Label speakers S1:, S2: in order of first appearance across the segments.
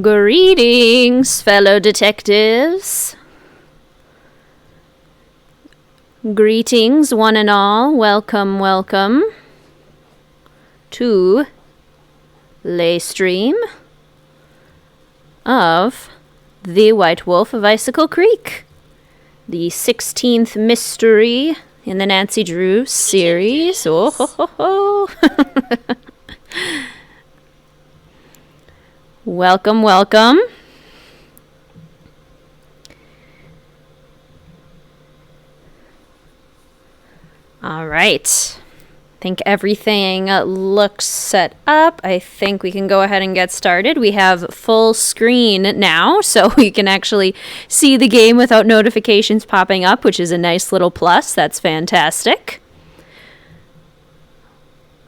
S1: Greetings, fellow detectives. Greetings, one and all. Welcome, welcome to Lay Stream of The White Wolf of Icicle Creek, the 16th mystery in the Nancy Drew series. Oh, ho, ho, ho. Welcome, welcome. All right. I think everything looks set up. I think we can go ahead and get started. We have full screen now, so we can actually see the game without notifications popping up, which is a nice little plus. That's fantastic.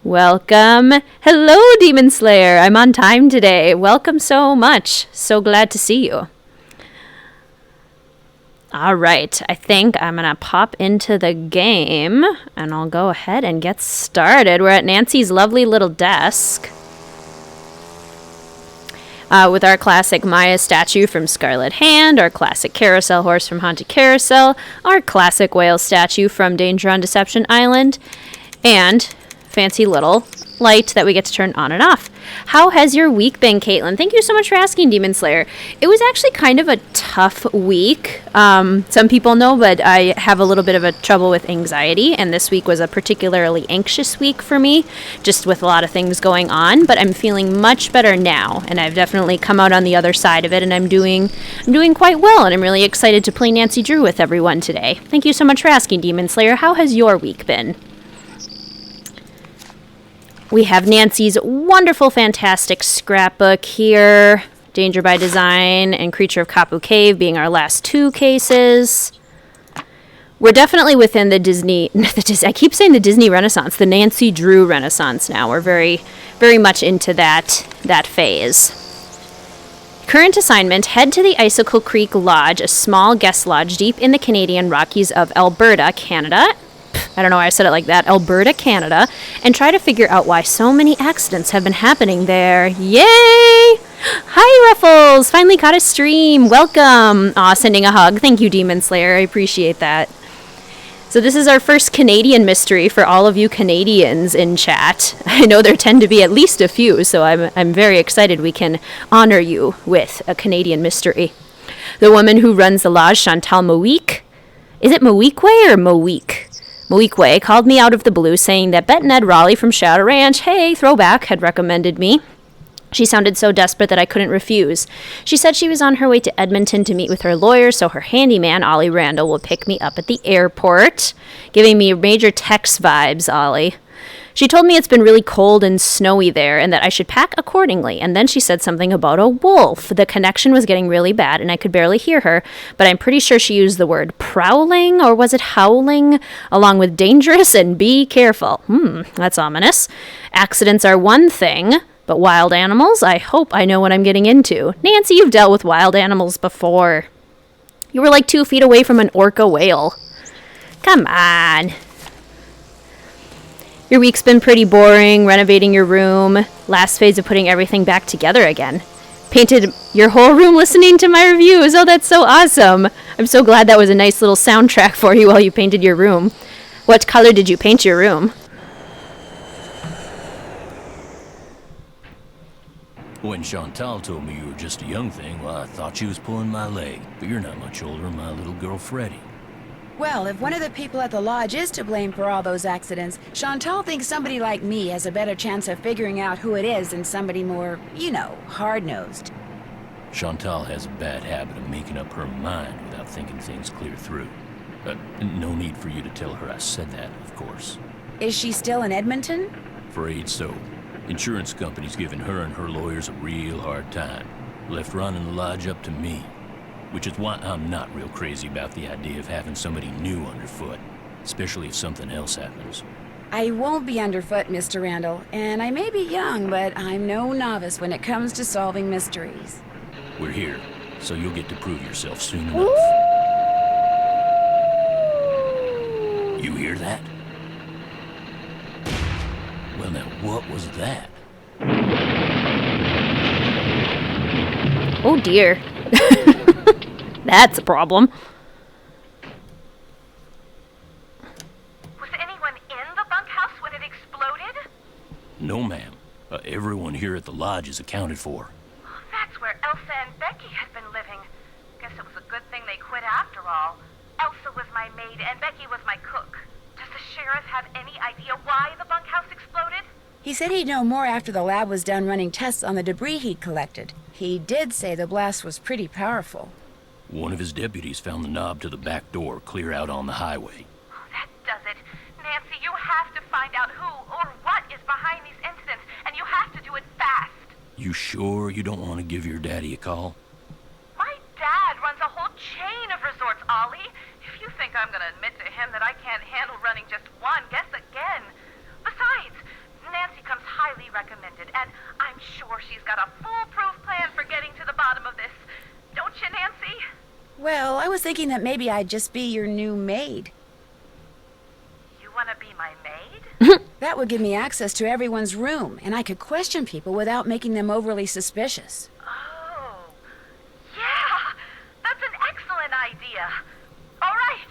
S1: Welcome. Hello, Demon Slayer. I'm on time today. Welcome so much. So glad to see you. All right. I think I'm going to pop into the game, and I'll go ahead and get started. We're at Nancy's lovely little desk with our classic Maya statue from Scarlet Hand, our classic carousel horse from Haunted Carousel, our classic whale statue from Danger on Deception Island, and fancy little light that we get to turn on and off. How has your week been, Caitlin? Thank you so much for asking, Demon Slayer. It was actually kind of a tough week. Some people know, but I have a little bit of a trouble with anxiety, and this week was a particularly anxious week for me, just with a lot of things going on, but I'm feeling much better now, and I've definitely come out on the other side of it, and I'm doing quite well, and I'm really excited to play Nancy Drew with everyone today. Thank you so much for asking, Demon Slayer. How has your week been? We have Nancy's wonderful, fantastic scrapbook here. Danger by Design and Creature of Kapu Cave being our last two cases. We're definitely within the Disney, I keep saying the Disney Renaissance, the Nancy Drew Renaissance now. We're very, very much into that phase. Current assignment, head to the Icicle Creek Lodge, a small guest lodge deep in the Canadian Rockies of Alberta, Canada. I don't know why I said it like that. Alberta, Canada, and try to figure out why so many accidents have been happening there. Yay! Hi, Ruffles! Finally caught a stream. Welcome. Aw, sending a hug. Thank you, Demon Slayer. I appreciate that. So this is our first Canadian mystery for all of you Canadians in chat. I know there tend to be at least a few, so I'm very excited we can honor you with a Canadian mystery. The woman who runs the lodge, Chantal Moweek. Is it Moweekway or Moweek? Moweekway called me out of the blue saying that Bet Ned Raleigh from Shadow Ranch, hey, throwback, had recommended me. She sounded so desperate that I couldn't refuse. She said she was on her way to Edmonton to meet with her lawyer, so her handyman, Ollie Randall, will pick me up at the airport, giving me major Tex vibes, Ollie. She told me it's been really cold and snowy there and that I should pack accordingly, and then she said something about a wolf. The connection was getting really bad and I could barely hear her, but I'm pretty sure she used the word prowling, or was it howling, along with dangerous and be careful. That's ominous. Accidents are one thing, but wild animals? I hope I know what I'm getting into. Nancy, you've dealt with wild animals before. You were like 2 feet away from an orca whale. Come on. Your week's been pretty boring, renovating your room, last phase of putting everything back together again. Painted your whole room listening to my reviews. Oh, that's so awesome. I'm so glad that was a nice little soundtrack for you while you painted your room. What color did you paint your room?
S2: When Chantal told me you were just a young thing, well, I thought she was pulling my leg. But you're not much older than my little girl, Freddie.
S3: Well, if one of the people at the lodge is to blame for all those accidents, Chantal thinks somebody like me has a better chance of figuring out who it is than somebody more, hard-nosed.
S2: Chantal has a bad habit of making up her mind without thinking things clear through. No need for you to tell her I said that, of course.
S3: Is she still in Edmonton?
S2: Afraid so. Insurance company's giving her and her lawyers a real hard time. Left running the lodge up to me. Which is why I'm not real crazy about the idea of having somebody new underfoot, especially if something else happens.
S3: I won't be underfoot, Mr. Randall, and I may be young, but I'm no novice when it comes to solving mysteries.
S2: We're here, so you'll get to prove yourself soon enough.
S3: Ooh.
S2: You hear that? Well, now, what was that?
S1: Oh dear. That's a problem.
S4: Was anyone in the bunkhouse when it exploded?
S2: No, ma'am. Everyone here at the lodge is accounted for.
S4: That's where Elsa and Becky had been living. Guess it was a good thing they quit after all. Elsa was my maid and Becky was my cook. Does the sheriff have any idea why the bunkhouse exploded?
S3: He said he'd know more after the lab was done running tests on the debris he'd collected. He did say the blast was pretty powerful.
S2: One of his deputies found the knob to the back door clear out on the highway.
S4: Oh, that does it. Nancy, you have to find out who or what is behind these incidents, and you have to do it fast.
S2: You sure you don't want to give your daddy a call?
S4: My dad runs a whole chain of resorts, Ollie. If you think I'm gonna admit to him that I can't handle running just one, guess again. Besides, Nancy comes highly recommended, and I'm sure she's got a foolproof plan for getting to the bottom of this. Don't you, Nancy?
S3: Well, I was thinking that maybe I'd just be your new maid.
S4: You wanna be my maid?
S3: That would give me access to everyone's room, and I could question people without making them overly suspicious.
S4: Oh, yeah, that's an excellent idea. All right,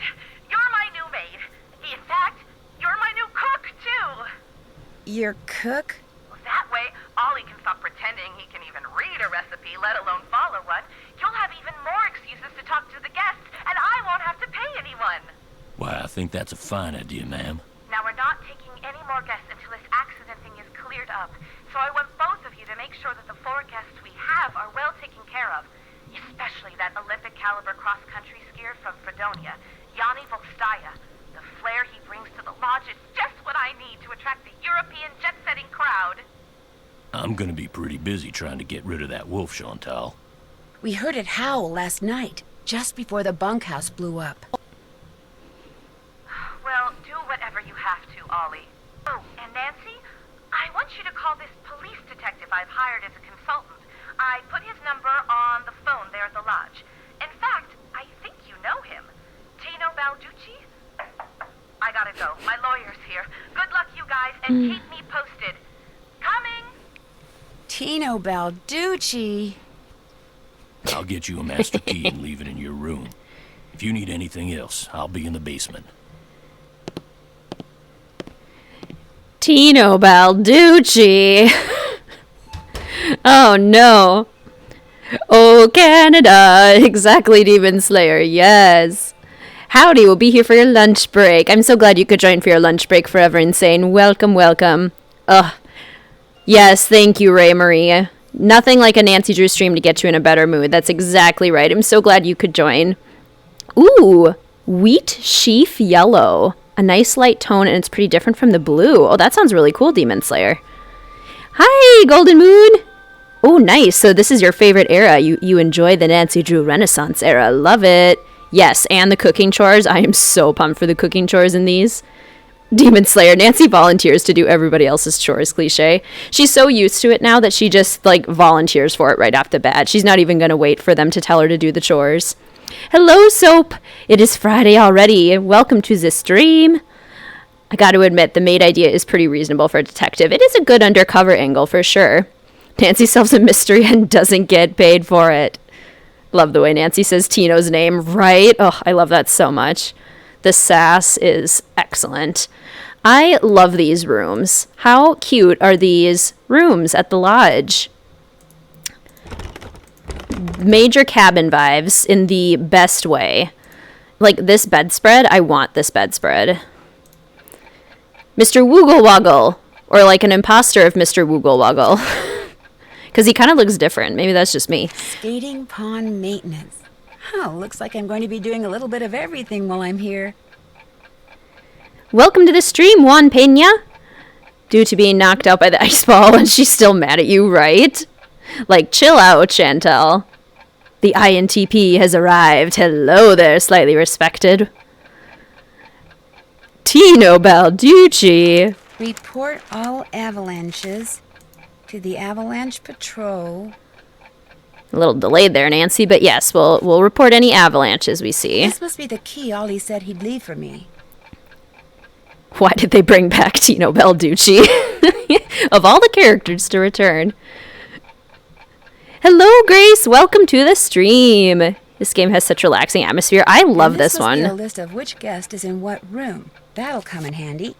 S4: you're my new maid. In fact, you're my new cook, too.
S3: Your cook?
S4: Well, that way, Ollie can stop pretending he can even read a recipe, let alone follow one. You'll have even more excuses to talk to the guests, and I won't have to pay anyone.
S2: Why, I think that's a fine idea, ma'am.
S4: Now, we're not taking any more guests until this accident thing is cleared up. So I want both of you to make sure that the 4 guests we have are well taken care of. Especially that Olympic caliber cross-country skier from Fredonia, Yanni Volstaya. The flair he brings to the lodge is just what I need to attract the European jet-setting crowd.
S2: I'm gonna be pretty busy trying to get rid of that wolf, Chantal.
S3: We heard it howl last night, just before the bunkhouse blew up.
S4: Well, do whatever you have to, Ollie. Oh, and Nancy, I want you to call this police detective I've hired as a consultant. I put his number on the phone there at the lodge. In fact, I think you know him. Tino Balducci? I gotta go. My lawyer's here. Good luck, you guys, and keep me posted. Coming!
S3: Tino Balducci.
S2: I'll get you a master key and leave it in your room. If you need anything else, I'll be in the basement.
S1: Tino Balducci. Oh no. Oh Canada. Exactly, Demon Slayer. Yes. Howdy, we'll be here for your lunch break. I'm so glad you could join for your lunch break, Forever Insane. Welcome, welcome. Ugh. Yes, thank you, Ray Marie. Nothing like a Nancy Drew stream to get you in a better mood. That's exactly right. I'm so glad you could join. Ooh, wheat sheaf yellow. A nice light tone, and it's pretty different from the blue. Oh, that sounds really cool, Demon Slayer. Hi, Golden Moon. Oh, nice. So this is your favorite era. You enjoy the Nancy Drew Renaissance era. Love it. Yes, and the cooking chores. I am so pumped for the cooking chores in these. Demon Slayer. Nancy volunteers to do everybody else's chores, cliche. She's so used to it now that she just, volunteers for it right off the bat. She's not even going to wait for them to tell her to do the chores. Hello, Soap. It is Friday already. Welcome to the stream. I got to admit, the maid idea is pretty reasonable for a detective. It is a good undercover angle for sure. Nancy solves a mystery and doesn't get paid for it. Love the way Nancy says Tino's name, right? Oh, I love that so much. The sass is excellent. I love these rooms. How cute are these rooms at the lodge? Major cabin vibes in the best way. Like this bedspread, I want this bedspread. Mr. Woogle Woggle, or like an imposter of Mr. Woogle Woggle. Because he kind of looks different. Maybe that's just me.
S3: Skating pond maintenance. Oh, looks like I'm going to be doing a little bit of everything while I'm here.
S1: Welcome to the stream, Juan Pena. Due to being knocked out by the ice ball, and she's still mad at you, right? Like, chill out, Chantel. The INTP has arrived. Hello there, slightly respected. Tino Balducci.
S3: Report all avalanches to the Avalanche Patrol.
S1: A little delayed there, Nancy, but yes, we'll report any avalanches we see.
S3: This must be the key Ollie said he'd leave for me.
S1: Why did they bring back Tino Balducci? Of all the characters to return. Hello, Grace. Welcome to the stream. This game has such relaxing atmosphere. I love this one.
S3: A list of which guest is in what room. That'll come in handy.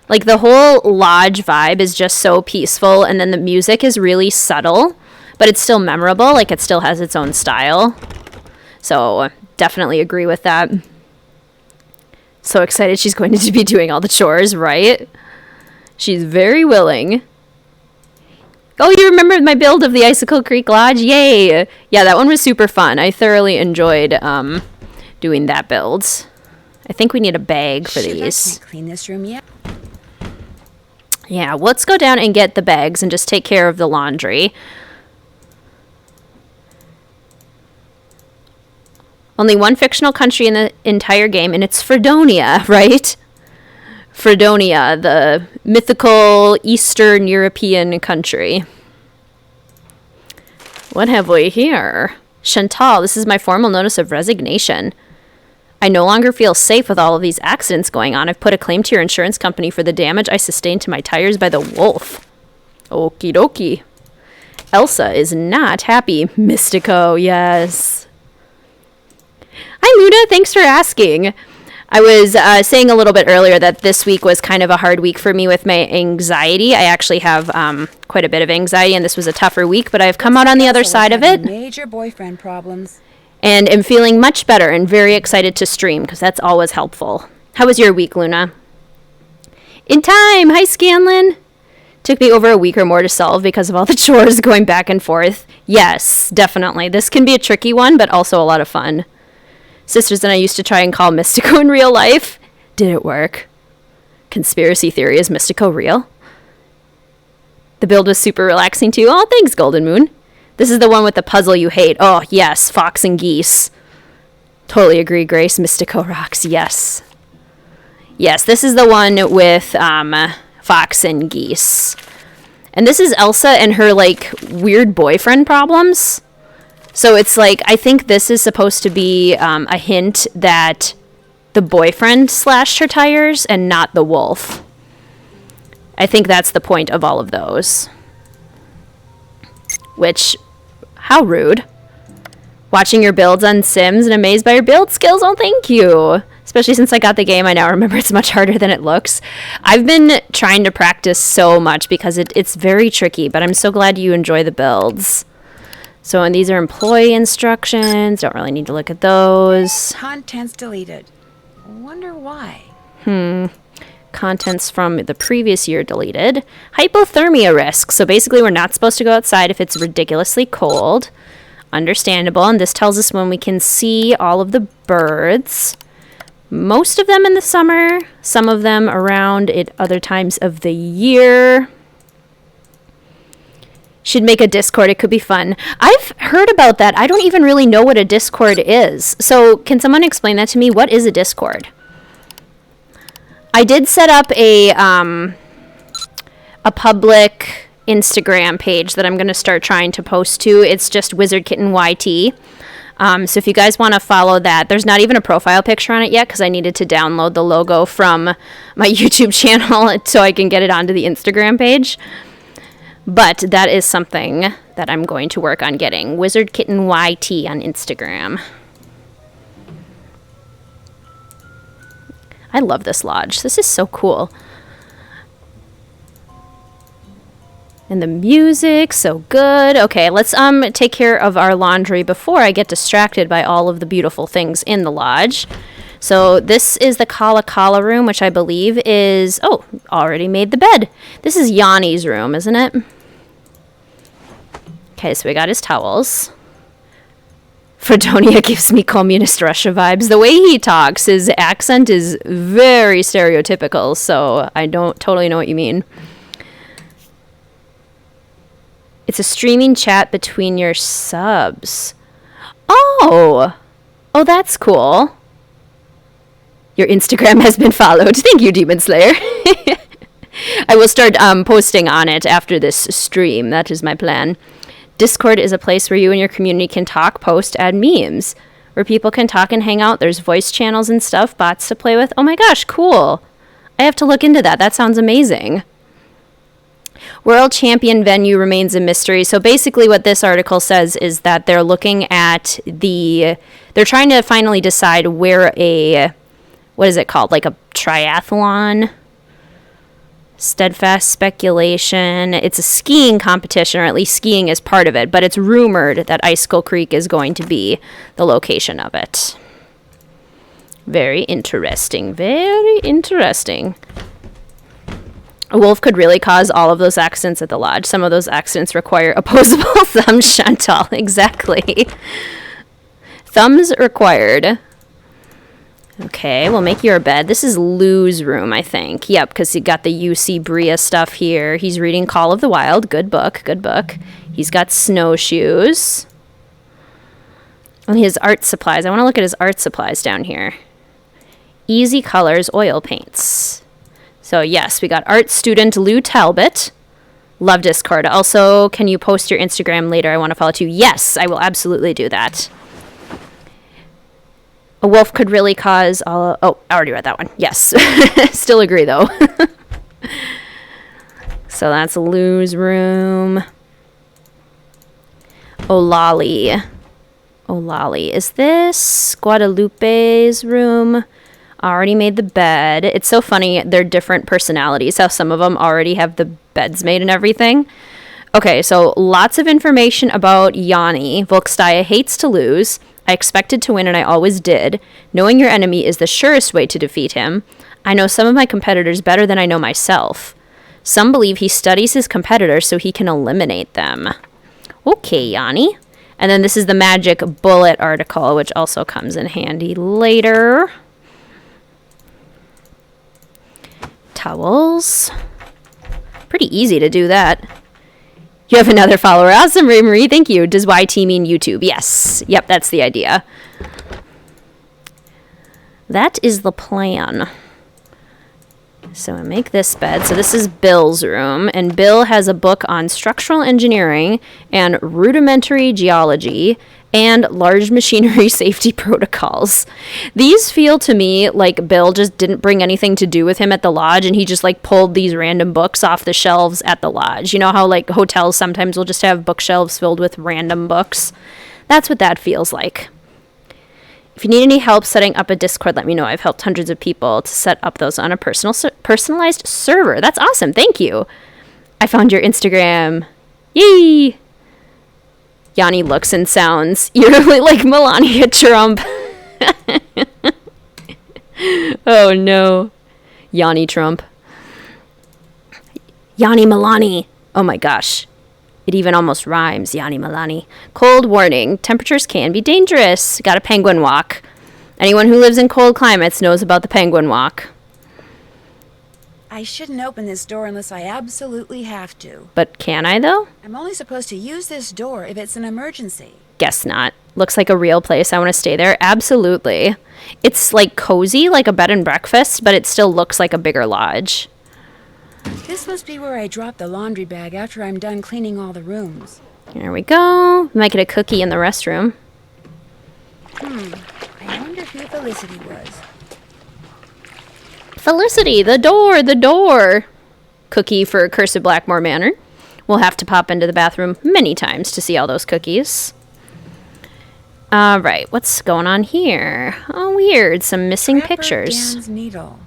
S1: Like, the whole lodge vibe is just so peaceful, and then the music is really subtle, but it's still memorable. Like, it still has its own style. So, definitely agree with that. So excited she's going to be doing all the chores, right? She's very willing. Oh, you remember my build of the Icicle Creek Lodge? Yay! Yeah, that one was super fun. I thoroughly enjoyed doing that build. I think we need a bag for these.
S3: I can't clean this room yet.
S1: Yeah, let's go down and get the bags and just take care of the laundry. Only one fictional country in the entire game, and it's Fredonia, right? Fredonia, the mythical Eastern European country. What have we here? Chantal, this is my formal notice of resignation. I no longer feel safe with all of these accidents going on. I've put a claim to your insurance company for the damage I sustained to my tires by the wolf. Okie dokie. Elsa is not happy. Mystico, yes. Hi, Luna. Thanks for asking. I was saying a little bit earlier that this week was kind of a hard week for me with my anxiety. I actually have quite a bit of anxiety, and this was a tougher week, but I've come out on the other side of it.
S3: Major boyfriend problems.
S1: And am feeling much better and very excited to stream, because that's always helpful. How was your week, Luna? In time! Hi, Scanlon! Took me over a week or more to solve because of all the chores going back and forth. Yes, definitely. This can be a tricky one, but also a lot of fun. Sisters and I used to try and call Mystico in real life. Did it work? Conspiracy theory, is Mystico real? The build was super relaxing too. Oh, thanks, Golden Moon. This is the one with the puzzle you hate. Oh, yes, fox and geese. Totally agree, Grace. Mystico rocks, yes. Yes, this is the one with fox and geese. And this is Elsa and her, like, weird boyfriend problems. So it's like, I think this is supposed to be a hint that the boyfriend slashed her tires and not the wolf. I think that's the point of all of those. Which, how rude. Watching your builds on Sims and amazed by your build skills. Oh, thank you. Especially since I got the game, I now remember it's much harder than it looks. I've been trying to practice so much because it's very tricky, but I'm so glad you enjoy the builds. So, and these are employee instructions. Don't really need to look at those.
S3: Contents deleted. Wonder why.
S1: Contents from the previous year deleted. Hypothermia risk. So basically we're not supposed to go outside if it's ridiculously cold. Understandable. And this tells us when we can see all of the birds. Most of them in the summer. Some of them around at other times of the year. Should make a Discord. It could be fun. I've heard about that. I don't even really know what a Discord is. So can someone explain that to me? What is a Discord? I did set up a public Instagram page that I'm going to start trying to post to. It's just WizardKitten YT. So if you guys want to follow that, there's not even a profile picture on it yet because I needed to download the logo from my YouTube channel so I can get it onto the Instagram page. But that is something that I'm going to work on getting. WizardKitten YT on Instagram. I love this lodge. This is so cool. And the music, so good. Okay, let's take care of our laundry before I get distracted by all of the beautiful things in the lodge. So this is the Kala Kala room, which I believe is... Oh, already made the bed. This is Yanni's room, isn't it? Okay, so we got his towels. Fredonia gives me communist Russia vibes. The way he talks, his accent is very stereotypical, so I don't totally know what you mean. It's a streaming chat between your subs. Oh! Oh, that's cool. Your Instagram has been followed. Thank you, Demon Slayer. I will start posting on it after this stream. That is my plan. Discord is a place where you and your community can talk, post, add memes. Where people can talk and hang out. There's voice channels and stuff, bots to play with. Oh my gosh, cool. I have to look into that. That sounds amazing. World champion venue remains a mystery. So basically what this article says is that they're looking at they're trying to finally decide where what is it called? Like a triathlon? Steadfast speculation. It's a skiing competition, or at least skiing is part of it, but it's rumored that Icicle Creek is going to be the location of it. Very interesting. Very interesting. A wolf could really cause all of those accidents at the lodge. Some of those accidents require opposable thumbs, Chantal. Exactly. Thumbs required. Okay, we'll make your bed. This is Lou's room, I think. Yep, because you got the UC Bria stuff here. He's reading Call of the Wild. Good book, good book. He's got snowshoes. And his art supplies. I want to look at his art supplies down here. Easy Colors oil paints. So yes, we got art student Lou Talbot. Love Discord. Also, can you post your Instagram later? I want to follow too. Yes, I will absolutely do that. A wolf could really cause all... Oh, I already read that one. Yes. Still agree, though. So that's Lou's room. Olali. Is this Guadalupe's room? Already made the bed. It's so funny. They're different personalities. How some of them already have the beds made and everything. Okay, so lots of information about Yanni. Volkstaya hates to lose. I expected to win and I always did. Knowing your enemy is the surest way to defeat him. I know some of my competitors better than I know myself. Some believe he studies his competitors so he can eliminate them. Okay, Yanni. And then this is the Magic Bullet article, which also comes in handy later. Towels. Pretty easy to do that. You have another follower. Awesome, Marie. Thank you. Does YT mean YouTube? Yes. Yep, that's the idea. That is the plan. So I make this bed. So this is Bill's room. And Bill has a book on structural engineering and rudimentary geology and large machinery safety protocols. These feel to me like Bill just didn't bring anything to do with him at the lodge and he just like pulled these random books off the shelves at the lodge. You know how like hotels sometimes will just have bookshelves filled with random books? That's what that feels like. If you need any help setting up a Discord, let me know. I've helped hundreds of people to set up those on a personalized server. That's awesome. Thank you. I found your Instagram. Yay! Yanni looks and sounds eerily like Melania Trump. Oh no. Yanni Trump. Yanni Milani. Oh my gosh. It even almost rhymes. Yanni Milani. Cold warning. Temperatures can be dangerous. Got a penguin walk. Anyone who lives in cold climates knows about the penguin walk.
S3: I shouldn't open this door unless I absolutely have to.
S1: But can I, though?
S3: I'm only supposed to use this door if it's an emergency.
S1: Guess not. Looks like a real place. I want to stay there. Absolutely. It's like cozy, like a bed and breakfast, but it still looks like a bigger lodge.
S3: This must be where I drop the laundry bag after I'm done cleaning all the rooms.
S1: There we go. We might get a cookie in the restroom.
S3: I wonder who Felicity was.
S1: Felicity, the door. Cookie for Cursed Blackmore Manor. We'll have to pop into the bathroom many times to see all those cookies. All right, what's going on here? Oh, weird. Some missing
S3: Trapper
S1: pictures.
S3: Dan's needle.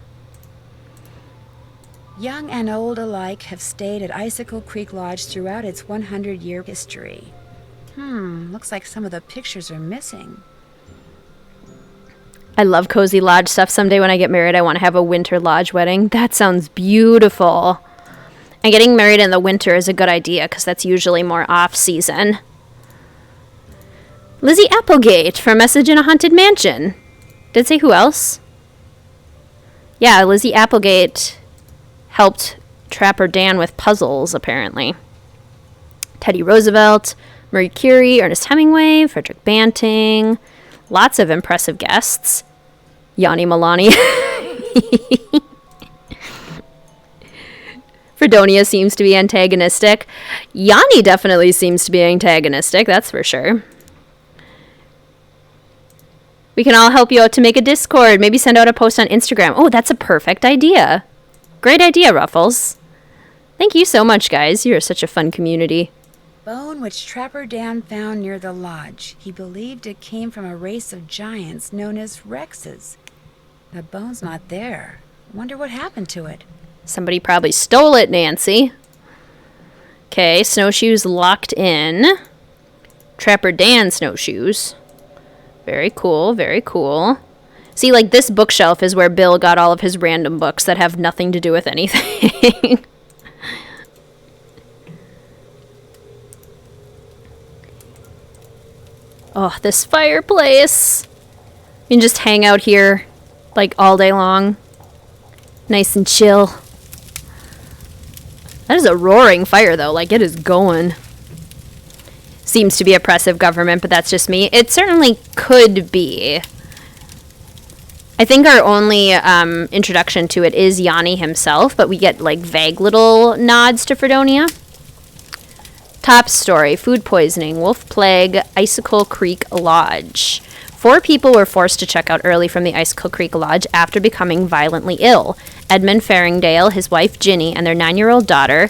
S3: Young and old alike have stayed at Icicle Creek Lodge throughout its 100-year history. Looks like some of the pictures are missing.
S1: I love cozy lodge stuff. Someday when I get married, I want to have a winter lodge wedding. That sounds beautiful. And getting married in the winter is a good idea because that's usually more off-season. Lizzie Applegate for Message in a Haunted Mansion. Did it say who else? Yeah, Lizzie Applegate helped Trapper Dan with puzzles, apparently. Teddy Roosevelt, Marie Curie, Ernest Hemingway, Frederick Banting. Lots of impressive guests. Yanni Milani. Fredonia seems to be antagonistic. Yanni definitely seems to be antagonistic, that's for sure. We can all help you out to make a Discord. Maybe send out a post on Instagram. Oh, that's a perfect idea. Great idea, Ruffles. Thank you so much, guys. You're such a fun community.
S3: Bone which Trapper Dan found near the lodge. He believed it came from a race of giants known as Rexes. The bone's not there. Wonder what happened to it.
S1: Somebody probably stole it, Nancy. Okay, snowshoes locked in. Trapper Dan snowshoes. Very cool, very cool. See, like, this bookshelf is where Bill got all of his random books that have nothing to do with anything. Oh, this fireplace. You can just hang out here, like, all day long. Nice and chill. That is a roaring fire, though. Like, it is going. Seems to be oppressive government, but that's just me. It certainly could be. I think our only introduction to it is Yanni himself, but we get, like, vague little nods to Fredonia. Top story, food poisoning, wolf plague, Icicle Creek Lodge. 4 people were forced to check out early from the Icicle Creek Lodge after becoming violently ill. Edmund Faringdale, his wife Ginny, and their 9-year-old daughter,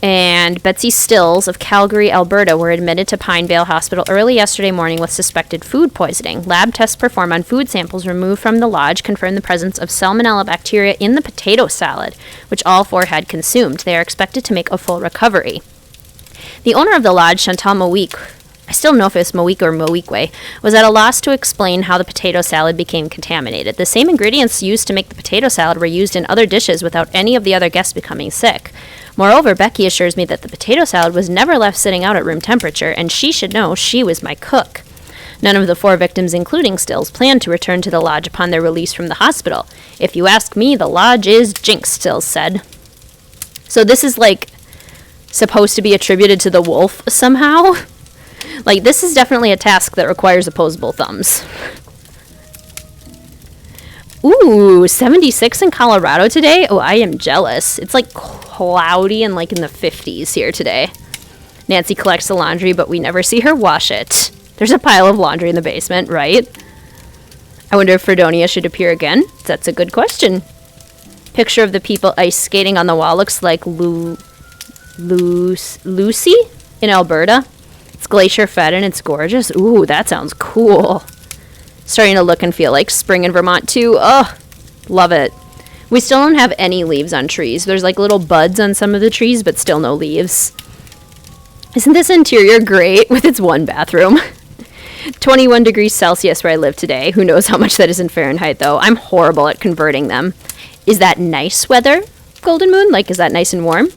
S1: and Betsy Stills of Calgary, Alberta, were admitted to Pinevale Hospital early yesterday morning with suspected food poisoning. Lab tests performed on food samples removed from the lodge confirmed the presence of salmonella bacteria in the potato salad, which all 4 had consumed. They are expected to make a full recovery. The owner of the lodge, Chantal Mowique, I still don't know if it's Mowique or Mowique, was at a loss to explain how the potato salad became contaminated. The same ingredients used to make the potato salad were used in other dishes without any of the other guests becoming sick. Moreover, Becky assures me that the potato salad was never left sitting out at room temperature, and she should know she was my cook. None of the 4 victims, including Stills, planned to return to the lodge upon their release from the hospital. If you ask me, the lodge is jinxed, Stills said. So this is, like, supposed to be attributed to the wolf somehow? Like, this is definitely a task that requires opposable thumbs. Ooh, 76 in Colorado today? Oh, I am jealous. It's, like, cloudy and, like, in the 50s here today. Nancy collects the laundry, but we never see her wash it. There's a pile of laundry in the basement, right? I wonder if Fredonia should appear again. That's a good question. Picture of the people ice skating on the wall looks like Lucy in Alberta. It's glacier fed and it's gorgeous. Ooh, that sounds cool. Starting to look and feel like spring in Vermont too. Oh, love it. We still don't have any leaves on trees. There's like little buds on some of the trees, but still no leaves. Isn't this interior great with its 1 bathroom? 21 degrees Celsius where I live today. Who knows how much that is in Fahrenheit though. I'm horrible at converting them. Is that nice weather, Golden Moon? Like, is that nice and warm?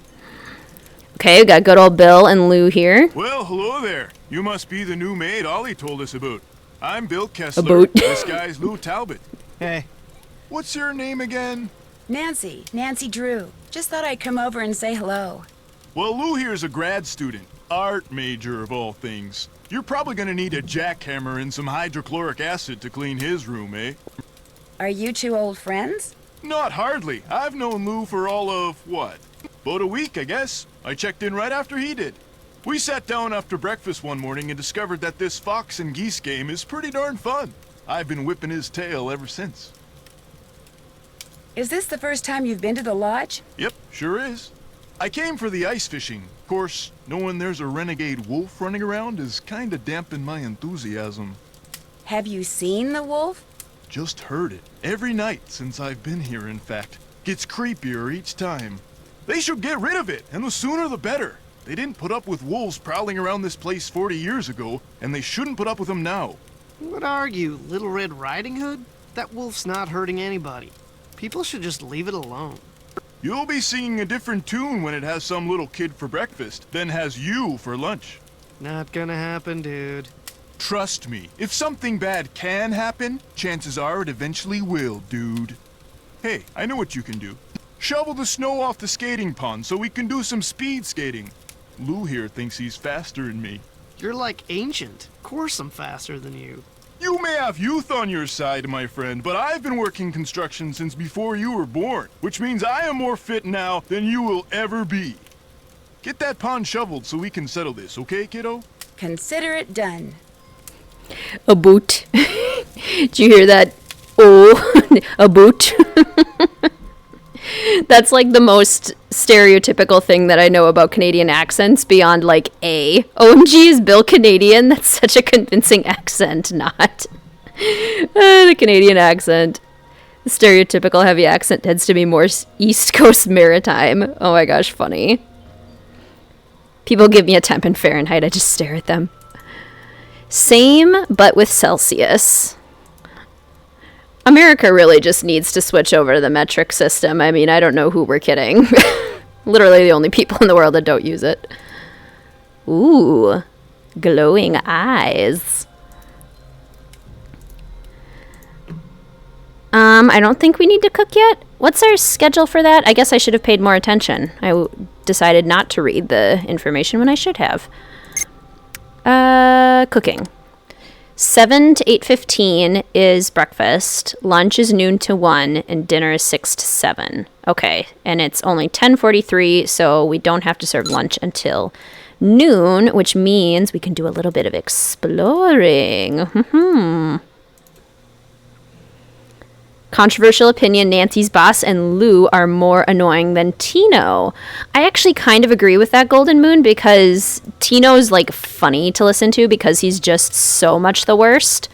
S1: Okay, we got good old Bill and Lou here.
S5: Well, hello there. You must be the new maid Ollie told us about. I'm Bill Kessler. This guy's Lou Talbot.
S6: Hey.
S5: What's your name again?
S3: Nancy Drew. Just thought I'd come over and say hello.
S5: Well, Lou here's a grad student. Art major of all things. You're probably gonna need a jackhammer and some hydrochloric acid to clean his room, eh?
S3: Are you 2 old friends?
S5: Not hardly. I've known Lou for all of, what? About a week, I guess. I checked in right after he did. We sat down after breakfast one morning and discovered that this fox and geese game is pretty darn fun. I've been whipping his tail ever since.
S3: Is this the first time you've been to the lodge?
S5: Yep, sure is. I came for the ice fishing. Of course, knowing there's a renegade wolf running around is kinda dampened my enthusiasm.
S3: Have you seen the wolf?
S5: Just heard it. Every night since I've been here, in fact. Gets creepier each time. They should get rid of it, and the sooner the better. They didn't put up with wolves prowling around this place 40 years ago, and they shouldn't put up with them now.
S6: What are you, Little Red Riding Hood? That wolf's not hurting anybody. People should just leave it alone.
S5: You'll be singing a different tune when it has some little kid for breakfast, then has you for lunch.
S6: Not gonna happen, dude.
S5: Trust me, if something bad can happen, chances are it eventually will, dude. Hey, I know what you can do. Shovel the snow off the skating pond so we can do some speed skating. Lou here thinks he's faster than me.
S6: You're like ancient. Of course I'm faster than you.
S5: You may have youth on your side, my friend, but I've been working construction since before you were born, which means I am more fit now than you will ever be. Get that pond shoveled so we can settle this, okay, kiddo?
S3: Consider it done.
S1: A boot. Did you hear that? Oh, a boot. That's like the most stereotypical thing that I know about Canadian accents beyond like A. OMG, is Bill Canadian? That's such a convincing accent, not. The Canadian accent. The stereotypical heavy accent tends to be more East Coast maritime. Oh my gosh, funny. People give me a temp in Fahrenheit, I just stare at them. Same, but with Celsius. America really just needs to switch over to the metric system. I mean, I don't know who we're kidding. Literally the only people in the world that don't use it. Ooh, glowing eyes. I don't think we need to cook yet. What's our schedule for that? I guess I should have paid more attention. Decided not to read the information when I should have. Cooking. 7 to 8:15 is breakfast. Lunch is noon to 1, and dinner is 6 to 7. Okay, and it's only 10:43, so we don't have to serve lunch until noon, which means we can do a little bit of exploring. Controversial opinion, Nancy's boss and Lou are more annoying than Tino. I actually kind of agree with that, Golden Moon, because Tino's like funny to listen to because he's just so much the worst.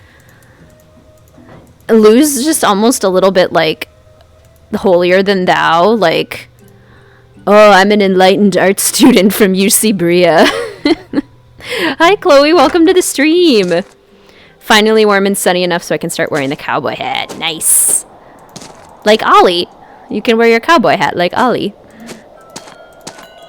S1: Lou's just almost a little bit like holier than thou, like, oh, I'm an enlightened art student from UC Bria. Hi, Chloe, welcome to the stream. Finally warm and sunny enough so I can start wearing the cowboy hat. Nice. Like Ollie. You can wear your cowboy hat like Ollie.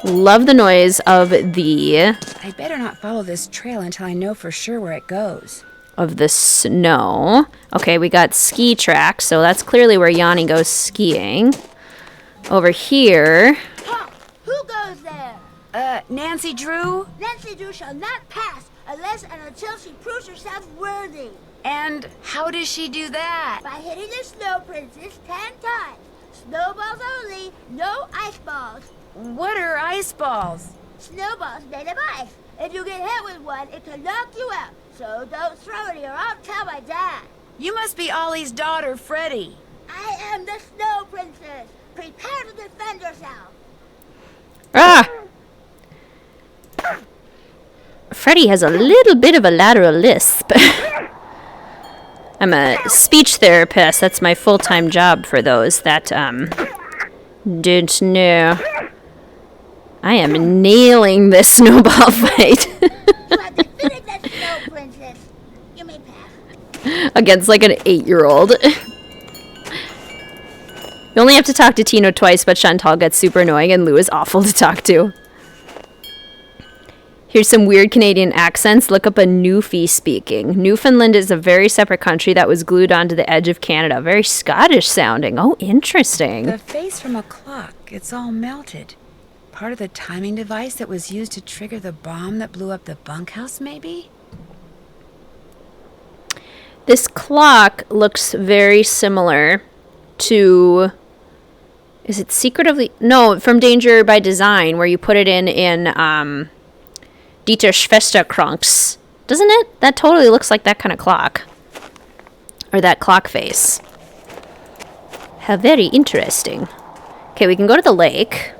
S1: Love the noise of the...
S3: I better not follow this trail until I know for sure where it goes.
S1: Of the snow. Okay, we got ski tracks, so that's clearly where Yanni goes skiing. Over here...
S7: Huh, who goes there?
S3: Nancy Drew?
S7: Nancy Drew shall not pass unless and until she proves herself worthy.
S3: And how does she do that?
S7: By hitting the snow princess 10 times. Snowballs only, no ice balls.
S3: What are ice balls?
S7: Snowballs made of ice. If you get hit with one, it can knock you out. So don't throw it or I'll tell my dad.
S3: You must be Ollie's daughter, Freddie.
S7: I am the snow princess. Prepare to defend yourself.
S1: Ah! Freddie has a little bit of a lateral lisp. I'm a speech therapist. That's my full-time job for those that, didn't know. I am nailing this snowball fight.
S7: You have defeated the snow princess. You may pass.
S1: Against, like, an 8-year-old. You only have to talk to Tino twice, but Chantal gets super annoying and Lou is awful to talk to. Here's some weird Canadian accents. Look up a Newfie speaking. Newfoundland is a very separate country that was glued onto the edge of Canada. Very Scottish sounding. Oh, interesting.
S3: The face from a clock. It's all melted. Part of the timing device that was used to trigger the bomb that blew up the bunkhouse, maybe?
S1: This clock looks very similar to... Is it Secret of the... No, from Danger by Design, where you put it in Dieter Schwesterkranks. Doesn't it? That totally looks like that kind of clock. Or that clock face. How very interesting. Okay, we can go to the lake.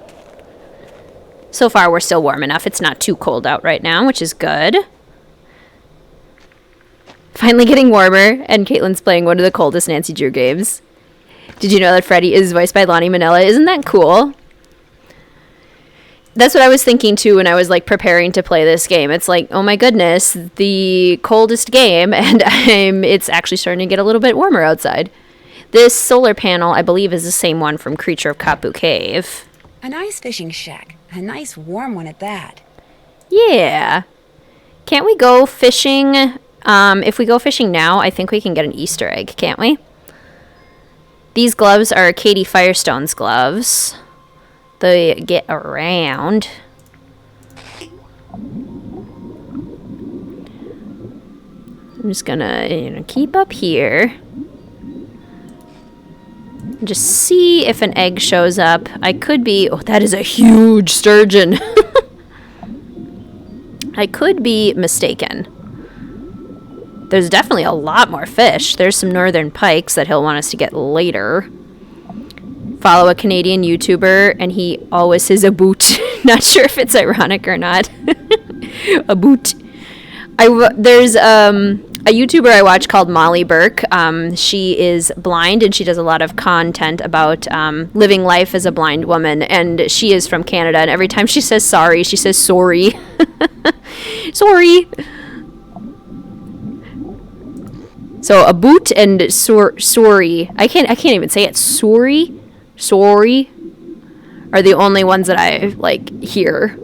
S1: So far, we're still warm enough. It's not too cold out right now, which is good. Finally getting warmer, and Caitlin's playing one of the coldest Nancy Drew games. Did you know that Freddie is voiced by Lonnie Manella? Isn't that cool? That's what I was thinking too when I was like preparing to play this game. It's like, oh my goodness, the coldest game, and it's actually starting to get a little bit warmer outside. This solar panel, I believe, is the same one from Creature of Kapu Cave.
S3: A nice fishing shack. A nice warm one at that.
S1: Yeah. Can't we go fishing? If we go fishing now, I think we can get an Easter egg, can't we? These gloves are Katie Firestone's gloves. They get around. I'm just gonna, keep up here. Just see if an egg shows up. I could be... Oh, that is a huge sturgeon. I could be mistaken. There's definitely a lot more fish. There's some northern pikes that he'll want us to get later. follow a Canadian YouTuber, and he always says a boot. Not sure if it's ironic or not. A boot. There's a YouTuber I watch called Molly Burke. She is blind, and she does a lot of content about living life as a blind woman, and she is from Canada, and every time she says sorry, she says sorry. Sorry. So a boot and sorry. I can't even say it. Sorry are the only ones that I like hear.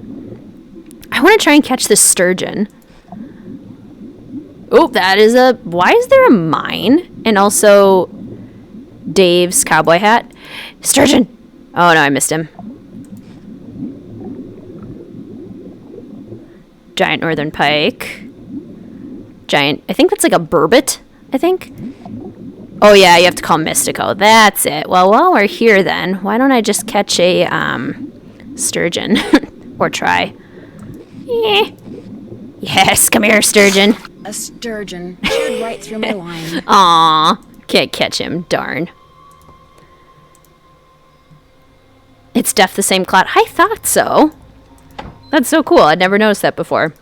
S1: I want to try and catch this sturgeon. Oh, that is why is there a mine? And also Dave's cowboy hat. Sturgeon! Oh no, I missed him. Giant northern pike. Giant, I think that's like a burbot, I think. Oh yeah, you have to call Mystico. That's it. Well, while we're here then, why don't I just catch a sturgeon? Or try. Yeah. Yes, come here, sturgeon.
S3: A sturgeon. Chewed right through my line.
S1: Aw, can't catch him, darn. It's Def the same cloud. I thought so. That's so cool. I'd never noticed that before.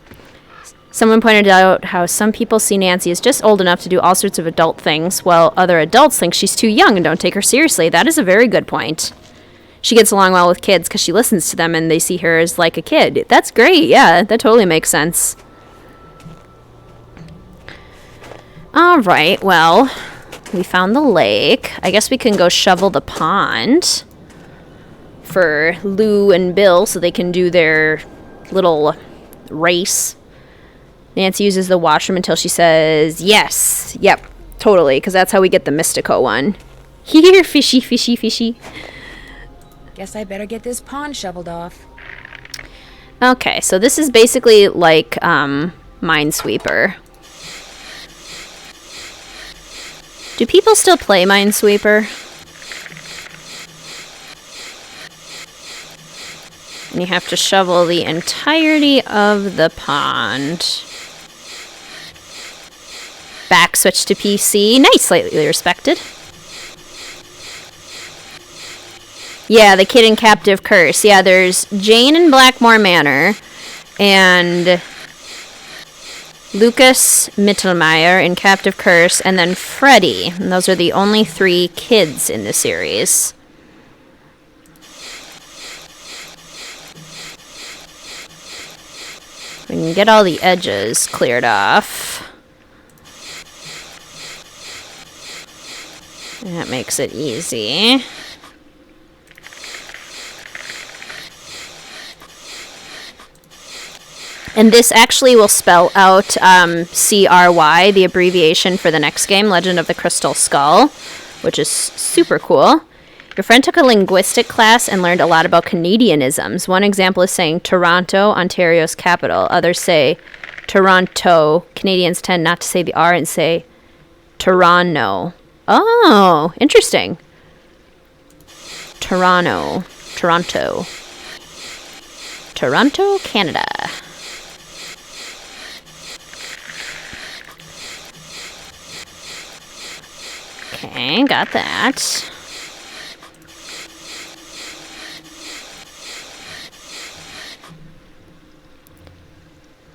S1: Someone pointed out how some people see Nancy as just old enough to do all sorts of adult things, while other adults think she's too young and don't take her seriously. That is a very good point. She gets along well with kids because she listens to them and they see her as like a kid. That's great. Yeah, that totally makes sense. All right, well, we found the lake. I guess we can go shovel the pond for Lou and Bill so they can do their little race. Nancy uses the washroom until she says yes. Yep, totally, because that's how we get the Mystico one. Here, fishy, fishy, fishy.
S3: Guess I better get this pond shoveled off.
S1: Okay, so this is basically like Minesweeper. Do people still play Minesweeper? And you have to shovel the entirety of the pond. Back switch to PC. Nice, slightly respected. Yeah, the kid in Captive Curse. Yeah, there's Jane in Blackmore Manor and Lucas Mittelmeier in Captive Curse, and then Freddy. And those are the only 3 kids in the series. We can get all the edges cleared off. That makes it easy. And this actually will spell out CRY, the abbreviation for the next game, Legend of the Crystal Skull, which is super cool. Your friend took a linguistic class and learned a lot about Canadianisms. One example is saying Toronto, Ontario's capital. Others say Toronto. Canadians tend not to say the R and say Toronto. Oh, interesting. Toronto, Canada. Okay, got that.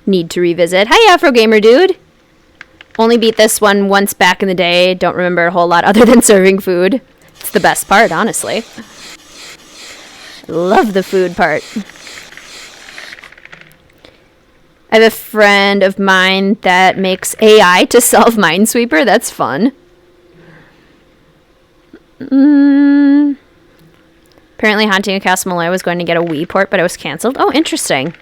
S1: Need to revisit. Hi, Afro Gamer Dude. Only beat this one once back in the day. Don't remember a whole lot other than serving food. It's the best part, honestly. Love the food part. I have a friend of mine that makes AI to solve Minesweeper. That's fun. Apparently Haunting of Castle Malloy was going to get a Wii port, but it was cancelled. Oh, interesting.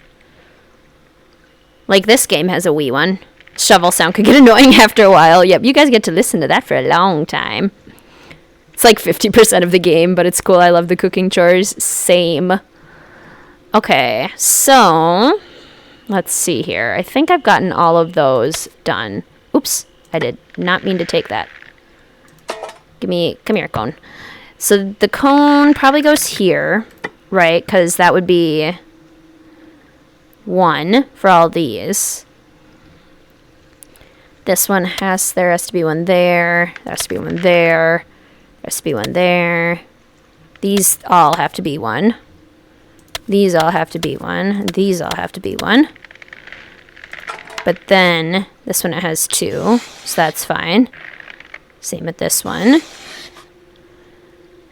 S1: Like this game has a Wii one. Shovel sound could get annoying after a while. Yep, you guys get to listen to that for a long time. It's like 50% of the game, but it's cool. I love the cooking chores. Same. Okay, so let's see here. I think I've gotten all of those done. Oops, I did not mean to take that. Come here, cone. So the cone probably goes here, right? Because that would be 1 for all these. This one there has to be one there. There has to be one there. There has to be one there. These all have to be 1. These all have to be 1. These all have to be 1. But then this one it has 2, so that's fine. Same with this one.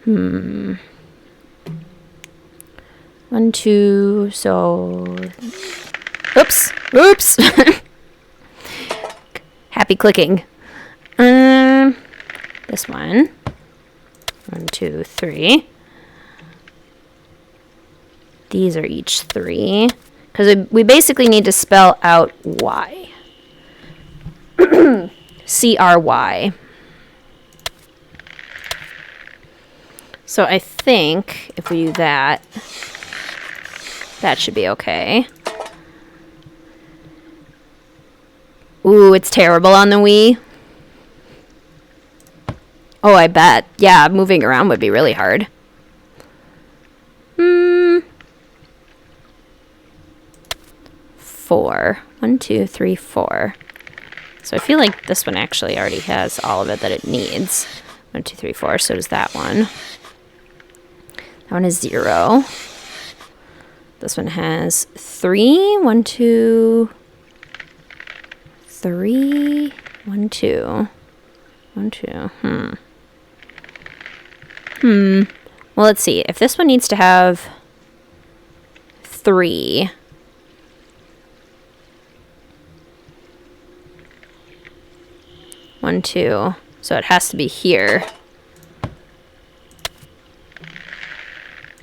S1: 1, 2, so... Oops! Oops! Happy clicking. This one. 1, 2, 3. These are each 3. Because we basically need to spell out Y. C-R-Y. So I think if we do that, that should be okay. Ooh, it's terrible on the Wii. Oh, I bet. Yeah, moving around would be really hard. 4. 1, 2, 3, 4. So I feel like this one actually already has all of it that it needs. 1, 2, 3, 4. So does that one. That one is 0. This one has 3. 1, 2, 3. 1, 2. 1, 2. Well, let's see. If this one needs to have 3. One, 2. So it has to be here.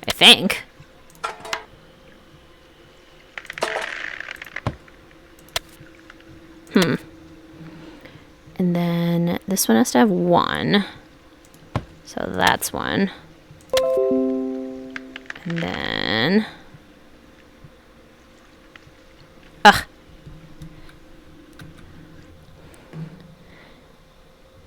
S1: I think. And then this one has to have 1. So that's 1. And then... Ugh.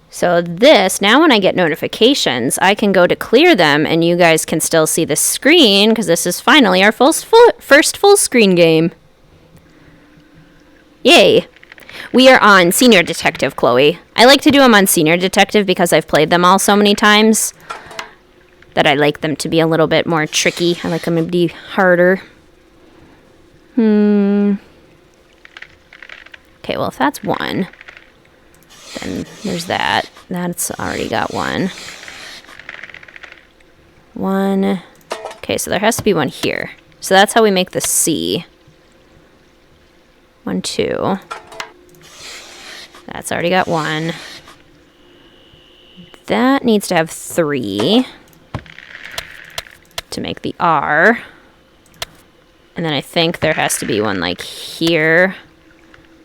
S1: So this, now when I get notifications, I can go to clear them and you guys can still see the screen because this is finally our first full screen game. Yay. We are on Senior Detective, Chloe. I like to do them on Senior Detective because I've played them all so many times that I like them to be a little bit more tricky. I like them to be harder. Okay, well, if that's 1, then there's that. That's already got 1. 1. Okay, so there has to be 1 here. So that's how we make the C. 1, 2. That's already got 1. That needs to have 3 to make the R. And then I think there has to be 1 like here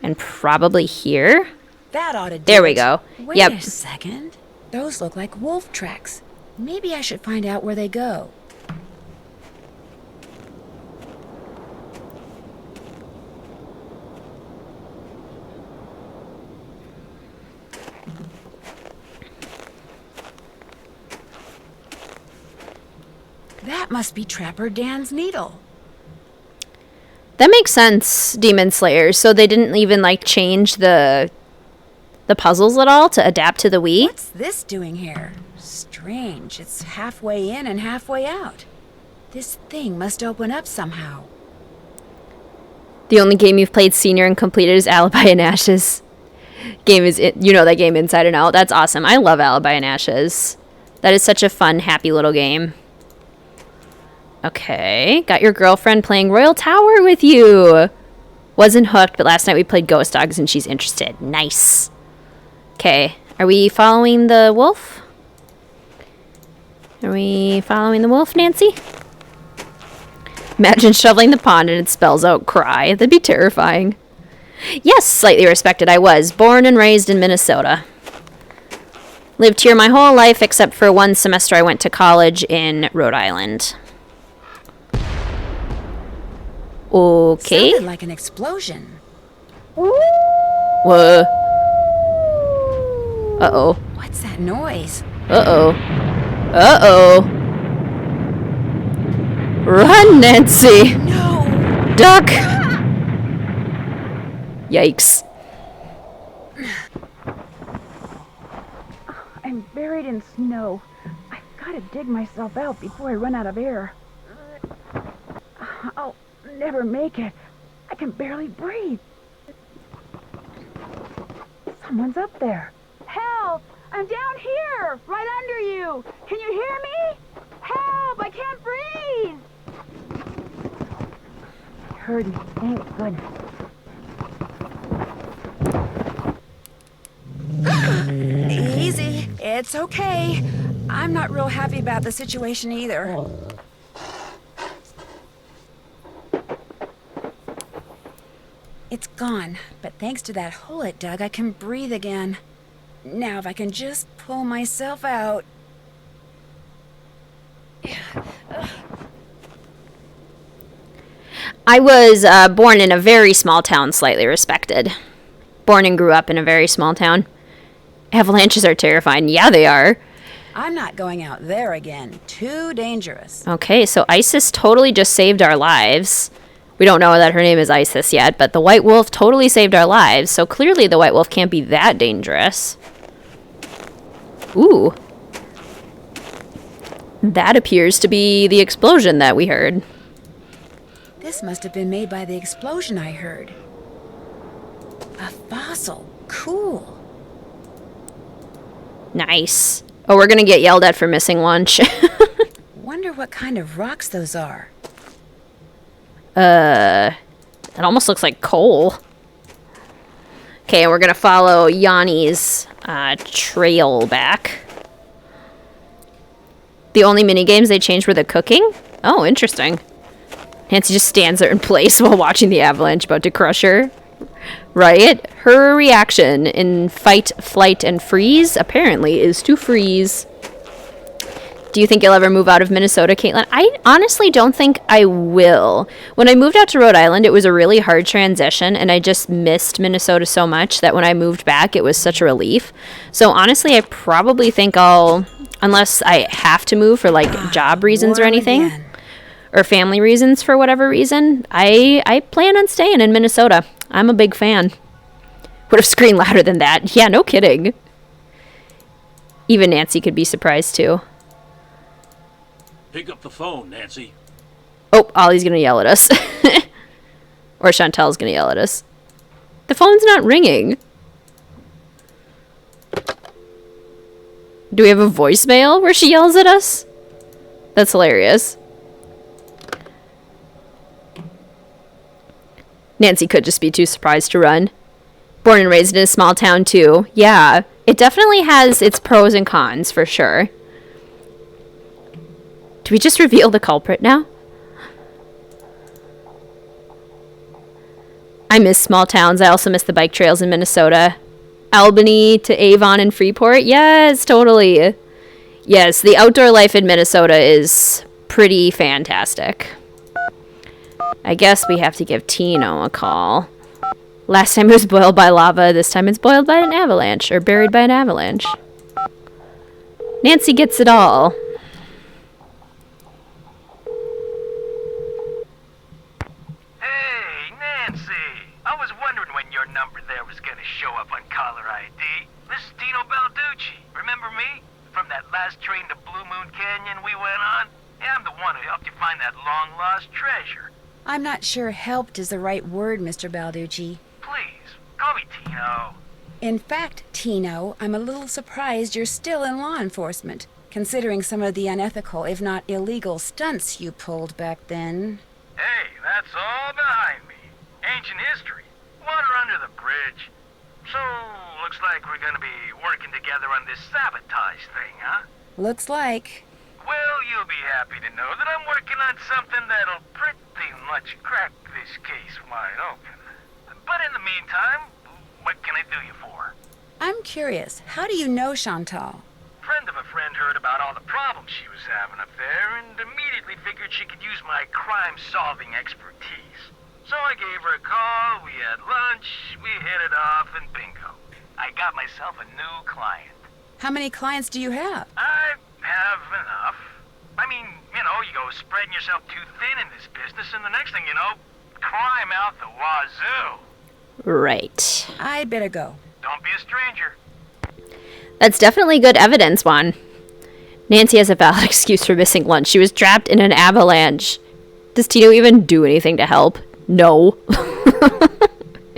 S1: and probably here.
S3: That ought to do
S1: There we
S3: it.
S1: go.
S3: Wait
S1: Yep.
S3: a second. Those look like wolf tracks. Maybe I should find out where they go. That must be Trapper Dan's needle.
S1: That makes sense, Demon Slayers. So they didn't even like change the puzzles at all to adapt to the Wii?
S3: What's this doing here? Strange. It's halfway in and halfway out. This thing must open up somehow.
S1: The only game you've played senior and completed is Alibi and Ashes. You know that game inside and out. That's awesome. I love Alibi and Ashes. That is such a fun, happy little game. Okay, got your girlfriend playing Royal Tower with you. Wasn't hooked, but last night we played Ghost Dogs and she's interested. Nice. Okay, are we following the wolf? Are we following the wolf, Nancy? Imagine shoveling the pond and it spells out cry. That'd be terrifying. Yes, slightly respected. I was born and raised in Minnesota. Lived here my whole life except for 1 semester I went to college in Rhode Island. Okay.
S3: Sounded like an explosion.
S1: Whoa. Uh-oh.
S3: What's that noise?
S1: Uh-oh. Uh-oh. Run, Nancy!
S3: No!
S1: Duck! Yikes.
S4: I'm buried in snow. I've
S3: gotta dig myself out before I run out of air. I'll never make it. I can barely breathe. Someone's up there. Help! I'm down here! Right under you! Can you hear me? Help! I can't breathe! You heard me. Thank goodness. Easy. It's okay. I'm not real happy about the situation either. It's gone, but thanks to that hole it dug, I can breathe again. Now if I can just pull myself out.
S1: I was born in a very small town, slightly respected. Born and grew up in a very small town. Avalanches are terrifying. Yeah, they are.
S3: I'm not going out there again. Too dangerous.
S1: Okay, so Isis totally just saved our lives. We don't know that her name is Isis yet, but the White Wolf totally saved our lives, so clearly the White Wolf can't be that dangerous. Ooh. That appears to be the explosion that we heard.
S3: This must have been made by the explosion I heard. A fossil. Cool.
S1: Nice. Oh, we're gonna get yelled at for missing lunch.
S3: Wonder what kind of rocks those are.
S1: It almost looks like coal. Okay, and we're gonna follow Yanni's trail back. The only mini games they changed were the cooking? Oh, interesting. Nancy just stands there in place while watching the avalanche about to crush her. Right? Her reaction in fight, flight, and freeze apparently is to freeze. Do you think you'll ever move out of Minnesota, Caitlin? I honestly don't think I will. When I moved out to Rhode Island, it was a really hard transition, and I just missed Minnesota so much that when I moved back, it was such a relief. So honestly, I probably think I'll, unless I have to move for like job reasons or anything,
S3: Again.
S1: or family reasons for whatever reason, I plan on staying in Minnesota. I'm a big fan. Would have screamed louder than that. Yeah, no kidding. Even Nancy could be surprised too.
S2: Pick up the phone, Nancy.
S1: Oh, Ollie's gonna yell at us. Or Chantel's gonna yell at us. The phone's not ringing. Do we have a voicemail where she yells at us? That's hilarious. Nancy could just be too surprised to run. Born and raised in a small town too. Yeah, it definitely has its pros and cons for sure. Do we just reveal the culprit now? I miss small towns. I also miss the bike trails in Minnesota. Albany to Avon and Freeport. Yes, totally. Yes, the outdoor life in Minnesota is pretty fantastic. I guess we have to give Tino a call. Last time it was boiled by lava. This time it's boiled by an avalanche. Or buried by an avalanche. Nancy gets it all.
S8: Hey, Nancy. I was wondering when your number there was gonna show up on caller ID. This is Tino Balducci. Remember me? From that last train to Blue Moon Canyon we went on? Yeah, I'm the one who helped you find that long-lost treasure.
S3: I'm not sure helped is the right word, Mr. Balducci.
S8: Please, call me Tino.
S3: In fact, Tino, I'm a little surprised you're still in law enforcement, considering some of the unethical, if not illegal, stunts you pulled back then.
S8: Hey, that's all behind me. Ancient history. Water under the bridge. So, looks like we're gonna be working together on this sabotage thing, huh?
S3: Looks like.
S8: Well, you'll be happy to know that I'm working on something that'll pretty much crack this case wide open. But in the meantime, what can I do you for?
S3: I'm curious, how do you know Chantal?
S8: Friend of a friend heard about all the problems she was having up there and immediately figured she could use my crime-solving expertise. So I gave her a call, we had lunch, we hit it off, and bingo. I got myself a new client.
S3: How many clients do you have?
S8: I have enough. I mean, you know, you go spreading yourself too thin in this business, and the next thing you know, crime out the wazoo.
S1: Right.
S3: I'd better go.
S8: Don't be a stranger.
S1: That's definitely good evidence, Juan. Nancy has a valid excuse for missing lunch. She was trapped in an avalanche. Does Tito even do anything to help? No.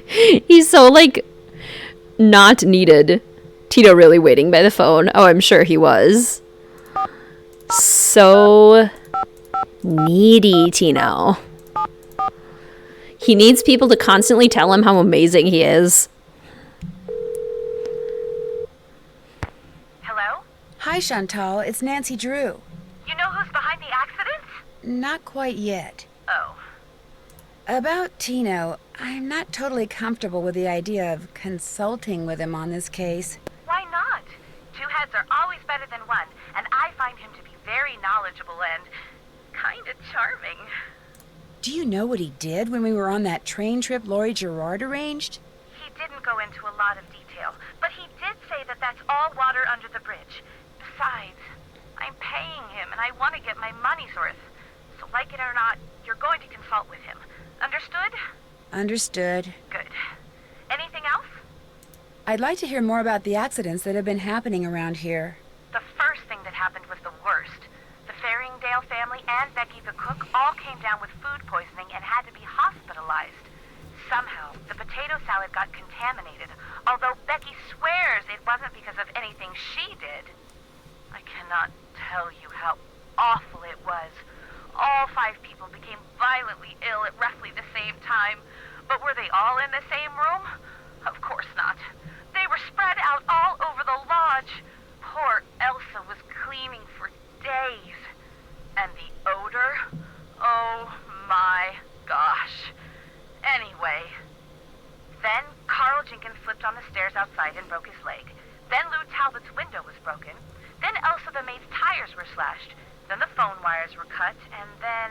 S1: He's so, like, not needed. Tito really waiting by the phone. Oh, I'm sure he was. So needy, Tino. He needs people to constantly tell him how amazing he is.
S4: Hello?
S3: Hi, Chantal. It's Nancy Drew.
S4: You know who's behind the accident?
S3: Not quite yet.
S4: Oh.
S3: About Tino, I'm not totally comfortable with the idea of consulting with him on this case.
S4: Why not? Two heads are always better than one, and I find him to be very knowledgeable and kinda charming.
S3: Do you know what he did when we were on that train trip Laurie Gerard arranged?
S4: He didn't go into a lot of detail, but he did say that that's all water under the bridge. Besides, I'm paying him, and I want to get my money's worth. So like it or not, you're going to consult with him. Understood?
S3: Understood.
S4: Good. Anything else?
S3: I'd like to hear more about the accidents that have been happening around here.
S4: The first thing that happened was the worst. The Faringdale family and Becky the cook all came down with food poisoning and had to be hospitalized. Somehow, the potato salad got contaminated, although Becky swears it wasn't because of anything she did. I cannot tell you how awful it was. All 5 people became violently ill at roughly the same time. But were they all in the same room? Of course not. They were spread out all over the lodge. Poor Elsa was cleaning for days. And the odor? Oh my gosh. Anyway. Then Carl Jenkins slipped on the stairs outside and broke his leg. Then Lou Talbot's window was broken. Then Elsa the maid's tires were slashed. Then the phone wires were cut, and then...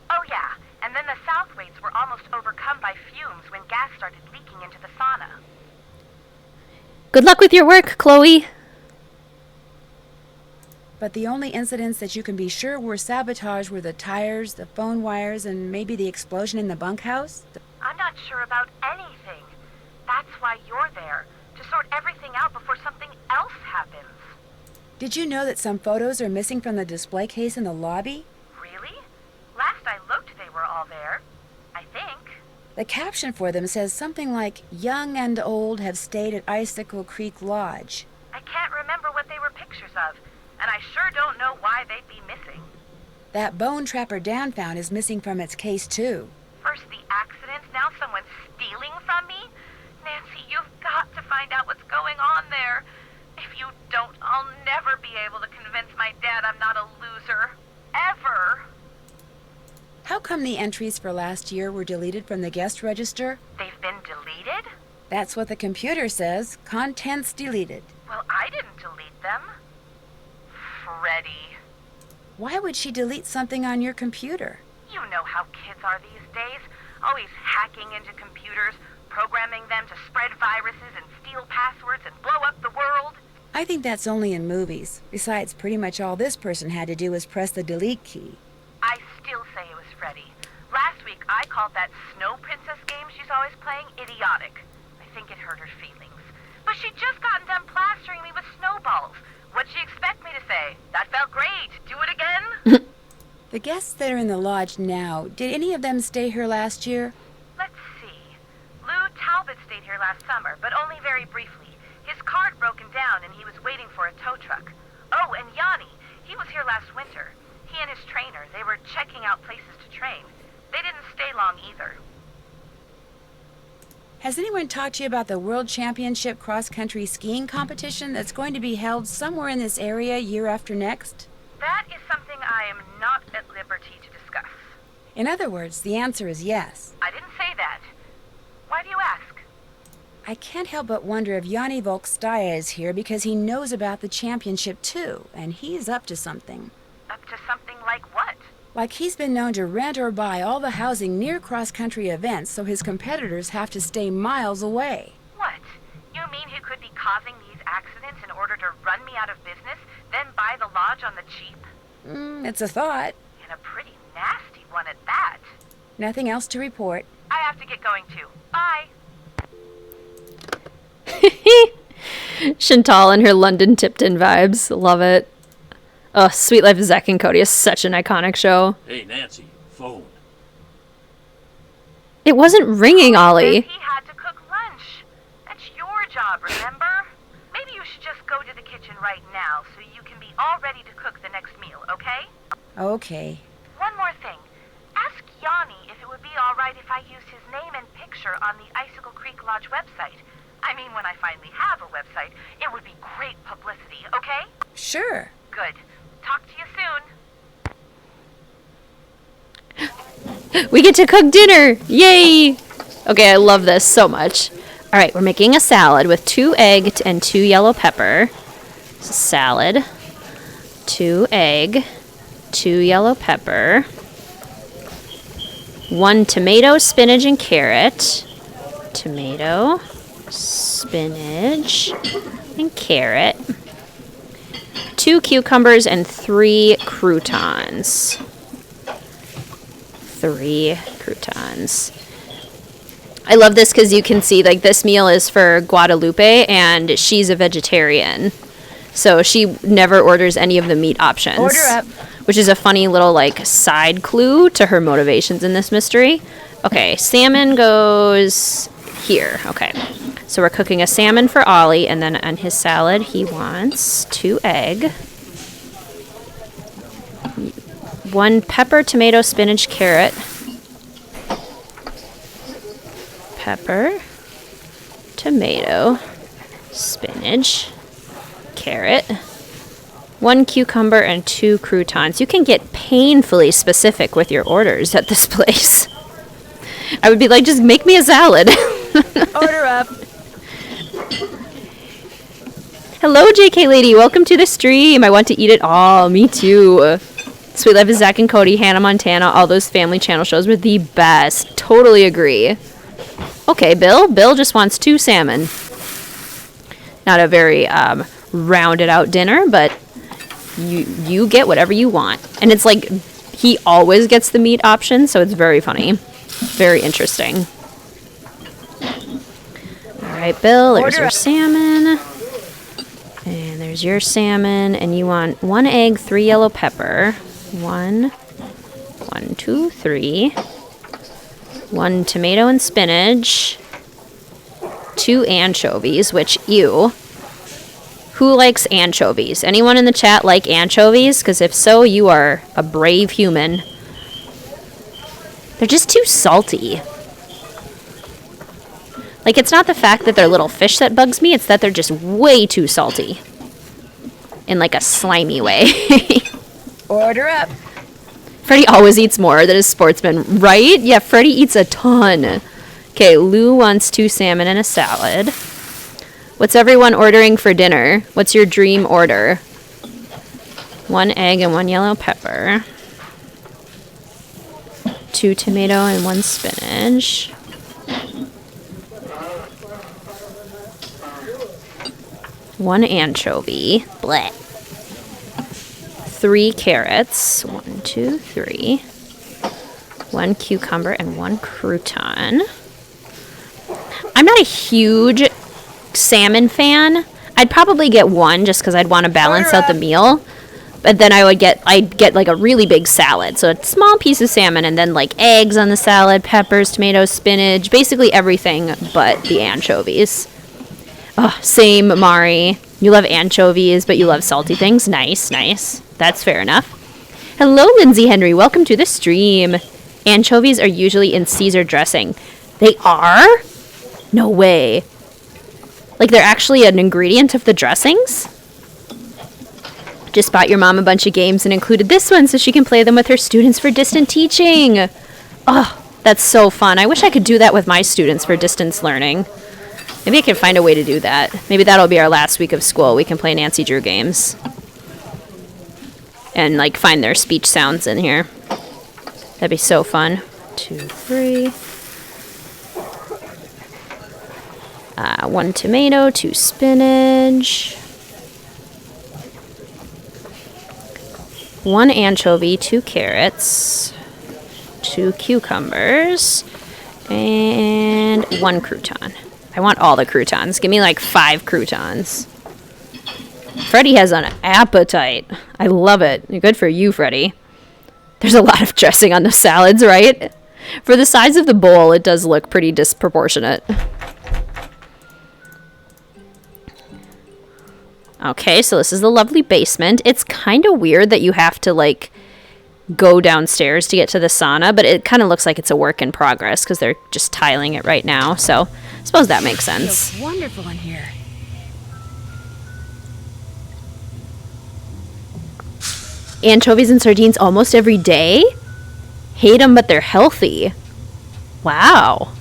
S4: Oh yeah, and then the Southwaites were almost overcome by fumes when gas started leaking into the sauna.
S1: Good luck with your work, Chloe.
S3: But the only incidents that you can be sure were sabotage were the tires, the phone wires, and maybe the explosion in the bunkhouse?
S4: I'm not sure about anything. That's why you're there, to sort everything out before something else happens.
S3: Did you know that some photos are missing from the display case in the lobby?
S4: Really? Last I looked, they were all there. I think.
S3: The caption for them says something like, "Young and old have stayed at Icicle Creek Lodge."
S4: I can't remember what they were pictures of, and I sure don't know why they'd be missing.
S3: That bone Trapper Dan found is missing from its case, too.
S4: First the accident, now someone's stealing from me? Nancy, you've got to find out what's going on there. If you don't, I'll never be able to convince my dad I'm not a loser. Ever.
S3: How come the entries for last year were deleted from the guest register?
S4: They've been deleted?
S3: That's what the computer says. Contents deleted.
S4: Well, I didn't delete them. Freddie.
S3: Why would she delete something on your computer?
S4: You know how kids are these days. Always hacking into computers, programming them to spread viruses and steal passwords and blow up the world.
S3: I think that's only in movies. Besides, pretty much all this person had to do was press the delete key.
S4: I still say it was Freddie. Last week, I called that Snow Princess game she's always playing idiotic. I think it hurt her feelings. But she'd just gotten done plastering me with snowballs. What'd she expect me to say? That felt great. Do it again?
S3: The guests that are in the lodge now, did any of them stay here last year?
S4: Let's see. Lou Talbot stayed here last summer, but only very briefly. His car had broken down and he was waiting for a tow truck. Oh, and Yanni. He was here last winter. He and his trainer, they were checking out places to train. They didn't stay long either.
S3: Has anyone talked to you about the World Championship cross-country skiing competition that's going to be held somewhere in this area year after next?
S4: That is something I am not at liberty to discuss.
S3: In other words, the answer is yes.
S4: I didn't say that. Why do you ask?
S3: I can't help but wonder if Yanni Volkstaya is here because he knows about the championship too, and he's up to something.
S4: Up to something like what?
S3: Like he's been known to rent or buy all the housing near cross-country events so his competitors have to stay miles away.
S4: What? You mean he could be causing these accidents in order to run me out of business, then buy the lodge on the cheap?
S3: It's a thought.
S4: And a pretty nasty one at that.
S3: Nothing else to report.
S4: I have to get going too. Bye.
S1: Chantal and her London Tipton vibes. Love it. Oh, Sweet Life of Zack and Cody is such an iconic show.
S2: Hey, Nancy, phone.
S1: It wasn't ringing, Ollie.
S4: He had to cook lunch. That's your job, remember? Maybe you should just go to the kitchen right now so you can be all ready to cook the next meal, okay?
S3: Okay.
S4: One more thing. Ask Yanni if it would be all right if I used his name and picture on the Icicle Creek Lodge website. I mean, when I finally have a website, it would be great publicity, okay?
S3: Sure.
S4: Good. Talk to you soon.
S1: We get to cook dinner. Yay. Okay, I love this so much. All right, we're making a salad with 2 egg and 2 yellow pepper. Salad, 2 egg, 2 yellow pepper, 1 tomato, spinach, and carrot. Tomato, spinach, and carrot. 2 cucumbers and 3 croutons. 3 croutons. I love this because you can see, like, this meal is for Guadalupe, and she's a vegetarian. So she never orders any of the meat options.
S3: Order up.
S1: Which is a funny little, like, side clue to her motivations in this mystery. Okay, salmon goes here. Okay. So we're cooking a salmon for Ollie, and then on his salad, he wants 2 egg, 1 pepper, tomato, spinach, carrot. Pepper, tomato, spinach, carrot, 1 cucumber, and 2 croutons. You can get painfully specific with your orders at this place. I would be like, just make me a salad.
S3: Order up.
S1: Hello, JK lady. Welcome to the stream. I want to eat it all. Me too. Sweet Life of Zack and Cody, Hannah Montana, all those family channel shows were the best. Totally agree. Okay, Bill. Bill just wants 2 salmon. Not a very rounded out dinner, but you get whatever you want. And it's like he always gets the meat option, so it's very funny. Very interesting. All right, Bill, there's your salmon. And there's your salmon, and you want 1 egg, 3 yellow pepper. 1, 2, 3. 1 tomato and spinach, 2 anchovies, which, ew. Who likes anchovies? Anyone in the chat like anchovies? Because if so, you are a brave human. They're just too salty. Like, it's not the fact that they're little fish that bugs me, it's that they're just way too salty. In, like, a slimy way.
S3: Order up.
S1: Freddie always eats more than his sportsman, right? Yeah, Freddie eats a ton. Okay, Lou wants 2 salmon and a salad. What's everyone ordering for dinner? What's your dream order? 1 egg and 1 yellow pepper. 2 tomato and 1 spinach. 1 anchovy. Blech. 3 carrots. 1, 2, 3. 1 cucumber and 1 crouton. I'm not a huge salmon fan. I'd probably get 1 just because I'd want to balance out the meal. But then I'd get like a really big salad. So a small piece of salmon and then like eggs on the salad, peppers, tomatoes, spinach, basically everything but the anchovies. Oh, same, Mari. You love anchovies, but you love salty things. Nice, nice. That's fair enough. Hello, Lindsay Henry. Welcome to the stream. Anchovies are usually in Caesar dressing. They are? No way. Like, they're actually an ingredient of the dressings? Just bought your mom a bunch of games and included this one so she can play them with her students for distant teaching. Oh, that's so fun. I wish I could do that with my students for distance learning. Maybe I can find a way to do that. Maybe that'll be our last week of school. We can play Nancy Drew games. And, like, find their speech sounds in here. That'd be so fun. 2, 3. 1 tomato, 2 spinach. 1 anchovy, 2 carrots. 2 cucumbers. And 1 crouton. I want all the croutons. Give me like 5 croutons. Freddy has an appetite. I love it. Good for you, Freddy. There's a lot of dressing on the salads, right? For the size of the bowl, it does look pretty disproportionate. Okay, so this is the lovely basement. It's kind of weird that you have to, like, go downstairs to get to the sauna, but it kind of looks like it's a work in progress because they're just tiling it right now, so I suppose that makes sense.
S3: Feels wonderful in here.
S1: Anchovies and sardines almost every day? Hate them, but they're healthy. Wow.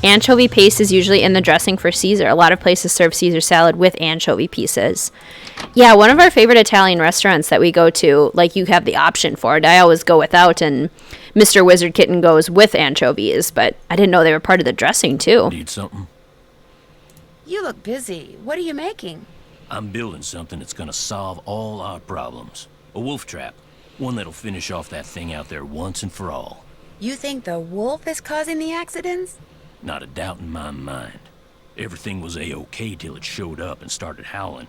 S1: Anchovy paste is usually in the dressing for Caesar. A lot of places serve Caesar salad with anchovy pieces. Yeah, one of our favorite Italian restaurants that we go to, like, you have the option for it. I always go without, and Mr. WizardKitten goes with anchovies, but I didn't know they were part of the dressing, too.
S2: Need something?
S3: You look busy. What are you making?
S2: I'm building something that's gonna solve all our problems. A wolf trap. One that'll finish off that thing out there once and for all.
S3: You think the wolf is causing the accidents?
S2: Not a doubt in my mind. Everything was A-OK till it showed up and started howling.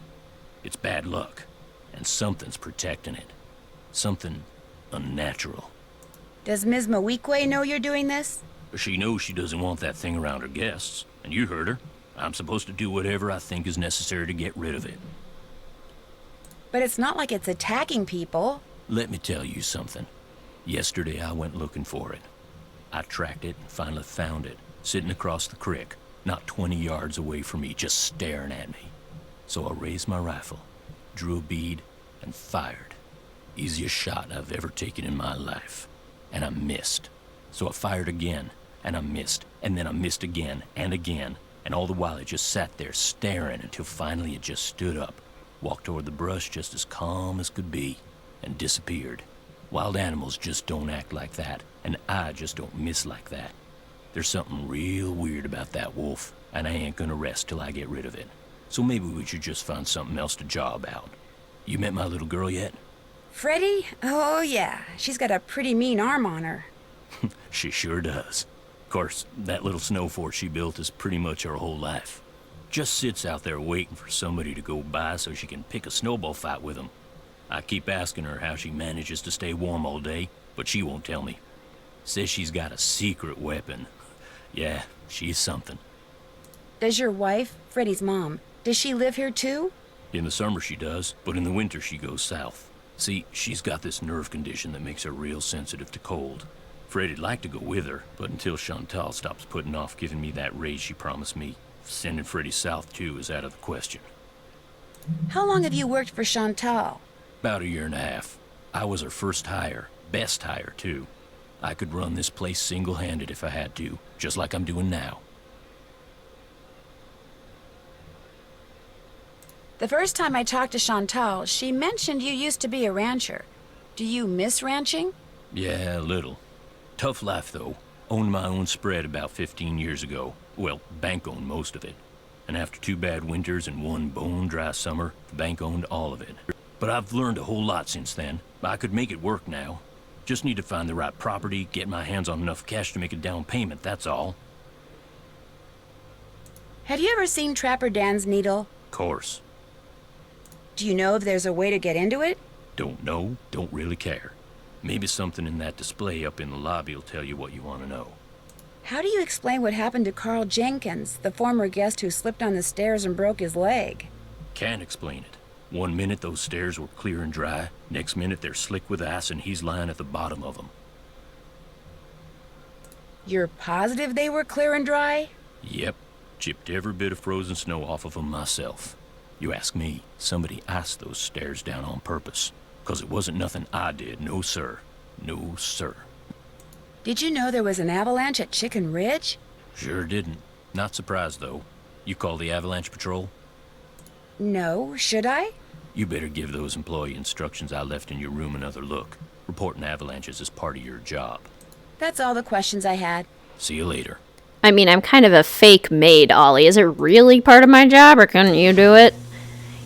S2: It's bad luck, and something's protecting it. Something unnatural.
S3: Does Ms. Mawique know you're doing this?
S2: She knows she doesn't want that thing around her guests, and you heard her. I'm supposed to do whatever I think is necessary to get rid of it.
S3: But it's not like it's attacking people.
S2: Let me tell you something. Yesterday I went looking for it. I tracked it and finally found it, sitting across the creek, not 20 yards away from me, just staring at me. So I raised my rifle, drew a bead, and fired. Easiest shot I've ever taken in my life. And I missed. So I fired again, and I missed, and then I missed again, and all the while it just sat there staring until finally it just stood up, walked toward the brush just as calm as could be, and disappeared. Wild animals just don't act like that, and I just don't miss like that. There's something real weird about that wolf, and I ain't gonna rest till I get rid of it. So maybe we should just find something else to jaw about. You met my little girl yet?
S3: Freddie? Oh, yeah. She's got a pretty mean arm on her.
S2: She sure does. Of course, that little snow fort she built is pretty much her whole life. Just sits out there waiting for somebody to go by so she can pick a snowball fight with them. I keep asking her how she manages to stay warm all day, but she won't tell me. Says she's got a secret weapon. Yeah, she's something.
S3: Does your wife, Freddie's mom, does she live here too?
S2: In the summer she does, but in the winter she goes south. See, she's got this nerve condition that makes her real sensitive to cold. Freddie'd like to go with her, but until Chantal stops putting off giving me that raise she promised me, sending Freddie south too is out of the question.
S3: How long have you worked for Chantal?
S2: About 1.5 years. I was her first hire, best hire too. I could run this place single-handed if I had to, just like I'm doing now.
S3: The first time I talked to Chantal, she mentioned you used to be a rancher. Do you miss ranching?
S2: Yeah, a little. Tough life, though. Owned my own spread about 15 years ago. Well, bank owned most of it. And after 2 bad winters and 1 bone-dry summer, the bank owned all of it. But I've learned a whole lot since then. I could make it work now. Just need to find the right property, get my hands on enough cash to make a down payment, that's all.
S3: Have you ever seen Trapper Dan's needle?
S2: Course.
S3: Do you know if there's a way to get into it?
S2: Don't know, don't really care. Maybe something in that display up in the lobby will tell you what you want to know.
S3: How do you explain what happened to Carl Jenkins, the former guest who slipped on the stairs and broke his leg?
S2: Can't explain it. 1 minute those stairs were clear and dry, next minute they're slick with ice and he's lying at the bottom of them.
S3: You're positive they were clear and dry?
S2: Yep, chipped every bit of frozen snow off of them myself. You ask me, somebody iced those stairs down on purpose. 'Cause it wasn't nothing I did, no sir. No sir.
S3: Did you know there was an avalanche at Chicken Ridge?
S2: Sure didn't. Not surprised though. You call the avalanche patrol?
S3: No, should I?
S2: You better give those employee instructions I left in your room another look. Reporting avalanches is part of your job.
S3: That's all the questions I had.
S2: See you later.
S1: I mean, I'm kind of a fake maid, Ollie. Is it really part of my job, or couldn't you do it?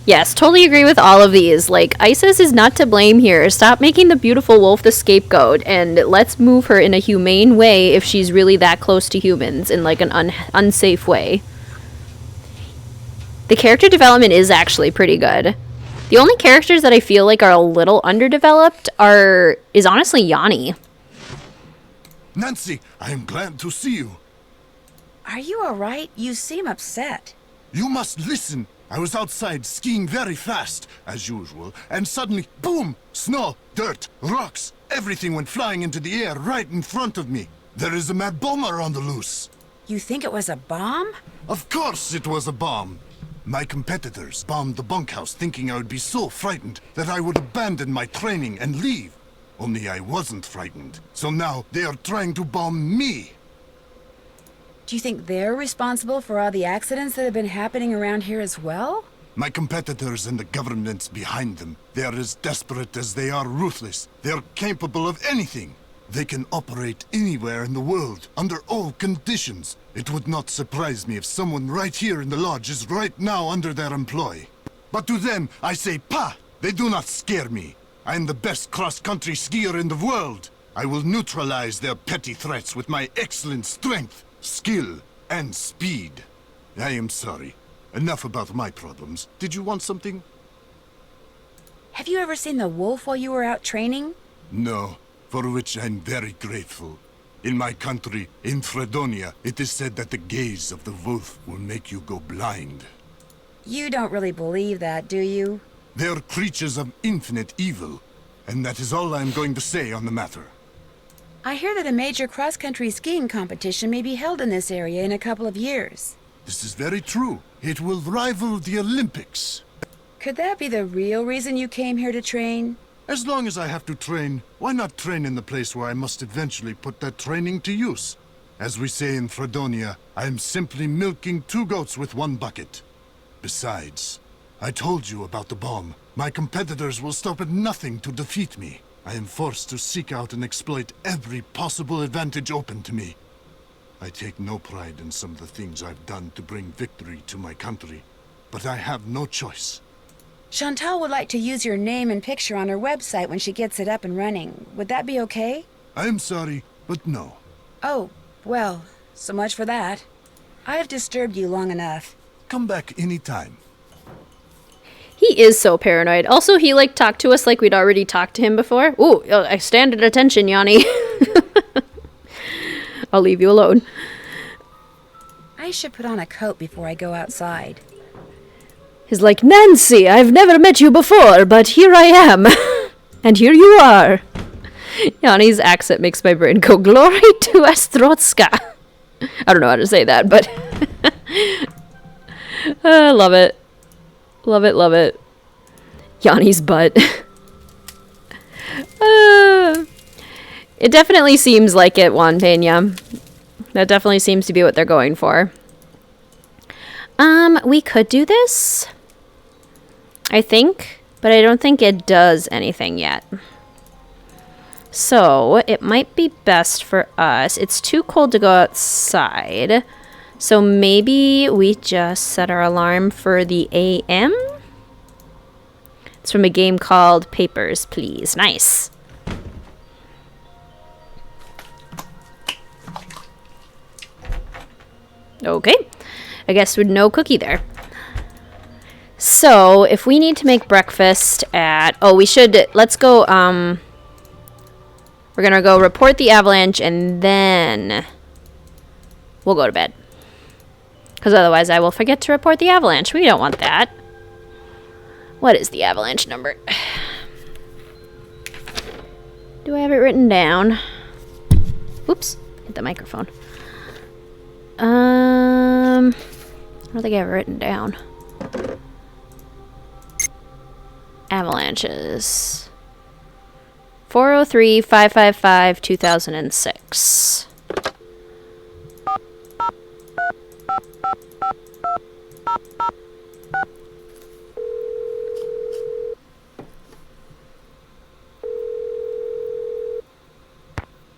S1: Yes, totally agree with all of these. Like, Isis is not to blame here. Stop making the beautiful wolf the scapegoat, and let's move her in a humane way if she's really that close to humans, in like an unsafe way. The character development is actually pretty good. The only characters that I feel like are a little underdeveloped is honestly Yanni.
S9: Nancy, I am glad to see you.
S3: Are you all right? You seem upset.
S9: You must listen. I was outside skiing very fast, as usual, and suddenly, boom! Snow, dirt, rocks, everything went flying into the air right in front of me. There is a mad bomber on the loose.
S3: You think it was a bomb?
S9: Of course it was a bomb. My competitors bombed the bunkhouse thinking I would be so frightened that I would abandon my training and leave. Only I wasn't frightened. So now they are trying to bomb me.
S3: Do you think they're responsible for all the accidents that have been happening around here as well?
S9: My competitors and the governments behind them, they are as desperate as they are ruthless. They are capable of anything. They can operate anywhere in the world, under all conditions. It would not surprise me if someone right here in the lodge is right now under their employ. But to them, I say, "Pah!" They do not scare me. I am the best cross-country skier in the world. I will neutralize their petty threats with my excellent strength, skill, and speed. I am sorry. Enough about my problems. Did you want something?
S3: Have you ever seen the wolf while you were out training?
S9: No, for which I'm very grateful. In my country, in Fredonia, it is said that the gaze of the wolf will make you go blind.
S3: You don't really believe that, do you?
S9: They are creatures of infinite evil, and that is all I am going to say on the matter.
S3: I hear that a major cross-country skiing competition may be held in this area in a couple of years.
S9: This is very true. It will rival the Olympics.
S3: Could that be the real reason you came here to train?
S9: As long as I have to train, why not train in the place where I must eventually put that training to use? As we say in Fredonia, I am simply milking 2 goats with 1 bucket. Besides, I told you about the bomb. My competitors will stop at nothing to defeat me. I am forced to seek out and exploit every possible advantage open to me. I take no pride in some of the things I've done to bring victory to my country, but I have no choice.
S3: Chantal would like to use your name and picture on her website when she gets it up and running. Would that be okay?
S9: I am sorry, but no.
S3: Oh, well, so much for that. I have disturbed you long enough.
S9: Come back anytime.
S1: He is so paranoid. Also, he talked to us like we'd already talked to him before. Ooh, I stand at attention, Yanni. I'll leave you alone.
S3: I should put on a coat before I go outside.
S1: He's like, Nancy, I've never met you before, but here I am. And here you are. Yanni's accent makes my brain go, glory to Estrotska. I don't know how to say that, but I love it. Love it, love it. Yanni's butt. It definitely seems like it, Juan Peña. That definitely seems to be what they're going for. We could do this, I think, but I don't think it does anything yet. So, it might be best for us. It's too cold to go outside. So maybe we just set our alarm for the AM? It's from a game called Papers, Please. Nice. Okay. I guess with no cookie there. So, if we need to make breakfast at... Oh, we should... Let's go, we're gonna go report the avalanche, and then we'll go to bed. Because otherwise I will forget to report the avalanche. We don't want that. What is the avalanche number? Do I have it written down? Oops. Hit the microphone. I don't think I have it written down. Avalanches. 403-555-2006.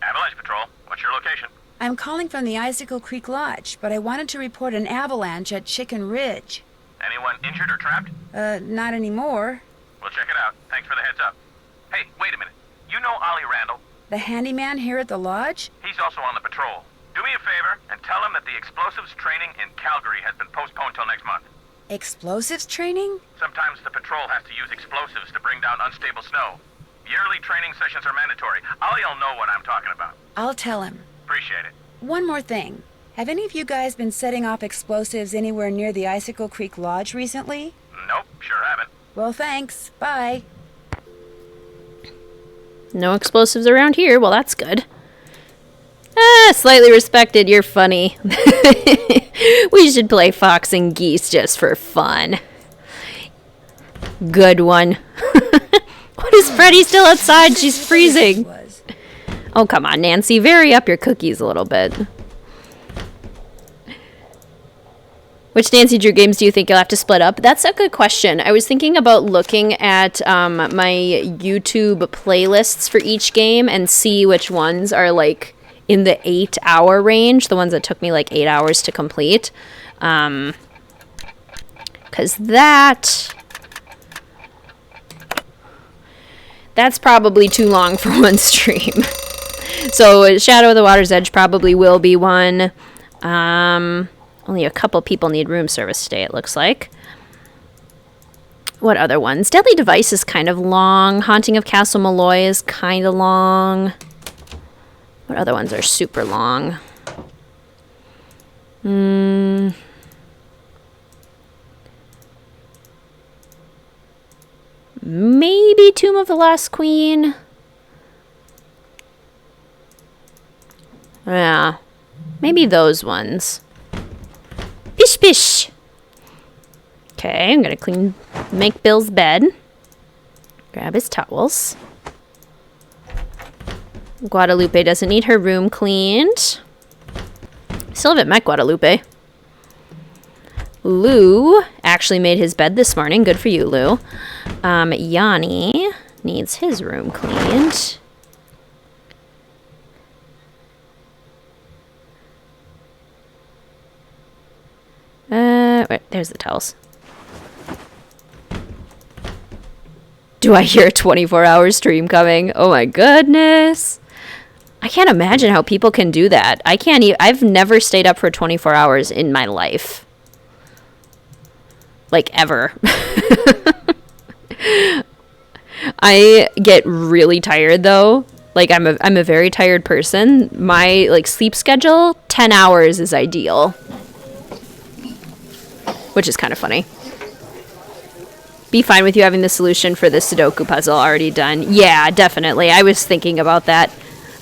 S8: Avalanche Patrol, what's your location?
S3: I'm calling from the Icicle Creek Lodge, but I wanted to report an avalanche at Chicken Ridge.
S8: Anyone injured or trapped?
S3: Not anymore.
S8: We'll check it out. Thanks for the heads up. Hey, wait a minute. You know Ollie Randall?
S3: The handyman here at the lodge?
S8: He's also on the patrol. Do me a favor and tell him that the explosives training in Calgary has been postponed till next month.
S3: Explosives training?
S8: Sometimes the patrol has to use explosives to bring down unstable snow. Yearly training sessions are mandatory. Ollie'll know what I'm talking about.
S3: I'll tell him.
S8: Appreciate it.
S3: One more thing. Have any of you guys been setting off explosives anywhere near the Icicle Creek Lodge recently?
S8: Nope, sure haven't.
S3: Well, thanks. Bye.
S1: No explosives around here. Well, that's good. Slightly respected. You're funny. We should play Fox and Geese just for fun. Good one. What is Freddy still outside? She's freezing. Oh, come on, Nancy. Vary up your cookies a little bit. Which Nancy Drew games do you think you'll have to split up? That's a good question. I was thinking about looking at my YouTube playlists for each game and see which ones are like in the 8-hour range, the ones that took me like 8 hours to complete. Because that's probably too long for one stream. So Shadow of the Water's Edge probably will be one. Only a couple people need room service today, it looks like. What other ones? Deadly Device is kind of long. Haunting of Castle Malloy is kind of long. What other ones are super long? Maybe Tomb of the Lost Queen. Yeah. Maybe those ones. Bish bish. Okay, I'm gonna make Bill's bed. Grab his towels. Guadalupe doesn't need her room cleaned. Still haven't met Guadalupe. Lou actually made his bed this morning. Good for you, Lou. Yanni needs his room cleaned. Wait, there's the towels. Do I hear a 24-hour stream coming? Oh my goodness. I can't imagine how people can do that. I've never stayed up for 24 hours in my life. Like, ever. I get really tired, though. Like, I'm a very tired person. My, like, sleep schedule, 10 hours is ideal. Which is kind of funny. Be fine with you having the solution for the Sudoku puzzle already done. Yeah, definitely. I was thinking about that.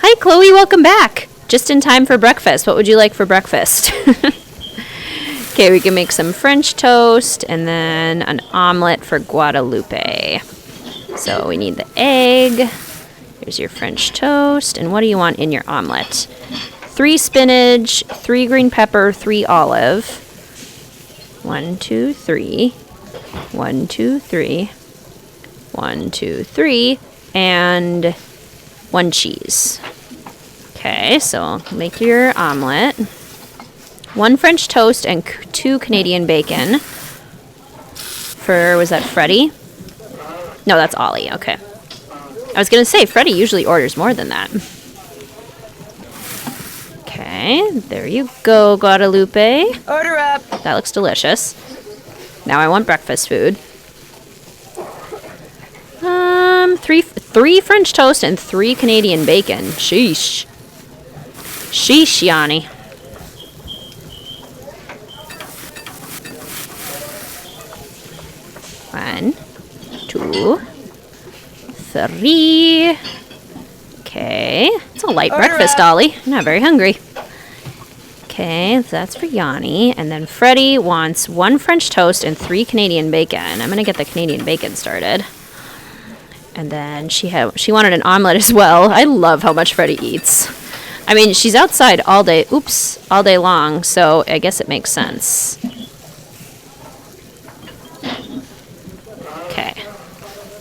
S1: Hi, Chloe. Welcome back. Just in time for breakfast. What would you like for breakfast? Okay, we can make some French toast and then an omelet for Guadalupe. So we need the egg. Here's your French toast. And what do you want in your omelet? 3 spinach, 3 green pepper, 3 olive. 1, 2, 3. 1, 2, 3. 1, 2, 3. And 1 cheese. Okay, so make your omelet. 1 French toast and 2 Canadian bacon. Was that Freddy? No, that's Ollie. Okay. I was going to say, Freddy usually orders more than that. Okay, there you go, Guadalupe.
S3: Order up.
S1: That looks delicious. Now I want breakfast food. 3 French toast and 3 Canadian bacon. Sheesh. Sheesh, Yanni. One, 2, 3. Okay. It's a light breakfast, Ollie. I'm not very hungry. Okay, so that's for Yanni. And then Freddy wants 1 French toast and 3 Canadian bacon. I'm going to get the Canadian bacon started. And then she wanted an omelet as well. I love how much Freddy eats. I mean, she's outside all day. Oops, all day long. So I guess it makes sense. Okay.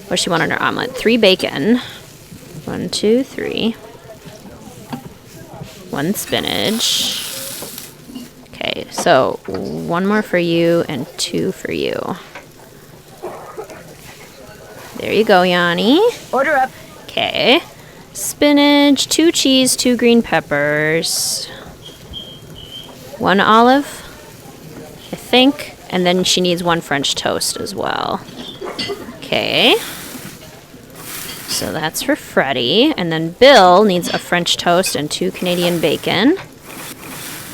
S1: What does she want on her omelet? 3 bacon. 1, 2, 3. 1 spinach. Okay, so 1 more for you and 2 for you. There you go, Yanni.
S3: Order up.
S1: Okay. Spinach, 2 cheese, 2 green peppers. 1 olive, I think, And then she needs 1 French toast as well. Okay. So that's for Freddie. And then Bill needs a French toast and 2 Canadian bacon.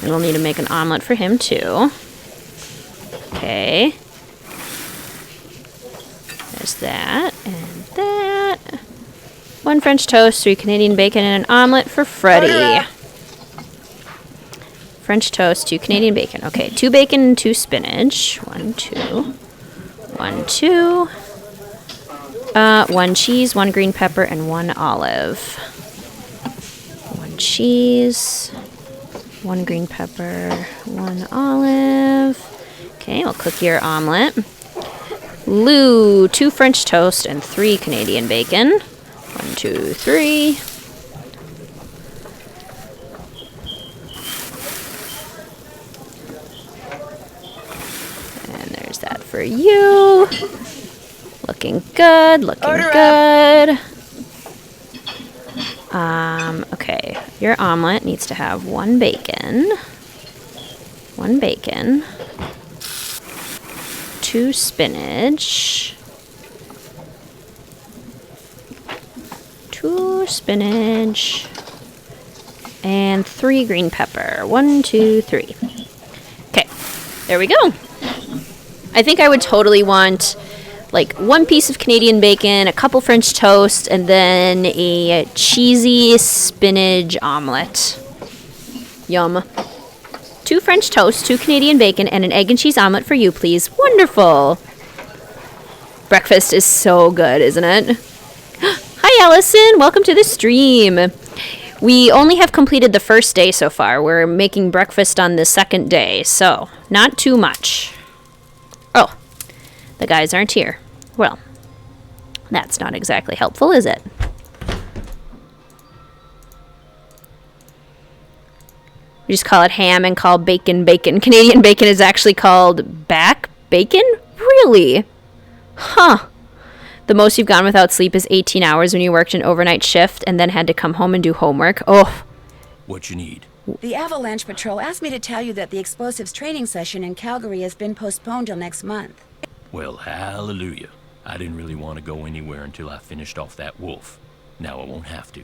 S1: And we'll need to make an omelet for him too. Okay. There's that and that. 1 French toast, 3 Canadian bacon, and an omelet for Freddie. French toast, 2 Canadian bacon. Okay, 2 bacon and 2 spinach. 1, 2. 1, 2. 1 cheese, 1 green pepper, and 1 olive. 1 cheese, 1 green pepper, 1 olive. Okay, we'll cook your omelet. Lou, 2 French toast and 3 Canadian bacon. 1, 2, 3. And there's that for you. Looking good, looking good. Okay, your omelet needs to have 1 bacon. 1 bacon. 2 spinach. 2 spinach. And 3 green pepper. 1, 2, 3. Okay, there we go. I think I would totally want like 1 piece of Canadian bacon, a couple French toast, and then a cheesy spinach omelet. Yum. 2 French toast, 2 Canadian bacon, and an egg and cheese omelet for you, please. Wonderful. Breakfast is so good, isn't it? Hi, Allison. Welcome to the stream. We only have completed the first day so far. We're making breakfast on the second day, so not too much. Oh, the guys aren't here. Well, that's not exactly helpful, is it? We just call it ham and call bacon bacon. Canadian bacon is actually called back bacon? Really? Huh. The most you've gone without sleep is 18 hours when you worked an overnight shift and then had to come home and do homework. Oh.
S2: What you need?
S3: The Avalanche Patrol asked me to tell you that the explosives training session in Calgary has been postponed till next month.
S2: Well, hallelujah. I didn't really want to go anywhere until I finished off that wolf. Now I won't have to.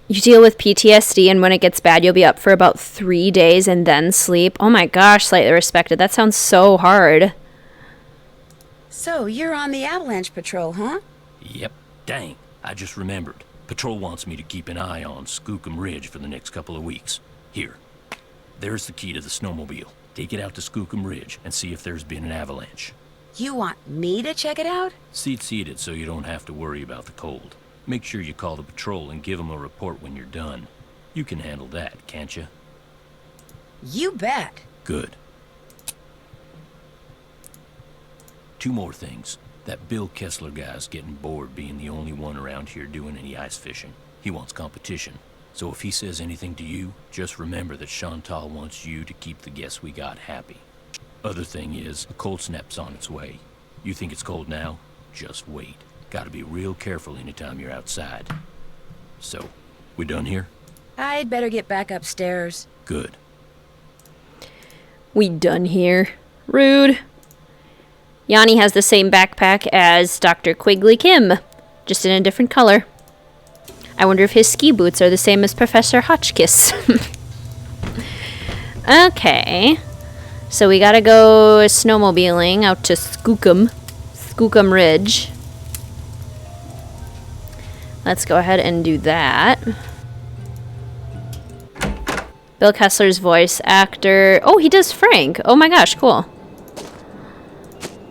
S1: You deal with PTSD, and when it gets bad, you'll be up for about 3 days and then sleep. Oh my gosh, Slightly Respected. That sounds so hard.
S3: So, you're on the Avalanche Patrol, huh?
S2: Yep. Dang, I just remembered. Patrol wants me to keep an eye on Skookum Ridge for the next couple of weeks. Here. There's the key to the snowmobile. Take it out to Skookum Ridge and see if there's been an avalanche.
S3: You want me to check it out?
S2: Seat it so you don't have to worry about the cold. Make sure you call the patrol and give them a report when you're done. You can handle that, can't you?
S3: You bet.
S2: Good. 2 more things. That Bill Kessler guy's getting bored being the only one around here doing any ice fishing. He wants competition. So if he says anything to you, just remember that Chantal wants you to keep the guests we got happy. Other thing is, a cold snap's on its way. You think it's cold now? Just wait. Gotta be real careful anytime you're outside. So, we done here?
S3: I'd better get back upstairs.
S2: Good.
S1: We done here. Rude. Yanni has the same backpack as Dr. Quigley Kim, just in a different color. I wonder if his ski boots are the same as Professor Hotchkiss. Okay. So we gotta go snowmobiling out to Skookum Ridge. Let's go ahead and do that. Bill Kessler's voice actor. Oh, he does Frank. Oh my gosh, cool.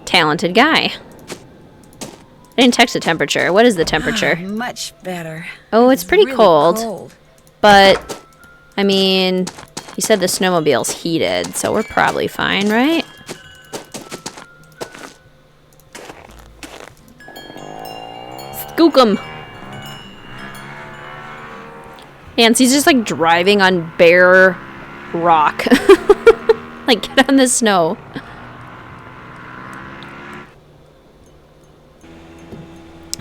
S1: Talented guy. I didn't text the temperature. What is the temperature?
S3: Much better.
S1: Oh, it's pretty
S3: really
S1: cold. But, I mean, he said the snowmobile's heated, so we're probably fine, right? Skookum. Nancy's just like driving on bare rock. Like, get on the snow.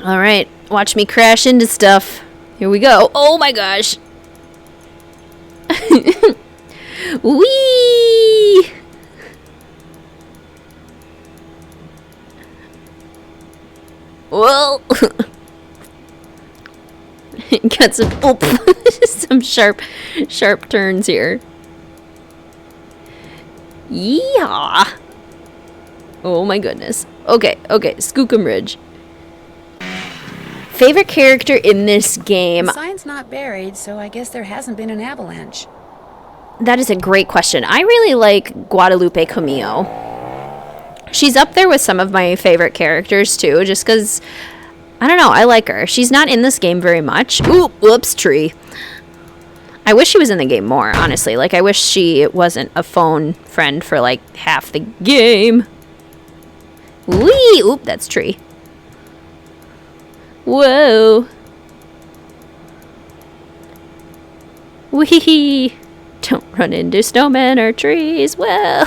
S1: Alright, watch me crash into stuff. Here we go. Oh my gosh. Whee! Well, got some sharp turns here. Yeah. Oh my goodness. Okay, Skookum Ridge. Favorite character in this game?
S3: The sign's not buried, so I guess there hasn't been an avalanche.
S1: That is a great question. I really like Guadalupe Camillo. She's up there with some of my favorite characters too, just because, I don't know, I like her. She's not in this game very much. Ooh, whoops, tree. I wish she was in the game more, honestly. Like, I wish she wasn't a phone friend for, like, half the game. Whee! Oop, that's tree. Whoa. Whee! Don't run into snowmen or trees. Whoa!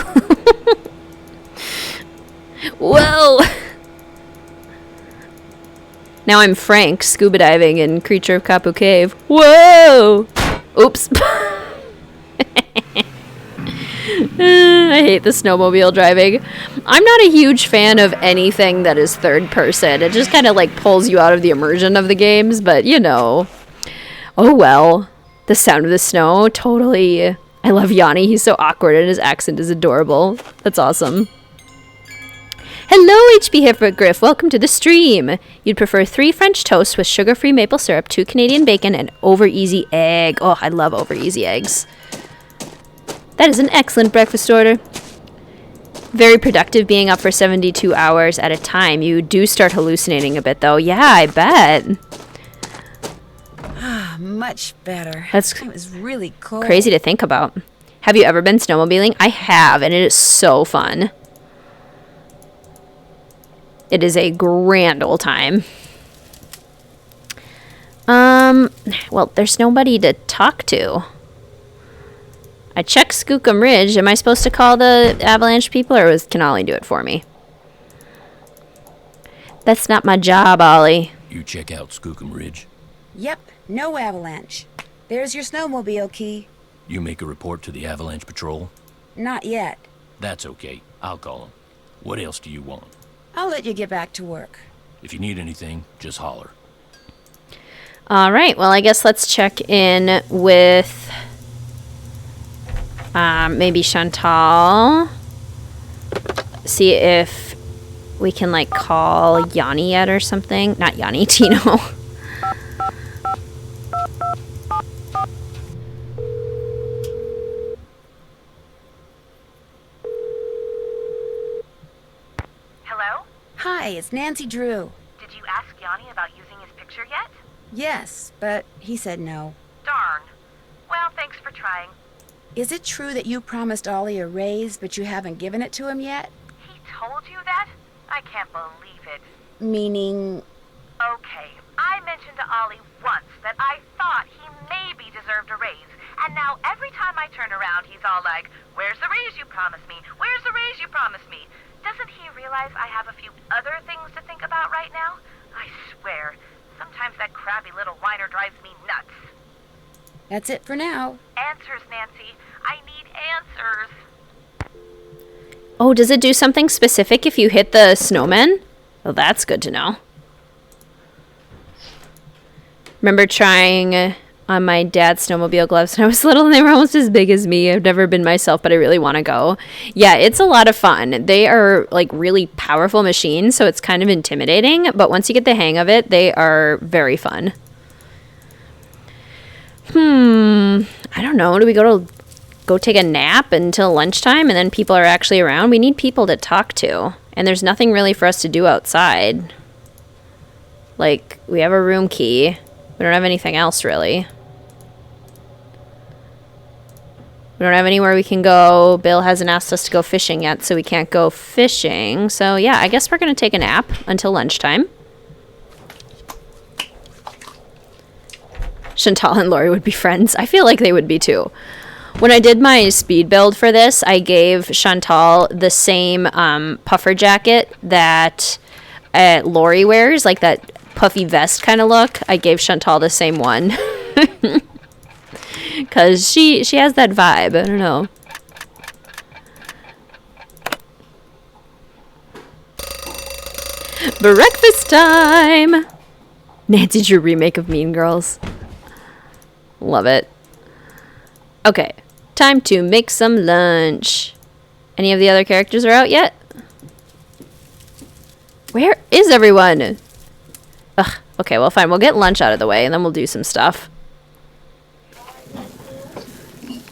S1: Whoa! Now I'm Frank, scuba diving in Creature of Kapu Cave. Whoa! Oops. I hate the snowmobile driving. I'm not a huge fan of anything that is third person. It just kind of like pulls you out of the immersion of the games, but you know. Oh well. The sound of the snow, totally. I love Yanni. He's so awkward and his accent is adorable. That's awesome. Hello, HB Hippogriff. Welcome to the stream. You'd prefer 3 French toasts with sugar-free maple syrup, 2 Canadian bacon, and over-easy egg. Oh, I love over-easy eggs. That is an excellent breakfast order. Very productive being up for 72 hours at a time. You do start hallucinating a bit, though. Yeah, I bet.
S3: Ah, much better.
S1: That's
S3: It was really cold.
S1: crazy to think about. Have you ever been snowmobiling? I have, and it is so fun. It is a grand old time. Well, there's nobody to talk to. I checked Skookum Ridge. Am I supposed to call the avalanche people, or can Ollie do it for me? That's not my job, Ollie.
S2: You check out Skookum Ridge.
S3: Yep, no avalanche. There's your snowmobile key.
S2: You make a report to the Avalanche Patrol?
S3: Not yet.
S2: That's okay. I'll call them. What else do you want?
S3: I'll let you get back to work.
S2: If you need anything, just holler.
S1: All right. Well, I guess let's check in with maybe Chantal. See if we can like call Yanni yet or something. Not Yanni, Tino.
S4: Hello?
S3: Hi, it's Nancy Drew.
S4: Did you ask Yanni about using his picture yet?
S3: Yes, but he said no.
S4: Darn. Well, thanks for trying.
S3: Is it true that you promised Ollie a raise, but you haven't given it to him yet?
S4: He told you that? I can't believe it.
S3: Meaning...
S4: Okay, I mentioned to Ollie once that I thought he maybe deserved a raise, and now every time I turn around, he's all like, "Where's the raise you promised me? Where's the raise you promised me?" Doesn't he realize I have a few other things to think about right now? I swear, sometimes that crabby little whiner drives me nuts.
S3: That's it for now.
S4: Answers, Nancy. I need answers.
S1: Oh, does it do something specific if you hit the snowman? Well, that's good to know. Remember trying on my dad's snowmobile gloves when I was little, and they were almost as big as me. I've never been myself, but I really want to go. Yeah, it's a lot of fun. They are like really powerful machines, so it's kind of intimidating, but once you get the hang of it, they are very fun. I don't know. Do we go take a nap until lunchtime and then people are actually around? We need people to talk to, and there's nothing really for us to do outside. Like, we have a room key. We don't have anything else, really. We don't have anywhere we can go. Bill hasn't asked us to go fishing yet, so we can't go fishing. So, yeah, I guess we're going to take a nap until lunchtime. Chantal and Lori would be friends. I feel like they would be, too. When I did my speed build for this, I gave Chantal the same puffer jacket that Lori wears, like that puffy vest kind of look. I gave Chantal the same one because she has that vibe. I don't know. Breakfast time! Nancy Drew remake of Mean Girls. Love it. Okay, time to make some lunch. Any of the other characters are out yet? Where is everyone? Ugh, okay, well fine, we'll get lunch out of the way and then we'll do some stuff.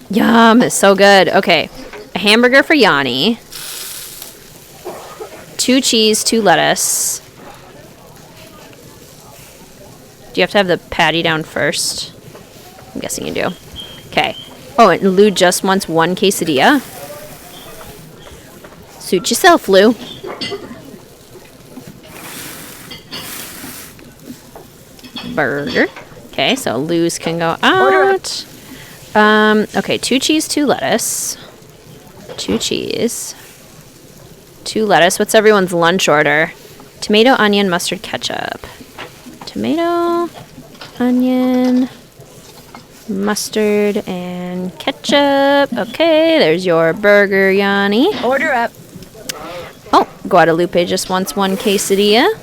S1: Yum, it's so good. Okay, a hamburger for Yanni. 2 cheese, 2 lettuce. Do you have to have the patty down first? I'm guessing you do. Okay. Oh, and Lou just wants 1 quesadilla. Suit yourself, Lou. Burger. Okay, so Lou's can go out. Okay, 2 cheese, 2 lettuce. 2 cheese. 2 lettuce. What's everyone's lunch order? Tomato, onion, mustard, ketchup. Tomato, onion, mustard, and ketchup. Okay, there's your burger, Yanni.
S3: Order up.
S1: Oh, Guadalupe just wants 1 quesadilla.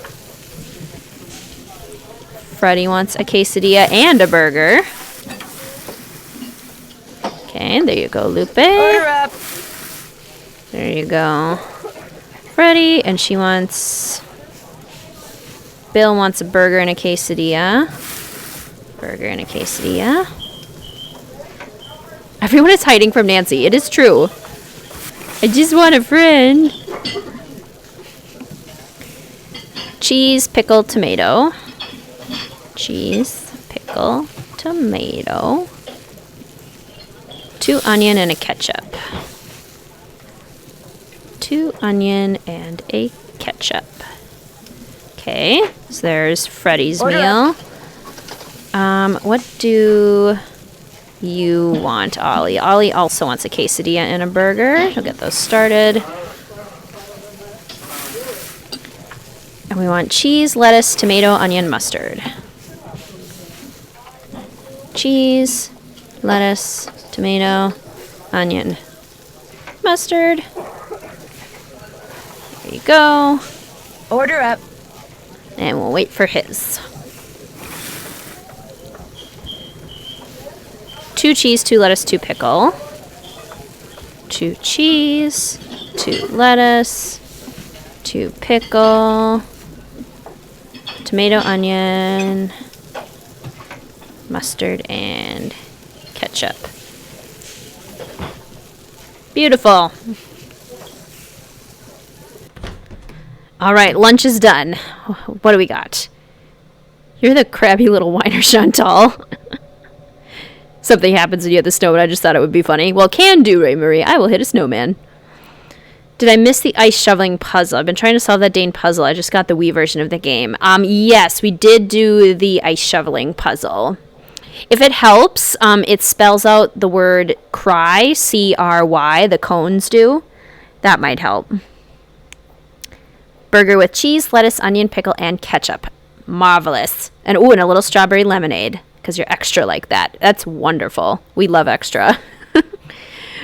S1: Freddie wants a quesadilla and a burger. Okay, there you go, Lupe.
S3: Order up.
S1: There you go. Freddie, and she wants... Bill wants a burger and a quesadilla. Burger and a quesadilla. Everyone is hiding from Nancy. It is true. I just want a friend. Cheese, pickle, tomato. Cheese, pickle, tomato. 2 onion and a ketchup. 2 onion and a ketchup. Okay, so there's Freddie's meal. What do you want, Ollie? Ollie also wants a quesadilla and a burger. We'll get those started. And we want cheese, lettuce, tomato, onion, mustard. Cheese, lettuce, tomato, onion, mustard. There you go.
S3: Order up.
S1: And we'll wait for his. 2 cheese, 2 lettuce, 2 pickle. 2 cheese, 2 lettuce, 2 pickle. Tomato, onion, mustard, and ketchup. Beautiful. All right, lunch is done. What do we got? You're the crabby little whiner, Chantal. Something happens when you hit the snow, but I just thought it would be funny. Well, can do, Ray Marie. I will hit a snowman. Did I miss the ice shoveling puzzle? I've been trying to solve that dang puzzle. I just got the Wii version of the game. Yes, we did do the ice shoveling puzzle. If it helps, it spells out the word cry, C-R-Y, the cones do. That might help. Burger with cheese, lettuce, onion, pickle, and ketchup. Marvelous. And ooh, and a little strawberry lemonade, because you're extra like that. That's wonderful. We love extra.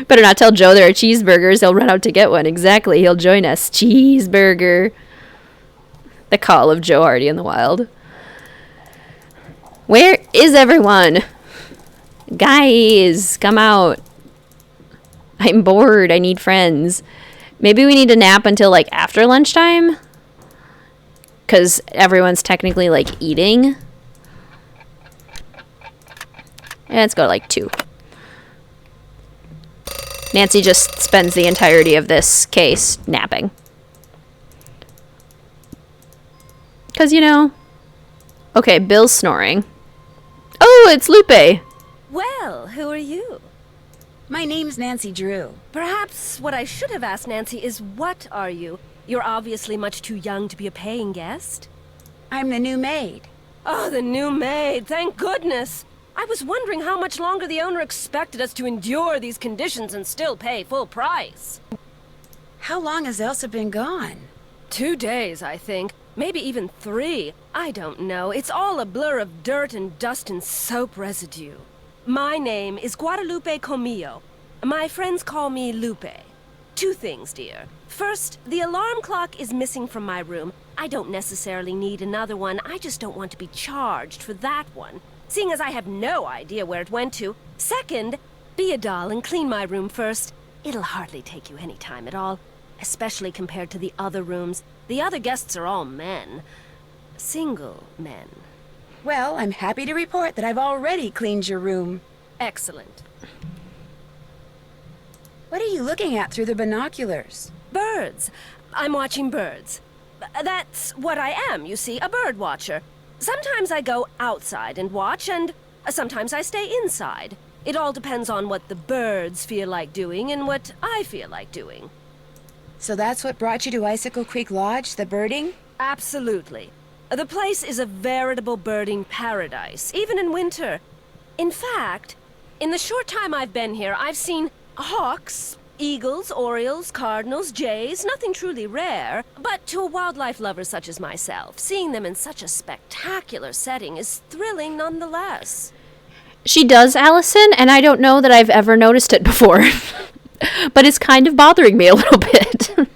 S1: Better not tell Joe there are cheeseburgers. He'll run out to get one. Exactly. He'll join us. Cheeseburger. The call of Joe Hardy in the wild. Where is everyone? Guys, come out. I'm bored. I need friends. Maybe we need to nap until, like, after lunchtime? Because everyone's technically, like, eating. Yeah, let's go to, like, 2. Nancy just spends the entirety of this case napping. Because, you know... Okay, Bill's snoring. Oh, it's Lupe!
S10: Well, who are you?
S3: My name's Nancy Drew.
S10: Perhaps what I should have asked Nancy is, what are you? You're obviously much too young to be a paying guest.
S3: I'm the new maid.
S10: Oh, the new maid, thank goodness! I was wondering how much longer the owner expected us to endure these conditions and still pay full price.
S3: How long has Elsa been gone?
S10: 2 days, I think. Maybe even 3. I don't know. It's all a blur of dirt and dust and soap residue. My name is Guadalupe Comillo. My friends call me Lupe. Two things, dear. First, the alarm clock is missing from my room. I don't necessarily need another one. I just don't want to be charged for that one, seeing as I have no idea where it went to. Second, be a doll and clean my room first. It'll hardly take you any time at all, especially compared to the other rooms. The other guests are all men. Single men.
S3: Well, I'm happy to report that I've already cleaned your room.
S10: Excellent.
S3: What are you looking at through the binoculars?
S10: Birds. I'm watching birds. That's what I am, you see, a bird watcher. Sometimes I go outside and watch, and sometimes I stay inside. It all depends on what the birds feel like doing and what I feel like doing.
S3: So that's what brought you to Icicle Creek Lodge, the birding?
S10: Absolutely. The place is a veritable birding paradise, even in winter. In fact, in the short time I've been here, I've seen hawks, eagles, orioles, cardinals, jays, nothing truly rare. But to a wildlife lover such as myself, seeing them in such a spectacular setting is thrilling nonetheless.
S1: She does, Allison, and I don't know that I've ever noticed it before. But it's kind of bothering me a little bit.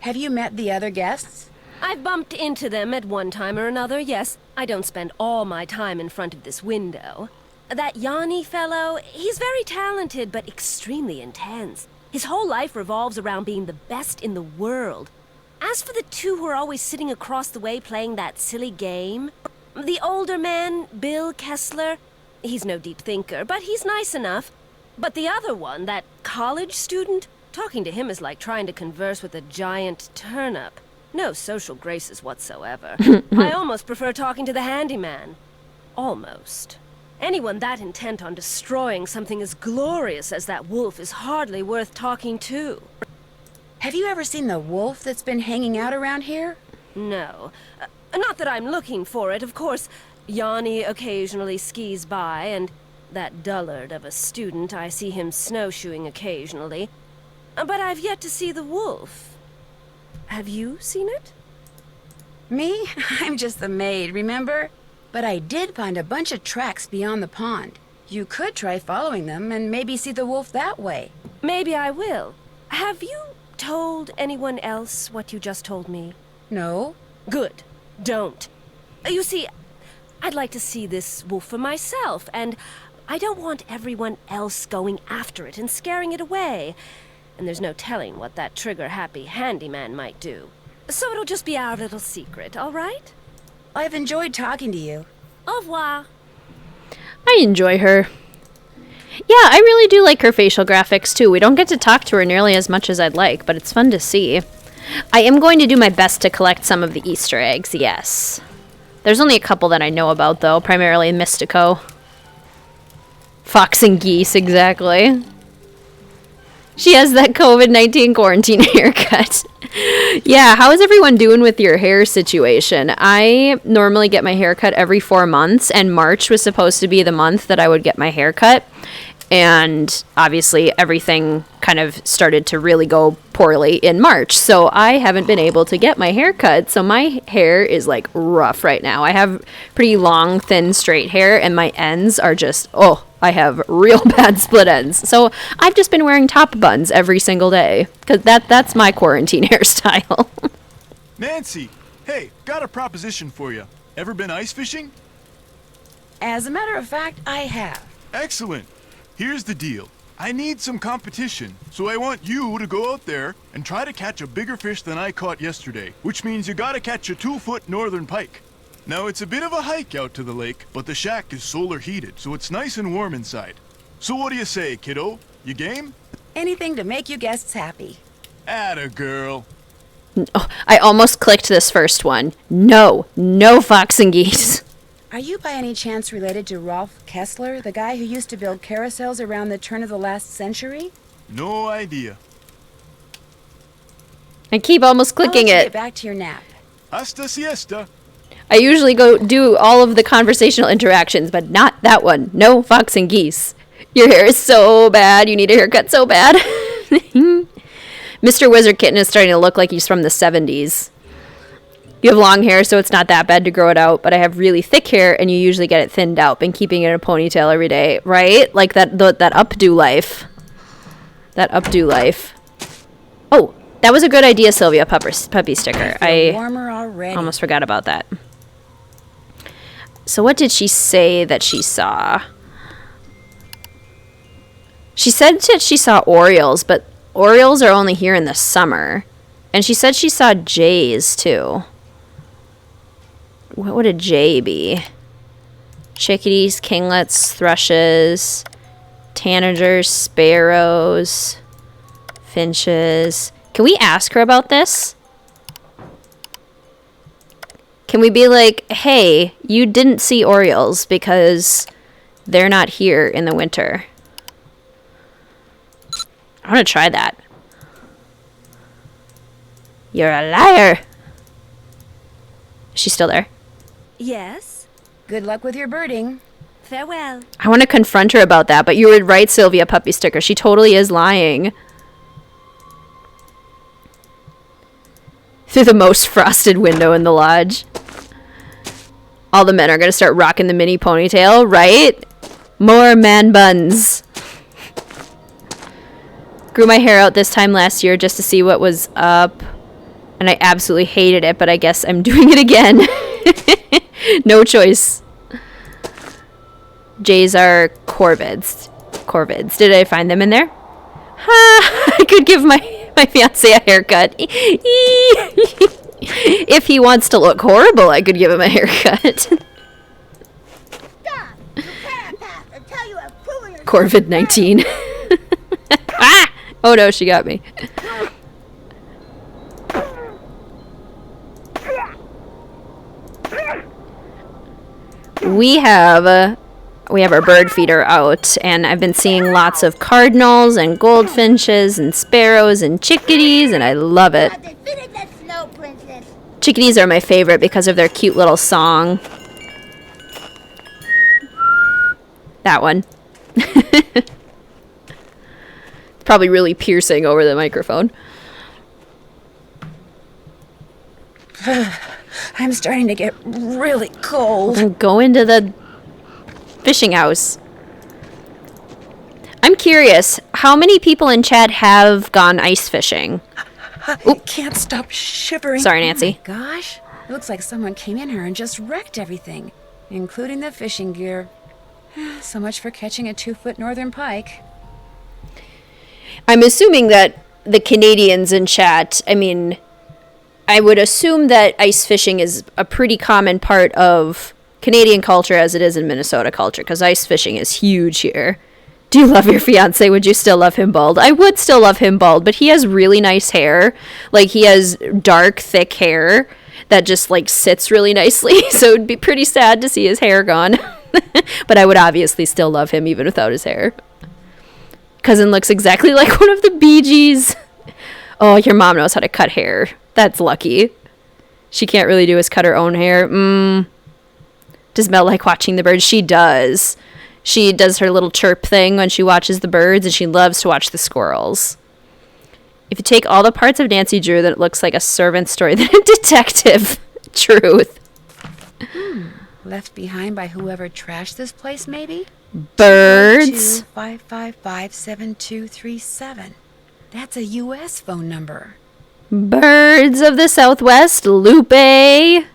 S3: Have you met the other guests?
S10: I've bumped into them at one time or another, yes. I don't spend all my time in front of this window. That Yanni fellow, he's very talented, but extremely intense. His whole life revolves around being the best in the world. As for the two who are always sitting across the way playing that silly game, the older man, Bill Kessler, he's no deep thinker, but he's nice enough. But the other one, that college student, talking to him is like trying to converse with a giant turnip. No social graces whatsoever. I almost prefer talking to the handyman. Almost. Anyone that intent on destroying something as glorious as that wolf is hardly worth talking to.
S3: Have you ever seen the wolf that's been hanging out around here?
S10: No. Not that I'm looking for it, of course. Yanni occasionally skis by, and that dullard of a student, I see him snowshoeing occasionally. But I've yet to see the wolf. Have you seen it?
S3: Me? I'm just the maid, remember? But I did find a bunch of tracks beyond the pond. You could try following them and maybe see the wolf that way.
S10: Maybe I will. Have you told anyone else what you just told me?
S3: No.
S10: Good. Don't. You see, I'd like to see this wolf for myself, and I don't want everyone else going after it and scaring it away. And there's no telling what that trigger-happy handyman might do. So it'll just be our little secret, all right?
S3: I've enjoyed talking to you.
S10: Au revoir.
S1: I enjoy her. Yeah, I really do like her facial graphics, too. We don't get to talk to her nearly as much as I'd like, but it's fun to see. I am going to do my best to collect some of the Easter eggs, yes. There's only a couple that I know about, though, primarily Mystico. Fox and geese, exactly. She has that COVID-19 quarantine haircut. Yeah, how is everyone doing with your hair situation? I normally get my hair cut every 4 months, and March was supposed to be the month that I would get my hair cut. And obviously everything kind of started to really go poorly in March. So I haven't been able to get my hair cut. So my hair is like rough right now. I have pretty long, thin, straight hair, and my ends are just, I have real bad split ends. So I've just been wearing top buns every single day because that's my quarantine hairstyle.
S5: Nancy, hey, got a proposition for you. Ever been ice fishing?
S3: As a matter of fact, I have.
S5: Excellent. Here's the deal. I need some competition, so I want you to go out there and try to catch a bigger fish than I caught yesterday, which means you gotta catch a 2-foot northern pike. Now, it's a bit of a hike out to the lake, but the shack is solar heated, so it's nice and warm inside. So what do you say, kiddo? You game?
S3: Anything to make you guests happy.
S5: Atta girl.
S1: Oh, I almost clicked this first one. No fox and geese.
S3: Are you by any chance related to Rolf Kessler, the guy who used to build carousels around the turn of the last century?
S5: No idea.
S1: I keep almost clicking
S3: I'll let you
S1: it.
S3: Get back to your nap.
S5: Hasta siesta.
S1: I usually go do all of the conversational interactions, but not that one. No fox and geese. Your hair is so bad. You need a haircut so bad. Mr. WizardKitten is starting to look like he's from the 70s. You have long hair, so it's not that bad to grow it out, but I have really thick hair, and you usually get it thinned out. Been keeping it in a ponytail every day, right? Like that updo life. That updo life. Oh, that was a good idea, Sylvia, puppy sticker. I
S3: warmer already.
S1: almost forgot about that. So what did she say that she saw? She said that she saw orioles, but orioles are only here in the summer. And she said she saw jays, too. What would a jay be? Chickadees, kinglets, thrushes, tanagers, sparrows, finches. Can we ask her about this? Can we be like, hey, you didn't see orioles because they're not here in the winter? I want to try that. You're a liar. Is she still there?
S10: Yes?
S3: Good luck with your birding.
S10: Farewell.
S1: I want to confront her about that, but you were right, Sylvia, puppy sticker. She totally is lying. Through the most frosted window in the lodge. All the men are going to start rocking the mini ponytail, right? More man buns. Grew my hair out this time last year just to see what was up. And I absolutely hated it, but I guess I'm doing it again. No choice. Jays are corvids. Corvids. Did I find them in there? Ha! I could give my fiance a haircut. If he wants to look horrible, I could give him a haircut.
S7: Stop! You can't pass until you have proven yourself.
S1: Corvid-19. Ah! Oh no, she got me. We have our bird feeder out, and I've been seeing lots of cardinals and goldfinches and sparrows and chickadees, and I love it.
S7: Defeated the Snow Princess.
S1: Chickadees are my favorite because of their cute little song. That one. It's probably really piercing over the microphone.
S3: I'm starting to get really cold.
S1: Then go into the fishing house. I'm curious, how many people in chat have gone ice fishing?
S3: I can't stop shivering.
S1: Sorry, Nancy.
S3: Oh my gosh. It looks like someone came in here and just wrecked everything, including the fishing gear. So much for catching a 2-foot northern pike.
S1: I'm assuming that the Canadians in chat, I would assume that ice fishing is a pretty common part of Canadian culture as it is in Minnesota culture, because ice fishing is huge here. Do you love your fiance? Would you still love him bald? I would still love him bald, but he has really nice hair. Like, he has dark, thick hair that just, like, sits really nicely, so it'd be pretty sad to see his hair gone. But I would obviously still love him even without his hair. Cousin looks exactly like one of the Bee Gees. Oh, your mom knows how to cut hair. That's lucky. She can't really do is cut her own hair. Does Mel like watching the birds? She does. She does her little chirp thing when she watches the birds, and she loves to watch the squirrels. If you take all the parts of Nancy Drew, then it looks like a servant story than a detective. Truth.
S3: Left behind by whoever trashed this place, maybe?
S1: Birds.
S3: 555-7237. That's a U.S. phone number.
S1: Birds of the Southwest, Lupe.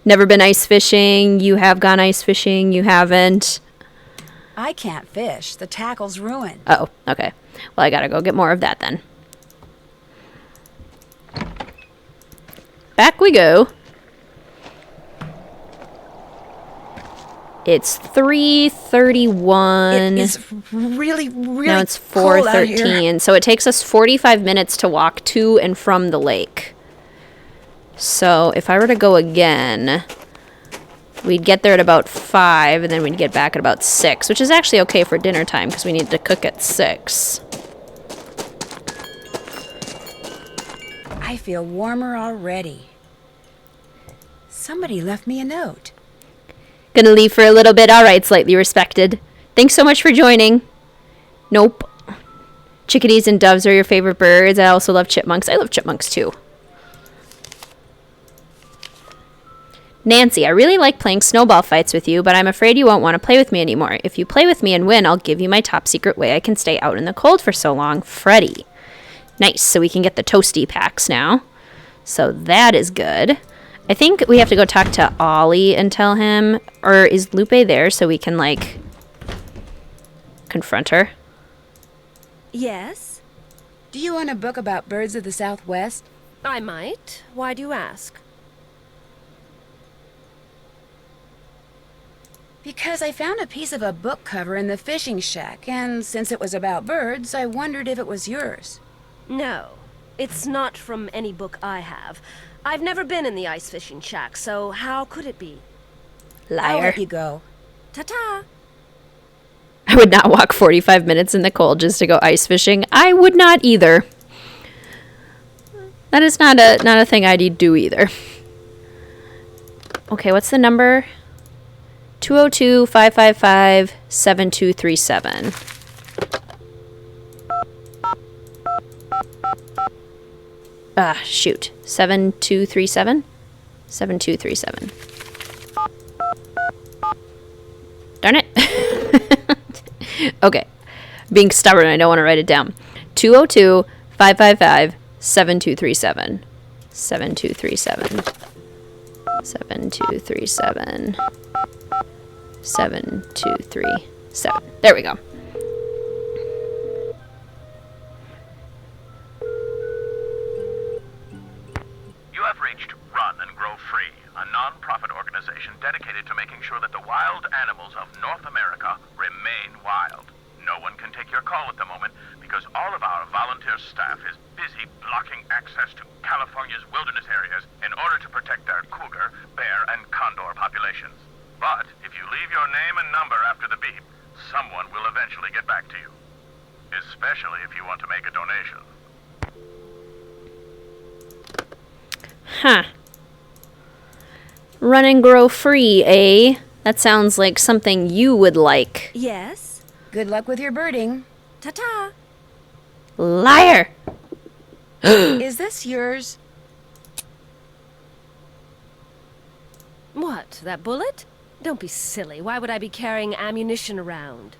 S1: Never been ice fishing. You have gone ice fishing. You haven't.
S3: I can't fish. The tackle's ruined.
S1: Oh, okay. Well, I gotta go get more of that then. Back we go. It's 3:31.
S3: It is really
S1: Now it's
S3: cold out here.
S1: 4:13. So it takes us 45 minutes to walk to and from the lake. So if I were to go again, we'd get there at about 5, and then we'd get back at about 6, which is actually okay for dinner time because we need to cook at 6.
S3: I feel warmer already. Somebody left me a note.
S1: Gonna leave for a little bit. All right, slightly respected. Thanks so much for joining. Nope. Chickadees and doves are your favorite birds. I also love chipmunks. I love chipmunks too. Nancy, I really like playing snowball fights with you, but I'm afraid you won't want to play with me anymore. If you play with me and win, I'll give you my top secret way I can stay out in the cold for so long. Freddie. Nice, so we can get the toasty packs now. So that is good. I think we have to go talk to Ollie and tell him, or is Lupe there so we can, like, confront her?
S10: Yes?
S3: Do you own a book about birds of the Southwest?
S10: I might. Why do you ask?
S3: Because I found a piece of a book cover in the fishing shack, and since it was about birds, I wondered if it was yours.
S10: No. It's not from any book I have. I've never been in the ice fishing shack, so how could it be?
S3: I'll
S1: Liar.
S3: let you go.
S10: Ta-ta!
S1: I would not walk 45 minutes in the cold just to go ice fishing. I would not either. That is not a thing I'd do either. Okay, what's the number? 202-555-7237. Ah, shoot. 7237? 7237. Darn it. Okay. Being stubborn, I don't want to write it down. 202-555-7237. 7237. 7237. 7237. There we go.
S8: You have reached Run and Grow Free, a non-profit organization dedicated to making sure that the wild animals of North America remain wild. No one can take your call at the moment because all of our volunteer staff is busy blocking access to California's wilderness areas in order to protect their cougar, bear, and condor populations. But if you leave your name and number after the beep, someone will eventually get back to you. Especially if you want to make a donation.
S1: Huh. Run and grow free, eh? That sounds like something you would like.
S10: Yes?
S3: Good luck with your birding.
S10: Ta-ta!
S1: Liar!
S3: Is this yours?
S10: What, that bullet? Don't be silly. Why would I be carrying ammunition around?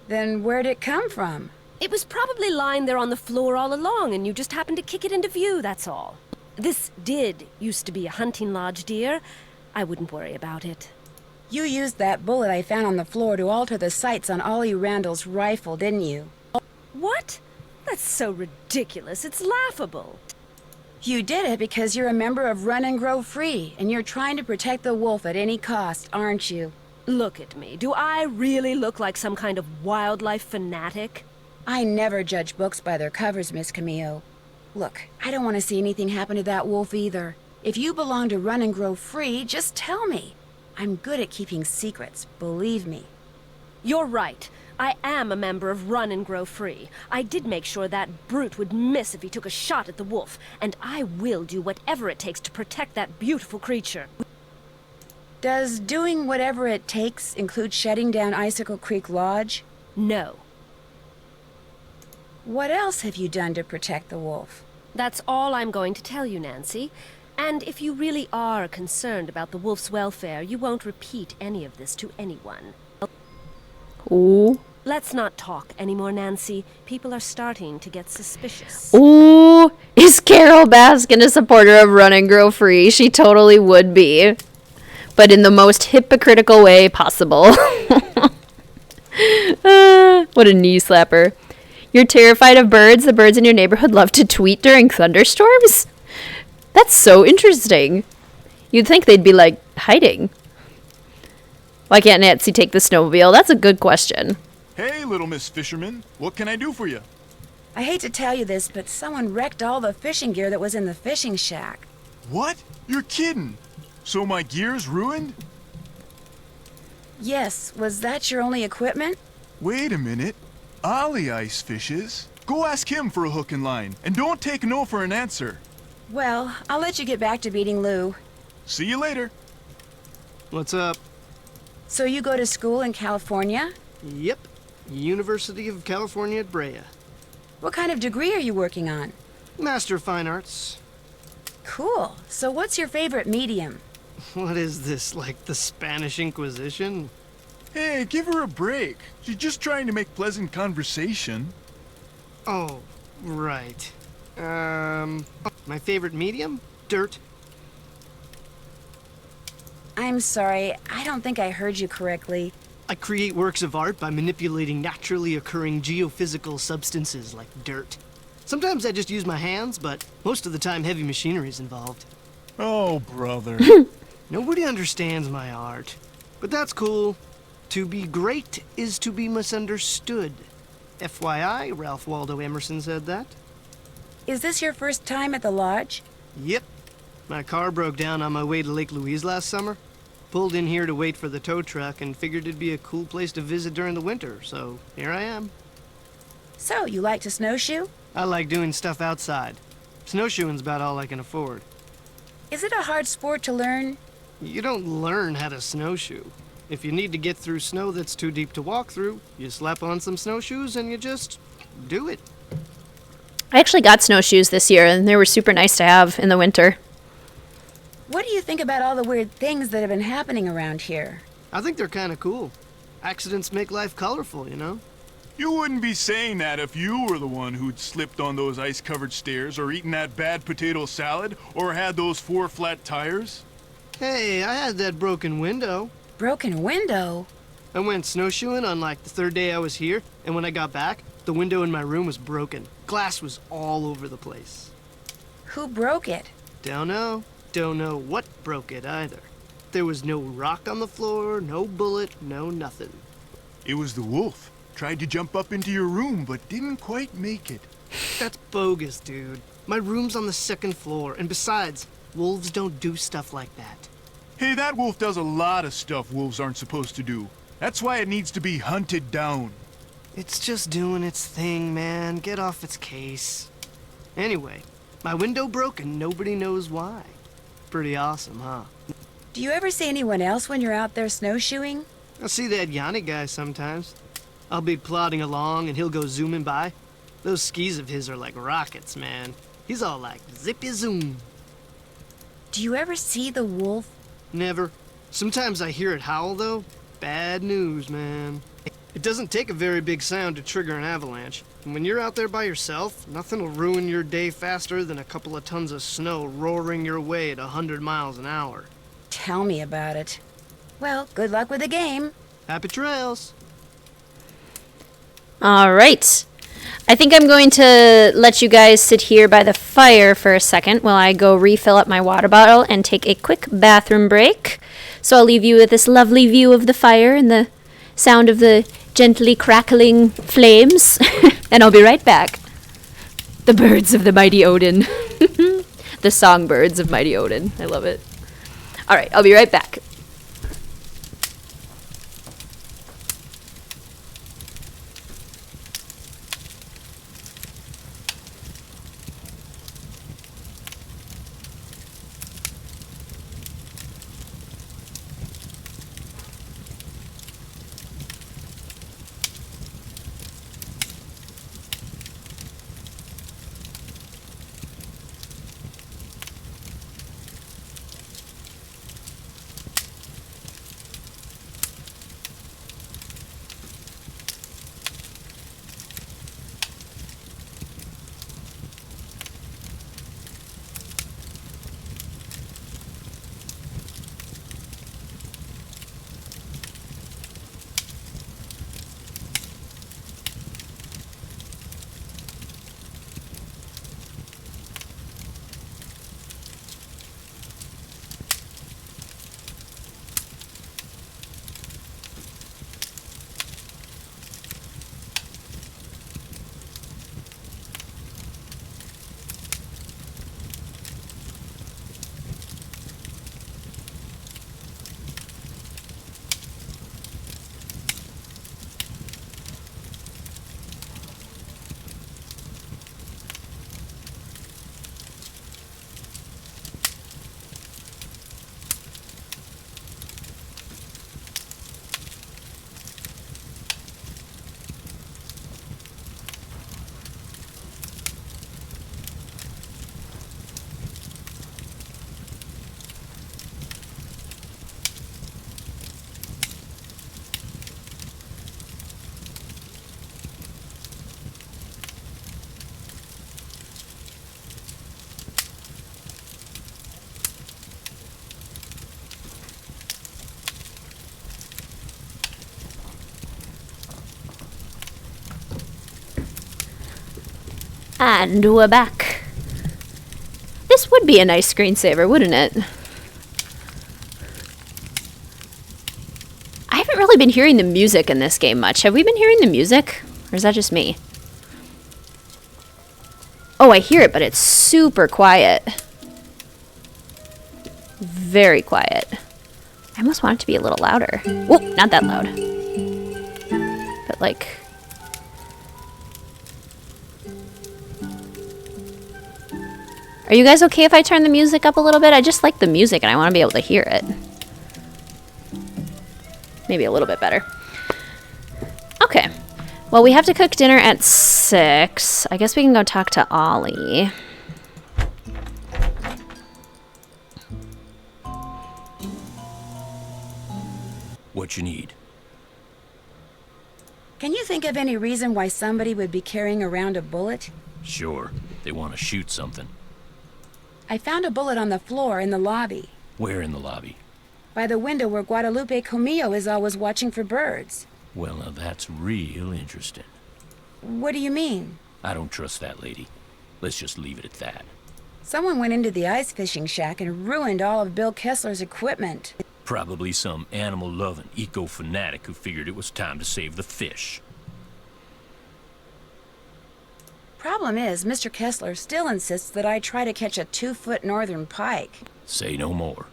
S3: Then where'd it come from?
S10: It was probably lying there on the floor all along, and you just happened to kick it into view, that's all. This did used to be a hunting lodge, dear. I wouldn't worry about it.
S3: You used that bullet I found on the floor to alter the sights on Ollie Randall's rifle, didn't you?
S10: What? That's so ridiculous. It's laughable.
S3: You did it because you're a member of Run and Grow Free, and you're trying to protect the wolf at any cost, aren't you?
S10: Look at me. Do I really look like some kind of wildlife fanatic?
S3: I never judge books by their covers, Miss Camillo. Look, I don't want to see anything happen to that wolf either. If you belong to Run and Grow Free, just tell me. I'm good at keeping secrets, believe me.
S10: You're right. I am a member of Run and Grow Free. I did make sure that brute would miss if he took a shot at the wolf, and I will do whatever it takes to protect that beautiful creature.
S3: Does doing whatever it takes include shutting down Icicle Creek Lodge?
S10: No.
S3: What else have you done to protect the wolf?
S10: That's all I'm going to tell you, Nancy. And if you really are concerned about the wolf's welfare, you won't repeat any of this to anyone.
S1: Ooh.
S10: Let's not talk anymore, Nancy. People are starting to get suspicious.
S1: Ooh. Is Carol Baskin a supporter of Run and Grow Free? She totally would be. But in the most hypocritical way possible. What a knee slapper. You're terrified of birds? The birds in your neighborhood love to tweet during thunderstorms? That's so interesting. You'd think they'd be, like, hiding. Why can't Nancy take the snowmobile? That's a good question.
S5: Hey, little Miss Fisherman. What can I do for you?
S3: I hate to tell you this, but someone wrecked all the fishing gear that was in the fishing shack.
S5: What? You're kidding. So my gear's ruined?
S3: Yes, was that your only equipment?
S5: Wait a minute. Ollie ice fishes. Go ask him for a hook and line, and don't take no for an answer.
S3: Well, I'll let you get back to beating Lou.
S5: See you later.
S6: What's up?
S3: So you go to school in California?
S6: Yep. University of California at Brea.
S3: What kind of degree are you working on?
S6: Master of Fine Arts.
S3: Cool. So what's your favorite medium?
S6: What is this, like the Spanish Inquisition?
S5: Hey, give her a break. She's just trying to make pleasant conversation.
S6: Oh, right. My favorite medium? Dirt.
S3: I'm sorry, I don't think I heard you correctly.
S6: I create works of art by manipulating naturally occurring geophysical substances like dirt. Sometimes I just use my hands, but most of the time heavy machinery is involved.
S5: Oh, brother.
S6: Nobody understands my art. But that's cool. To be great is to be misunderstood. FYI, Ralph Waldo Emerson said that.
S3: Is this your first time at the lodge?
S6: Yep. My car broke down on my way to Lake Louise last summer. Pulled in here to wait for the tow truck and figured it'd be a cool place to visit during the winter, so here I am.
S3: So, you like to snowshoe?
S6: I like doing stuff outside. Snowshoeing's about all I can afford.
S3: Is it a hard sport to learn?
S6: You don't learn how to snowshoe. If you need to get through snow that's too deep to walk through, you slap on some snowshoes and you just do it.
S1: I actually got snowshoes this year, and they were super nice to have in the winter.
S3: What do you think about all the weird things that have been happening around here?
S6: I think they're kind of cool. Accidents make life colorful, you know?
S5: You wouldn't be saying that if you were the one who'd slipped on those ice-covered stairs, or eaten that bad potato salad, or had those 4 flat tires.
S6: Hey, I had that broken window.
S3: Broken window?
S6: I went snowshoeing on like the 3rd day I was here, and when I got back, the window in my room was broken. Glass was all over the place.
S3: Who broke it?
S6: Don't know. Don't know what broke it either. There was no rock on the floor, no bullet, no nothing.
S5: It was the wolf. Tried to jump up into your room, but didn't quite make it.
S6: That's bogus, dude. My room's on the 2nd floor, and besides, wolves don't do stuff like that.
S5: Hey, that wolf does a lot of stuff wolves aren't supposed to do. That's why it needs to be hunted down.
S6: It's just doing its thing, man. Get off its case. Anyway, my window broke and nobody knows why. Pretty awesome, huh?
S3: Do you ever see anyone else when you're out there snowshoeing?
S6: I see that Yanni guy sometimes. I'll be plodding along and he'll go zooming by. Those skis of his are like rockets, man. He's all like zippy zoom.
S3: Do you ever see the wolf?
S6: Never. Sometimes I hear it howl, though. Bad news, man. It doesn't take a very big sound to trigger an avalanche. And when you're out there by yourself, nothing will ruin your day faster than a couple of tons of snow roaring your way at 100 miles an hour.
S3: Tell me about it. Well, good luck with the game.
S6: Happy trails.
S1: All right. I think I'm going to let you guys sit here by the fire for a second while I go refill up my water bottle and take a quick bathroom break. So I'll leave you with this lovely view of the fire and the sound of the gently crackling flames. And I'll be right back. The birds of the mighty Odin. The songbirds of mighty Odin. I love it. All right, I'll be right back. And we're back. This would be a nice screensaver, wouldn't it? I haven't really been hearing the music in this game much. Have we been hearing the music? Or is that just me? Oh, I hear it, but it's super quiet. Very quiet. I almost want it to be a little louder. Whoa, not that loud. But like... Are you guys okay if I turn the music up a little bit? I just like the music and I want to be able to hear it. Maybe a little bit better. Okay. Well, we have to cook dinner at 6. I guess we can go talk to Ollie.
S2: What you need?
S3: Can you think of any reason why somebody would be carrying around a bullet?
S2: Sure. They want to shoot something.
S3: I found a bullet on the floor in the lobby.
S2: Where in the lobby?
S3: By the window where Guadalupe Comillo is always watching for birds.
S2: Well, now that's real interesting.
S3: What do you mean?
S2: I don't trust that lady. Let's just leave it at that.
S3: Someone went into the ice fishing shack and ruined all of Bill Kessler's equipment.
S2: Probably some animal-loving eco-fanatic who figured it was time to save the fish.
S3: Problem is, Mr. Kessler still insists that I try to catch a 2-foot northern pike.
S2: Say no more.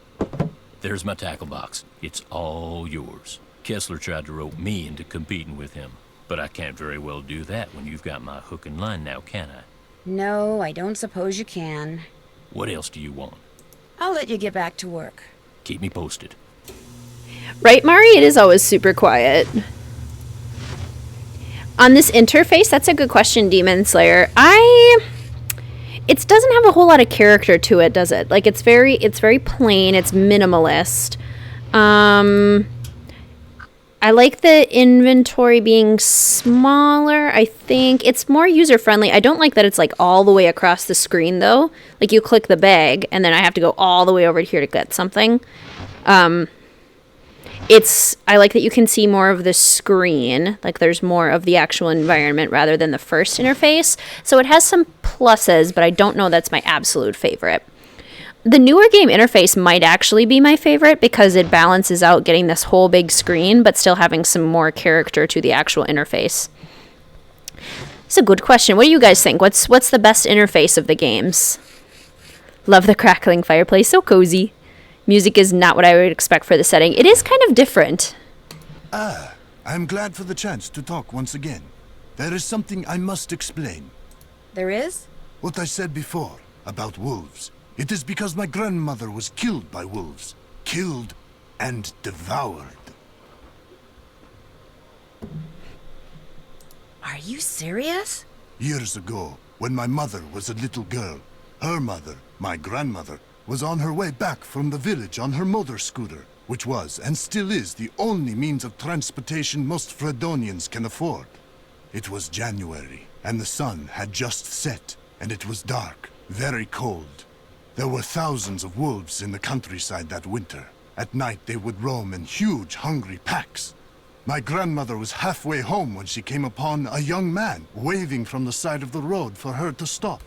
S2: There's my tackle box. It's all yours. Kessler tried to rope me into competing with him, but I can't very well do that when you've got my hook and line now, can I?
S3: No, I don't suppose you can.
S2: What else do you want?
S3: I'll let you get back to work.
S2: Keep me posted.
S1: Right, Mari? It is always super quiet. On this interface, that's a good question, Demon Slayer. It doesn't have a whole lot of character to it, does it? Like, it's very plain, it's minimalist. I like the inventory being smaller, I think. It's more user-friendly. I don't like that it's, like, all the way across the screen, though. Like, you click the bag, and then I have to go all the way over here to get something. I like that you can see more of the screen, like there's more of the actual environment rather than the first interface. So it has some pluses, but I don't know that's my absolute favorite. The newer game interface might actually be my favorite because it balances out getting this whole big screen, but still having some more character to the actual interface. It's a good question. What do you guys think? What's the best interface of the games? Love the crackling fireplace, so cozy. Music is not what I would expect for the setting. It is kind of different.
S9: I'm glad for the chance to talk once again. There is something I must explain.
S3: There is?
S9: What I said before about wolves. It is because my grandmother was killed by wolves. Killed and devoured.
S3: Are you serious?
S9: Years ago, when my mother was a little girl, her mother, my grandmother, was on her way back from the village on her motor scooter, which was and still is the only means of transportation most Fredonians can afford. It was January, and the sun had just set, and it was dark, very cold. There were thousands of wolves in the countryside that winter. At night they would roam in huge, hungry packs. My grandmother was halfway home when she came upon a young man waving from the side of the road for her to stop.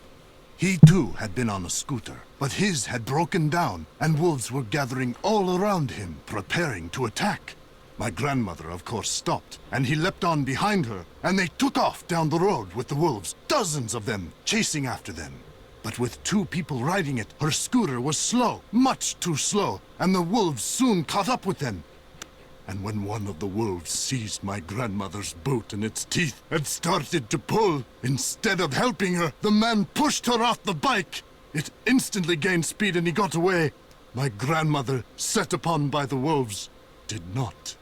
S9: He too had been on a scooter, but his had broken down, and wolves were gathering all around him, preparing to attack. My grandmother, of course, stopped, and he leapt on behind her, and they took off down the road with the wolves, dozens of them, chasing after them. But with 2 people riding it, her scooter was slow, much too slow, and the wolves soon caught up with them. And when one of the wolves seized my grandmother's boot in its teeth and started to pull, instead of helping her, the man pushed her off the bike. It instantly gained speed and he got away. My grandmother, set upon by the wolves, did not.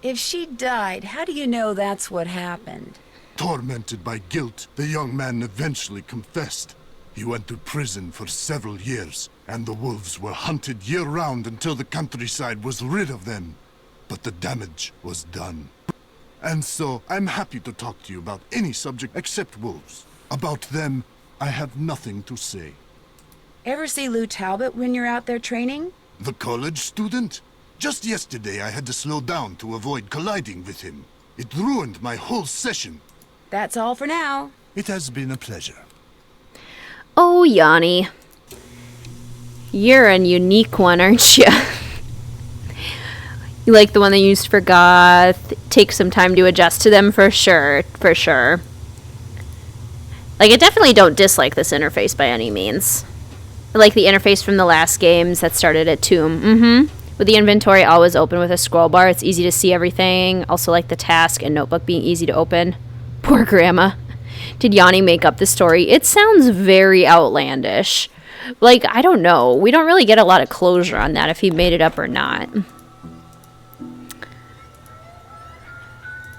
S3: If she died, how do you know that's what happened?
S9: Tormented by guilt, the young man eventually confessed. He went to prison for several years, and the wolves were hunted year-round until the countryside was rid of them. But the damage was done. And so, I'm happy to talk to you about any subject except wolves. About them, I have nothing to say.
S3: Ever see Lou Talbot when you're out there training?
S9: The college student? Just yesterday I had to slow down to avoid colliding with him. It ruined my whole session.
S3: That's all for now.
S9: It has been a pleasure.
S1: Oh, Yanni. You're a unique one, aren't you? You like the one they used for Goth. Take some time to adjust to them for sure. For sure. Like, I definitely don't dislike this interface by any means. I like the interface from the last games that started at Tomb. With the inventory always open with a scroll bar, it's easy to see everything. Also like the task and notebook being easy to open. Poor Grandma. Did Yanni make up the story? It sounds very outlandish. Like, I don't know. We don't really get a lot of closure on that if he made it up or not.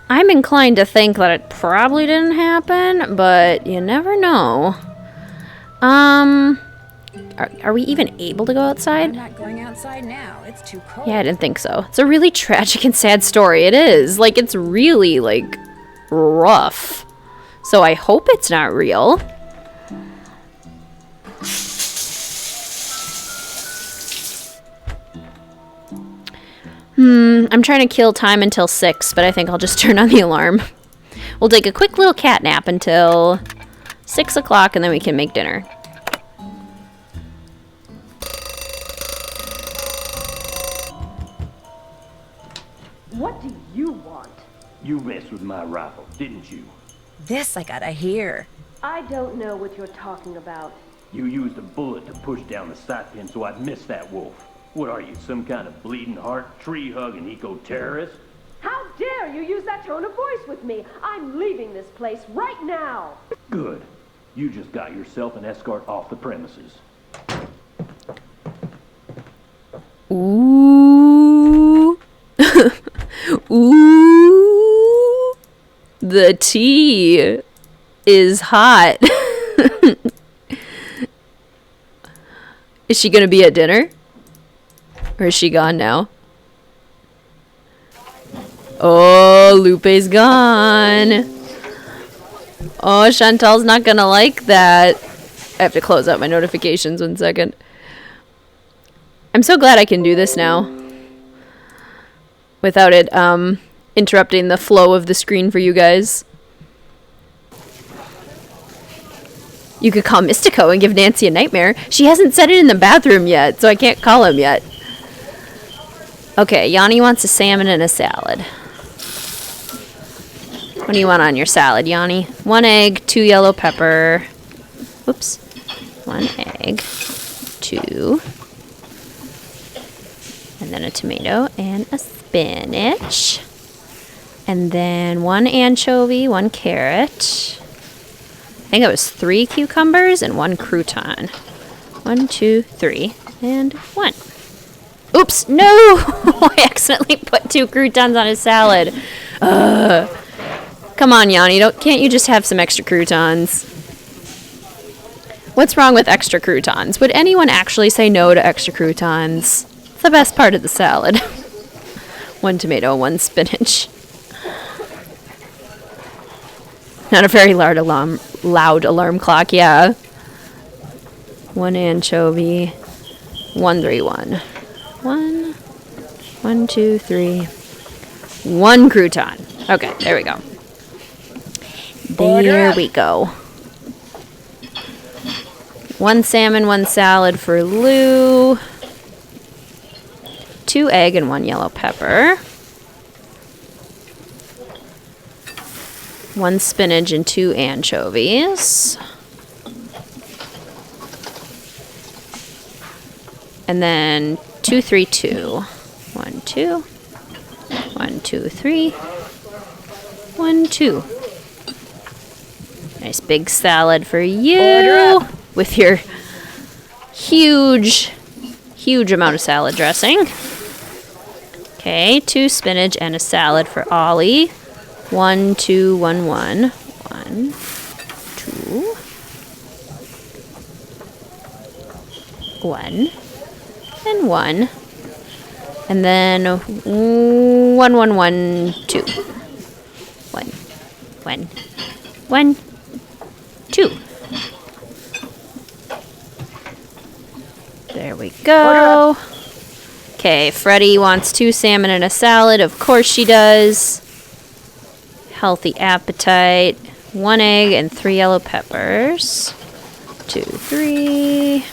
S1: I'm inclined to think that it probably didn't happen, but you never know. Are we even able to go outside?
S3: I'm not going outside now. It's too cold.
S1: Yeah, I didn't think so. It's a really tragic and sad story. It is. Like, it's really, like, rough. So I hope it's not real. I'm trying to kill time until 6, but I think I'll just turn on the alarm. We'll take a quick little cat nap until 6 o'clock, and then we can make dinner.
S11: What do you want?
S12: You messed with my rifle, didn't you?
S3: This I gotta hear.
S11: I don't know what you're talking about.
S12: You used a bullet to push down the sight pin so I'd miss that wolf. What are you, some kind of bleeding heart, tree-hugging eco-terrorist?
S11: How dare you use that tone of voice with me? I'm leaving this place right now.
S12: Good. You just got yourself an escort off the premises.
S1: Ooh. Ooh. The tea is hot. Is she gonna be at dinner? Or is she gone now? Oh, Lupe's gone. Oh, Chantal's not gonna like that. I have to close out my notifications 1 second. I'm so glad I can do this now. Without it, interrupting the flow of the screen for you guys. You could call Mystico and give Nancy a nightmare. She hasn't said it in the bathroom yet, so I can't call him yet. Okay, Yanni wants a salmon and a salad. What do you want on your salad, Yanni? 1 egg, 2 yellow pepper. Oops. 1 egg, 2. And then a tomato and a spinach. And then 1 anchovy, 1 carrot. I think it was 3 cucumbers and 1 crouton. 1, 2, 3, and 1. Oops, no! I accidentally put 2 croutons on a salad. Come on, Yanni, can't you just have some extra croutons? What's wrong with extra croutons? Would anyone actually say no to extra croutons? It's the best part of the salad. 1 tomato, 1 spinach. Not a very loud alarm clock, yeah. 1 anchovy. 1, 3, 1. 1, 1, 2, 3. 1 crouton. Okay, there we go. There we go. 1 salmon, 1 salad for Lou. 2 egg and 1 yellow pepper. 1 spinach and 2 anchovies. And then 2, 3, 2. 1, 2. 1, 2, 3. 1, 2. Nice big salad for you with your huge amount of salad dressing. Okay, 2 spinach and a salad for Ollie. 1, 2, 1, 1. 1, 2. 1. And 1. And then 1, 1, 1, 2. 1, 1, 1, 2. There we go. Okay, Freddie wants 2 salmon and a salad. Of course she does. Healthy appetite. 1 egg and 3 yellow peppers. 2, 3.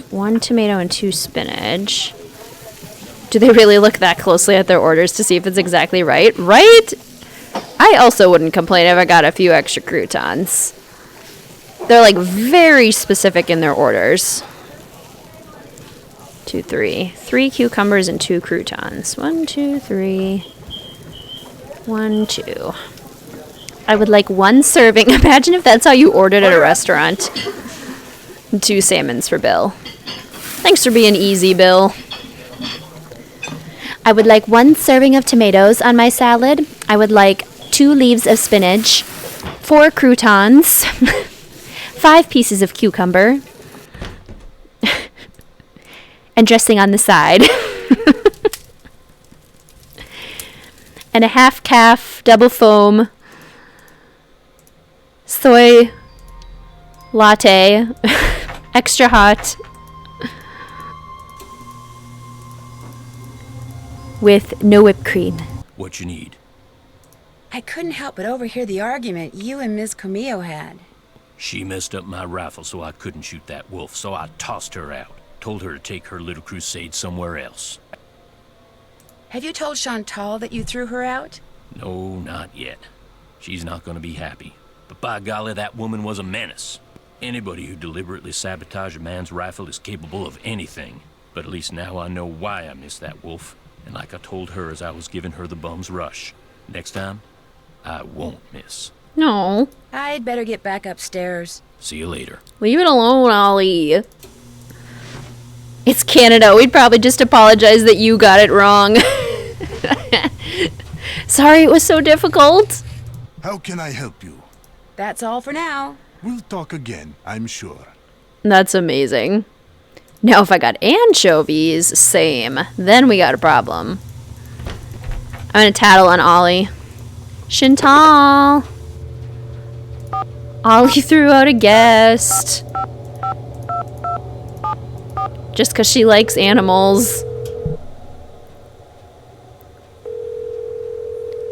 S1: One tomato and 2 spinach. Do they really look that closely at their orders to see if it's exactly right? Right? I also wouldn't complain if I got a few extra croutons. They're like very specific in their orders. 2, 3. 3 cucumbers and 2 croutons. 1, 2, 3. 1, 2. I would like 1 serving. Imagine if that's how you ordered at a restaurant. 2 salmons for Bill. Thanks for being easy, Bill. I would like 1 serving of tomatoes on my salad. I would like 2 leaves of spinach, 4 croutons, 5 pieces of cucumber, and dressing on the side. And a half calf double foam soy latte, extra hot, with no whipped cream.
S2: What you need?
S3: I couldn't help but overhear the argument you and Ms. Camillo had.
S2: She messed up my rifle so I couldn't shoot that wolf, so I tossed her out. Told her to take her little crusade somewhere else.
S3: Have you told Chantal that you threw her out?
S2: No, not yet. She's not gonna be happy. But by golly, that woman was a menace. Anybody who deliberately sabotaged a man's rifle is capable of anything. But at least now I know why I missed that wolf. And like I told her as I was giving her the bum's rush, next time, I won't miss.
S1: No.
S3: I'd better get back upstairs.
S2: See you later.
S1: Leave it alone, Ollie. It's Canada. We'd probably just apologize that you got it wrong. Sorry it was so difficult.
S9: How can I help you?
S3: That's all for now.
S9: We'll talk again, I'm sure.
S1: That's amazing. Now if I got anchovies, same. Then we got a problem. I'm gonna tattle on Ollie. Chantal! Ollie threw out a guest. Just because she likes animals.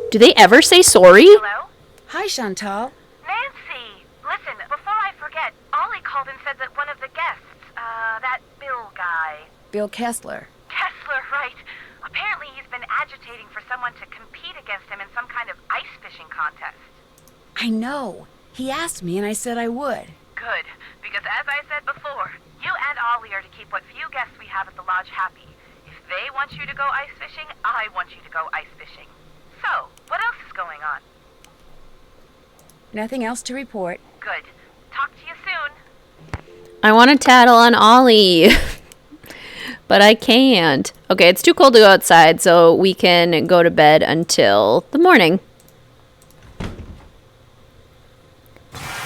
S1: Do they ever say sorry?
S4: Hello?
S3: Hi, Chantal.
S4: Nancy! Listen, before I forget, Ollie called and said that one of the guests, that Bill guy...
S3: Bill Kessler.
S4: Kessler, right. Apparently he's been agitating for someone to compete against him in some kind of ice fishing contest.
S3: I know. He asked me and I said I would.
S4: Good, because as I said before, you and Ollie are to keep what few guests we have at the lodge happy. If they want you to go ice fishing, I want you to go ice fishing. So, what else is going on?
S3: Nothing else to report.
S4: Good. Talk to you soon.
S1: I want to tattle on Ollie. But I can't. Okay, it's too cold to go outside, so we can go to bed until the morning.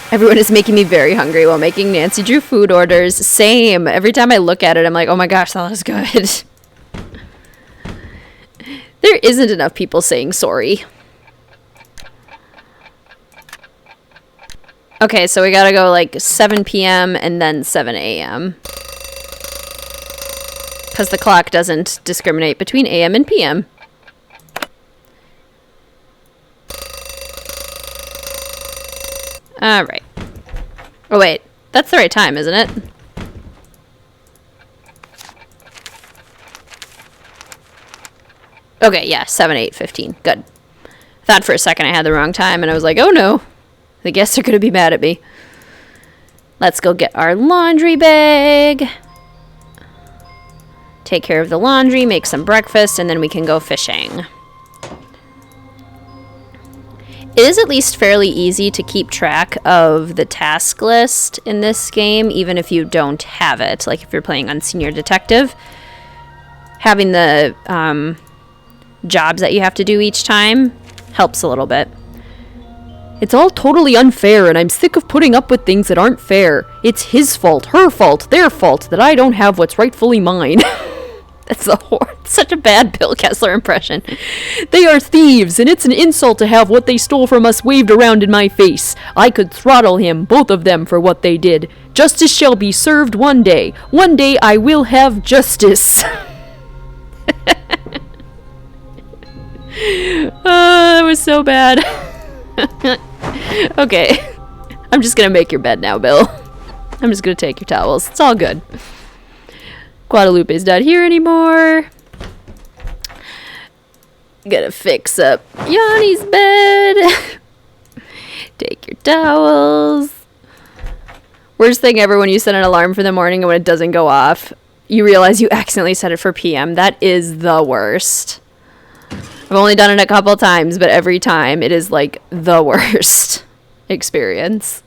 S1: Everyone is making me very hungry while making Nancy Drew food orders. Same. Every time I look at it, I'm like, oh my gosh, that looks good. There isn't enough people saying sorry. Okay, so we gotta go like 7 p.m. and then 7 a.m. Because the clock doesn't discriminate between a.m. and p.m. Alright. Oh wait, that's the right time, isn't it? Okay, yeah, 7, 8, 15. Good. Thought for a second I had the wrong time, and I was like, oh no. The guests are going to be mad at me. Let's go get our laundry bag. Take care of the laundry, make some breakfast, and then we can go fishing. It is at least fairly easy to keep track of the task list in this game, even if you don't have it. Like if you're playing on Senior Detective, having the jobs that you have to do each time helps a little bit. It's all totally unfair, and I'm sick of putting up with things that aren't fair. It's his fault, her fault, their fault that I don't have what's rightfully mine. That's such a bad Bill Kessler impression. They are thieves, and it's an insult to have what they stole from us waved around in my face. I could throttle him, both of them, for what they did. Justice shall be served one day. One day I will have justice. That was so bad. Okay. I'm just gonna make your bed now, Bill. I'm just gonna take your towels. It's all good. Guadalupe's not here anymore. Gotta fix up Yanni's bed. Take your towels. Worst thing ever when you set an alarm for the morning and when it doesn't go off, you realize you accidentally set it for PM. That is the worst. I've only done it a couple times, but every time it is like the worst experience.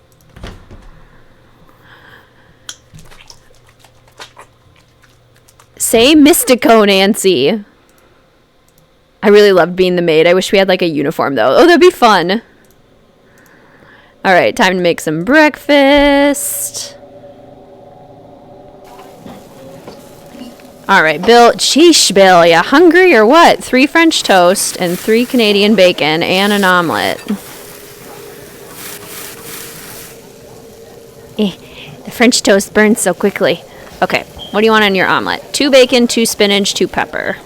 S1: Say Mystico, Nancy. I really loved being the maid. I wish we had like a uniform though. Oh, that'd be fun. All right, time to make some breakfast. All right, Bill. Sheesh, Bill. You hungry or what? 3 French toast and 3 Canadian bacon and an omelet. The French toast burns so quickly. Okay, what do you want on your omelet? 2 bacon, 2 spinach, 2 pepper.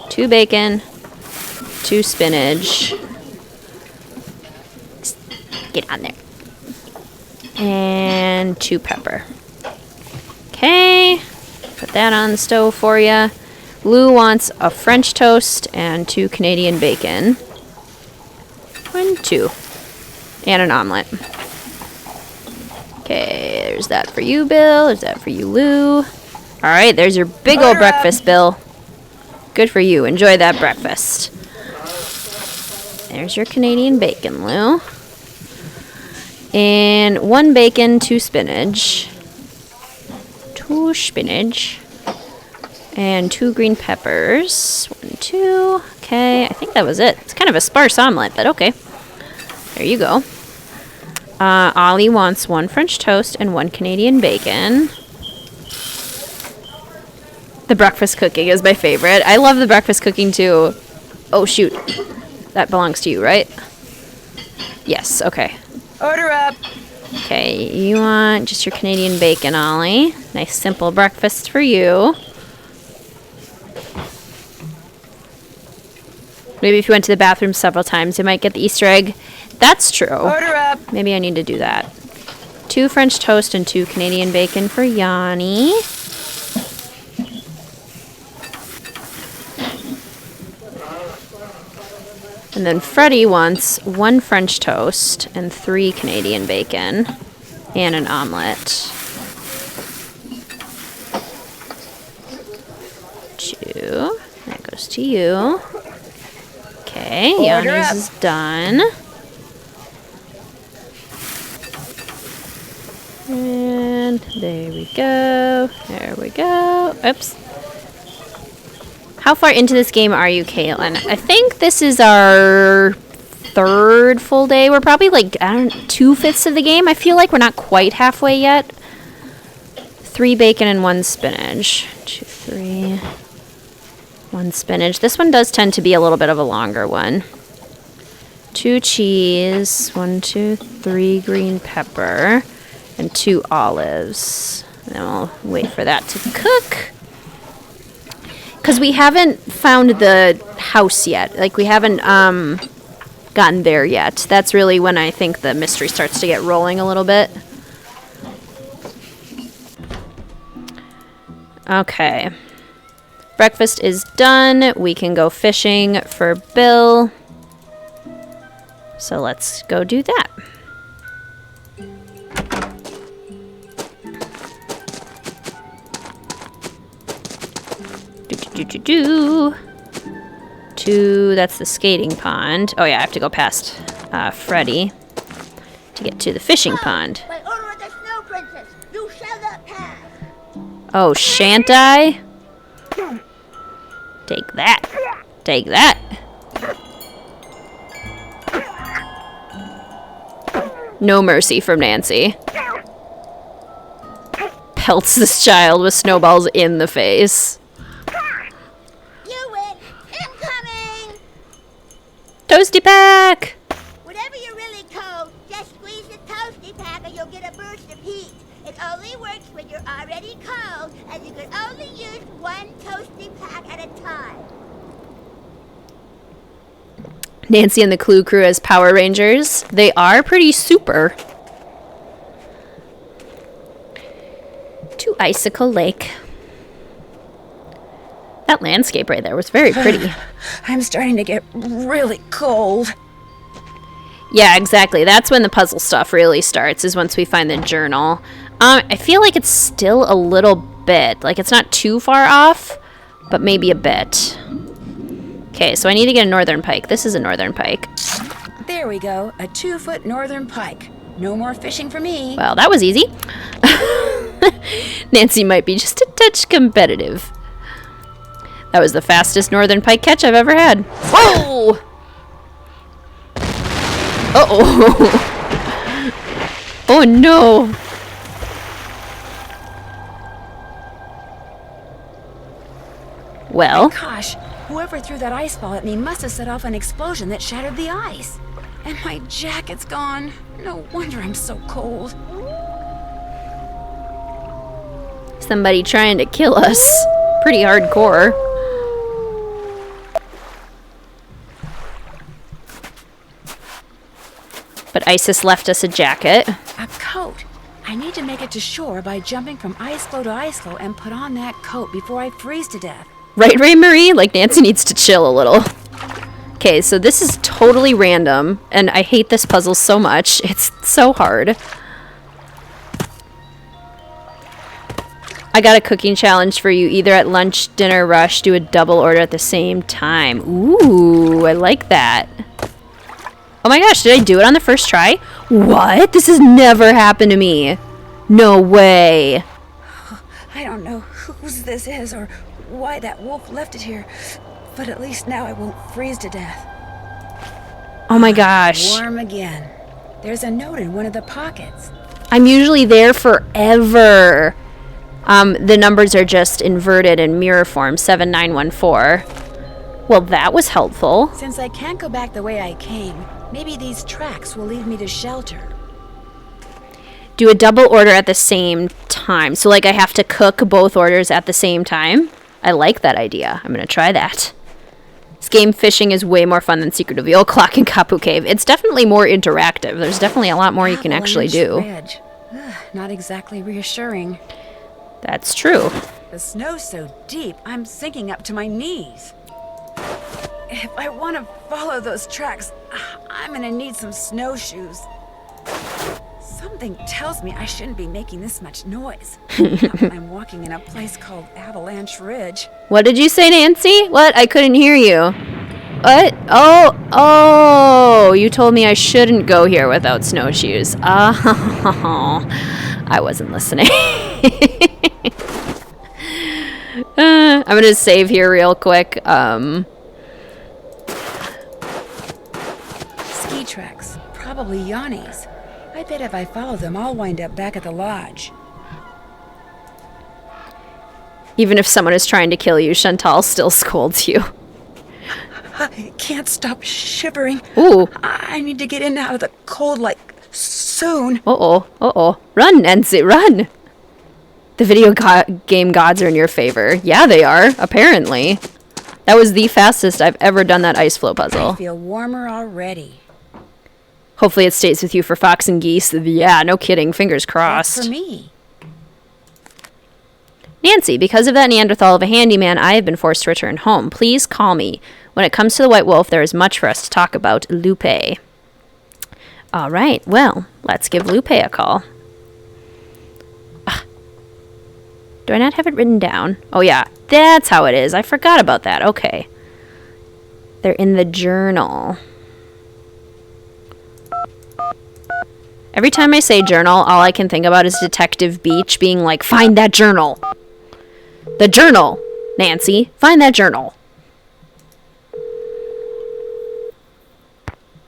S1: 2 bacon, 2 spinach. Get on there. And 2 pepper. Okay. Put that on the stove for you. Lou wants a French toast and 2 Canadian bacon. 1, 2. And an omelet. Okay, there's that for you, Bill. There's that for you, Lou. Alright, there's your big old breakfast, Bill. Good for you. Enjoy that breakfast. There's your Canadian bacon, Lou. And 1 bacon, 2 spinach. 2 spinach. And 2 green peppers. 1, 2. Okay, I think that was it. It's kind of a sparse omelet, but okay. There you go. Ollie wants 1 French toast and 1 Canadian bacon. The breakfast cooking is my favorite. I love the breakfast cooking too. Oh shoot. That belongs to you, right? Yes, okay.
S3: Order up.
S1: Okay, you want just your Canadian bacon, Ollie. Nice simple breakfast for you. Maybe if you went to the bathroom several times, you might get the Easter egg. That's true.
S3: Order up.
S1: Maybe I need to do that. 2 French toast and 2 Canadian bacon for Yanni. And then Freddie wants 1 French toast and 3 Canadian bacon and an omelet. 2. That goes to you. Okay, Yanni's is done. And there we go. There we go. Oops. How far into this game are you, Caitlin? I think this is our 3rd full day. We're probably like, I don't know, 2/5 of the game. I feel like we're not quite halfway yet. 3 bacon and 1 spinach. 2, 3. 1 spinach. This one does tend to be a little bit of a longer one. 2 cheese. 1, 2, 3 green pepper. And 2 olives. And then we'll wait for that to cook. Because we haven't found the house yet. Like, we haven't gotten there yet. That's really when I think the mystery starts to get rolling a little bit. Okay. Breakfast is done. We can go fishing for Bill. So let's go do that. To, that's the skating pond. Oh yeah, I have to go past Freddy to get to the fishing pond.
S7: By order of the Snow Princess, you shall not pass.
S1: Oh, shan't I? Take that. Take that. No mercy from Nancy. Pelts this child with snowballs in the face.
S7: You win. Incoming!
S1: Toasty pack!
S7: Whenever you're really cold, just squeeze the toasty pack and you'll get a burst of heat. It only works when you're already cold, and you can only use 1 toasty pack at a time.
S1: Nancy and the Clue Crew as Power Rangers. They are pretty super. To Icicle Lake. That landscape right there was very pretty.
S3: I'm starting to get really cold.
S1: Yeah, exactly. That's when the puzzle stuff really starts, is once we find the journal. I feel like it's still a little bit. Like, it's not too far off, but maybe a bit. Okay, so I need to get a northern pike. This is a northern pike.
S3: There we go. A 2-foot northern pike. No more fishing for me.
S1: Well, that was easy. Nancy might be just a touch competitive. That was the fastest northern pike catch I've ever had. Whoa! Uh-oh. Oh, no. Well.
S3: Gosh, whoever threw that ice ball at me must have set off an explosion that shattered the ice. And my jacket's gone. No wonder I'm so cold.
S1: Somebody trying to kill us. Pretty hardcore. But Isis left us a jacket.
S3: A coat. I need to make it to shore by jumping from ice floe to ice floe and put on that coat before I freeze to death.
S1: Right, Ray Marie? Like, Nancy needs to chill a little. Okay, so this is totally random, and I hate this puzzle so much. It's so hard. I got a cooking challenge for you. Either at lunch, dinner, rush, do a double order at the same time. Ooh, I like that. Oh my gosh, did I do it on the first try? What? This has never happened to me. No way.
S3: I don't know whose this is or why that wolf left it here, but at least now I won't freeze to death.
S1: Oh my gosh.
S3: Warm again. There's a note in one of the pockets.
S1: I'm usually there forever. The numbers are just inverted in mirror form, 7914. Well, that was helpful.
S3: Since I can't go back the way I came, maybe these tracks will lead me to shelter.
S1: Do a double order at the same time. So, like, I have to cook both orders at the same time? I like that idea. I'm going to try that. This game fishing is way more fun than Secret of the Old Clock and Kapu Cave. It's definitely more interactive. There's definitely a lot more you can actually do.
S3: Ridge. Not exactly reassuring.
S1: That's true.
S3: The snow's so deep, I'm sinking up to my knees. If I want to follow those tracks, I'm going to need some snowshoes. Something tells me I shouldn't be making this much noise. Not when I'm walking in a place called Avalanche Ridge.
S1: What did you say, Nancy? What? I couldn't hear you. What? Oh, you told me I shouldn't go here without snowshoes. Oh, I wasn't listening. I'm going to save here real quick.
S3: Ski tracks. Probably Yanni's. I bet if I follow them, I'll wind up back at the lodge.
S1: Even if someone is trying to kill you, Chantal still scolds you.
S3: I can't stop shivering.
S1: Ooh.
S3: I need to get in and out of the cold, like, soon.
S1: Uh-oh. Run, Nancy, run. The video game gods are in your favor. Yeah, they are, apparently. That was the fastest I've ever done that ice flow puzzle.
S3: I feel warmer already.
S1: Hopefully it stays with you for Fox and Geese. Yeah, no kidding. Fingers crossed.
S3: That's for me.
S1: Nancy, because of that Neanderthal of a handyman, I have been forced to return home. Please call me. When it comes to the White Wolf, there is much for us to talk about. Lupe. All right, well, let's give Lupe a call. Do I not have it written down? Oh, yeah, that's how it is. I forgot about that. Okay. They're in the journal. Every time I say journal, all I can think about is Detective Beach being like, find that journal. The journal, Nancy. Find that journal.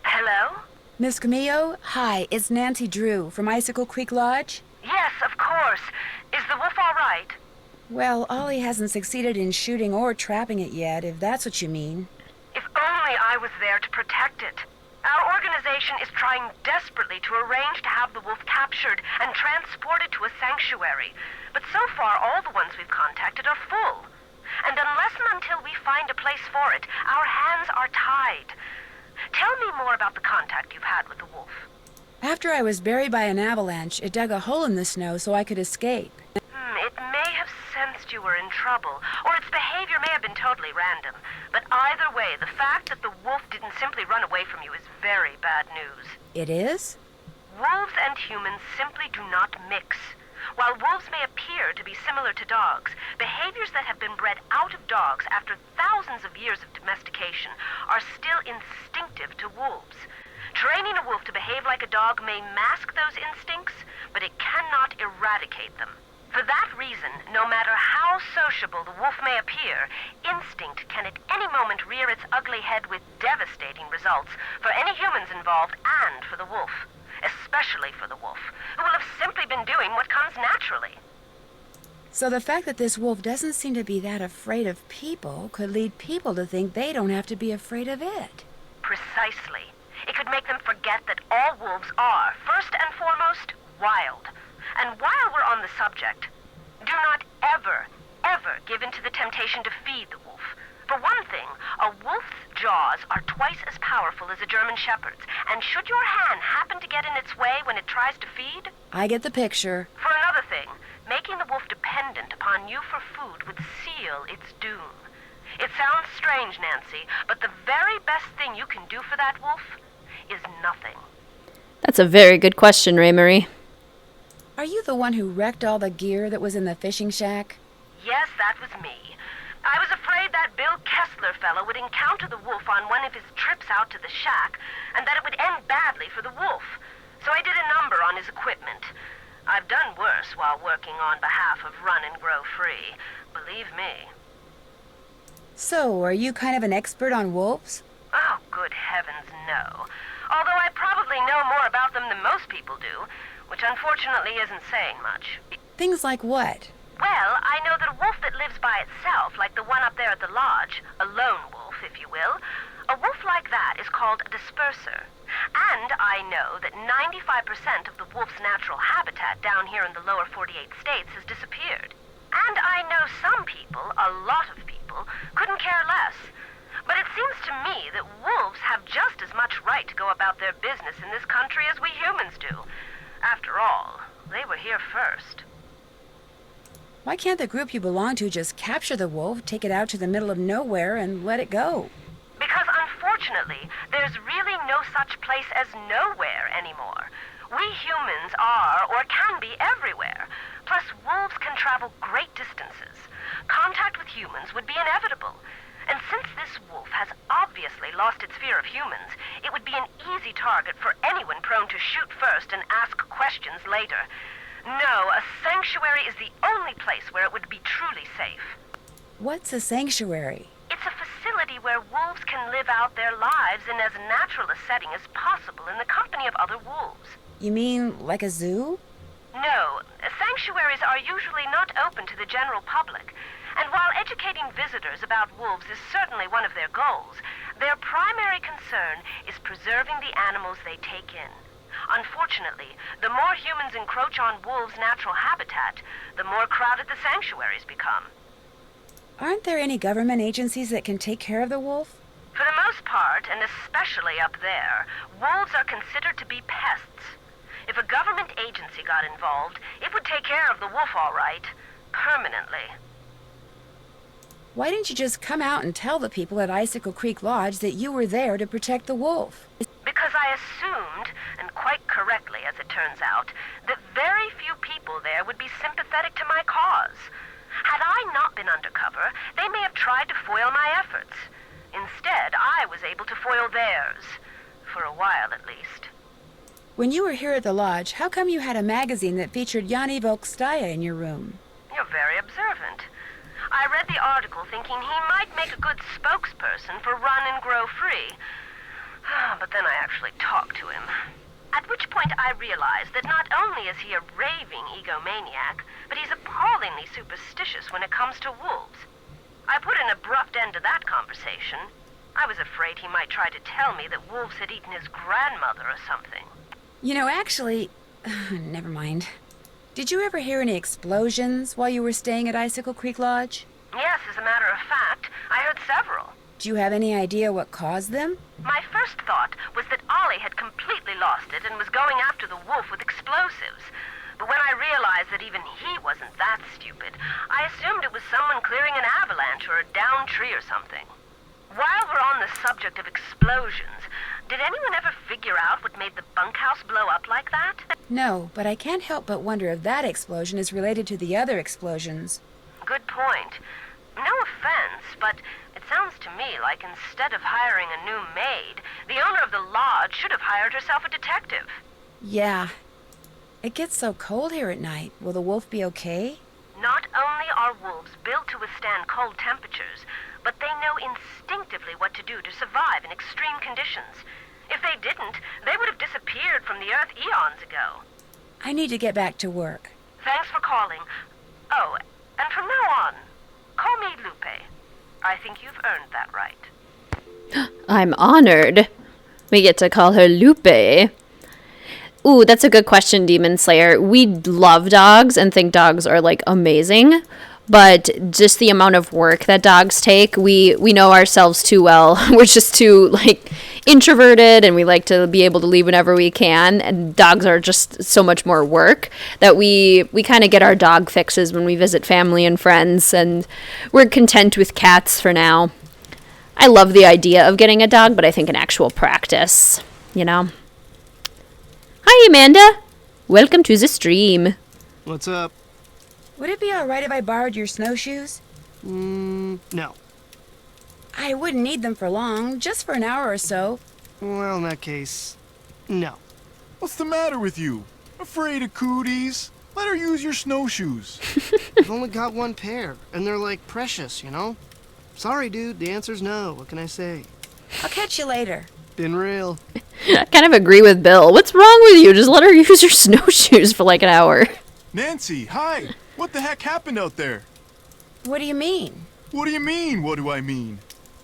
S4: Hello?
S3: Miss Camillo? Hi, it's Nancy Drew from Icicle Creek Lodge.
S4: Yes, of course. Is the wolf all right?
S3: Well, Ollie hasn't succeeded in shooting or trapping it yet, if that's what you mean.
S4: If only I was there to protect it. Our organization is trying desperately to arrange to have the wolf captured and transported to a sanctuary. But so far, all the ones we've contacted are full. And unless and until we find a place for it, our hands are tied. Tell me more about the contact you've had with the wolf.
S3: After I was buried by an avalanche, it dug a hole in the snow so I could escape.
S4: It may have sensed you were in trouble, or its behavior may have been totally random. But either way, the fact that the wolf didn't simply run away from you is very bad news.
S3: It is?
S4: Wolves and humans simply do not mix. While wolves may appear to be similar to dogs, behaviors that have been bred out of dogs after thousands of years of domestication are still instinctive to wolves. Training a wolf to behave like a dog may mask those instincts, but it cannot eradicate them. For that reason, no matter how sociable the wolf may appear, instinct can at any moment rear its ugly head with devastating results for any humans involved and for the wolf. Especially for the wolf, who will have simply been doing what comes naturally.
S3: So the fact that this wolf doesn't seem to be that afraid of people could lead people to think they don't have to be afraid of it.
S4: Precisely. It could make them forget that all wolves are, first and foremost, wild. And while we're on the subject, do not ever, ever give in to the temptation to feed the wolf. For one thing, a wolf's jaws are twice as powerful as a German shepherd's, and should your hand happen to get in its way when it tries to feed...
S3: I get the picture.
S4: For another thing, making the wolf dependent upon you for food would seal its doom. It sounds strange, Nancy, but the very best thing you can do for that wolf is nothing.
S1: That's a very good question, Ray-Marie.
S3: Are you the one who wrecked all the gear that was in the fishing shack?
S4: Yes, that was me. I was afraid that Bill Kessler fellow would encounter the wolf on one of his trips out to the shack, and that it would end badly for the wolf. So I did a number on his equipment. I've done worse while working on behalf of Run and Grow Free. Believe me.
S3: So, are you kind of an expert on wolves?
S4: Oh, good heavens, no. Although I probably know more about them than most people do, which unfortunately isn't saying much.
S3: Things like what?
S4: Well, I know that a wolf that lives by itself, like the one up there at the lodge, a lone wolf, if you will, a wolf like that is called a disperser. And I know that 95% of the wolf's natural habitat down here in the lower 48 states has disappeared. And I know some people, a lot of people, couldn't care less. But it seems to me that wolves have just as much right to go about their business in this country as we humans do. After all, they were here first.
S3: Why can't the group you belong to just capture the wolf, take it out to the middle of nowhere, and let it go?
S4: Because unfortunately, there's really no such place as nowhere anymore. We humans are, or can be, everywhere. Plus, wolves can travel great distances. Contact with humans would be inevitable. And since this wolf has obviously lost its fear of humans, it would be an easy target for anyone prone to shoot first and ask questions later. No, a sanctuary is the only place where it would be truly safe.
S3: What's a sanctuary?
S4: It's a facility where wolves can live out their lives in as natural a setting as possible in the company of other wolves.
S3: You mean like a zoo?
S4: No, sanctuaries are usually not open to the general public. And while educating visitors about wolves is certainly one of their goals, their primary concern is preserving the animals they take in. Unfortunately, the more humans encroach on wolves' natural habitat, the more crowded the sanctuaries become.
S3: Aren't there any government agencies that can take care of the wolf?
S4: For the most part, and especially up there, wolves are considered to be pests. If a government agency got involved, it would take care of the wolf all right, permanently.
S3: Why didn't you just come out and tell the people at Icicle Creek Lodge that you were there to protect the wolf?
S4: Because I assumed, and quite correctly as it turns out, that very few people there would be sympathetic to my cause. Had I not been undercover, they may have tried to foil my efforts. Instead, I was able to foil theirs. For a while, at least.
S3: When you were here at the lodge, how come you had a magazine that featured Yanni Volkstaya in your room?
S4: You're very observant. I read the article thinking he might make a good spokesperson for Run and Grow Free. But then I actually talked to him. At which point I realized that not only is he a raving egomaniac, but he's appallingly superstitious when it comes to wolves. I put an abrupt end to that conversation. I was afraid he might try to tell me that wolves had eaten his grandmother or something.
S3: You know, actually... never mind. Did you ever hear any explosions while you were staying at Icicle Creek Lodge?
S4: Yes, as a matter of fact, I heard several.
S3: Do you have any idea what caused them?
S10: My first thought was that Ollie had completely lost it and was going after the wolf with explosives. But when I realized that even he wasn't that stupid, I assumed it was someone clearing an avalanche or a downed tree or something. While we're on the subject of explosions, did anyone ever figure out what made the bunkhouse blow up like that?
S3: No, but I can't help but wonder if that explosion is related to the other explosions.
S10: Good point. No offense, but it sounds to me like instead of hiring a new maid, the owner of the lodge should have hired herself a detective.
S3: Yeah. It gets so cold here at night. Will the wolf be okay?
S10: Not only are wolves built to withstand cold temperatures, but they know instinctively what to do to survive in extreme conditions. If they didn't, they would have disappeared from the earth eons ago.
S3: I need to get back to work.
S10: Thanks for calling. Oh, and from now on, call me Lupe. I think you've earned that right.
S1: I'm honored. We get to call her Lupe. Ooh, that's a good question, Demon Slayer. We love dogs and think dogs are, like, amazing. But just the amount of work that dogs take, we know ourselves too well. We're just too, like, introverted, and we like to be able to leave whenever we can. And dogs are just so much more work that we kind of get our dog fixes when we visit family and friends. And we're content with cats for now. I love the idea of getting a dog, but I think in actual practice, you know. Hi, Amanda. Welcome to the stream.
S6: What's up?
S3: Would it be alright if I borrowed your snowshoes?
S6: No.
S3: I wouldn't need them for long, just for an hour or so.
S6: Well, in that case, no.
S5: What's the matter with you? Afraid of cooties? Let her use your snowshoes.
S6: I've only got one pair, and they're like precious, you know? Sorry, dude, the answer's no. What can I say?
S3: I'll catch you later.
S6: Been real.
S1: I kind of agree with Bill. What's wrong with you? Just let her use your snowshoes for like an hour.
S5: Nancy, hi! What the heck happened out there?
S3: What do you mean?
S5: What do you mean, what do I mean?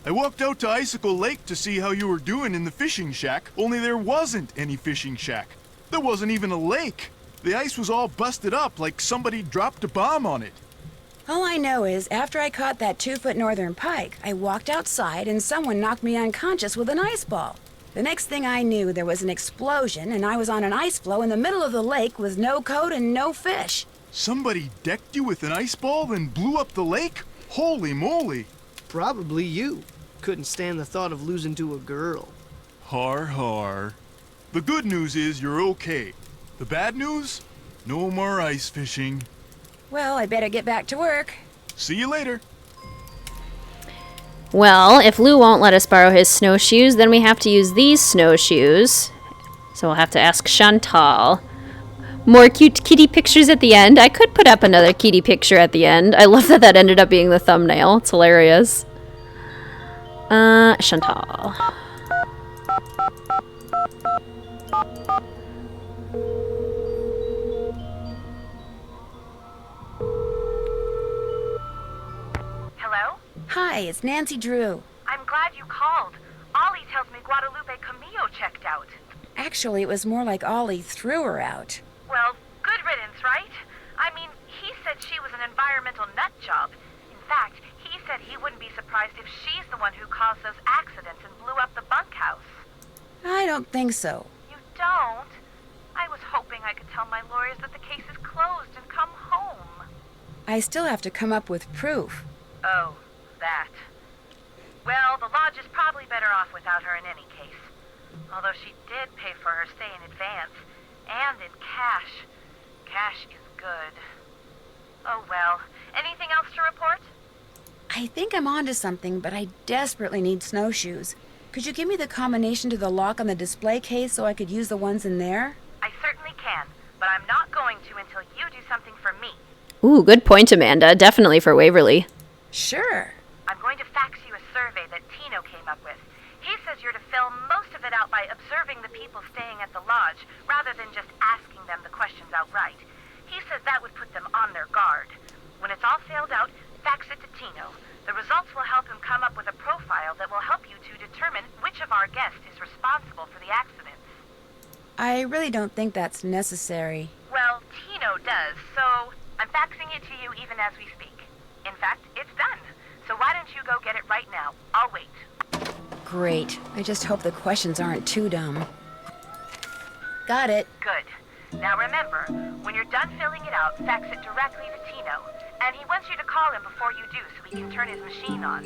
S5: I walked out to Icicle Lake to see how you were doing in the fishing shack, only there wasn't any fishing shack. There wasn't even a lake. The ice was all busted up like somebody dropped a bomb on it.
S3: All I know is, after I caught that 2-foot northern pike, I walked outside and someone knocked me unconscious with an ice ball. The next thing I knew, there was an explosion and I was on an ice floe in the middle of the lake with no coat and no fish.
S5: Somebody decked you with an ice ball and blew up the lake? Holy moly!
S6: Probably you. Couldn't stand the thought of losing to a girl.
S5: Har har. The good news is you're okay. The bad news? No more ice fishing.
S3: Well, I better get back to work.
S5: See you later.
S1: Well, if Lou won't let us borrow his snowshoes, then we have to use these snowshoes. So we'll have to ask Chantal. More cute kitty pictures at the end. I could put up another kitty picture at the end. I love that that ended up being the thumbnail. It's hilarious. Chantal.
S4: Hello?
S3: Hi, it's Nancy Drew.
S4: I'm glad you called. Ollie tells me Guadalupe Camillo checked out.
S3: Actually, it was more like Ollie threw her out.
S4: Well, good riddance, right? I mean, he said she was an environmental nut job. In fact, he said he wouldn't be surprised if she's the one who caused those accidents and blew up the bunkhouse.
S3: I don't think so.
S4: You don't? I was hoping I could tell my lawyers that the case is closed and come home.
S3: I still have to come up with proof.
S4: Oh, that. Well, the lodge is probably better off without her in any case. Although she did pay for her stay in advance. And in cash. Cash is good. Oh well. Anything else to report?
S3: I think I'm onto something, but I desperately need snowshoes. Could you give me the combination to the lock on the display case so I could use the ones in there?
S4: I certainly can, but I'm not going to until you do something for me.
S1: Ooh, good point, Amanda. Definitely for Waverly.
S3: Sure.
S4: I'm going to fax you a survey that Tino came up with. He says you're to fill most of it out by observing the people staying at the lodge, rather than just asking them the questions outright. He says that would put them on their guard. When it's all filled out, fax it to Tino. The results will help him come up with a profile that will help you to determine which of our guests is responsible for the accidents.
S3: I really don't think that's necessary.
S4: Well, Tino does, so I'm faxing it to you even as we speak. In fact, it's done. So why don't you go get it right now? I'll wait.
S3: Great. I just hope the questions aren't too dumb. Got it.
S4: Good. Now remember, when you're done filling it out, fax it directly to Tino. And he wants you to call him before you do so he can turn his machine on.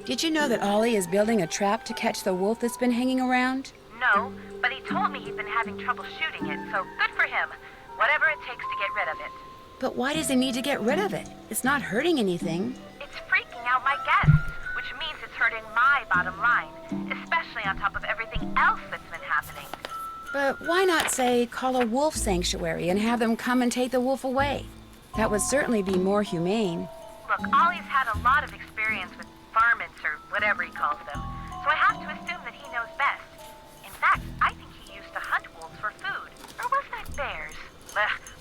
S3: Did you know that Ollie is building a trap to catch the wolf that's been hanging around?
S4: No, but he told me he'd been having trouble shooting it, so good for him. Whatever it takes to get rid of it.
S3: But why does he need to get rid of it? It's not hurting anything.
S4: It's freaking out my guests, which means it's hurting my bottom line, especially on top of everything else that's been happening.
S3: But why not, say, call a wolf sanctuary and have them come and take the wolf away? That would certainly be more humane.
S4: Look, Ollie's had a lot of experience with varmints or whatever he calls them, so I have to assume that he knows best. In fact, I think he used to hunt wolves for food. Or was that bears?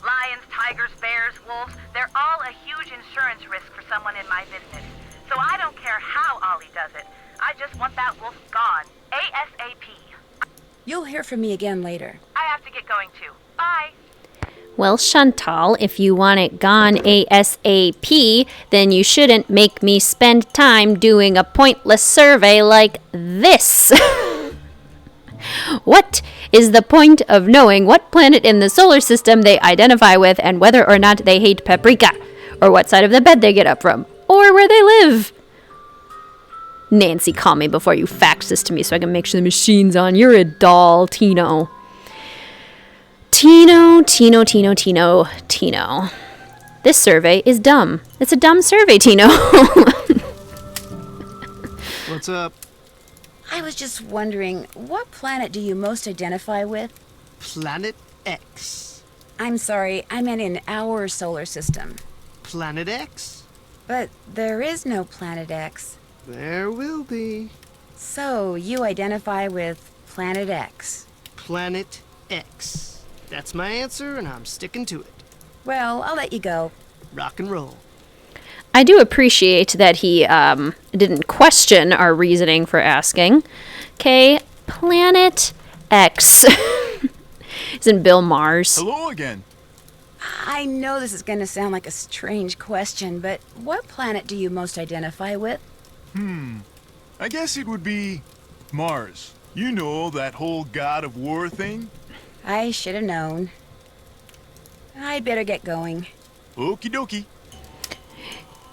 S4: Lions, tigers, bears, wolves, they're all a huge insurance risk for someone in my business. So I don't care how Ollie does it. I just want that wolf gone. ASAP.
S3: You'll hear from me again later.
S4: I have to get going too. Bye.
S1: Well, Chantal, if you want it gone ASAP, then you shouldn't make me spend time doing a pointless survey like this. What is the point of knowing what planet in the solar system they identify with and whether or not they hate paprika? Or what side of the bed they get up from? Or where they live? Nancy, call me before you fax this to me so I can make sure the machine's on. You're a doll, Tino. Tino. This survey is dumb. It's a dumb survey, Tino.
S6: What's up?
S3: I was just wondering, what planet do you most identify with?
S6: Planet X.
S3: I'm sorry, I meant in our solar system.
S6: Planet X?
S3: But there is no Planet X.
S6: There will be.
S3: So, you identify with Planet X.
S6: Planet X. That's my answer, and I'm sticking to it.
S3: Well, I'll let you go.
S6: Rock and roll.
S1: I do appreciate that he didn't question our reasoning for asking. Okay, Planet X. Isn't Bill Mars?
S5: Hello again.
S3: I know this is going to sound like a strange question, but what planet do you most identify with?
S5: I guess it would be Mars. You know, that whole god of war thing?
S3: I should have known. I'd better get going.
S5: Okie dokie.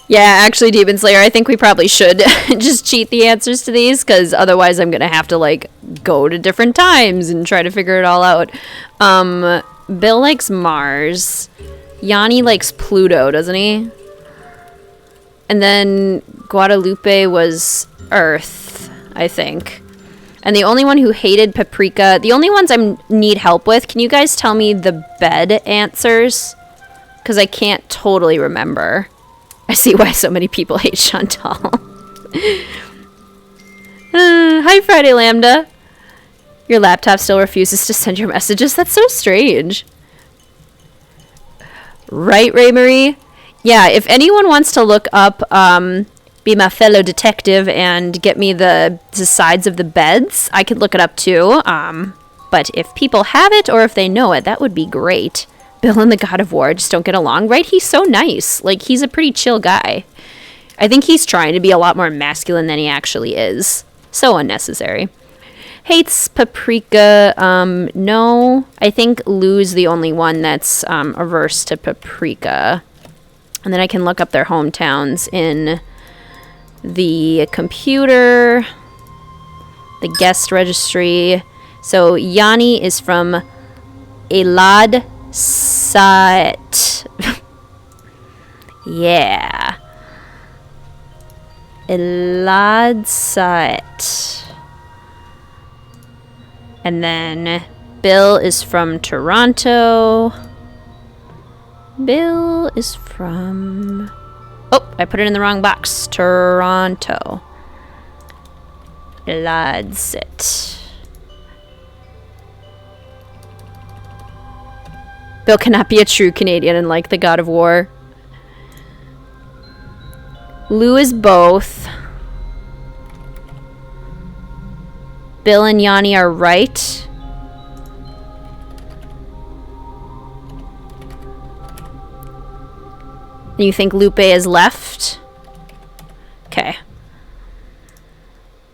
S1: Yeah, actually, Demon Slayer, I think we probably should just cheat the answers to these, because otherwise I'm going to have to, like, go to different times and try to figure it all out. Bill likes Mars. Yanni likes Pluto, doesn't he? And then Guadalupe was Earth, I think. And the only one who hated paprika, the only ones I need help with, can you guys tell me the bed answers? Because I can't totally remember. I see why so many people hate Chantal. Hi, Friday Lambda. Your laptop still refuses to send your messages? That's so strange. Right, Ray Marie? Yeah, if anyone wants to look up, be my fellow detective and get me the sides of the beds, I could look it up too. But if people have it or if they know it, that would be great. Bill and the God of War just don't get along, right? He's so nice. Like, he's a pretty chill guy. I think he's trying to be a lot more masculine than he actually is. So unnecessary. Hates paprika. No. I think Lou's the only one that's averse to paprika. And then I can look up their hometowns in the computer, the guest registry. So Yanni is from Elad Sat. Yeah. Elad Sat. And then Bill is from Toronto. Bill is from... Oh, I put it in the wrong box. Toronto. Elad Sat. Bill cannot be a true Canadian and like the God of War. Lou is both. Bill and Yanni are right. And you think Lupe is left? Okay.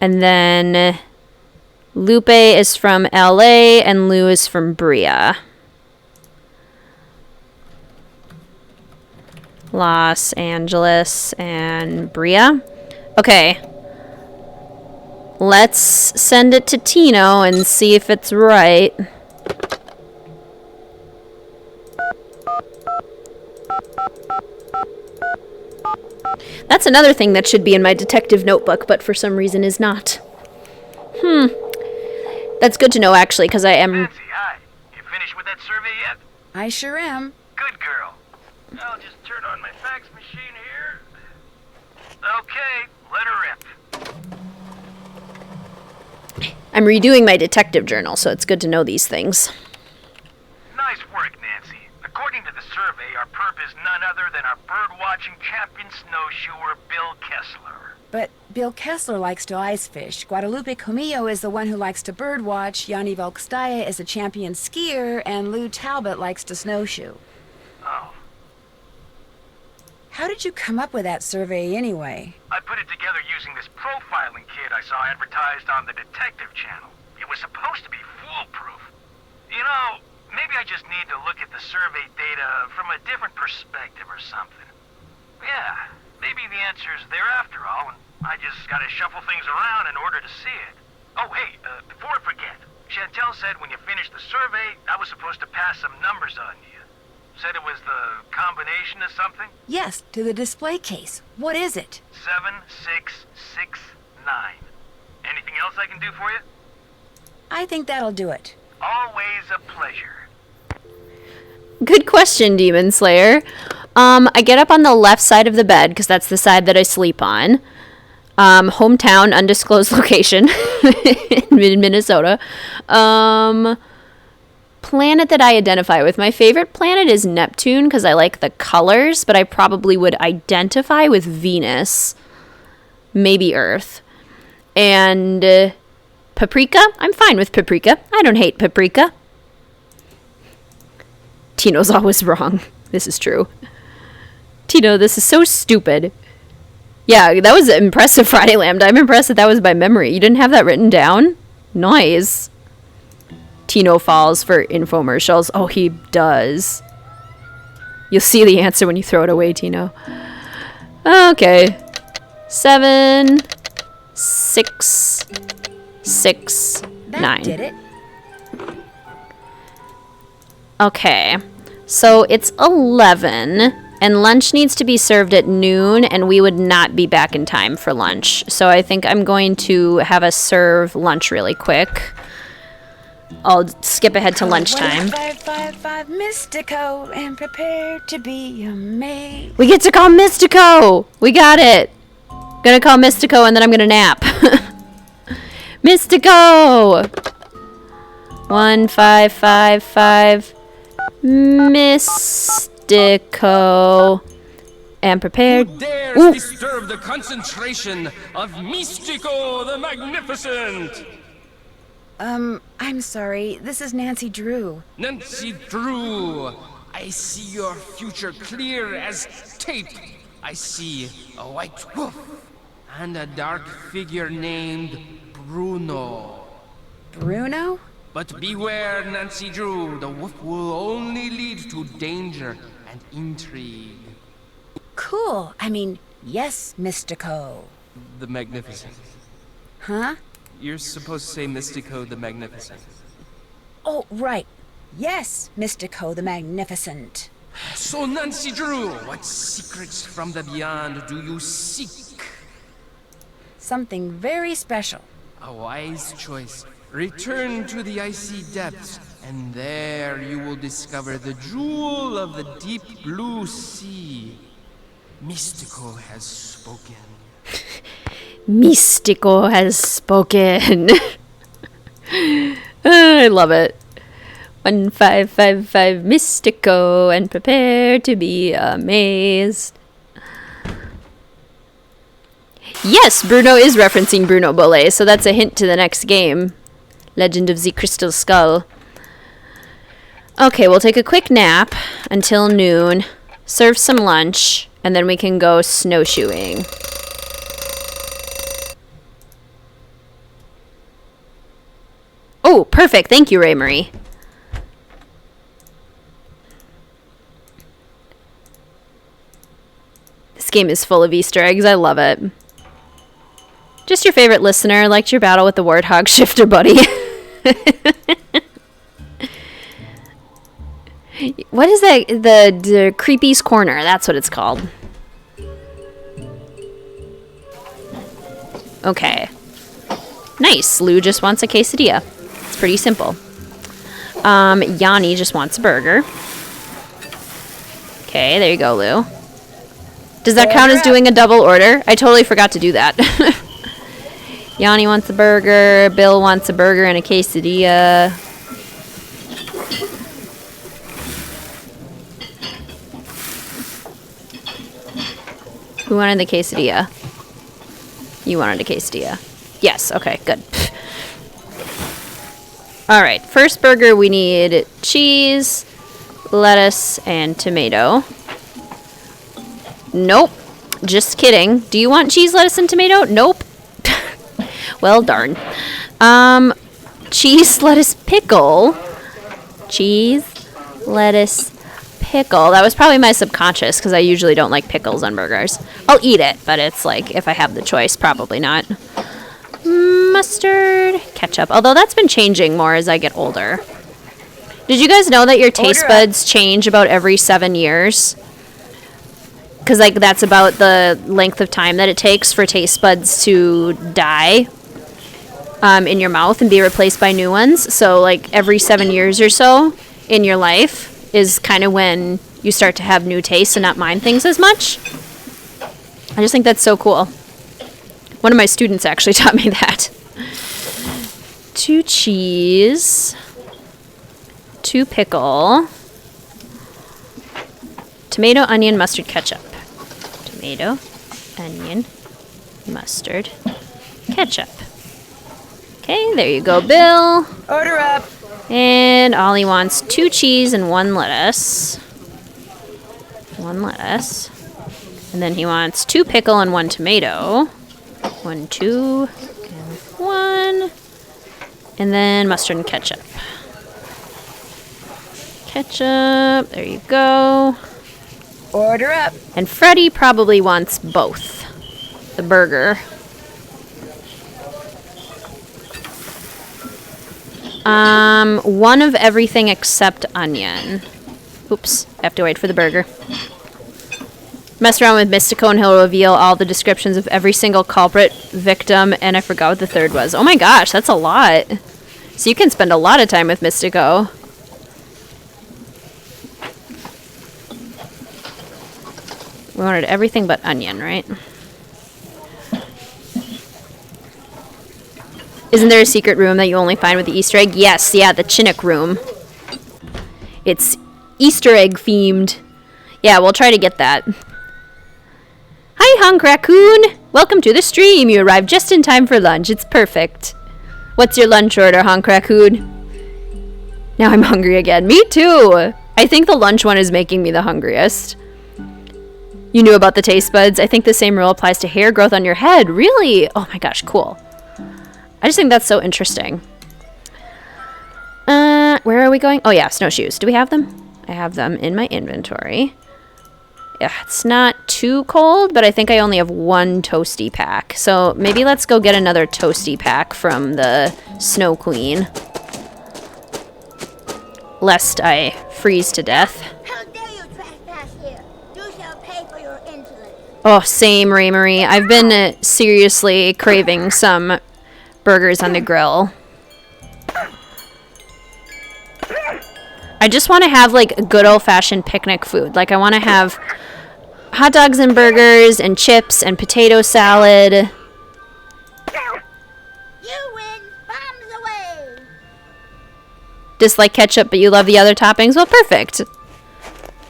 S1: And then Lupe is from LA and Lou is from Bria. Los Angeles and Bria. Okay. Let's send it to Tino and see if it's right. That's another thing that should be in my detective notebook, but for some reason is not. That's good to know, actually, because I am...
S8: Nancy, hi. You finished with that survey yet?
S3: I sure am.
S8: Good girl. I'll just turn on my fax machine here. Okay, let her rip.
S1: I'm redoing my detective journal, so it's good to know these things.
S8: Nice work, Nancy. According to the survey, our perp is none other than our bird-watching champion snowshoer, Bill Kessler.
S3: But Bill Kessler likes to ice fish. Guadalupe Comillo is the one who likes to birdwatch. Yanni Volkstaya is a champion skier, and Lou Talbot likes to snowshoe.
S8: Oh.
S3: How did you come up with that survey anyway?
S8: I put it together using this profiling kit I saw advertised on the detective channel. It was supposed to be foolproof. You know, maybe I just need to look at the survey data from a different perspective or something. Yeah, maybe the answer's there after all, and I just gotta shuffle things around in order to see it. Oh, hey, before I forget, Chantel said when you finished the survey, I was supposed to pass some numbers on you. Said it was the combination of something?
S3: Yes, to the display case. What is it?
S8: 7669. Anything else I can do for you?
S3: I think that'll do it.
S8: Always a pleasure.
S1: Good question, Demon Slayer. I get up on the left side of the bed, because that's the side that I sleep on. Hometown, undisclosed location in Minnesota. Planet that I identify with. My favorite planet is Neptune because I like the colors, but I probably would identify with Venus. Maybe Earth. And Paprika? I'm fine with Paprika. I don't hate Paprika. Tino's always wrong. This is true. Tino, this is so stupid. Yeah, that was impressive, Friday Lambda. I'm impressed that was by memory. You didn't have that written down? Nice. Tino falls for infomercials. Oh, he does. You'll see the answer when you throw it away, Tino. Okay. 7, 6, 6, 9.
S3: That did it.
S1: Okay. So it's 11, and lunch needs to be served at noon, and we would not be back in time for lunch. So I think I'm going to have us serve lunch really quick. I'll skip ahead to lunchtime.
S3: 555 Mystico and prepare to be amazed.
S1: We get to call Mystico! We got it! Gonna call Mystico and then I'm gonna nap. Mystico! 1555 Mystico. And prepared.
S13: Who dares disturb the concentration of Mystico the Magnificent?
S3: I'm sorry. This is Nancy Drew.
S13: Nancy Drew, I see your future clear as tape. I see a white wolf and a dark figure named Bruno.
S3: Bruno?
S13: But beware, Nancy Drew, the wolf will only lead to danger and intrigue.
S3: Cool. I mean, yes, Mystico.
S13: The Magnificent.
S3: Huh?
S13: You're supposed to say Mystico the Magnificent.
S3: Oh, right. Yes, Mystico the Magnificent.
S13: So, Nancy Drew, what secrets from the beyond do you seek?
S3: Something very special.
S13: A wise choice. Return to the icy depths, and there you will discover the jewel of the deep blue sea. Mystico has spoken.
S1: Mystico has spoken. I love it. 1555 Mystico and prepare to be amazed. Yes, Bruno is referencing Bruno Bollet, so that's a hint to the next game. Legend of the Crystal Skull. Okay, we'll take a quick nap until noon, serve some lunch, and then we can go snowshoeing. Oh, perfect. Thank you, Ray Marie. This game is full of Easter eggs. I love it. Just your favorite listener. Liked your battle with the Warthog Shifter Buddy. What is that? The Creepy's Corner. That's what it's called. Okay. Nice. Lou just wants a quesadilla. It's pretty simple. Yanni just wants a burger. Okay, there you go, Lou. Does that count as doing a double order? I totally forgot to do that. Yanni wants a burger. Bill wants a burger and a quesadilla. Who wanted the quesadilla? You wanted a quesadilla. Yes, okay, good. Alright, first burger we need cheese, lettuce, and tomato. Nope. Just kidding. Do you want cheese, lettuce, and tomato? Nope. Well, darn. Cheese, lettuce, pickle. Cheese, lettuce, pickle. That was probably my subconscious because I usually don't like pickles on burgers. I'll eat it, but it's like if I have the choice, probably not. Mustard, ketchup. Although that's been changing more as I get older. Did you guys know that your taste buds change about every 7 years? Because like that's about the length of time that it takes for taste buds to die in your mouth and be replaced by new ones. So like every 7 years or so in your life is kind of when you start to have new tastes and not mind things as much. I just think that's so cool. One of my students actually taught me that. 2 cheese, 2 pickle, tomato, onion, mustard, ketchup. Tomato, onion, mustard, ketchup. Okay, there you go, Bill.
S3: Order up.
S1: And Ollie wants 2 cheese and 1 lettuce. 1 lettuce. And then he wants 2 pickle and 1 tomato. 1, 2, and 1. And then mustard and ketchup. Ketchup, there you go.
S3: Order up.
S1: And Freddie probably wants both. The burger. One of everything except onion. Oops, I have to wait for the burger. Mess around with Mystico and he'll reveal all the descriptions of every single culprit, victim, and I forgot what the third was. Oh my gosh, that's a lot. So you can spend a lot of time with Mystico. We wanted everything but onion, right? Isn't there a secret room that you only find with the Easter egg? Yes, yeah, the Chinook room. It's Easter egg themed. Yeah, we'll try to get that. Hi, Honk Raccoon! Welcome to the stream. You arrived just in time for lunch. It's perfect. What's your lunch order, Honk Raccoon? Now I'm hungry again. Me too! I think the lunch one is making me the hungriest. You knew about the taste buds. I think the same rule applies to hair growth on your head. Really? Oh my gosh, cool. I just think that's so interesting. Where are we going? Oh yeah, snowshoes. Do we have them? I have them in my inventory. Yeah, it's not too cold, but I think I only have 1 toasty pack. So maybe let's go get another toasty pack from the Snow Queen. Lest I freeze to death.
S7: How dare you trespass here? You shall pay for your insolence.
S1: Oh, same, Ray Marie. I've been seriously craving some burgers on the grill. I just want to have like good old-fashioned picnic food. Like I want to have hot dogs and burgers and chips and potato salad.
S7: You win. Bombs away.
S1: Dislike ketchup, but you love the other toppings? Well, perfect.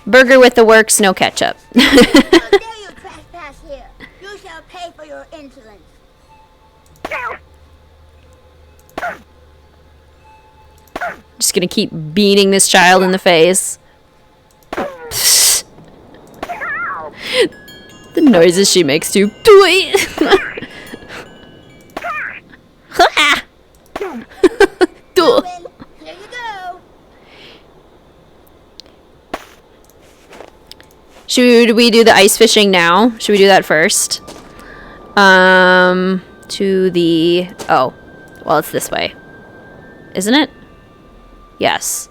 S1: Burger with the works, no ketchup.
S7: How dare you trespass here? You shall pay for your insolence.
S1: Just gonna keep beating this child in the face. The noises she makes too. Should we do the ice fishing now? Should we do that first? To the... Oh. Well, it's this way. Isn't it? Yes.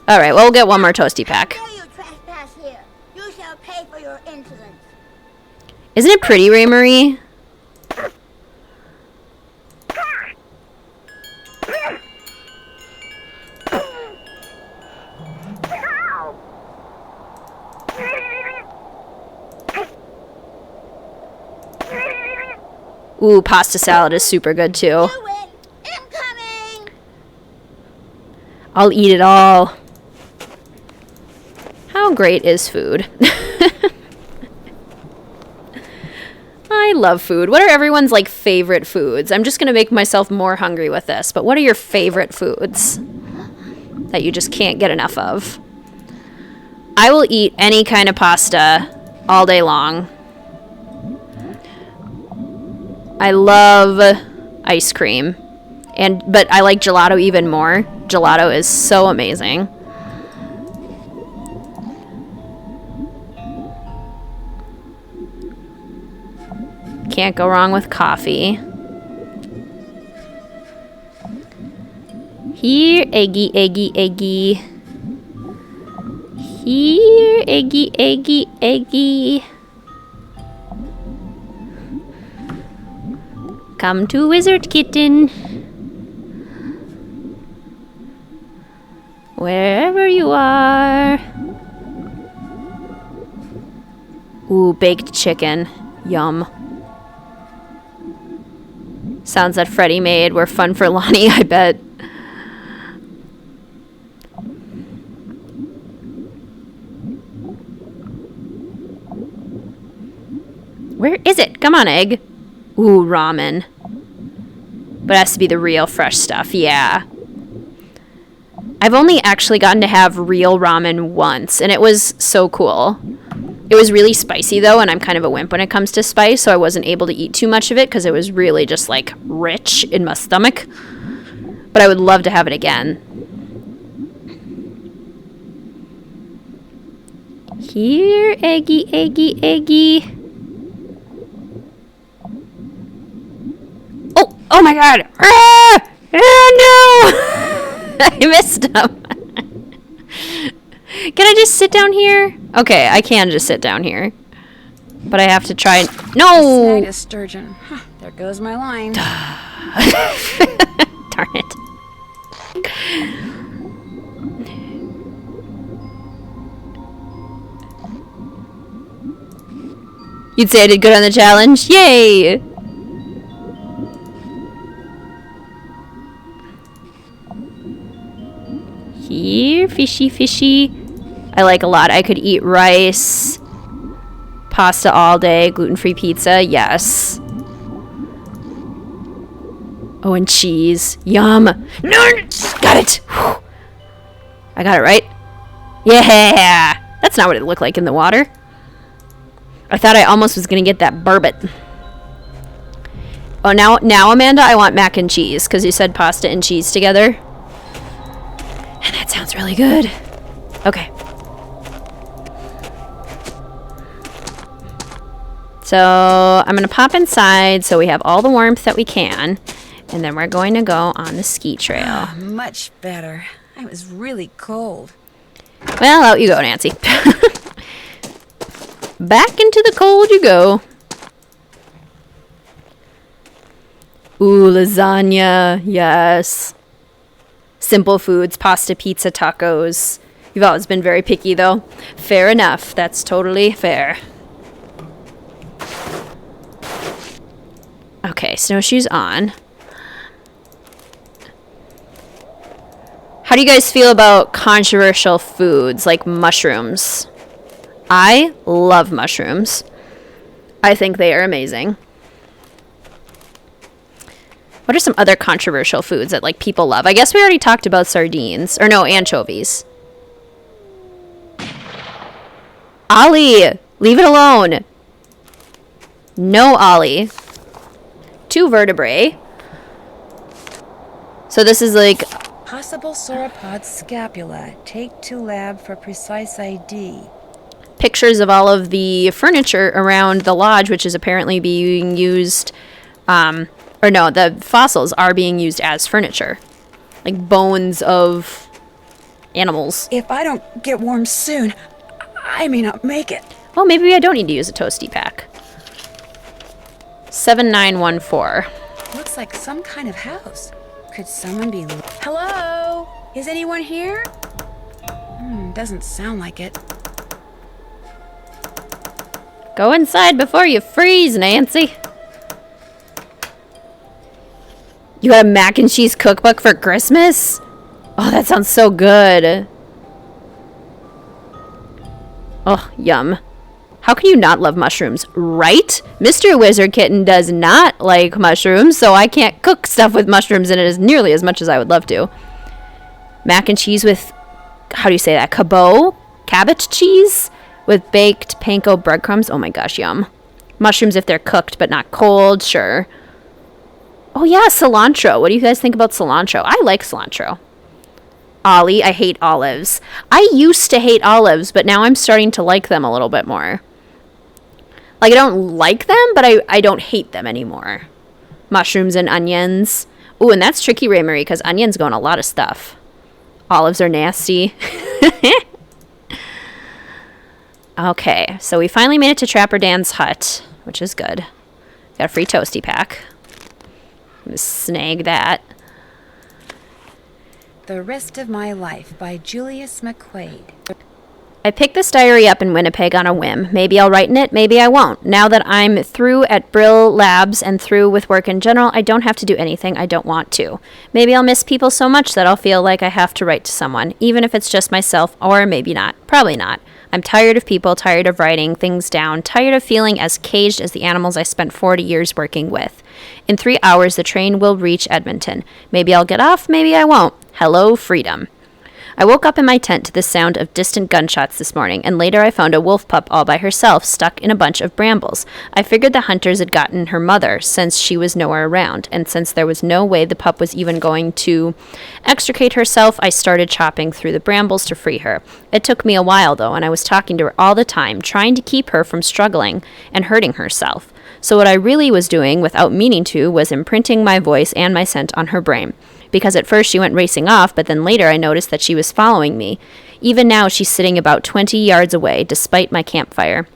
S1: Alright, well, we'll get one more toasty pack.
S7: Dare you trespass here? You shall pay for your insolence.
S1: Isn't it pretty, Ray Marie? Ooh, pasta salad is super good too.
S7: You win. Incoming!
S1: I'll eat it all. How great is food? I love food. What are everyone's like favorite foods? I'm just gonna make myself more hungry with this, but what are your favorite foods that you just can't get enough of? I will eat any kind of pasta all day long. I love ice cream, but I like gelato even more. Gelato is so amazing. Can't go wrong with coffee. Here, eggy, eggy, eggy. Here, eggy, eggy, eggy. Come to WizardKitten. Wherever you are. Ooh, baked chicken. Yum. Sounds that Freddie made were fun for Lonnie, I bet. Where is it? Come on, egg. Ooh, ramen. But it has to be the real fresh stuff, yeah. I've only actually gotten to have real ramen once, and it was so cool. It was really spicy, though, and I'm kind of a wimp when it comes to spice, so I wasn't able to eat too much of it because it was really just, like, rich in my stomach. But I would love to have it again. Here, eggy, eggy, eggy. Oh my god! Ah! Ah, no! I missed him. Can I just sit down here? Okay, I can just sit down here. But I have to try and... No!
S3: Snagged a sturgeon. Huh, there goes my line.
S1: Darn it. You'd say I did good on the challenge? Yay! Here, fishy, fishy. I like a lot. I could eat rice, pasta all day, gluten-free pizza, yes. Oh, and cheese. Yum. No, got it. Whew. I got it right. Yeah. That's not what it looked like in the water. I thought I almost was going to get that burbot. Oh, now, Amanda, I want mac and cheese because you said pasta and cheese together. And that sounds really good. Okay. So I'm going to pop inside so we have all the warmth that we can. And then we're going to go on the ski trail.
S3: Much better. I was really cold.
S1: Well, out you go, Nancy. Back into the cold you go. Ooh, lasagna. Yes. Simple foods, pasta, pizza, tacos. You've always been very picky, though. Fair enough. That's totally fair. Okay, snowshoes on. How do you guys feel about controversial foods like mushrooms? I love mushrooms. I think they are amazing. What are some other controversial foods that like people love? I guess we already talked about sardines. Or no, anchovies. Ollie, leave it alone. No, Ollie. 2 vertebrae. So this is like...
S3: Possible sauropod scapula. Take to lab for precise ID.
S1: pictures of all of the furniture around the lodge, which is apparently being used, the fossils are being used as furniture. Like bones of animals.
S3: If I don't get warm soon, I may not make it.
S1: Oh, maybe I don't need to use a toasty pack. 7914.
S3: Looks like some kind of house. Could someone be... Hello? Is anyone here? Doesn't sound like it.
S1: Go inside before you freeze, Nancy. You got a mac and cheese cookbook for Christmas? Oh, that sounds so good. Oh, yum. How can you not love mushrooms, right? Mr. WizardKitten does not like mushrooms, so I can't cook stuff with mushrooms in it as nearly as much as I would love to. Mac and cheese with, how do you say that, cabot? Cabbage cheese? With baked panko breadcrumbs. Oh my gosh, yum. Mushrooms if they're cooked but not cold, sure. Oh yeah, cilantro. What do you guys think about cilantro? I like cilantro. Ollie, I hate olives. I used to hate olives, but now I'm starting to like them a little bit more. Like, I don't like them, but I don't hate them anymore. Mushrooms and onions. Ooh, and that's tricky, Ray Marie, because onions go in a lot of stuff. Olives are nasty. Okay, so we finally made it to Trapper Dan's hut, which is good. Got a free toasty pack. I'm gonna snag that.
S3: The Rest of My Life by Julius McQuaid.
S1: I picked this diary up in Winnipeg on a whim. Maybe I'll write in it, maybe I won't. Now that I'm through at Brill Labs and through with work in general, I don't have to do anything I don't want to. Maybe I'll miss people so much that I'll feel like I have to write to someone, even if it's just myself, or maybe not. Probably not. I'm tired of people, tired of writing things down, tired of feeling as caged as the animals I spent 40 years working with. In 3 hours, the train will reach Edmonton. Maybe I'll get off, maybe I won't. Hello, freedom. I woke up in my tent to the sound of distant gunshots this morning, and later I found a wolf pup all by herself, stuck in a bunch of brambles. I figured the hunters had gotten her mother, since she was nowhere around, and since there was no way the pup was even going to extricate herself, I started chopping through the brambles to free her. It took me a while, though, and I was talking to her all the time, trying to keep her from struggling and hurting herself. So what I really was doing, without meaning to, was imprinting my voice and my scent on her brain. Because at first she went racing off, but then later I noticed that she was following me. Even now she's sitting about 20 yards away, despite my campfire,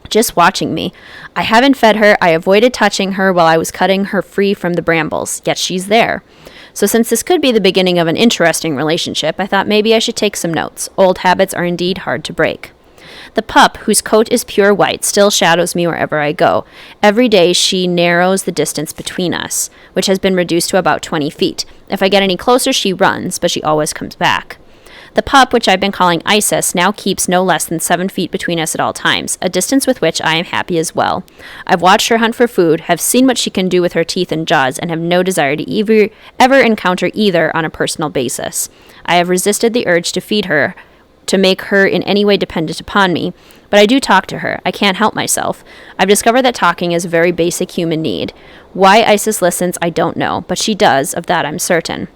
S1: just watching me. I haven't fed her, I avoided touching her while I was cutting her free from the brambles, yet she's there. So since this could be the beginning of an interesting relationship, I thought maybe I should take some notes. Old habits are indeed hard to break. The pup, whose coat is pure white, still shadows me wherever I go. Every day she narrows the distance between us, which has been reduced to about 20 feet. If I get any closer, she runs, but she always comes back. The pup, which I've been calling Isis, now keeps no less than 7 feet between us at all times, a distance with which I am happy as well. I've watched her hunt for food, have seen what she can do with her teeth and jaws, and have no desire to ever encounter either on a personal basis. I have resisted the urge to feed her, to make her in any way dependent upon me, but I do talk to her. I can't help myself. I've discovered that talking is a very basic human need. Why Isis listens, I don't know, but she does, of that I'm certain.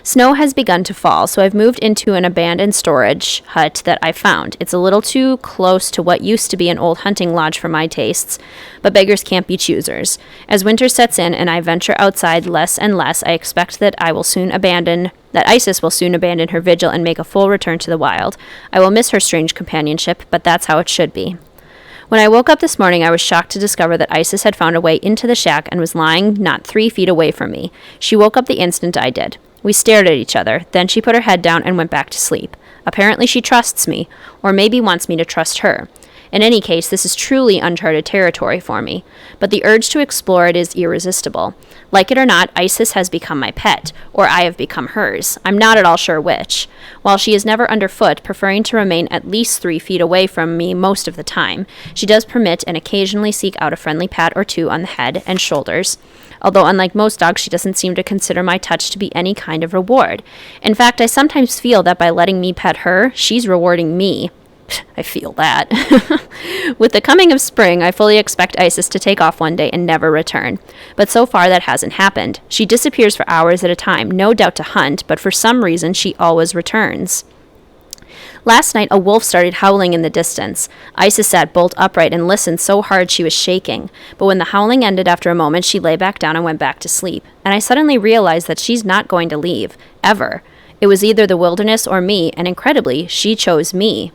S1: Snow has begun to fall, so I've moved into an abandoned storage hut that I found. It's a little too close to what used to be an old hunting lodge for my tastes, but beggars can't be choosers. As winter sets in and I venture outside less and less, I expect that Isis will soon abandon her vigil and make a full return to the wild. I will miss her strange companionship, but that's how it should be. When I woke up this morning, I was shocked to discover that Isis had found a way into the shack and was lying not 3 feet away from me. She woke up the instant I did. We stared at each other. Then she put her head down and went back to sleep. Apparently she trusts me, or maybe wants me to trust her. In any case, this is truly uncharted territory for me, but the urge to explore it is irresistible. Like it or not, Isis has become my pet, or I have become hers. I'm not at all sure which. While she is never underfoot, preferring to remain at least 3 feet away from me most of the time, she does permit and occasionally seek out a friendly pat or two on the head and shoulders. Although unlike most dogs, she doesn't seem to consider my touch to be any kind of reward. In fact, I sometimes feel that by letting me pet her, she's rewarding me. I feel that. With the coming of spring, I fully expect Isis to take off one day and never return. But so far that hasn't happened. She disappears for hours at a time, no doubt to hunt, but for some reason she always returns. Last night, a wolf started howling in the distance. Isis sat bolt upright and listened so hard she was shaking. But when the howling ended after a moment, she lay back down and went back to sleep. And I suddenly realized that she's not going to leave. Ever. It was either the wilderness or me, and incredibly, she chose me.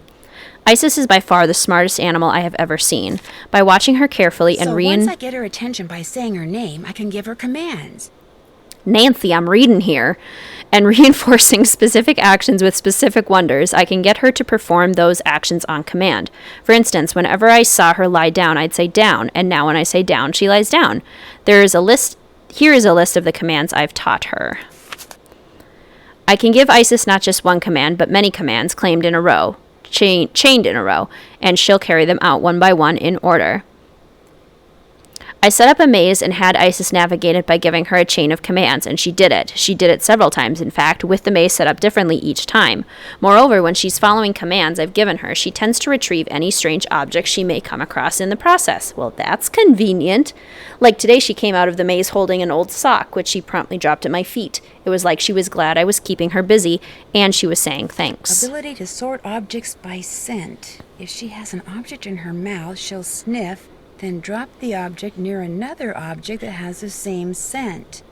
S1: Isis is by far the smartest animal I have ever seen. By watching her carefully and
S3: once I get her attention by saying her name, I can give her commands.
S1: Nancy, I'm reading here. And reinforcing specific actions with specific wonders, I can get her to perform those actions on command. For instance, whenever I saw her lie down, I'd say down, and now when I say down, she lies down. Here is a list of the commands I've taught her. I can give Isis not just one command, but many commands chained in a row, and she'll carry them out one by one in order. I set up a maze and had Isis navigate it by giving her a chain of commands, and she did it. She did it several times, in fact, with the maze set up differently each time. Moreover, when she's following commands I've given her, she tends to retrieve any strange objects she may come across in the process. Well, that's convenient. Like today, she came out of the maze holding an old sock, which she promptly dropped at my feet. It was like she was glad I was keeping her busy, and she was saying thanks.
S3: Ability to sort objects by scent. If she has an object in her mouth, she'll sniff, then drop the object near another object that has the same scent.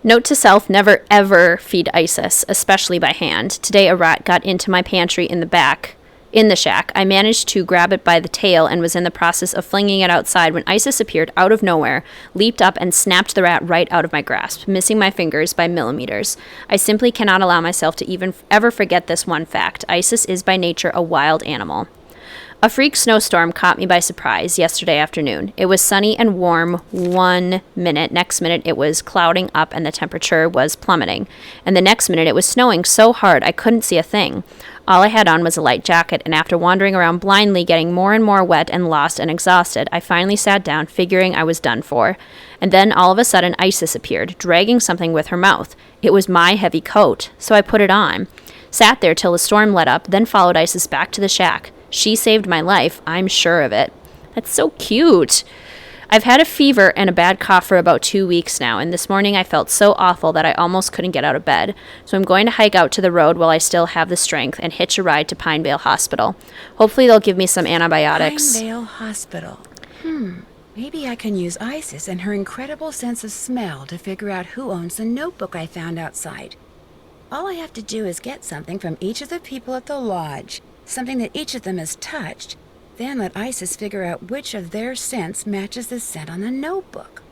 S1: Note to self, never ever feed Isis, especially by hand. Today a rat got into my pantry in the shack. I managed to grab it by the tail and was in the process of flinging it outside when Isis appeared out of nowhere, leaped up and snapped the rat right out of my grasp, missing my fingers by millimeters. I simply cannot allow myself to even ever forget this one fact. Isis is by nature a wild animal. A freak snowstorm caught me by surprise yesterday afternoon. It was sunny and warm 1 minute. Next minute, it was clouding up and the temperature was plummeting. And the next minute, it was snowing so hard I couldn't see a thing. All I had on was a light jacket, and after wandering around blindly, getting more and more wet and lost and exhausted, I finally sat down, figuring I was done for. And then, all of a sudden, Isis appeared, dragging something with her mouth. It was my heavy coat, so I put it on. Sat there till the storm let up, then followed Isis back to the shack. She saved my life, I'm sure of it. That's so cute. I've had a fever and a bad cough for about 2 weeks now, and this morning I felt so awful that I almost couldn't get out of bed. So I'm going to hike out to the road while I still have the strength and hitch a ride to Pinevale Hospital. Hopefully they'll give me some antibiotics.
S3: Pinevale Hospital. Maybe I can use Isis and her incredible sense of smell to figure out who owns the notebook I found outside. All I have to do is get something from each of the people at the lodge, something that each of them has touched, then let Isis figure out which of their scents matches the scent on the notebook.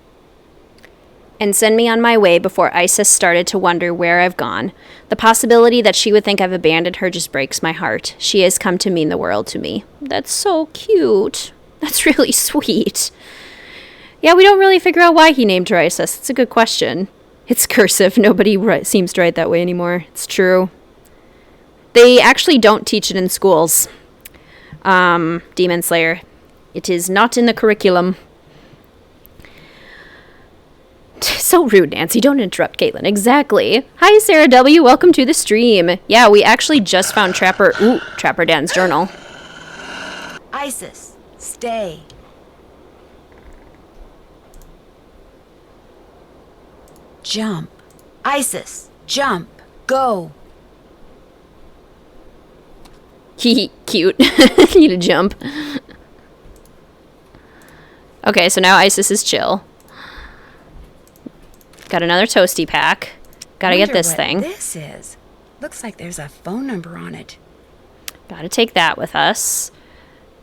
S1: And send me on my way before Isis started to wonder where I've gone. The possibility that she would think I've abandoned her just breaks my heart. She has come to mean the world to me. That's so cute. That's really sweet. Yeah, we don't really figure out why he named her Isis. It's a good question. It's cursive. Nobody seems to write that way anymore. It's true. They actually don't teach it in schools. Demon Slayer. It is not in the curriculum. So rude, Nancy. Don't interrupt Caitlin. Exactly. Hi, Sarah W. Welcome to the stream. Yeah, we actually just found Trapper Dan's journal.
S3: Isis, stay. Jump. Isis, jump. Go.
S1: Cute. Need a jump. Okay, so now Isis is chill. Got another toasty pack. Gotta get this thing.
S3: This is. Looks like there's a phone number on it.
S1: Gotta take that with us.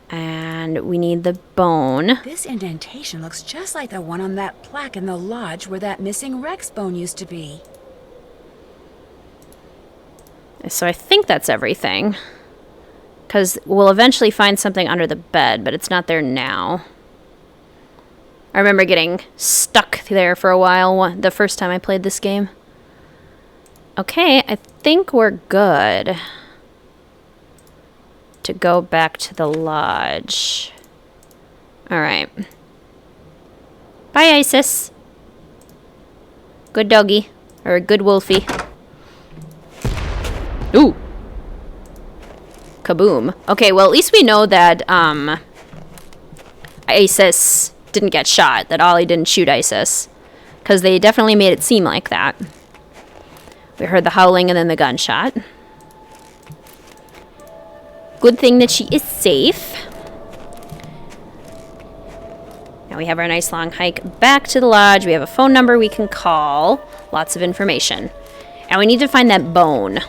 S1: And we need the bone.
S3: This indentation looks just like the one on that plaque in the lodge where that missing Rex bone used to be.
S1: So I think that's everything. Because we'll eventually find something under the bed, but it's not there now. I remember getting stuck there for a while the first time I played this game. Okay, I think we're good to go back to the lodge. Alright. Bye, Isis. Good doggy. Or good wolfie. Ooh. Kaboom. Okay, well, at least we know that Isis didn't get shot. That Ollie didn't shoot Isis. Because they definitely made it seem like that. We heard the howling and then the gunshot. Good thing that she is safe. Now we have our nice long hike back to the lodge. We have a phone number we can call. Lots of information. And we need to find that bone.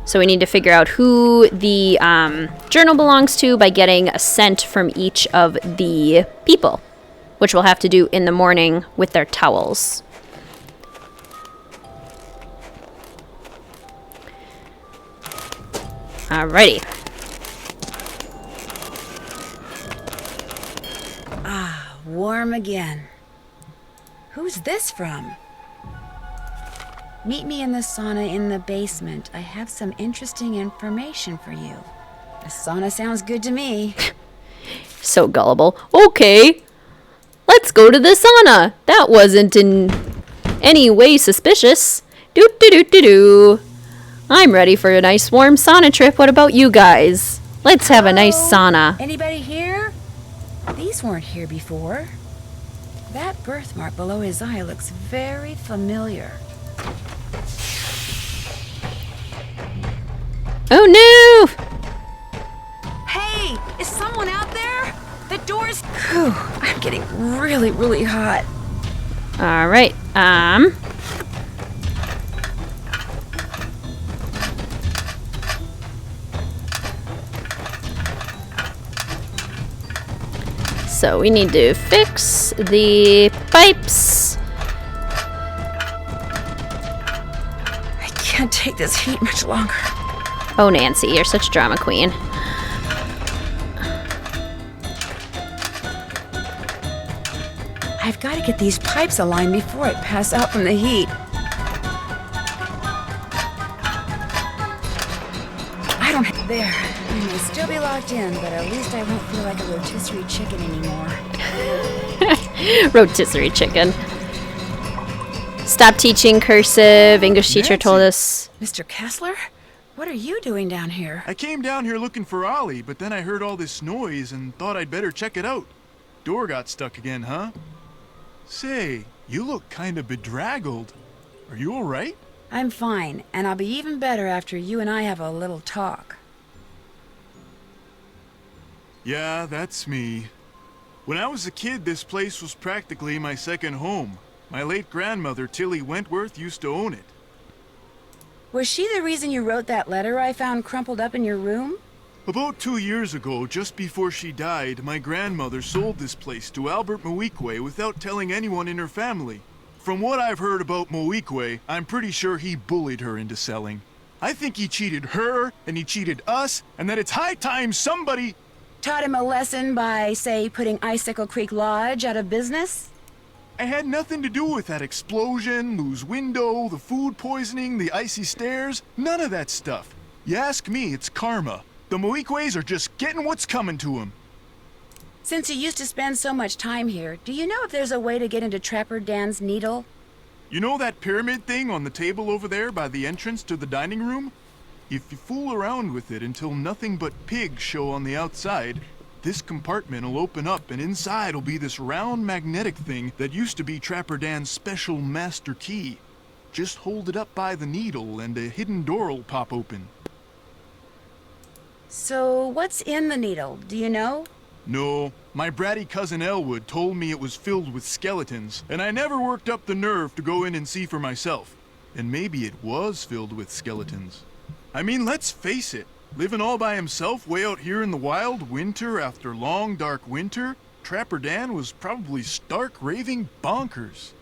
S1: So we need to figure out who the journal belongs to by getting a scent from each of the people, which we'll have to do in the morning with their towels. Alrighty.
S3: Ah, warm again. Who's this from? Meet me in the sauna in the basement. I have some interesting information for you. The sauna sounds good to me.
S1: So gullible. Okay, let's go to the sauna. That wasn't in any way suspicious. Do. I'm ready for a nice warm sauna trip. What about you guys? Let's have a nice sauna.
S3: Anybody here? These weren't here before. That birthmark below his eye looks very familiar.
S1: Oh no!
S3: Hey, is someone out there? The door's... Whew, I'm getting really, really hot.
S1: Alright, so we need to fix the pipes.
S3: I can't take this heat much longer.
S1: Oh, Nancy, you're such a drama queen.
S3: I've got to get these pipes aligned before I pass out from the heat. I don't... There. I may still be locked in, but at least I won't feel like a rotisserie chicken anymore.
S1: Rotisserie chicken. Stop teaching cursive. English teacher
S5: Nancy.
S1: told us.
S3: Mr. Kessler? What are you doing down here?
S5: I came down here looking for Ollie, but then I heard all this noise and thought I'd better check it out. Door got stuck again, huh? Say, you look kind of bedraggled. Are you all right?
S3: I'm fine, and I'll be even better after you and I have a little talk.
S5: Yeah, that's me. When I was a kid, this place was practically my second home. My late grandmother, Tilly Wentworth, used to own it.
S3: Was she the reason you wrote that letter I found crumpled up in your room?
S5: About 2 years ago, just before she died, my grandmother sold this place to Albert Moequay without telling anyone in her family. From what I've heard about Moequay, I'm pretty sure he bullied her into selling. I think he cheated her, and he cheated us, and that it's high time somebody...
S3: Taught him a lesson by, say, putting Icicle Creek Lodge out of business?
S5: I had nothing to do with that explosion, loose window, the food poisoning, the icy stairs, none of that stuff. You ask me, it's karma. The Moequays are just getting what's coming to them.
S3: Since you used to spend so much time here, do you know if there's a way to get into Trapper Dan's needle?
S5: You know that pyramid thing on the table over there by the entrance to the dining room? If you fool around with it until nothing but pigs show on the outside, this compartment will open up and inside will be this round magnetic thing that used to be Trapper Dan's special master key. Just hold it up by the needle and a hidden door will pop open.
S3: So what's in the needle, do you know?
S5: No, my bratty cousin Elwood told me it was filled with skeletons, and I never worked up the nerve to go in and see for myself. And maybe it was filled with skeletons. I mean, let's face it, living all by himself way out here in the wild, winter after long dark winter, Trapper Dan was probably stark raving bonkers.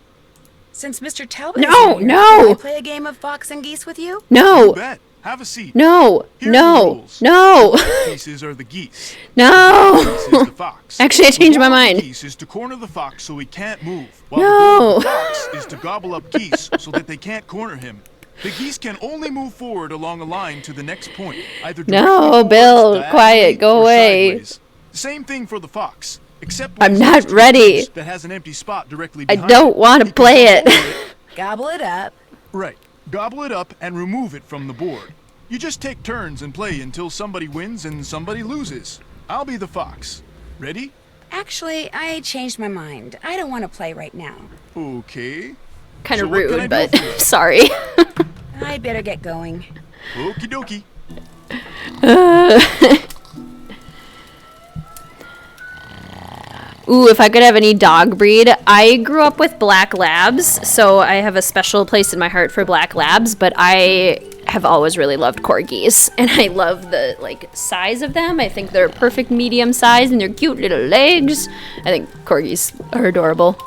S3: Since Mr. Talbot
S1: No,
S3: is here,
S1: no!
S3: Can I play a game of fox and geese with you?
S1: No!
S5: You bet. Have a seat.
S1: No!
S5: Here are the
S1: No!
S5: rules.
S1: No!
S5: The pieces are the geese.
S1: No!
S5: Geese is the fox.
S1: Actually, I changed my
S5: The
S1: mind.
S5: geese is to corner the fox so he can't move, while
S1: No.
S5: the goal of the fox is to gobble up geese so that they can't corner him. The geese can only move forward along a line to the next point, either directly
S1: No,
S5: forwards,
S1: Bill,
S5: diagonally,
S1: quiet, go
S5: or
S1: away.
S5: sideways. Same thing for the fox, except when
S1: I'm
S5: it's
S1: not
S5: next to a
S1: ready.
S5: goose that has an empty spot directly
S1: I
S5: behind
S1: don't
S5: it.
S1: want to
S5: He can
S1: play
S5: gobble
S1: it.
S3: Gobble it up.
S5: Right. Gobble it up and remove it from the board. You just take turns and play until somebody wins and somebody loses. I'll be the fox. Ready?
S3: Actually, I changed my mind. I don't want to play right now.
S5: Okay.
S1: Kind
S5: So
S1: of
S5: what can I
S1: rude,
S5: do
S1: but
S5: for you?
S1: sorry.
S3: I'd better get going.
S5: Okie dokie.
S1: Ooh, if I could have any dog breed. I grew up with black labs, so I have a special place in my heart for black labs, but I have always really loved corgis, and I love the size of them. I think they're perfect medium size and they're cute little legs. I think corgis are adorable.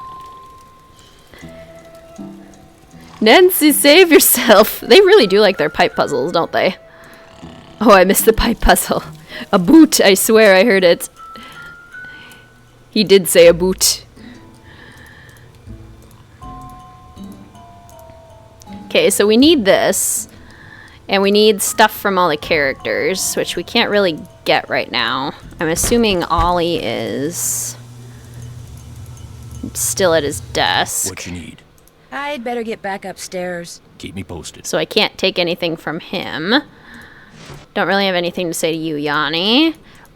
S1: Nancy, save yourself. They really do like their pipe puzzles, don't they? Oh, I missed the pipe puzzle. A boot, I swear I heard it. He did say a boot. Okay, so we need this. And we need stuff from all the characters, which we can't really get right now. I'm assuming Ollie is still at his desk.
S2: What you need?
S3: I'd better get back upstairs.
S2: Keep me posted.
S1: So I can't take anything from him. Don't really have anything to say to you, Yanni.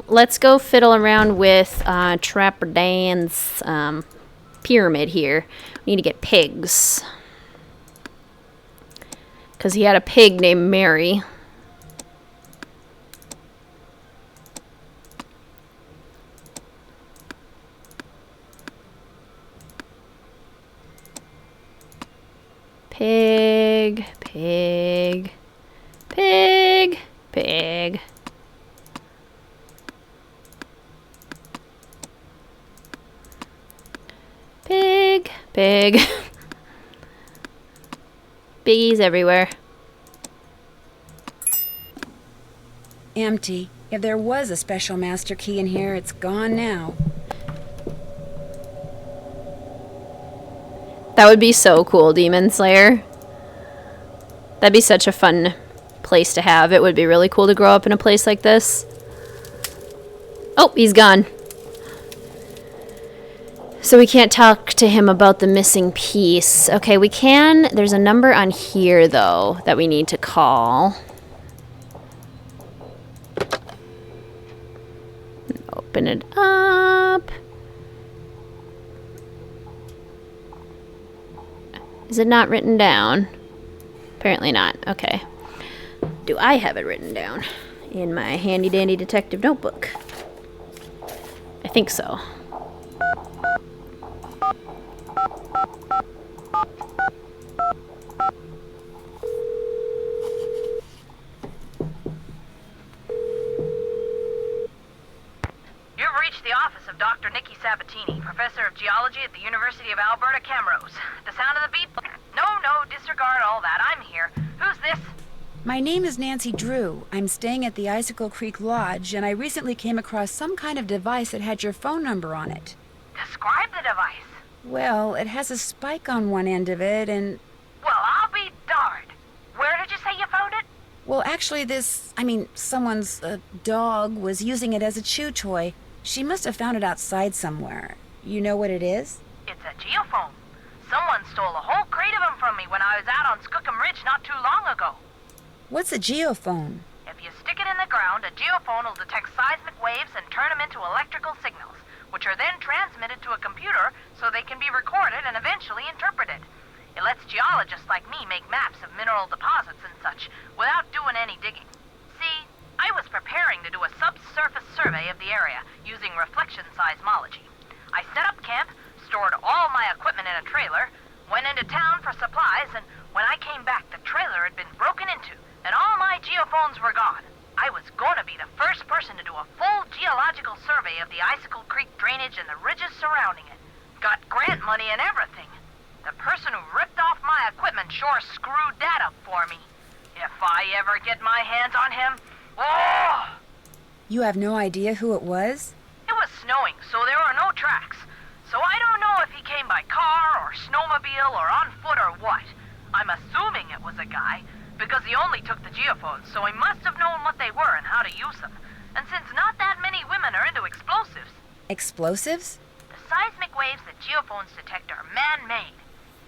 S1: Let's go fiddle around with Trapper Dan's pyramid here. We need to get pigs. Because he had a pig named Mary. Pig, pig, pig, pig. Pig, pig. Piggies everywhere.
S3: Empty. If there was a special master key in here, it's gone now.
S1: That would be so cool, Demon Slayer. That'd be such a fun place to have. It would be really cool to grow up in a place like this. Oh, he's gone. So we can't talk to him about the missing piece. Okay, we can. There's a number on here, though, that we need to call. Open it up. Is it not written down? Apparently not. Okay. Do I have it written down in my handy-dandy detective notebook? I think so.
S4: You've reached the office of Dr. Nikki Sabatini, professor of geology at the University of Alberta, Camrose. The sound of the beep? No, disregard all that. I'm here. Who's this?
S3: My name is Nancy Drew. I'm staying at the Icicle Creek Lodge, and I recently came across some kind of device that had your phone number on it.
S4: Describe the device.
S3: Well, it has a spike on one end of it, and...
S4: Well, I'll be darned. Where did you say you found it?
S3: Well, actually, someone's dog was using it as a chew toy. She must have found it outside somewhere. You know what it is?
S4: It's a geophone. Someone stole a whole crate of them from me when I was out on Skookum Ridge not too long ago.
S3: What's a geophone?
S4: If you stick it in the ground, a geophone will detect seismic waves and turn them into electrical signals, which are then transmitted to a computer so they can be recorded and eventually interpreted. It lets geologists like me make maps of mineral deposits and such without doing any digging. See, I was preparing to do a subsurface survey of the area using reflection seismology. I set up camp, stored all my equipment in a trailer, went into town for supplies, and when I came back, the trailer had been broken into, and all my geophones were gone. I was going to be the first person to do a full geological survey of the Icicle Creek drainage and the ridges surrounding it. Got grant money and everything. The person who ripped off my equipment sure screwed that up for me. If I ever get my hands on him, oh!
S3: You have no idea who it was?
S4: It was snowing, so there were no tracks. So I don't know if he came by car or snowmobile or on foot or what. I'm assuming it was a guy, because he only took the geophones, so he must have known what they were and how to use them. And since not that many women are into explosives...
S3: Explosives?
S4: The seismic waves that geophones detect are man-made.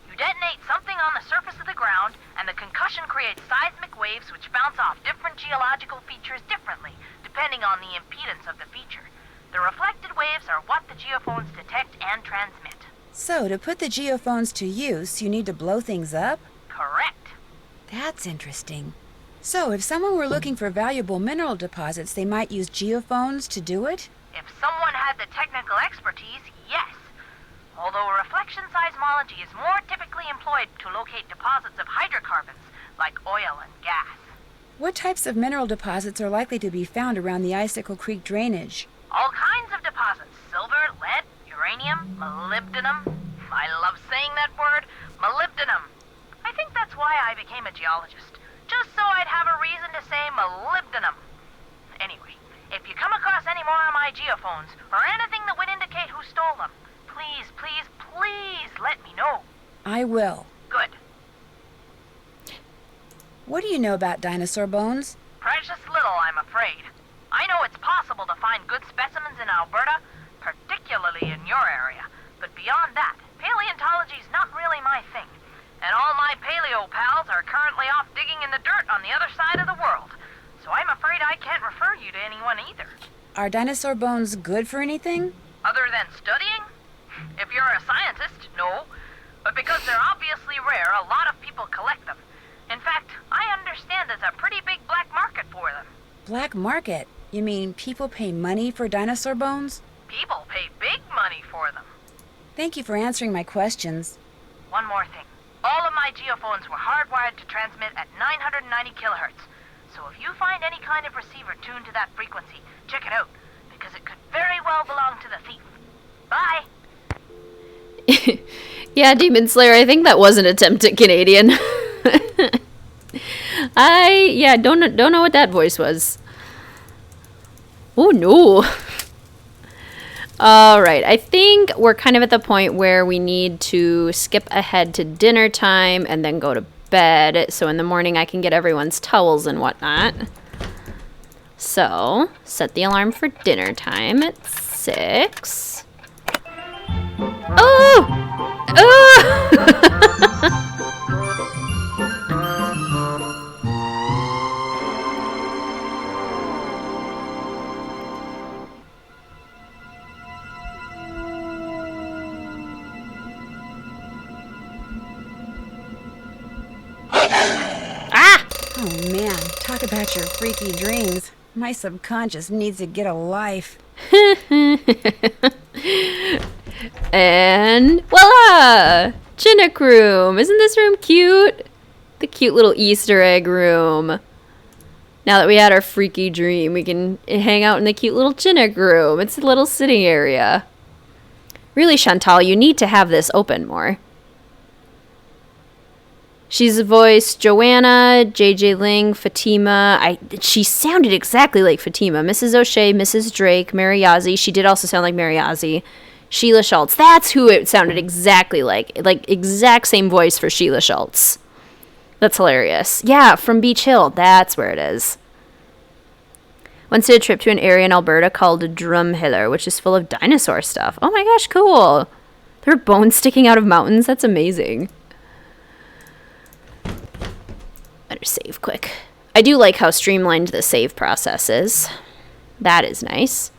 S4: You detonate something on the surface of the ground, and the concussion creates seismic waves which bounce off different geological features differently, depending on the impedance of the feature. The reflected waves are what the geophones detect and transmit.
S3: So, to put the geophones to use, you need to blow things up?
S4: Correct.
S3: That's interesting. So, if someone were looking for valuable mineral deposits, they might use geophones to do it?
S4: If someone had the technical expertise, yes. Although reflection seismology is more typically employed to locate deposits of hydrocarbons, like oil and gas.
S3: What types of mineral deposits are likely to be found around the Icicle Creek drainage?
S4: All kinds of deposits. Silver, lead, uranium, molybdenum. I love saying that word, molybdenum. I think that's why I became a geologist. Just so I'd have a reason to say molybdenum. Anyway, if you come across any more of my geophones, or anything that would indicate who stole them, please, please, please let me know.
S3: I will.
S4: Good.
S3: What do you know about dinosaur bones?
S4: Precious little, I'm afraid. I know it's possible to find good specimens in Alberta, particularly in your area. But beyond that, paleontology's not really my thing. And all my paleo pals are currently off digging in the dirt on the other side of the world. So I'm afraid I can't refer you to anyone either.
S3: Are dinosaur bones good for anything?
S4: Other than studying? If you're a scientist, no. But because they're obviously rare, a lot of people collect them. In fact, I understand there's a pretty big black market for them.
S3: Black market? You mean people pay money for dinosaur bones?
S4: People pay big money for them.
S3: Thank you for answering my questions.
S4: One more thing. All of my geophones were hardwired to transmit at 990 kilohertz. So if you find any kind of receiver tuned to that frequency, check it out, because it could very well belong to the thief. Bye!
S1: Yeah, Demon Slayer, I think that was an attempt at Canadian. Don't know what that voice was. Oh no. Alright, I think we're kind of at the point where we need to skip ahead to dinner time and then go to bed, so in the morning I can get everyone's towels and whatnot. So, set the alarm for dinner time at 6. Oh! Oh!
S3: Oh man, talk about your freaky dreams. My subconscious needs to get a life.
S1: And voila! Chinook room. Isn't this room cute? The cute little Easter egg room. Now that we had our freaky dream, we can hang out in the cute little Chinook room. It's a little sitting area. Really, Chantal, you need to have this open more. She's voiced Joanna, JJ Ling, Fatima. She sounded exactly like Fatima. Mrs. O'Shea, Mrs. Drake, Mary Yazzie. She did also sound like Mary Yazzie. Sheila Schultz. That's who it sounded exactly like. Like, exact same voice for Sheila Schultz. That's hilarious. Yeah, from Beach Hill. That's where it is. Once did a trip to an area in Alberta called Drumheller, which is full of dinosaur stuff. Oh my gosh, cool. There are bones sticking out of mountains. That's amazing. Better save quick. I do like how streamlined the save process is. That is nice.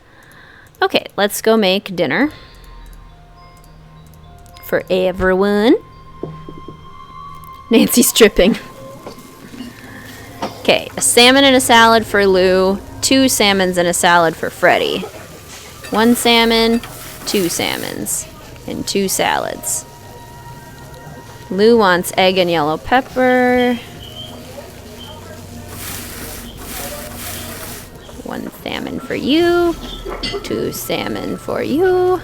S1: Okay, let's go make dinner for everyone. Nancy's tripping. Okay, a salmon and a salad for Lou. 2 salmons and a salad for Freddie. 1 salmon, 2 salmons, and 2 salads. Lou wants egg and yellow pepper. 1 salmon for you. 2 salmon for you.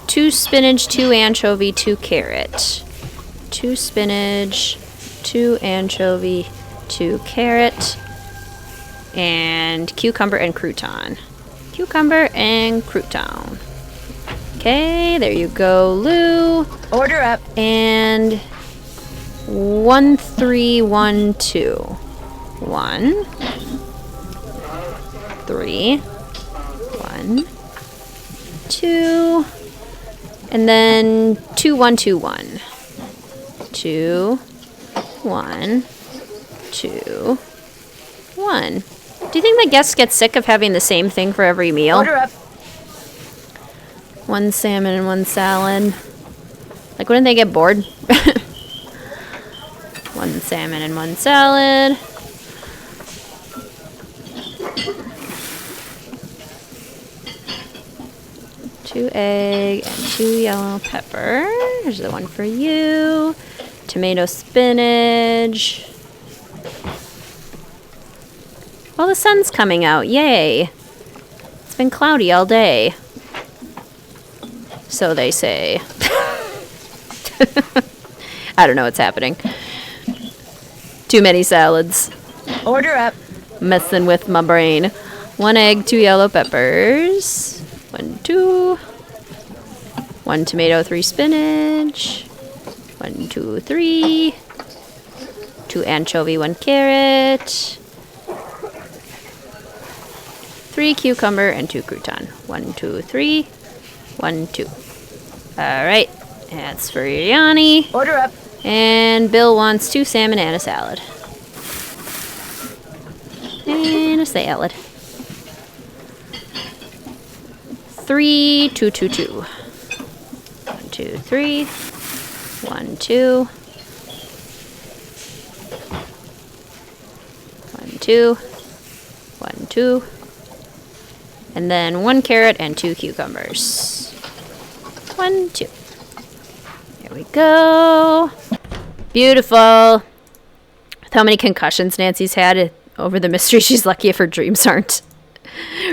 S1: 2 spinach, 2 anchovy, 2 carrot. 2 spinach, 2 anchovy, 2 carrot, and cucumber and crouton. Cucumber and crouton. Okay, there you go, Lou.
S3: Order up.
S1: And 1312. 1, 3, 1, 2, and then 2121. 2, 1, 2, 1. Do you think the guests get sick of having the same thing for every meal?
S3: Order up.
S1: 1 salmon and 1 salad. Like, wouldn't they get bored? 1 1 salmon and 1 salad. Two egg and 2 yellow pepper. Here's the one for you. Tomato spinach. Well, the sun's coming out. Yay. It's been cloudy all day. So they say. I don't know what's happening. Too many salads.
S3: Order up.
S1: Messing with my brain. 1 egg, 2 yellow peppers. 1, 2. 1 tomato, 3 spinach. 1, 2, 3. 2 anchovy, 1 carrot. 3 cucumber and 2 crouton. 1, 2, 3. 1, 2. Alright. That's for Yanni.
S3: Order up.
S1: And Bill wants 2 salmon and a salad. And a salad. 3, 2, 2, 2. 1, 2, 3. 1, 2. 1, 2. 1, 2. And then 1 carrot and 2 cucumbers. 1, 2. There we go. Beautiful. With how many concussions Nancy's had over the mystery, she's lucky if her dreams aren't.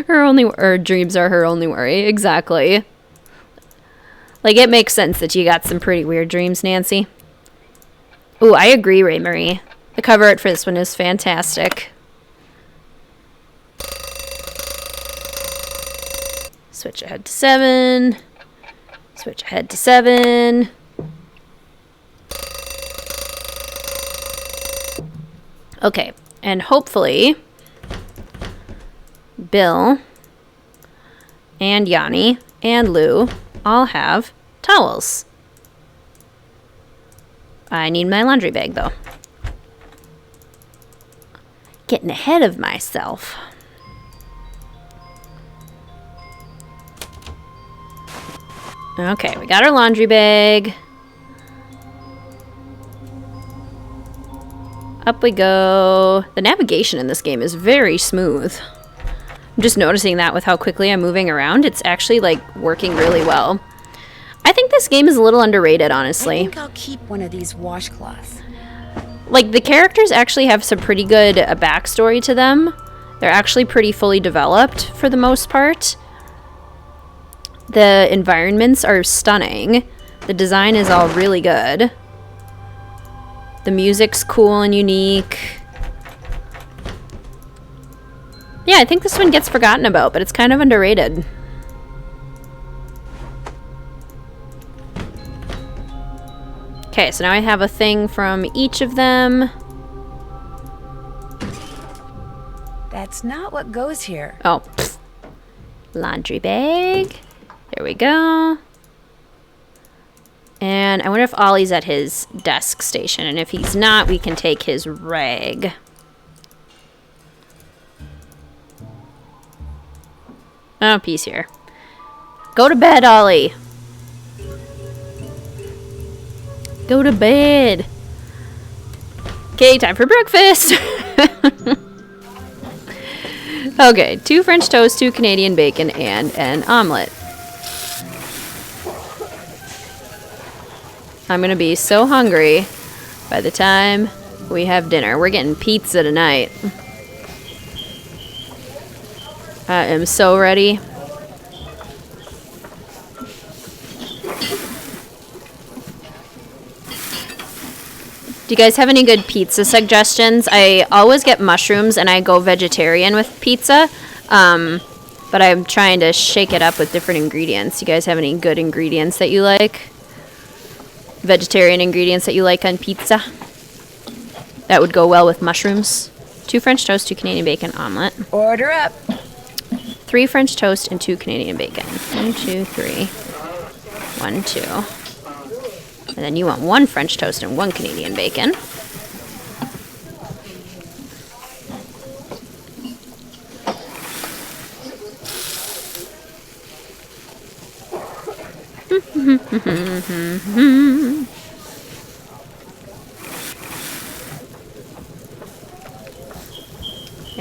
S1: Her dreams are her only worry. Exactly. Like, it makes sense that you got some pretty weird dreams, Nancy. Ooh, I agree, Ray Marie. The cover art for this one is fantastic. Switch ahead to 7. Switch ahead to 7. Okay, and hopefully Bill and Yanni and Lou all have towels. I need my laundry bag, though. Getting ahead of myself. Okay, we got our laundry bag. Up we go. The navigation in this game is very smooth. I'm just noticing that with how quickly I'm moving around. It's actually, like, working really well. I think this game is a little underrated, honestly.
S3: I think I'll keep one of these washcloths.
S1: Like, the characters actually have some pretty good backstory to them. They're actually pretty fully developed for the most part. The environments are stunning. The design is all really good. The music's cool and unique. Yeah, I think this one gets forgotten about, but it's kind of underrated. Okay, so now I have a thing from each of them.
S3: That's not what goes here.
S1: Oh, pfft. Laundry bag. There we go. And I wonder if Ollie's at his desk station. And if he's not, we can take his rag. Oh, he's here. Go to bed, Ollie. Go to bed. Okay, time for breakfast. Okay, 2 French toast, 2 Canadian bacon, and an omelet. I'm gonna be so hungry by the time we have dinner. We're getting pizza tonight. I am so ready. Do you guys have any good pizza suggestions? I always get mushrooms and I go vegetarian with pizza. But I'm trying to shake it up with different ingredients. You guys have any good ingredients that you like? Vegetarian ingredients that you like on pizza? That would go well with mushrooms. 2 French toast, 2 Canadian bacon, omelet.
S3: Order up.
S1: 3 French toast and 2 Canadian bacon. 1, 2, 3. 1, 2. And then you want 1 French toast and 1 Canadian bacon.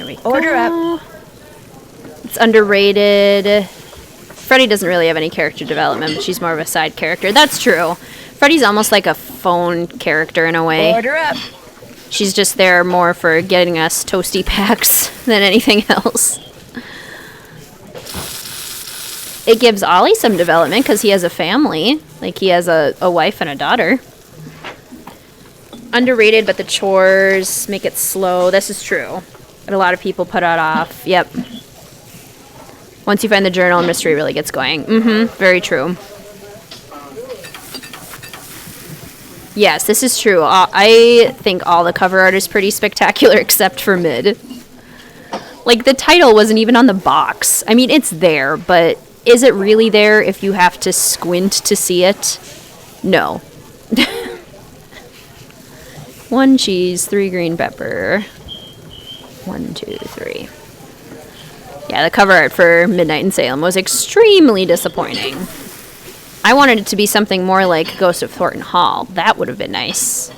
S1: we
S3: Order
S1: go.
S3: up.
S1: It's underrated. Freddy doesn't really have any character development, but she's more of a side character. That's true. Freddy's almost like a phone character in a way.
S3: Order up.
S1: She's just there more for getting us toasty packs than anything else. It gives Ollie some development because he has a family. Like, he has a wife and a daughter. Underrated, but the chores make it slow. This is true. But a lot of people put it off. Yep. Once you find the journal, mystery really gets going. Very true. Yes, this is true. I think all the cover art is pretty spectacular except for Mid. Like, the title wasn't even on the box. I mean, it's there, but is it really there if you have to squint to see it? No. 1 cheese, 3 green pepper. 1, 2, 3. Yeah, the cover art for Midnight in Salem was extremely disappointing. I wanted it to be something more like Ghost of Thornton Hall. That would have been nice.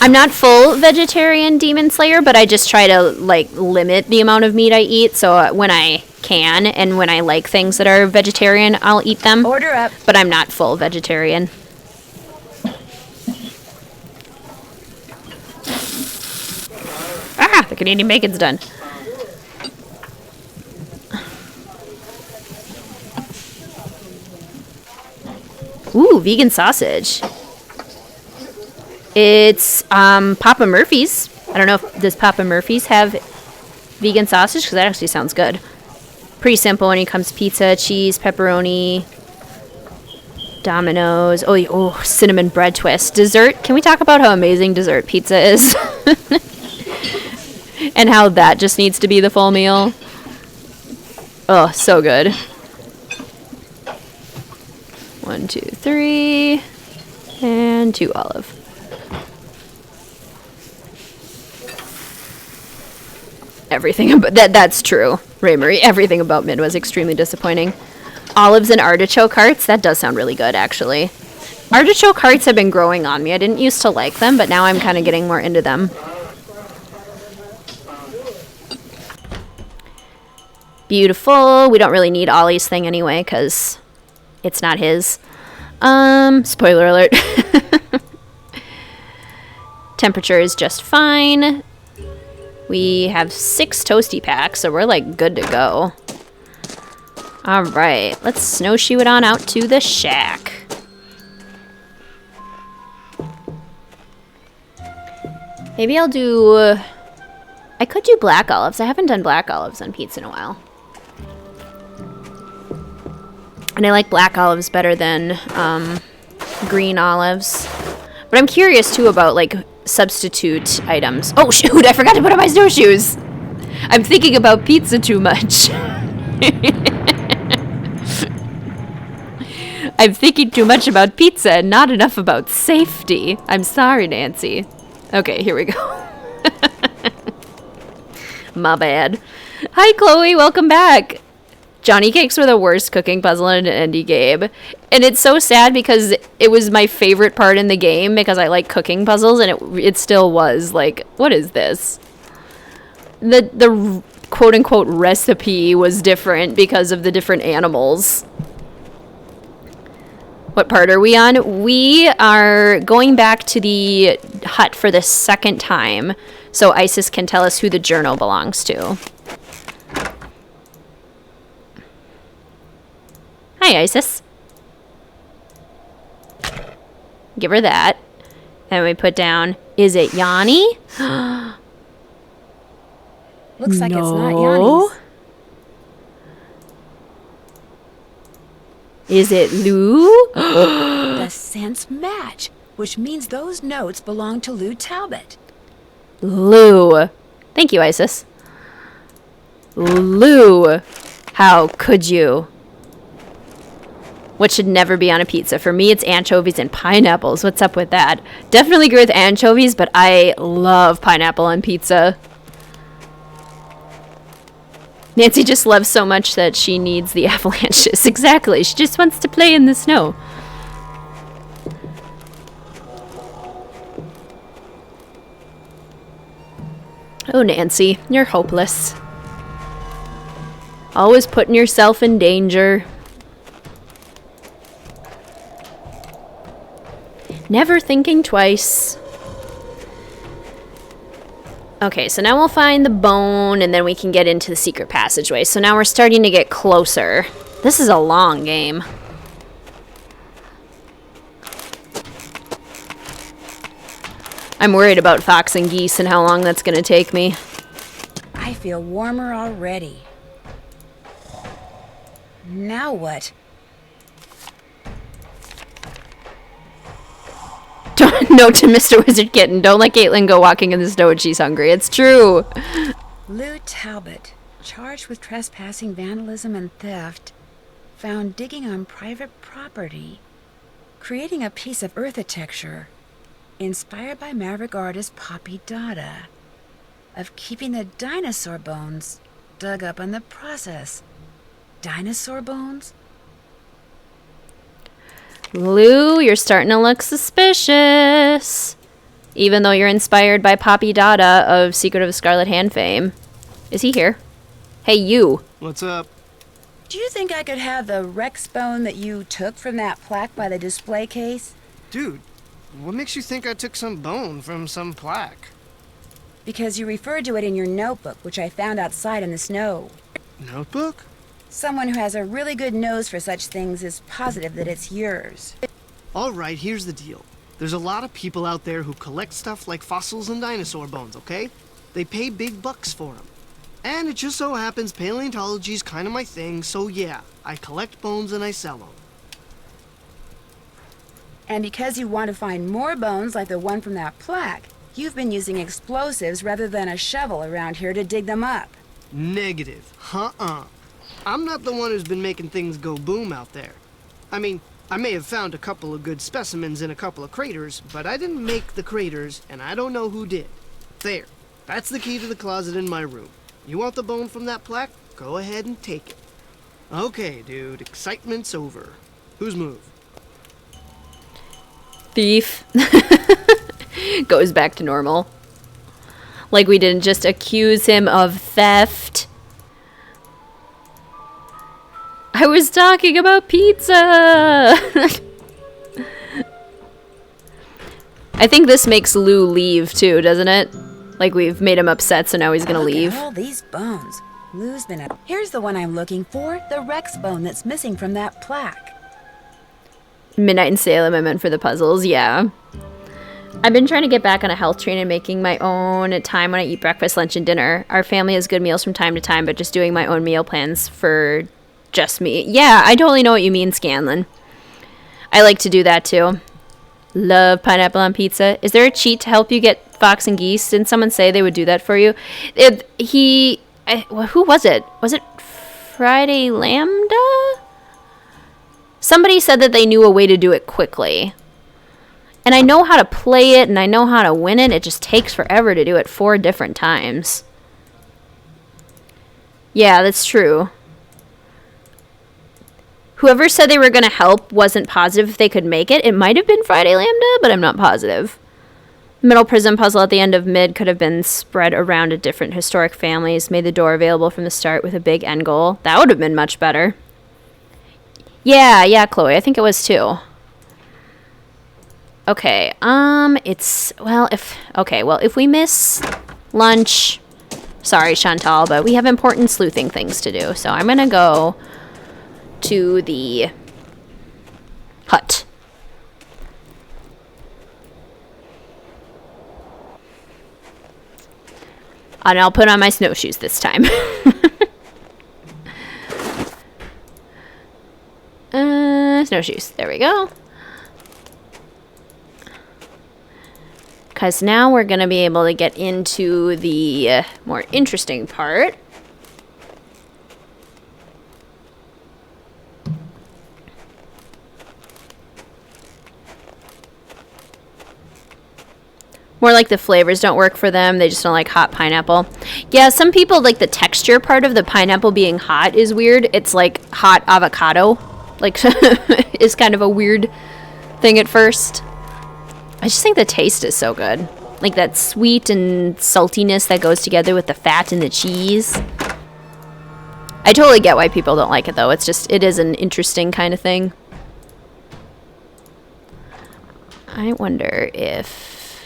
S1: I'm not full vegetarian Demon Slayer, but I just try to, like, limit the amount of meat I eat. So when I can and when I like things that are vegetarian, I'll eat them.
S3: Order up.
S1: But I'm not full vegetarian. Ah, the Canadian bacon's done. Ooh, vegan sausage. It's Papa Murphy's. I don't know if does Papa Murphy's have vegan sausage, because that actually sounds good. Pretty simple when it comes to pizza, cheese, pepperoni, Domino's. Oh, cinnamon bread twist. Dessert. Can we talk about how amazing dessert pizza is? And how that just needs to be the full meal. Oh, so good. 1, 2, 3, and 2 olive. Everything about that's true, Ray Marie. Everything about Mid was extremely disappointing. Olives and artichoke hearts. That does sound really good, actually. Artichoke hearts have been growing on me. I didn't used to like them, but now I'm kind of getting more into them. Beautiful. We don't really need Ollie's thing anyway, because it's not his. Spoiler alert. Temperature is just fine. We have 6 toasty packs, so we're, like, good to go. Alright, let's snowshoe it on out to the shack. Maybe I'll do... I could do black olives. I haven't done black olives on pizza in a while. And I like black olives better than green olives. But I'm curious, too, about, like, substitute items. Oh, shoot! I forgot to put on my snowshoes! I'm thinking about pizza too much. I'm thinking too much about pizza and not enough about safety. I'm sorry, Nancy. Okay, here we go. My bad. Hi, Chloe. Welcome back. Johnny cakes were the worst cooking puzzle in an indie game. And it's so sad because it was my favorite part in the game because I like cooking puzzles, and it still was. Like, what is this? The quote-unquote recipe was different because of the different animals. What part are we on? We are going back to the hut for the second time, so Isis can tell us who the journal belongs to. Hi, Isis. Give her that. And we put down, is it Yanni?
S3: Looks like it's not Yanni's.
S1: Is it Lou?
S3: The scents match, which means those notes belong to Lou Talbot.
S1: Lou. Thank you, Isis. Lou. How could you? What should never be on a pizza? For me, it's anchovies and pineapples. What's up with that? Definitely agree with anchovies, but I love pineapple on pizza. Nancy just loves so much that she needs the avalanches. Exactly. She just wants to play in the snow. Oh, Nancy, you're hopeless. Always putting yourself in danger. Never thinking twice. Okay, so now we'll find the bone, and then we can get into the secret passageway. So now we're starting to get closer. This is a long game. I'm worried about fox and geese and how long that's going to take me.
S3: I feel warmer already. Now what?
S1: Note to Mr. WizardKitten, don't let Caitlin go walking in the snow when she's hungry. It's true.
S3: Lou Talbot, charged with trespassing, vandalism, and theft, found digging on private property, creating a piece of earthitecture inspired by maverick artist Poppy Dada, of keeping the dinosaur bones dug up in the process. Dinosaur bones?
S1: Lou, you're starting to look suspicious. Even though you're inspired by Poppy Dada of Secret of the Scarlet Hand fame. Is he here? Hey, you.
S6: What's up?
S3: Do you think I could have the Rex bone that you took from that plaque by the display case?
S6: Dude, what makes you think I took some bone from some plaque?
S3: Because you referred to it in your notebook, which I found outside in the snow.
S6: Notebook?
S3: Someone who has a really good nose for such things is positive that it's yours.
S6: All right, here's the deal. There's a lot of people out there who collect stuff like fossils and dinosaur bones, okay? They pay big bucks for them. And it just so happens paleontology's kind of my thing, so yeah, I collect bones and I sell them.
S3: And because you want to find more bones like the one from that plaque, you've been using explosives rather than a shovel around here to dig them up.
S6: Negative. I'm not the one who's been making things go boom out there. I mean, I may have found a couple of good specimens in a couple of craters, but I didn't make the craters, and I don't know who did. There. That's the key to the closet in my room. You want the bone from that plaque? Go ahead and take it. Okay, dude, excitement's over. Whose move?
S1: Thief. Goes back to normal. Like we didn't just accuse him of theft. I was talking about pizza! I think this makes Lou leave too, doesn't it? Like we've made him upset, so now he's gonna leave.
S3: Look at all these bones. Lou's been up. Here's the one I'm looking for, the Rex bone that's missing from that plaque.
S1: Midnight in Salem, I meant for the puzzles, yeah. I've been trying to get back on a health train and making my own time when I eat breakfast, lunch, and dinner. Our family has good meals from time to time, but just doing my own meal plans for just me. Yeah, I totally know what you mean, Scanlan. I like to do that too. Love pineapple on pizza. Is there a cheat to help you get fox and geese? Didn't someone say they would do that for you? Who was it? Was it Friday Lambda? Somebody said that they knew a way to do it quickly. And I know how to play it, and I know how to win it. It just takes forever to do it 4 different times. Yeah, that's true. Whoever said they were going to help wasn't positive if they could make it. It might have been Friday Lambda, but I'm not positive. Middle prism puzzle at the end of mid could have been spread around to different historic families. Made the door available from the start with a big end goal. That would have been much better. Yeah, Chloe. I think it was too. Okay, if we miss lunch, sorry, Chantal, but we have important sleuthing things to do, so I'm gonna go to the hut. And I'll put on my snowshoes this time. Snowshoes, there we go. Because now we're going to be able to get into the more interesting part. More like the flavors don't work for them. They just don't like hot pineapple. Yeah, some people like the texture part of the pineapple being hot is weird. It's like hot avocado. Like, is kind of a weird thing at first. I just think the taste is so good. Like that sweet and saltiness that goes together with the fat and the cheese. I totally get why people don't like it though. It's just, it is an interesting kind of thing. I wonder if...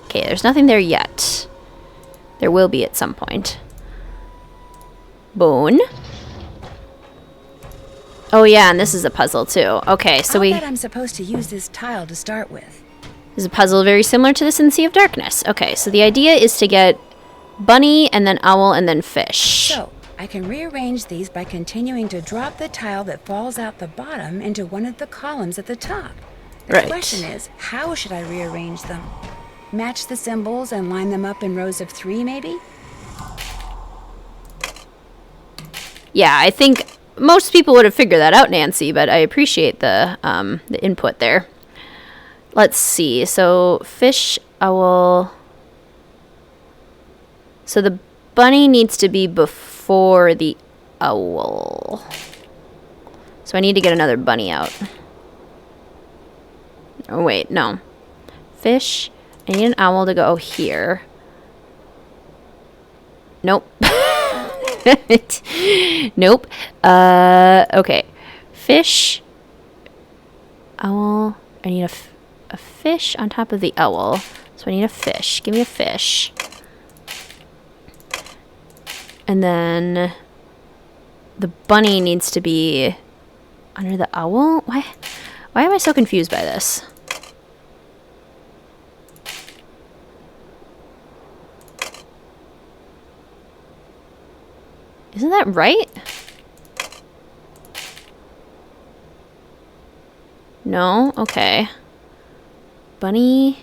S1: Okay, there's nothing there yet. There will be at some point. Bone. Oh yeah, and this is a puzzle too. Okay, so
S3: I'll bet I'm supposed to use this tile to start with.
S1: This is a puzzle very similar to this in Sea of Darkness. Okay, so the idea is to get bunny and then owl and then fish.
S3: So, I can rearrange these by continuing to drop the tile that falls out the bottom into one of the columns at the top. The question is, how should I rearrange them? Match the symbols and line them up in rows of 3, maybe?
S1: Yeah, I think most people would have figured that out, Nancy, but I appreciate the input there. Let's see. So, fish, owl. So the bunny needs to be before the owl. So I need to get another bunny out. Oh, wait, no. Fish. I need an owl to go here. Nope. Nope. Okay. Fish. Owl. I need a fish on top of the owl. So I need a fish. Give me a fish. And then the bunny needs to be under the owl? Why am I so confused by this? Isn't that right? No? Okay. Bunny.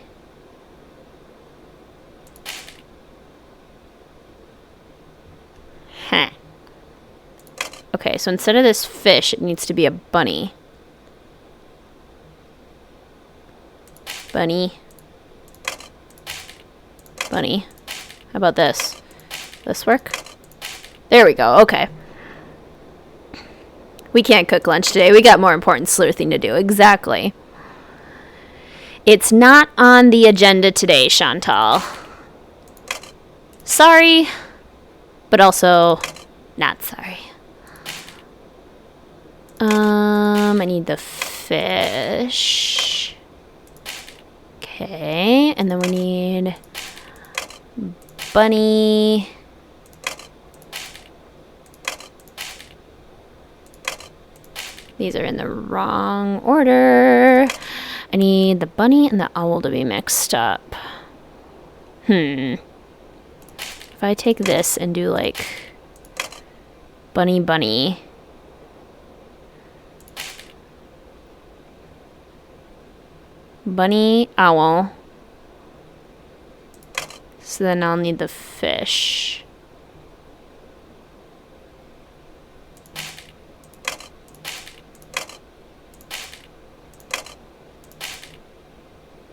S1: Huh. Okay, so instead of this fish, it needs to be a bunny. Bunny. Bunny. How about this? This work? There we go. Okay. We can't cook lunch today. We got more important sleuthing to do. Exactly. It's not on the agenda today, Chantal. Sorry, but also not sorry. I need the fish. Okay, and then we need bunny. These are in the wrong order. I need the bunny and the owl to be mixed up. If I take this and do like bunny bunny. Bunny owl. So then I'll need the fish.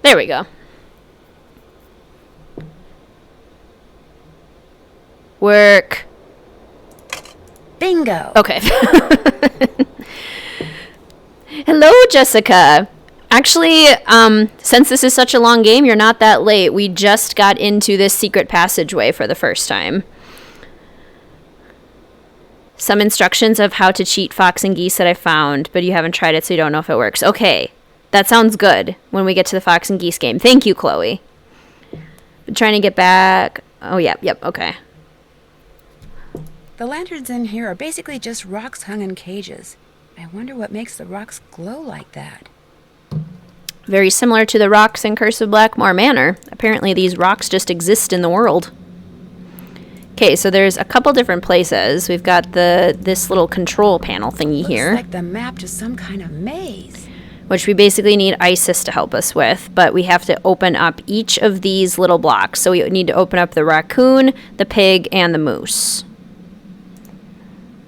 S1: There we go. Work.
S3: Bingo.
S1: Okay. Hello, Jessica. Actually, since this is such a long game, you're not that late. We just got into this secret passageway for the first time. Some instructions of how to cheat Fox and Geese that I found, but you haven't tried it, so you don't know if it works. Okay. That sounds good when we get to the Fox and Geese game. Thank you, Chloe. I'm trying to get back. Oh, yep, okay.
S3: The lanterns in here are basically just rocks hung in cages. I wonder what makes the rocks glow like that.
S1: Very similar to the rocks in Curse of Blackmore Manor. Apparently these rocks just exist in the world. Okay, so there's a couple different places. We've got this little control panel thingy here.
S3: Looks like the map to some kind of maze.
S1: Which we basically need Isis to help us with, but we have to open up each of these little blocks. So we need to open up the raccoon, the pig, and the moose.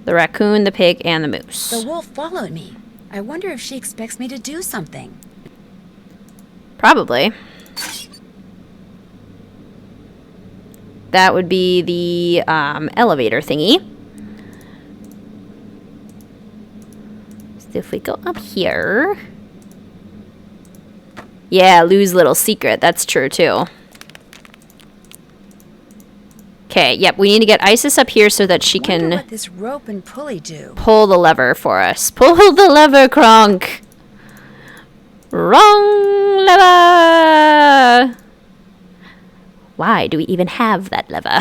S1: The raccoon, the pig, and the moose.
S3: The wolf followed me. I wonder if she expects me to do something.
S1: Probably. That would be the elevator thingy. So if we go up here... Yeah, Lou's little secret. That's true, too. Okay, yep, we need to get Isis up here so that she
S3: Wonder
S1: can
S3: what this rope and pulley do.
S1: pull the lever for us. Pull the lever, Kronk! Wrong lever! Why do we even have that lever?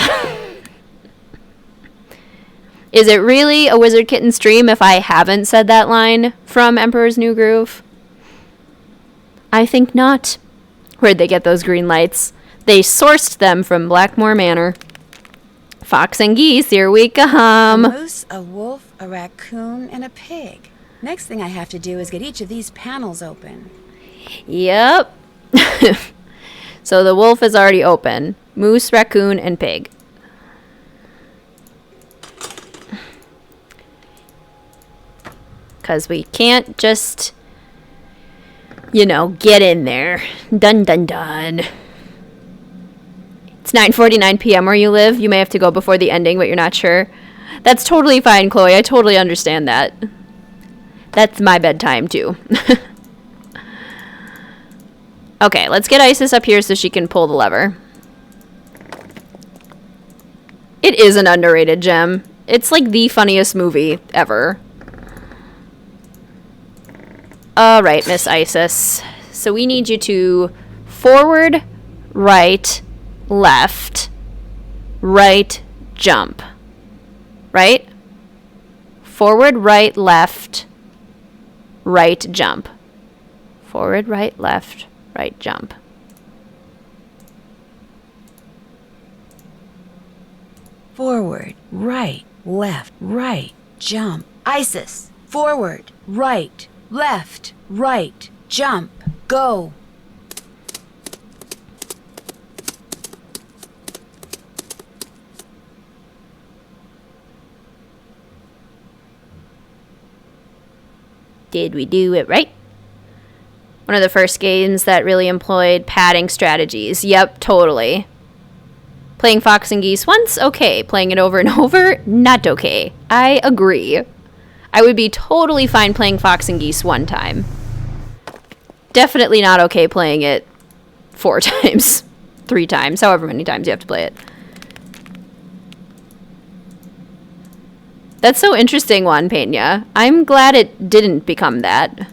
S1: Is it really a Wizard Kitten stream if I haven't said that line from Emperor's New Groove? I think not. Where'd they get those green lights? They sourced them from Blackmore Manor. Fox and geese, here we
S3: A
S1: come.
S3: moose, a wolf, a raccoon, and a pig. Next thing I have to do is get each of these panels open.
S1: Yep. So the wolf is already open. Moose, raccoon, and pig. Because we can't just, you know, get in there. Dun dun dun. It's 9:49 p.m. where you live. You may have to go before the ending, but you're not sure. That's totally fine, Chloe. I totally understand that. That's my bedtime, too. Okay, let's get Isis up here so she can pull the lever. It is an underrated gem. It's like the funniest movie ever. Alright, Miss Isis. So we need you to forward, right, left, right, jump. Right? Forward, right, left, right, jump. Forward, right, left, right, jump.
S3: Forward, right, left, right, jump. Isis, forward, right, left, right, jump. Go.
S1: Did we do it right? One of the first games that really employed padding strategies. Yep, totally. Playing Fox and Geese once, okay. Playing it over and over, not okay. I agree. I would be totally fine playing Fox and Geese one time. Definitely not okay playing it 4 times, 3 times, however many times you have to play it. That's so interesting, Juan Pena. I'm glad it didn't become that.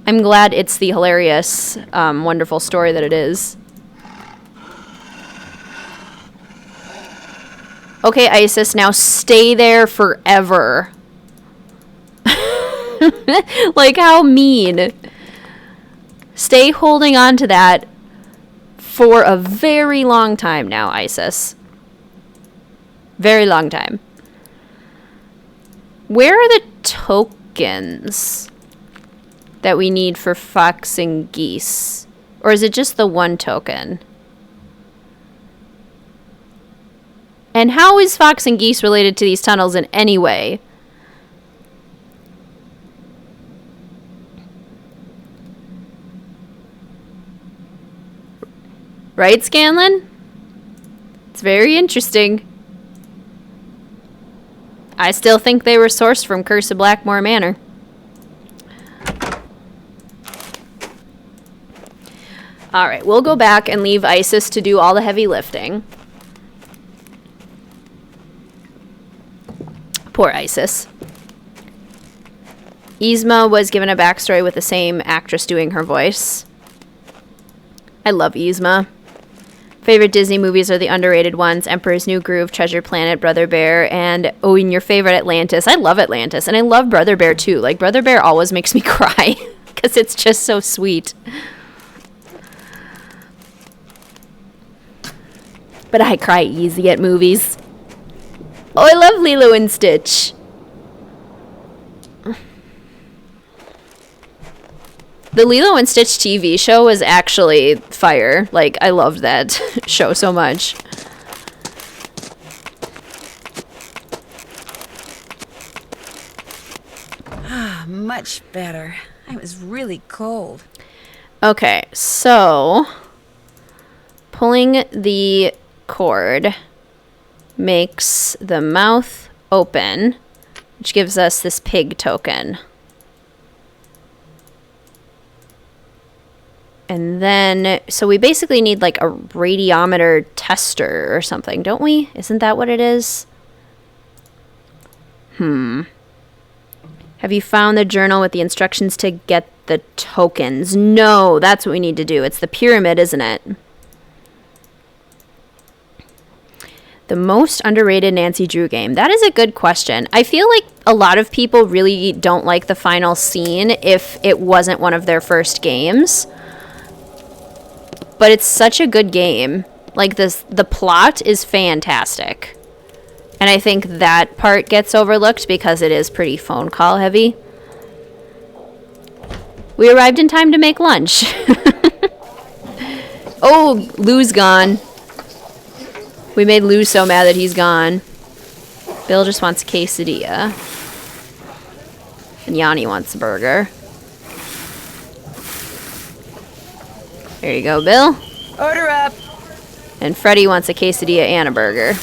S1: I'm glad it's the hilarious, wonderful story that it is. Okay, Isis, now stay there forever. Like, how mean. Stay holding on to that for a very long time now, Isis. Very long time. Where are the tokens that we need for Fox and Geese? Or is it just the one token? And how is Fox and Geese related to these tunnels in any way? Right, Scanlan? It's very interesting. I still think they were sourced from Curse of Blackmore Manor. Alright, we'll go back and leave Isis to do all the heavy lifting. Poor Isis. Yzma was given a backstory with the same actress doing her voice. I love Yzma. Favorite Disney movies are the underrated ones: Emperor's New Groove, Treasure Planet, Brother Bear, and oh, and your favorite, Atlantis. I love Atlantis, and I love Brother Bear too. Like, Brother Bear always makes me cry because it's just so sweet. But I cry easy at movies. Oh, I love Lilo and Stitch. The Lilo and Stitch TV show was actually fire. Like, I loved that show so much.
S3: Ah, much better. I was really cold.
S1: Okay, so pulling the cord makes the mouth open, which gives us this pig token. And then, so we basically need like a radiometer tester or something, don't we? Isn't that what it is? Have you found the journal with the instructions to get the tokens? No, that's what we need to do. It's the pyramid, isn't it? The most underrated Nancy Drew game. That is a good question. I feel like a lot of people really don't like the final scene if it wasn't one of their first games. But it's such a good game. Like the plot is fantastic. And I think that part gets overlooked because it is pretty phone call heavy. We arrived in time to make lunch. Oh, Lou's gone. We made Lou so mad that he's gone. Bill just wants a quesadilla. And Yanni wants a burger. There you go, Bill.
S3: Order up.
S1: And Freddie wants a quesadilla and a burger.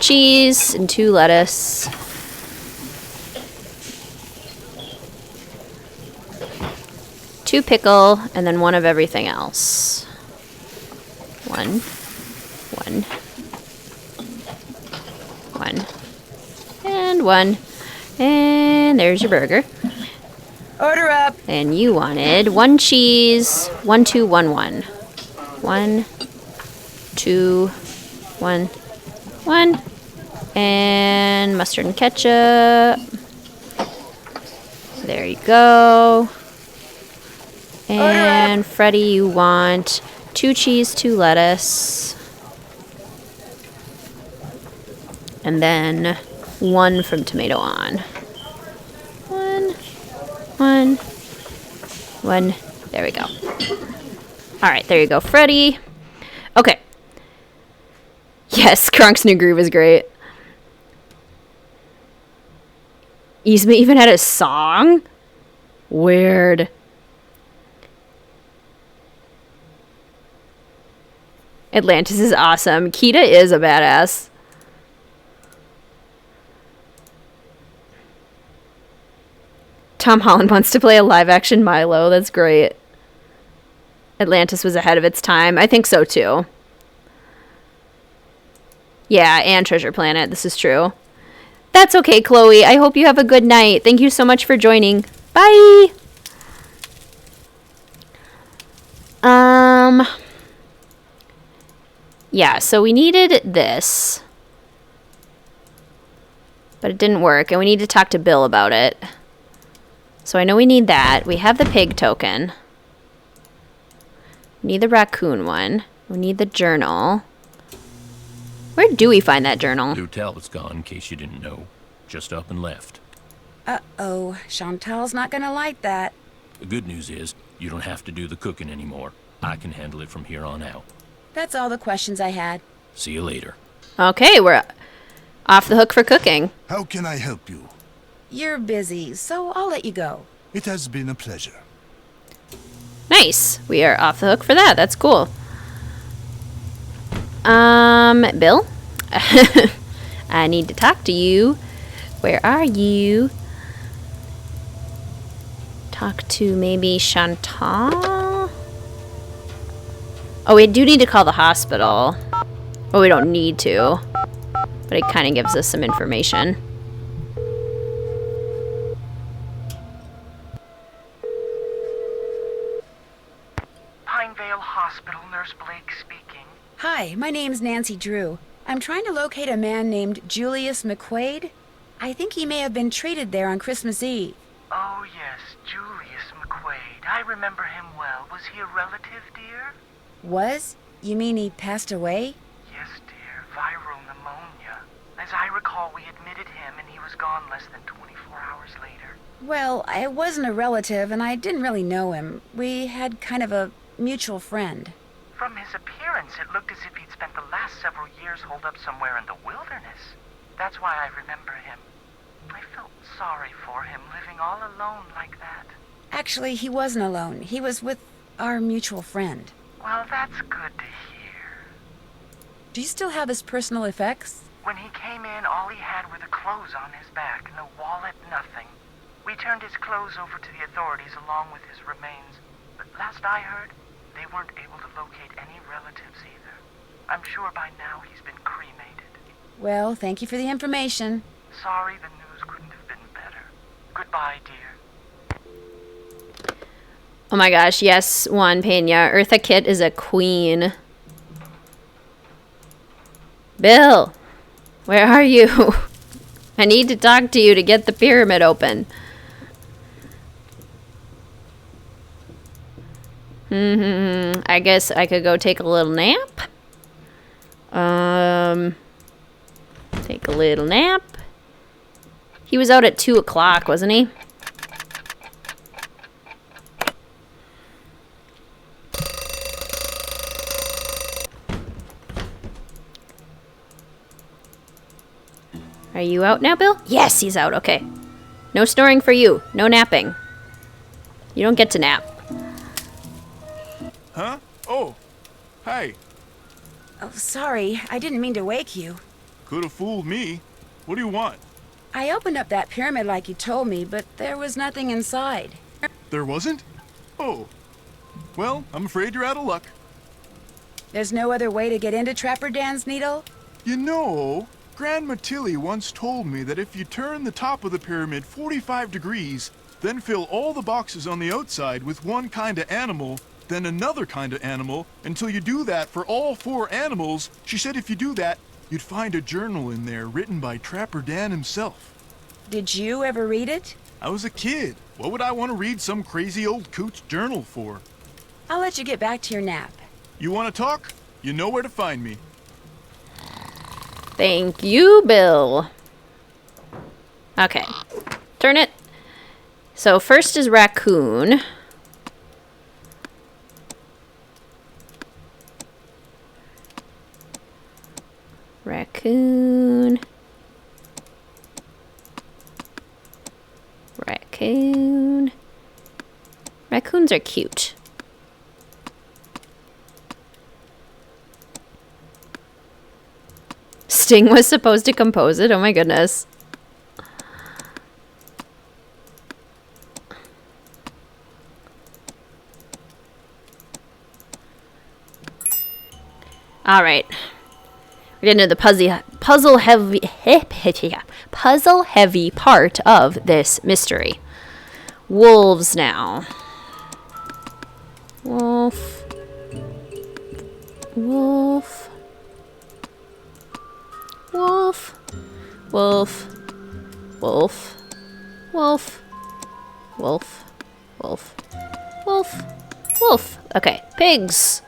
S1: Cheese and 2 lettuce. Two pickle, and then 1 of everything else. 1. And 1. And there's your burger.
S3: Order up.
S1: And you wanted 1 cheese, 1, 2, 1, 1. 1, 2, 1, 1. And mustard and ketchup. There you go. And Freddie, you want 2 cheese, 2 lettuce. And then 1 from tomato on. 1. There we go. Alright, there you go, Freddie. Okay. Yes, Kronk's new groove is great. Yzma even had a song? Weird. Atlantis is awesome. Kita is a badass. Tom Holland wants to play a live-action Milo. That's great. Atlantis was ahead of its time. I think so, too. Yeah, and Treasure Planet. This is true. That's okay, Chloe. I hope you have a good night. Thank you so much for joining. Bye! Yeah, so we needed this. But it didn't work, and we need to talk to Bill about it. So I know we need that. We have the pig token. We need the raccoon one. We need the journal. Where do we find that journal?
S2: Lou Talbot's gone, in case you didn't know. Just up and left.
S3: Uh-oh. Chantal's not gonna like that.
S2: The good news is, you don't have to do the cooking anymore. I can handle it from here on out.
S3: That's all the questions I had.
S2: See you later.
S1: Okay, we're off the hook for cooking.
S9: How can I help you?
S3: You're busy, so I'll let you go.
S9: It has been a pleasure.
S1: Nice. We are off the hook for that. That's cool. Bill? I need to talk to you. Where are you? Talk to maybe Chantal? Oh, we do need to call the hospital. Well, we don't need to. But it kind of gives us some information.
S8: Pinevale Hospital, Nurse Blake speaking.
S3: Hi, my name's Nancy Drew. I'm trying to locate a man named Julius McQuaid. I think he may have been treated there on Christmas Eve.
S8: Oh, yes, Julius McQuaid. I remember him well. Was he a relative, dear?
S3: Was? You mean he passed away?
S8: Yes, dear. Viral pneumonia. As I recall, we admitted him and he was gone less than 24 hours later.
S3: Well, I wasn't a relative and I didn't really know him. We had kind of a mutual friend.
S8: From his appearance, it looked as if he'd spent the last several years holed up somewhere in the wilderness. That's why I remember him. I felt sorry for him, living all alone like that.
S3: Actually, he wasn't alone. He was with our mutual friend.
S8: Well, that's good to hear.
S3: Do you still have his personal effects?
S8: When he came in, all he had were the clothes on his back. No wallet, nothing. We turned his clothes over to the authorities along with his remains. But last I heard, they weren't able to locate any relatives either. I'm sure by now he's been cremated.
S3: Well, thank you for the information.
S8: Sorry the news couldn't have been better. Goodbye, dear.
S1: Oh my gosh, yes, Juan Pena. Eartha Kitt is a queen. Bill, where are you? I need to talk to you to get the pyramid open. I guess I could go take a little nap. Take a little nap. He was out at 2 o'clock, wasn't he? Are you out now, Bill? Yes, he's out. Okay. No snoring for you. No napping. You don't get to nap.
S5: Huh? Oh. Hi.
S3: Oh, sorry. I didn't mean to wake you.
S5: Could have fooled me. What do you want?
S3: I opened up that pyramid like you told me, but there was nothing inside.
S5: There wasn't? Oh. Well, I'm afraid you're out of luck.
S3: There's no other way to get into Trapper Dan's Needle?
S5: You know, Grandma Tilly once told me that if you turn the top of the pyramid 45 degrees, then fill all the boxes on the outside with one kind of animal, then another kind of animal, until you do that for all 4 animals, she said if you do that, you'd find a journal in there written by Trapper Dan himself.
S3: Did you ever read it?
S5: I was a kid. What would I want to read some crazy old coot's journal for?
S3: I'll let you get back to your nap.
S5: You want to talk? You know where to find me.
S1: Thank you, Bill. Okay. Turn it. So first is raccoon. Raccoon. Raccoon. Raccoons are cute. Sting was supposed to compose it. Oh my goodness. All right. We're getting into the puzzle heavy part of this mystery. Wolves now. Wolf. Wolf. Wolf. Wolf. Wolf. Wolf. Wolf. Wolf. Wolf. Wolf. Okay. Pigs.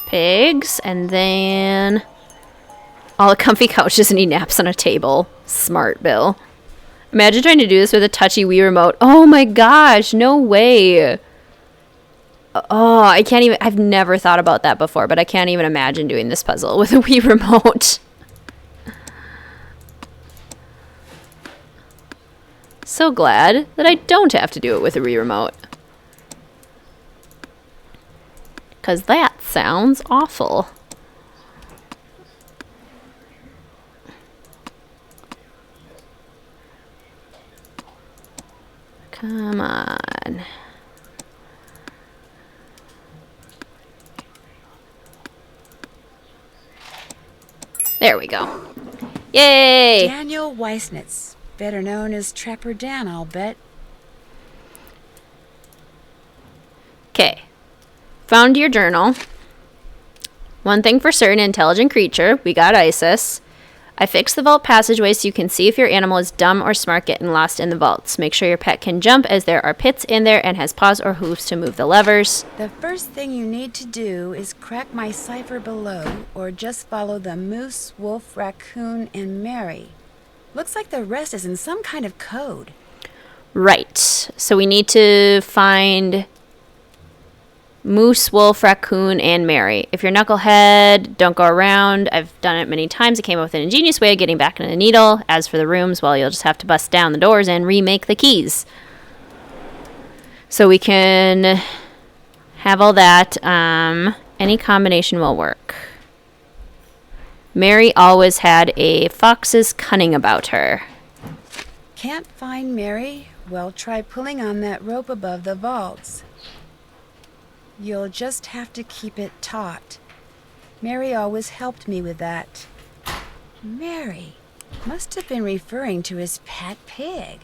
S1: Pigs, and then all the comfy couches and he naps on a table. Smart, Bill. Imagine trying to do this with a touchy Wii remote. Oh my gosh, no way. Oh, I can't even, I've never thought about that before, but I can't even imagine doing this puzzle with a Wii remote. So glad that I don't have to do it with a Wii remote. Because that sounds awful. Come on. There we go. Yay!
S3: Daniel Weissnitz, better known as Trapper Dan, I'll bet.
S1: Okay. Found your journal. One thing for certain, intelligent creature. We got Isis. I fixed the vault passageway so you can see if your animal is dumb or smart getting lost in the vaults. Make sure your pet can jump as there are pits in there and has paws or hooves to move the levers.
S3: The first thing you need to do is crack my cipher below, or just follow the moose, wolf, raccoon, and Mary. Looks like the rest is in some kind of code.
S1: Right. So we need to find Moose, Wolf, Raccoon, and Mary. If you're Knucklehead, don't go around. I've done it many times. I came up with an ingenious way of getting back in the needle. As for the rooms, well, you'll just have to bust down the doors and remake the keys. So we can have all that. Any combination will work. Mary always had a fox's cunning about her.
S3: Can't find Mary? Well, try pulling on that rope above the vaults. You'll just have to keep it taut. Mary always helped me with that. Mary must have been referring to his pet pig.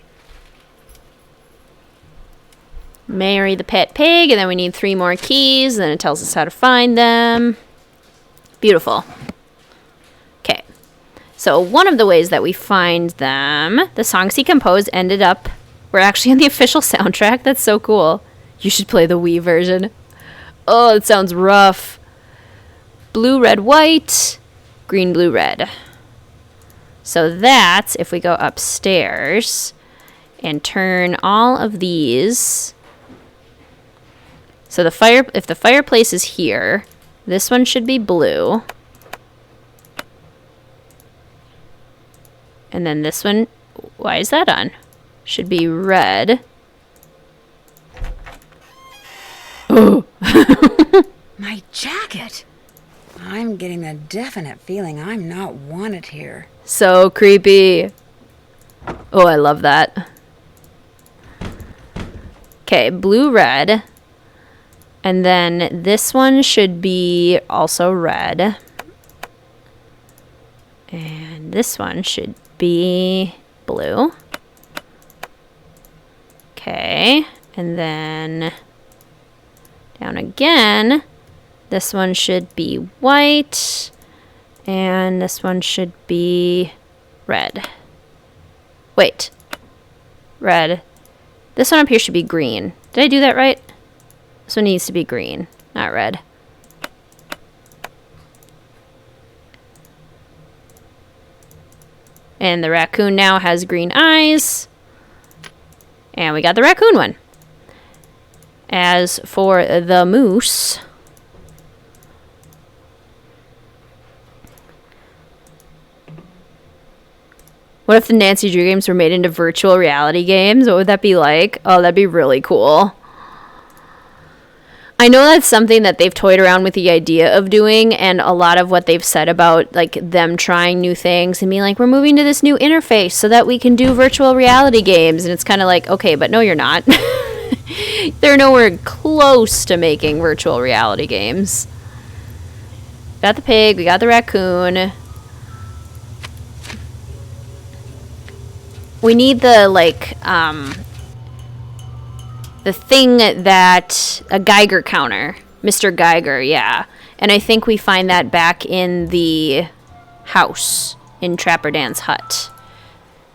S1: Mary the pet pig, and then we need 3 more keys, and then it tells us how to find them. Beautiful. Okay. So one of the ways that we find them, the songs he composed were actually on the official soundtrack. That's so cool. You should play the Wii version. Oh, it sounds rough. Blue, red, white. Green, blue, red. So that's if we go upstairs and turn all of these. So if the fireplace is here, this one should be blue. And then this one, why is that on? Should be red. Oh.
S3: My jacket! I'm getting the definite feeling I'm not wanted here.
S1: So creepy. Oh, I love that. Okay, blue, red. And then this one should be also red. And this one should be blue. Okay, and then down again, this one should be white, and this one should be red. Wait, red. This one up here should be green. Did I do that right? This one needs to be green, not red. And the raccoon now has green eyes. And we got the raccoon one. As for the moose, what if the Nancy Drew games were made into virtual reality games? What would that be like? Oh, that'd be really cool. I know that's something that they've toyed around with the idea of doing, and a lot of what they've said about like them trying new things and being like, we're moving to this new interface so that we can do virtual reality games. And it's kind of like, okay, but no, you're not. They're nowhere close to making virtual reality games. Got the pig, we got the raccoon. We need the, like, the thing that, a Geiger counter. Mr. Geiger, yeah. And I think we find that back in the house in Trapper Dan's hut.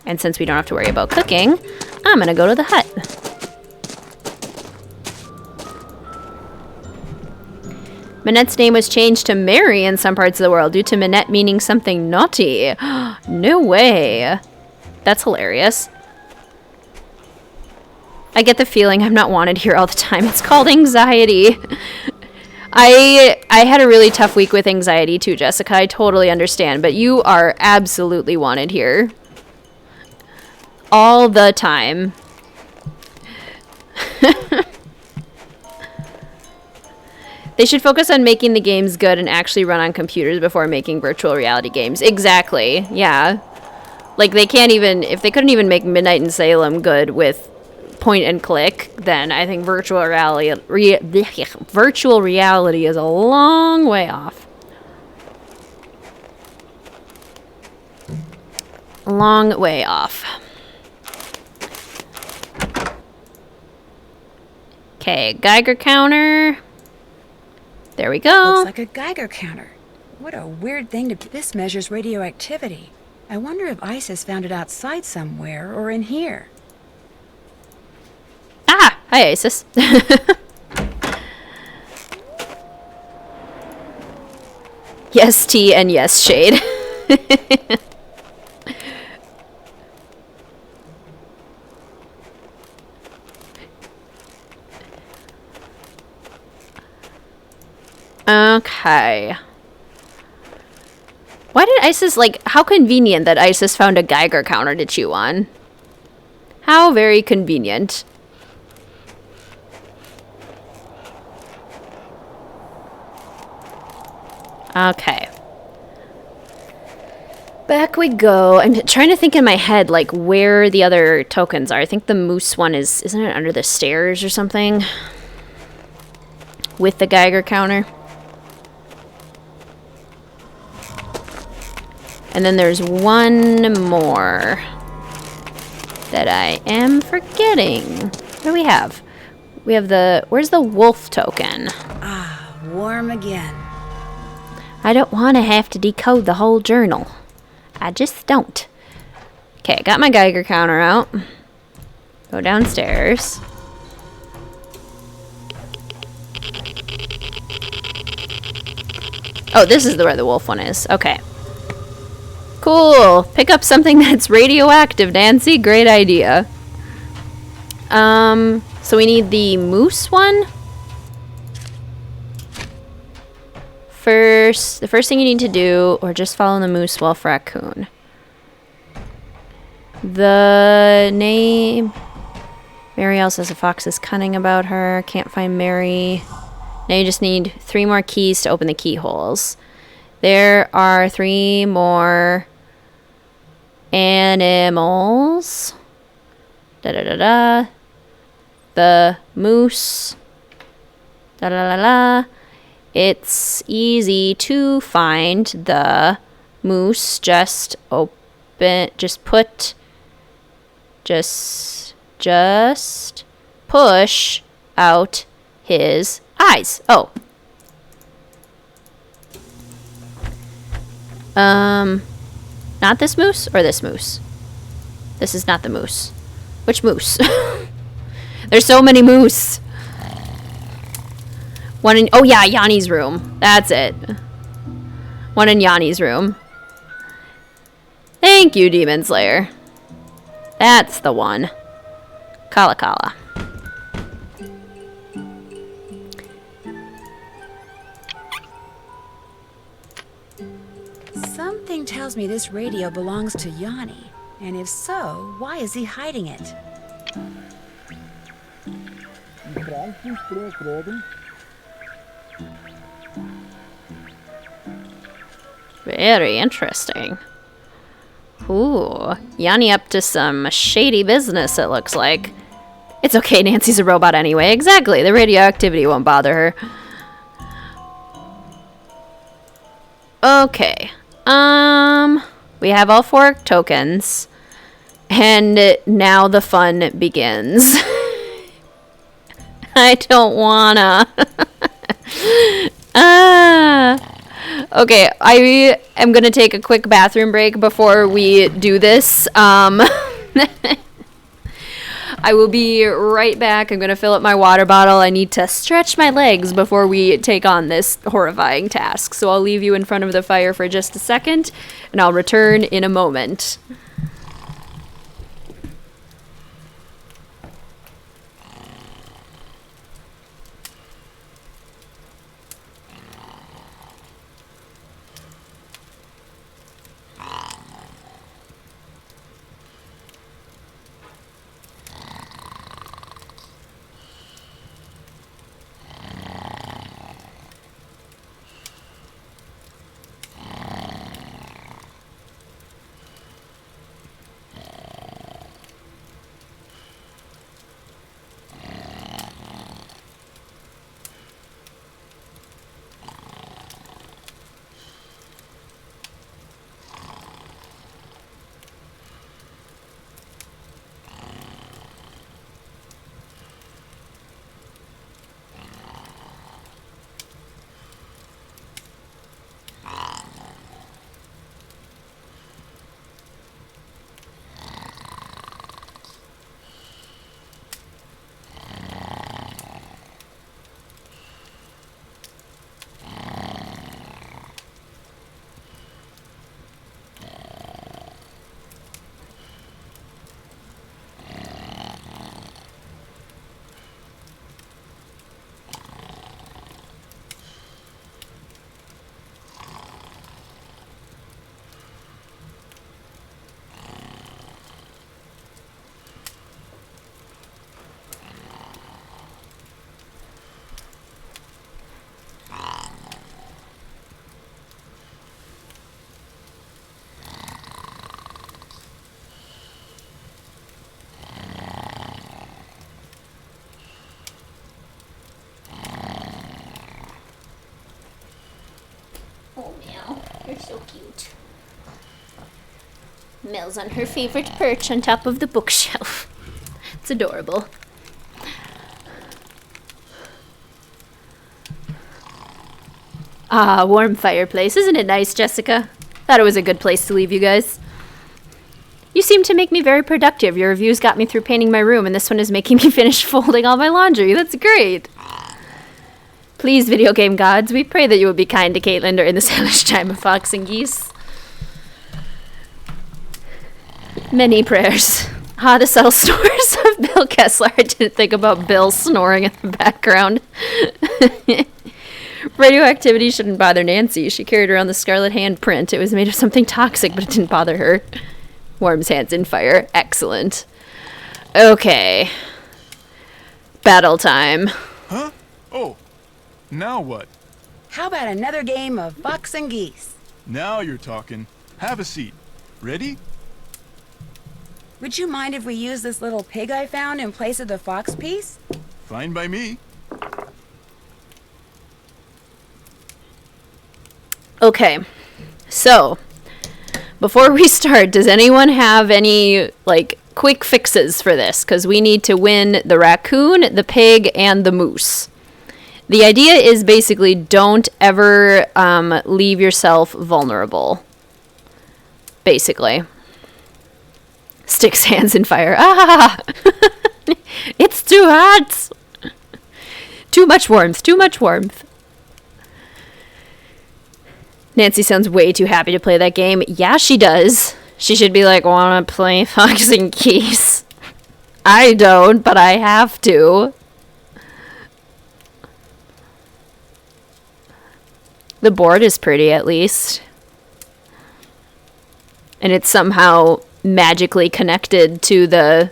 S1: And since we don't have to worry about cooking, I'm gonna go to the hut. Minette's name was changed to Mary in some parts of the world due to Minette meaning something naughty. No way. That's hilarious. I get the feeling I'm not wanted here all the time. It's called anxiety. I had a really tough week with anxiety too, Jessica. I totally understand, but you are absolutely wanted here. All the time. They should focus on making the games good and actually run on computers before making virtual reality games. Exactly. Yeah. Like, they can't even... If they couldn't even make Midnight in Salem good with point and click, then I think virtual reality is a long way off. A long way off. Okay, Geiger counter. There we go.
S3: Looks like a Geiger counter. What a weird thing to... This measures radioactivity. I wonder if ISIS found it outside somewhere or in here.
S1: Ah! Hi, ISIS. Yes, T, and yes, Shade. Okay. Why did Isis, like, how convenient that Isis found a Geiger counter to chew on. How very convenient. Okay. Back we go. I'm trying to think in my head, like, where the other tokens are. I think the moose one isn't it under the stairs or something? With the Geiger counter. And then there's one more that I am forgetting. What do we have? We have where's the wolf token?
S3: Ah, warm again.
S1: I don't want to have to decode the whole journal. I just don't. Okay, I got my Geiger counter out. Go downstairs. Oh, this is where the wolf one is. Okay. Cool. Pick up something that's radioactive, Nancy. Great idea. So we need the moose one. The first thing you need to do, or just follow the moose wolf raccoon. The name... Marielle says a fox is cunning about her. Can't find Mary. Now you just need 3 more keys to open the keyholes. There are 3 more animals. Da-da-da-da. The moose. Da-da-da-da. It's easy to find the moose. Just push out his eyes. Oh. Not this moose or this moose? This is not the moose. Which moose? There's so many moose. One in, oh yeah, Yanni's room. That's it. One in Yanni's room. Thank you, Demon Slayer. That's the one. Kala Kala.
S3: Something tells me this radio belongs to Yanni. And if so, why is he hiding it?
S1: Very interesting. Ooh, Yanni up to some shady business, it looks like. It's okay, Nancy's a robot anyway. Exactly, the radioactivity won't bother her. Okay. We have all 4 tokens. And now the fun begins. I don't wanna. Okay, I am gonna take a quick bathroom break before we do this. I will be right back. I'm gonna fill up my water bottle. I need to stretch my legs before we take on this horrifying task. So I'll leave you in front of the fire for just a second, and I'll return in a moment. So cute. Mel's on her favorite perch on top of the bookshelf. It's adorable. Ah, warm fireplace. Isn't it nice, Jessica? Thought it was a good place to leave you guys. You seem to make me very productive. Your reviews got me through painting my room, and this one is making me finish folding all my laundry. That's great. Please, video game gods, we pray that you will be kind to Caitlin during this hellish time of fox and geese. Many prayers. Ah, the subtle snores of Bill Kessler. I didn't think about Bill snoring in the background. Radioactivity shouldn't bother Nancy. She carried around the scarlet handprint. It was made of something toxic, but it didn't bother her. Warms hands in fire. Excellent. Okay. Battle time.
S5: Huh? Oh. Now what?
S3: How about another game of fox and geese?
S5: Now you're talking. Have a seat. Ready?
S3: Would you mind if we use this little pig I found in place of the fox piece?
S5: Fine by me.
S1: Okay. So, before we start, does anyone have any, like, quick fixes for this? Because we need to win the raccoon, the pig, and the moose. The idea is basically don't ever leave yourself vulnerable. Basically. Sticks hands in fire. Ah! It's too hot! Too much warmth, too much warmth. Nancy sounds way too happy to play that game. Yeah, she does. She should be like, wanna play fox and geese? I don't, but I have to. The board is pretty, at least. And it's somehow magically connected to the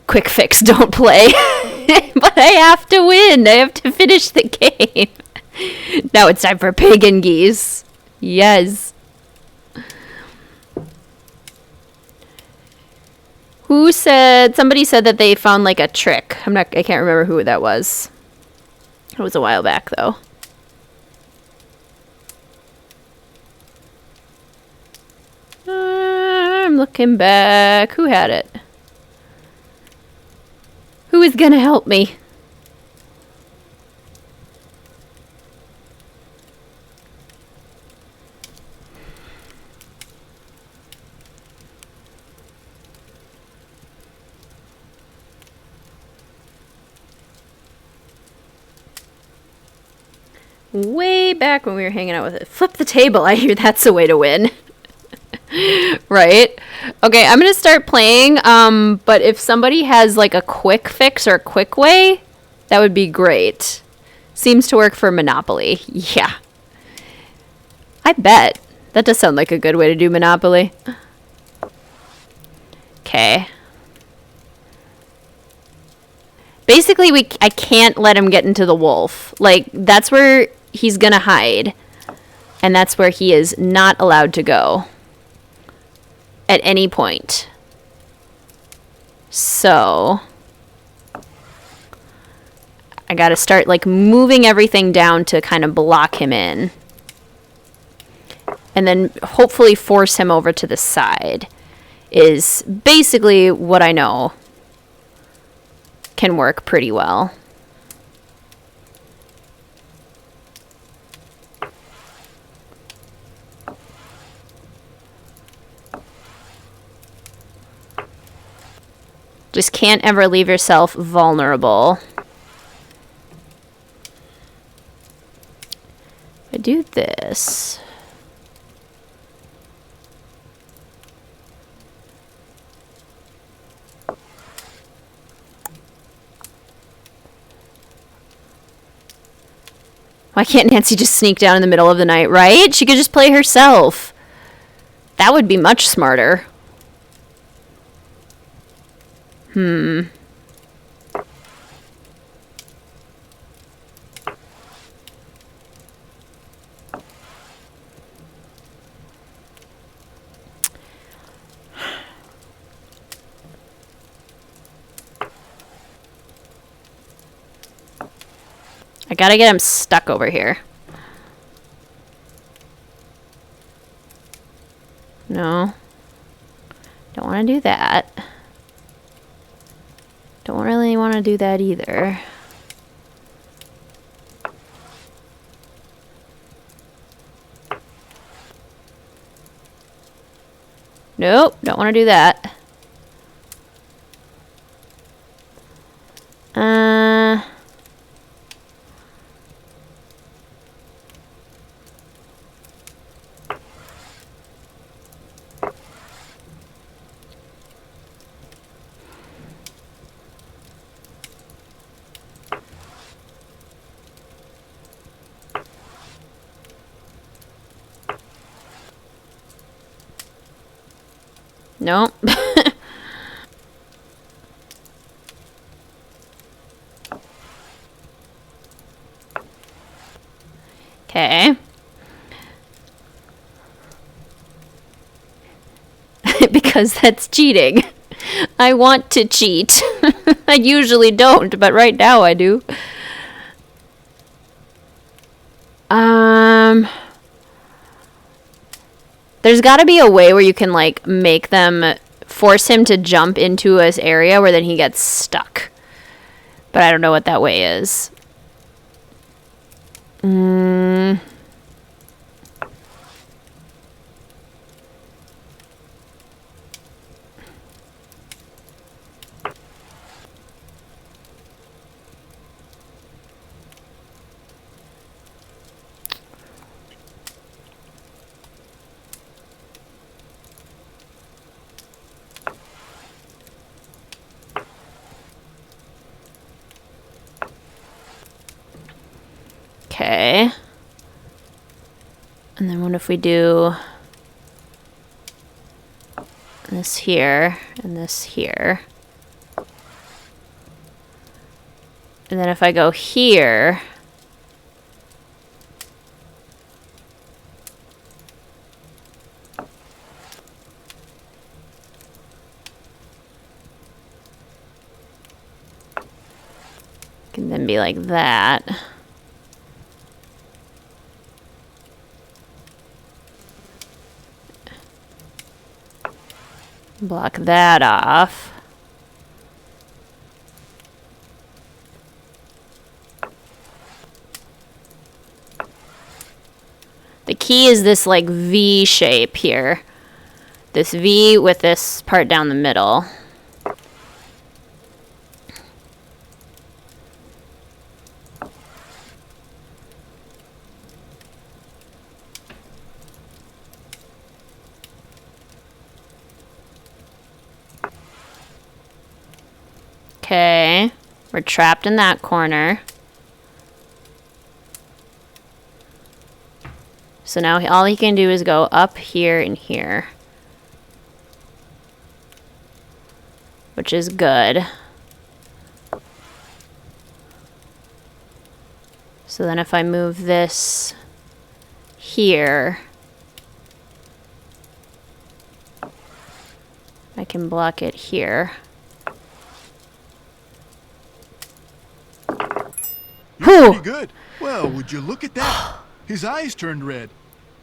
S1: quick fix don't play. But I have to win. I have to finish the game. Now it's time for pig and geese. Yes. Who said, somebody said that they found like a trick. I can't remember who that was. It was a while back though. I'm looking back. Who had it? Who is gonna help me? Way back when we were hanging out with it. Flip the table. I hear that's the way to win. Right? Okay, I'm gonna start playing, but if somebody has like a quick fix or a quick way, that would be great. Seems to work for Monopoly. Yeah. I bet. That does sound like a good way to do Monopoly. Okay. Basically, I can't let him get into the wolf. Like, that's where he's gonna hide. And that's where he is not allowed to go. At any point. So I gotta start like moving everything down to kind of block him in. And then hopefully force him over to the side is basically what I know can work pretty well. Just can't ever leave yourself vulnerable. If I do this. Why can't Nancy just sneak down in the middle of the night, right? She could just play herself. That would be much smarter. I gotta get him stuck over here. No. Don't want to do that. Don't really want to do that either. Nope, don't want to do that. Nope. Okay. Because that's cheating. I want to cheat. I usually don't, but right now I do. There's got to be a way where you can, like, make them force him to jump into this area where then he gets stuck. But I don't know what that way is. Okay. And then what if we do this here and this here? And then if I go here, can then be like that. Block that off. The key is this like V shape here. This V with this part down the middle. Okay, we're trapped in that corner. So now all he can do is go up here and here. Which is good. So then if I move this here, I can block it here.
S5: You're pretty good. Well, would you look at that? His eyes turned red.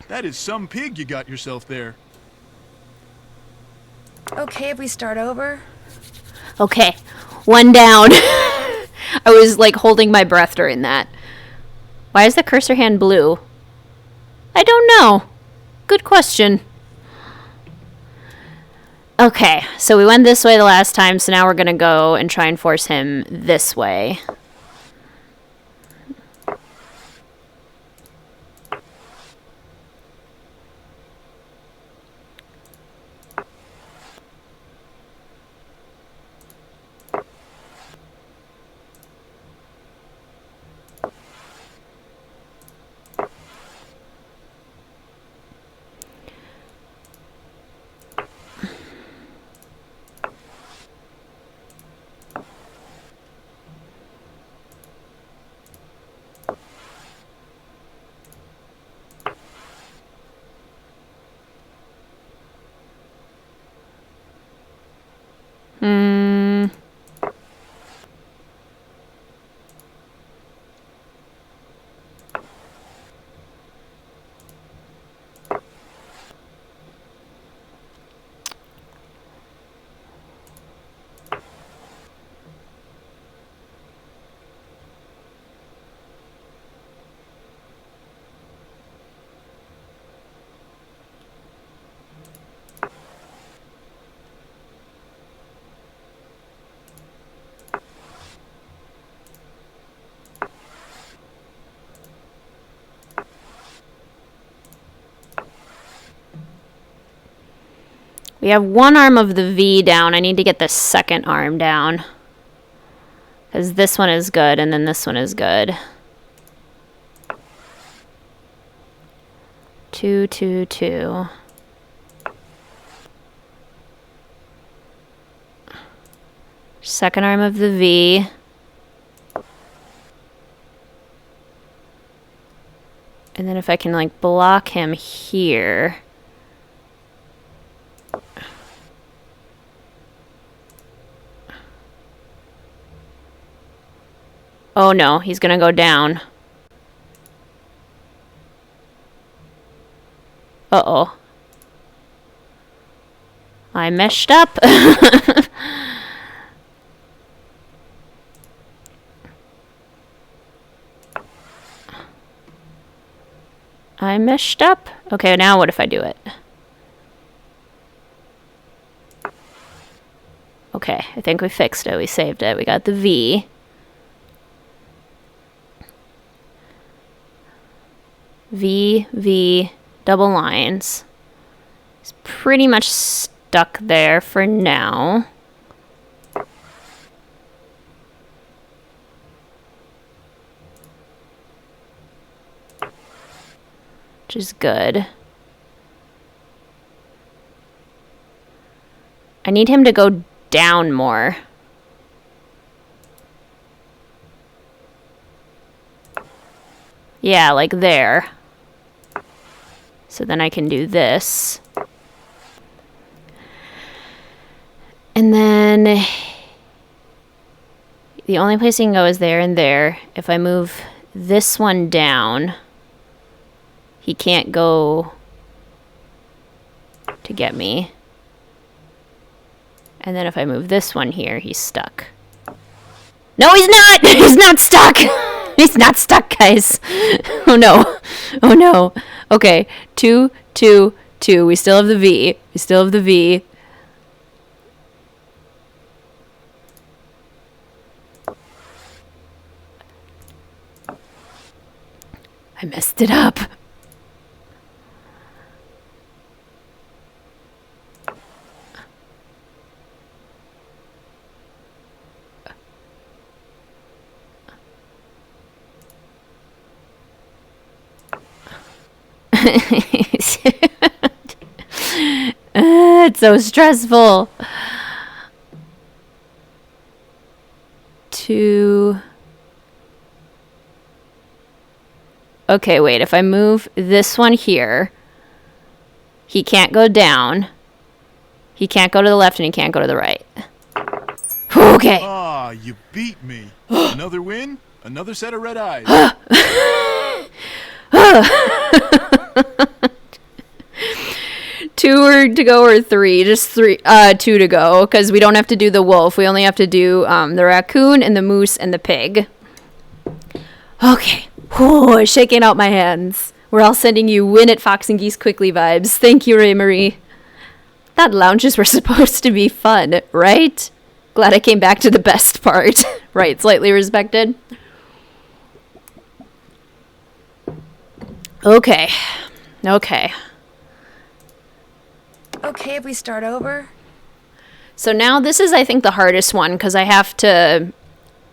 S5: That is some pig you got yourself there.
S3: Okay, if we start over?
S1: Okay, one down. I was like holding my breath during that. Why is the cursor hand blue? I don't know. Good question. Okay, so we went this way the last time, so now we're gonna go and try and force him this way. We have one arm of the V down. I need to get the second arm down. Because this one is good, and then this one is good. 2, 2, 2. Second arm of the V. And then if I can, like, block him here. Oh no, he's gonna go down. Uh-oh. I messed up. I messed up. Okay, now what if I do it? Okay, I think we fixed it. We saved it. We got the V. V, V, double lines. It's pretty much stuck there for now. Which is good. I need him to go down more. Yeah, like there. So then I can do this. And then the only place he can go is there and there. If I move this one down, he can't go to get me. And then if I move this one here, he's stuck. No, he's not! He's not stuck! He's not stuck, guys. Oh no. Oh no. Okay. 2, 2, 2. We still have the V. We still have the V. I messed it up. It's so stressful. 2. Okay, wait. If I move this one here, he can't go down. He can't go to the left and he can't go to the right. Okay.
S5: Ah, you beat me. Another win, another set of red eyes.
S1: 2 to go or 3? Just 3. 2 to go, because we don't have to do the wolf. We only have to do the raccoon and the moose and the pig. Okay. Whew, shaking out my hands. We're all sending you win at Fox and Geese quickly vibes. Thank you, Ray Marie. Thought lounges were supposed to be fun, right? Glad I came back to the best part. Right, slightly respected. Okay. Okay.
S3: Okay, if we start over?
S1: So now this is, I think, the hardest one because I have to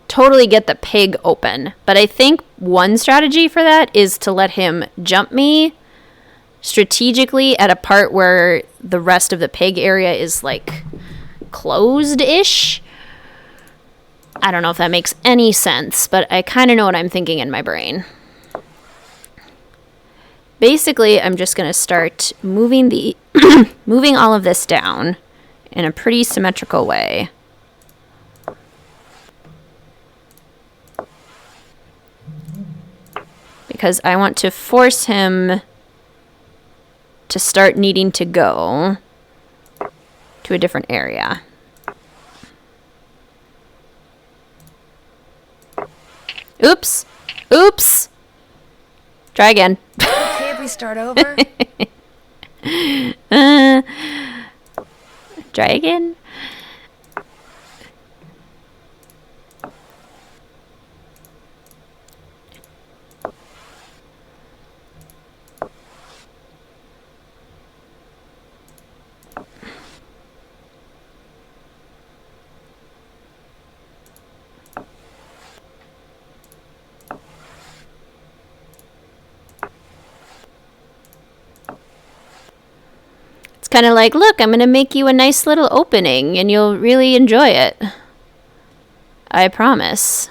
S1: totally get the pig open. But I think one strategy for that is to let him jump me strategically at a part where the rest of the pig area is, like, closed-ish. I don't know if that makes any sense, but I kind of know what I'm thinking in my brain. Basically, I'm just going to start moving the moving all of this down in a pretty symmetrical way. Because I want to force him to start needing to go to a different area. Oops. Oops. Try again.
S3: Okay, if we start over?
S1: Try again. kind of like, look, I'm going to make you a nice little opening and you'll really enjoy it. I promise.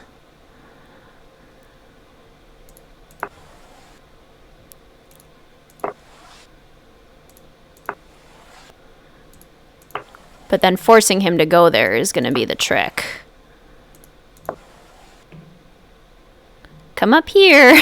S1: But then forcing him to go there is going to be the trick. Come up here.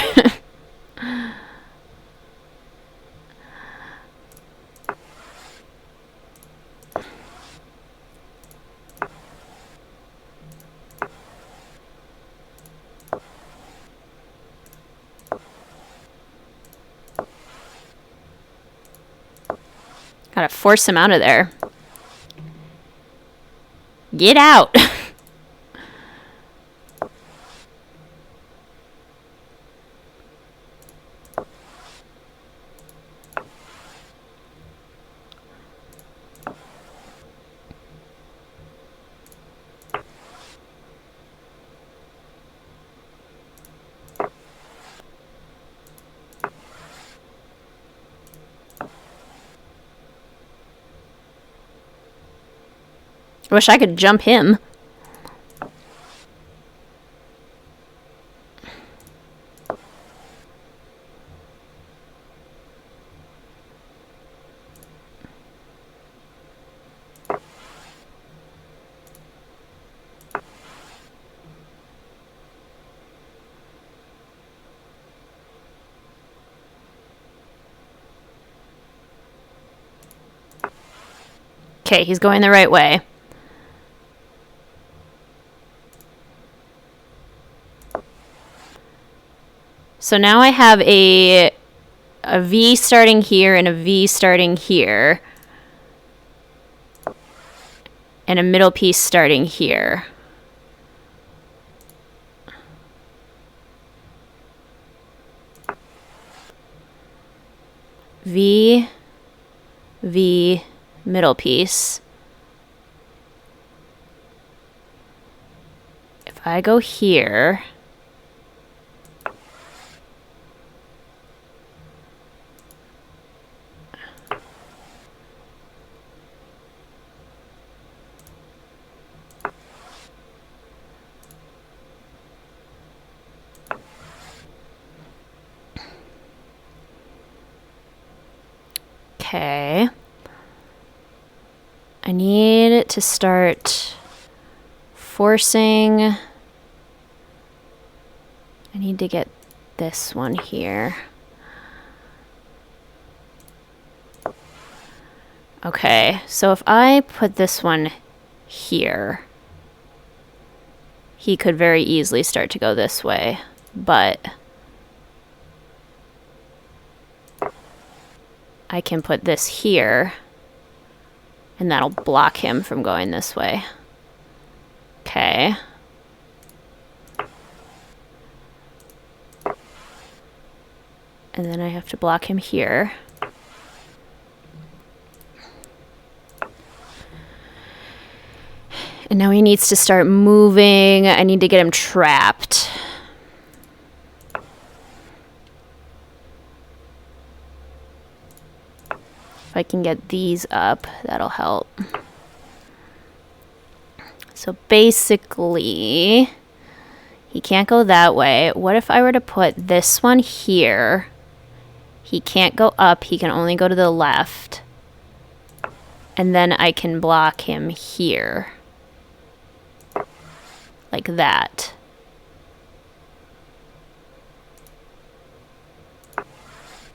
S1: Gotta force him out of there. Get out! I wish I could jump him. Okay, he's going the right way. So now I have a V starting here and a V starting here. And a middle piece starting here. V, V, middle piece. If I go here... Okay. I need to start forcing. I need to get this one here. Okay, so if I put this one here, he could very easily start to go this way, but I can put this here, and that'll block him from going this way. Okay. And then I have to block him here. And now he needs to start moving. I need to get him trapped. If I can get these up, that'll help. So basically, he can't go that way. What if I were to put this one here? He can't go up, he can only go to the left. And then I can block him here. Like that.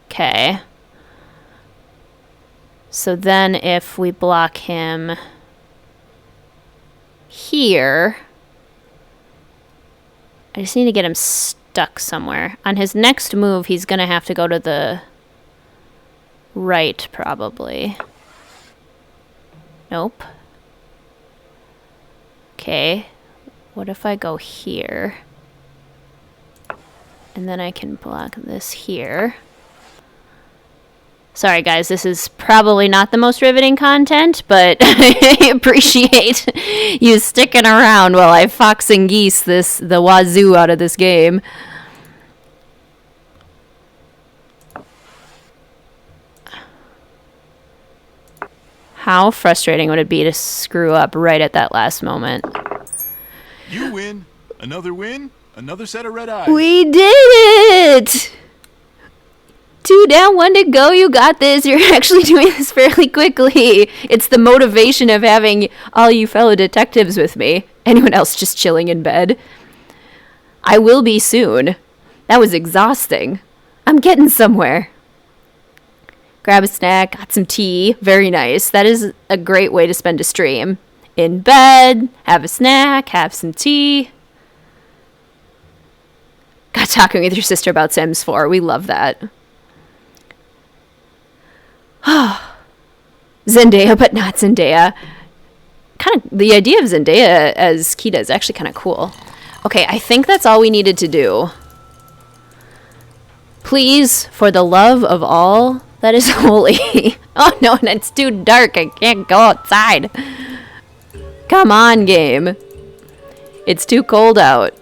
S1: Okay. So then if we block him here, I just need to get him stuck somewhere. On his next move, he's going to have to go to the right, probably. Nope. Okay. What if I go here? And then I can block this here. Sorry guys, this is probably not the most riveting content, but I appreciate you sticking around while I fox and geese the wazoo out of this game. How frustrating would it be to screw up right at that last moment?
S5: You win. Another win. Another set of red eyes.
S1: We did it! 2 down, 1 to go. You got this. You're actually doing this fairly quickly. It's the motivation of having all you fellow detectives with me. Anyone else just chilling in bed? I will be soon. That was exhausting. I'm getting somewhere. Grab a snack, got some tea. Very nice. That is a great way to spend a stream. In bed, have a snack, have some tea. Got talking with your sister about Sims 4. We love that. Zendaya, but not Zendaya. The idea of Zendaya as Kita is actually kind of cool. Okay, I think that's all we needed to do. Please, for the love of all that is holy. Oh no, and it's too dark. I can't go outside. Come on, game. It's too cold out.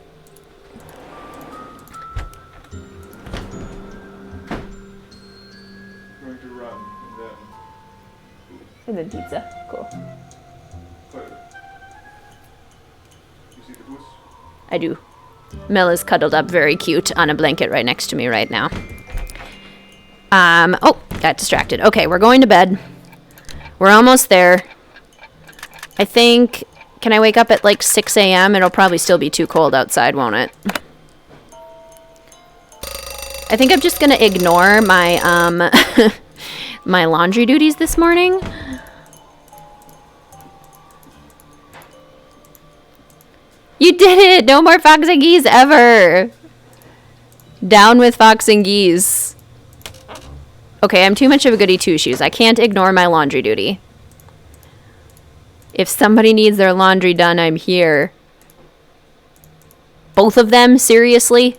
S1: And then pizza. Cool. I do. Mel is cuddled up very cute on a blanket right next to me right now. Oh, got distracted. Okay, we're going to bed. We're almost there. I think, can I wake up at like 6 a.m.? It'll probably still be too cold outside, won't it? I think I'm just gonna ignore my, my laundry duties this morning. You did it! No more Fox and Geese ever! Down with Fox and Geese. Okay, I'm too much of a goody two-shoes. I can't ignore my laundry duty. If somebody needs their laundry done, I'm here. Both of them? Seriously?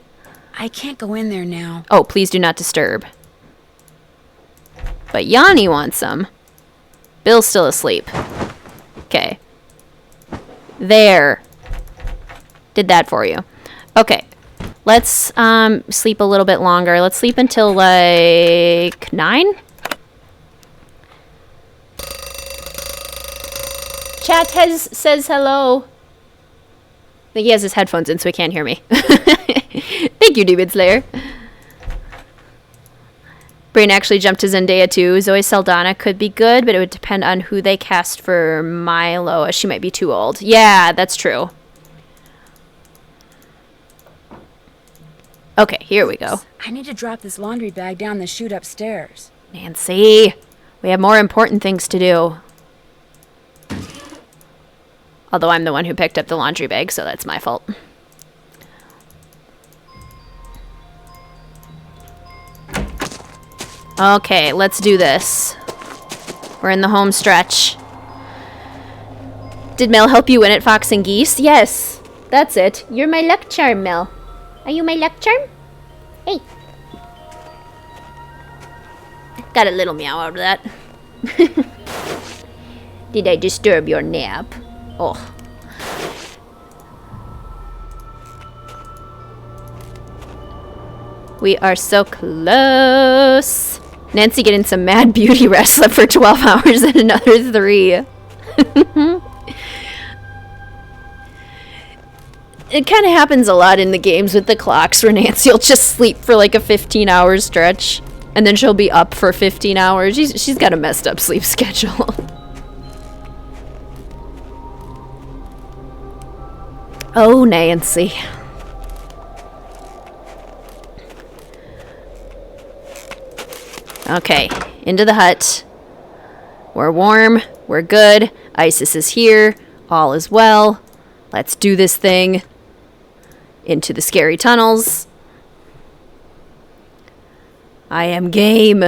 S3: I can't go in there now.
S1: Oh, please do not disturb. But Yanni wants some. Bill's still asleep. Okay. There. Did that for you. Okay. Let's sleep a little bit longer. Let's sleep until like 9? Chat says hello. I think he has his headphones in so he can't hear me. Thank you, Demon Slayer. Brain actually jumped to Zendaya too. Zoe Saldana could be good, but it would depend on who they cast for Milo, as she might be too old. Yeah, that's true. Okay, here we go.
S3: I need to drop this laundry bag down the chute upstairs.
S1: Nancy, we have more important things to do. Although I'm the one who picked up the laundry bag, so that's my fault. Okay, let's do this. We're in the home stretch. Did Mel help you win at Fox and Geese? Yes, that's it. You're my luck charm, Mel. Are you my luck charm? Hey. Got a little meow out of that. Did I disturb your nap? Oh. We are so close. Nancy getting some mad beauty rest, slept for 12 hours and another 3. It kind of happens a lot in the games with the clocks where Nancy will just sleep for like a 15-hour stretch and then she'll be up for 15 hours. She's got a messed up sleep schedule. Oh, Nancy. Okay, into the hut. We're warm. We're good. Isis is here. All is well. Let's do this thing. Into the scary tunnels. I am game.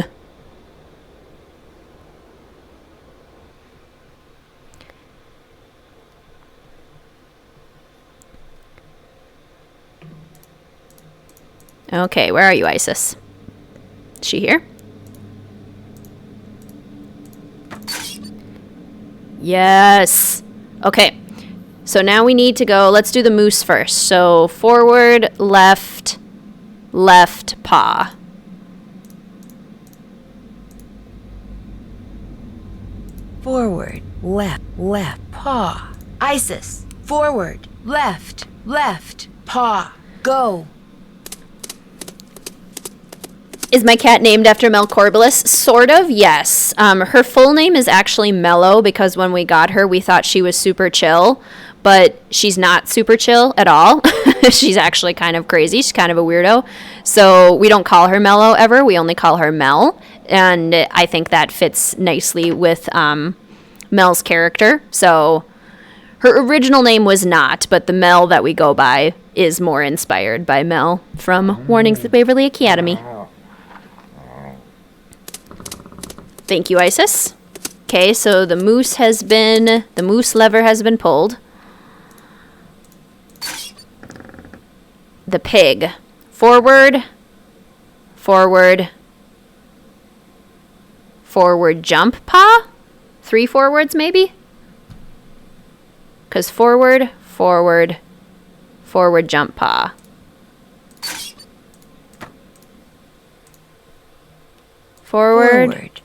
S1: Okay, where are you, Isis? Is she here? Yes. Okay. So now we need to go, let's do the moose first. So forward, left, left, paw.
S3: forward, left, paw. Isis, forward, left, paw. Go.
S1: Is my cat named after Mel Corbelis? Sort of, yes. Her full name is actually Mellow because when we got her, we thought she was super chill, but she's not super chill at all. She's actually kind of crazy. She's kind of a weirdo. So we don't call her Mellow ever. We only call her Mel. And I think that fits nicely with Mel's character. So her original name was not, but the Mel that we go by is more inspired by Mel from Warnings at Waverly Academy. Thank you, Isis. Okay, so the moose lever has been pulled. The pig. Forward, jump, paw? 3 forwards, maybe? Because forward, jump, paw. Forward,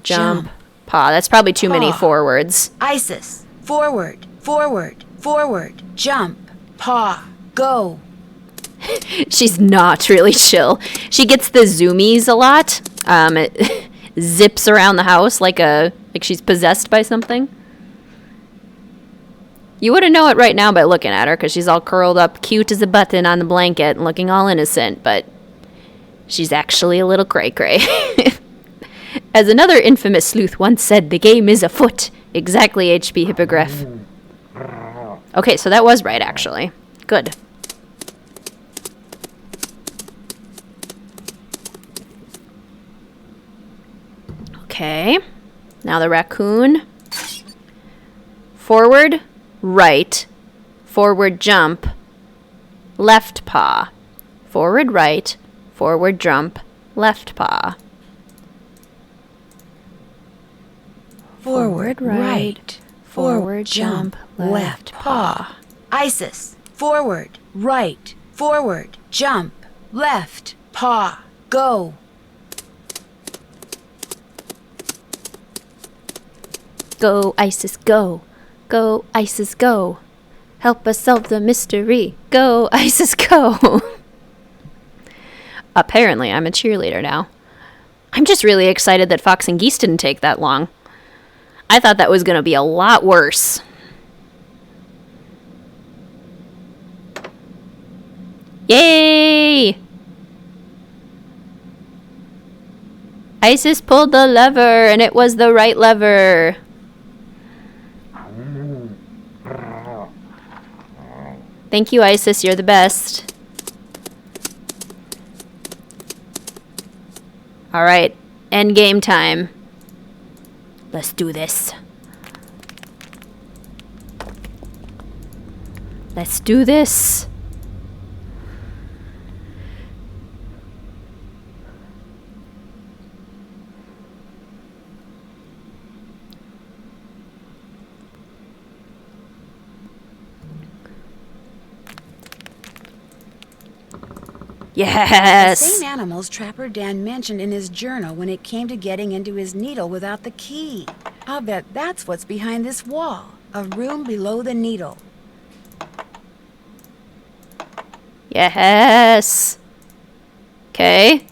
S1: jump, paw. That's probably too many forwards.
S3: Isis, forward, jump, paw, go.
S1: She's not really chill. She gets the zoomies a lot. It zips around the house like she's possessed by something. You wouldn't know it right now by looking at her because she's all curled up, cute as a button on the blanket and looking all innocent, but she's actually a little cray-cray. As another infamous sleuth once said, the game is afoot. Exactly, H.P. Hippogriff. Okay, so that was right, actually. Good. Okay. Now the raccoon. Forward, right. Forward jump. Left paw. Forward right. Forward jump. Left paw.
S3: Forward right. Forward jump. Left paw. Isis, forward, right. Forward, jump. Left, paw. Go.
S1: Go, Isis, go. Go, Isis, go. Help us solve the mystery. Go, Isis, go. Apparently, I'm a cheerleader now. I'm just really excited that Fox and Geese didn't take that long. I thought that was going to be a lot worse. Yay! Isis pulled the lever, and it was the right lever. Thank you, Isis. You're the best. All right, end game time. Let's do this. Let's do this. Yes!
S3: The same animals Trapper Dan mentioned in his journal when it came to getting into his needle without the key. I'll bet that's what's behind this wall. A room below the needle.
S1: Yes! Okay.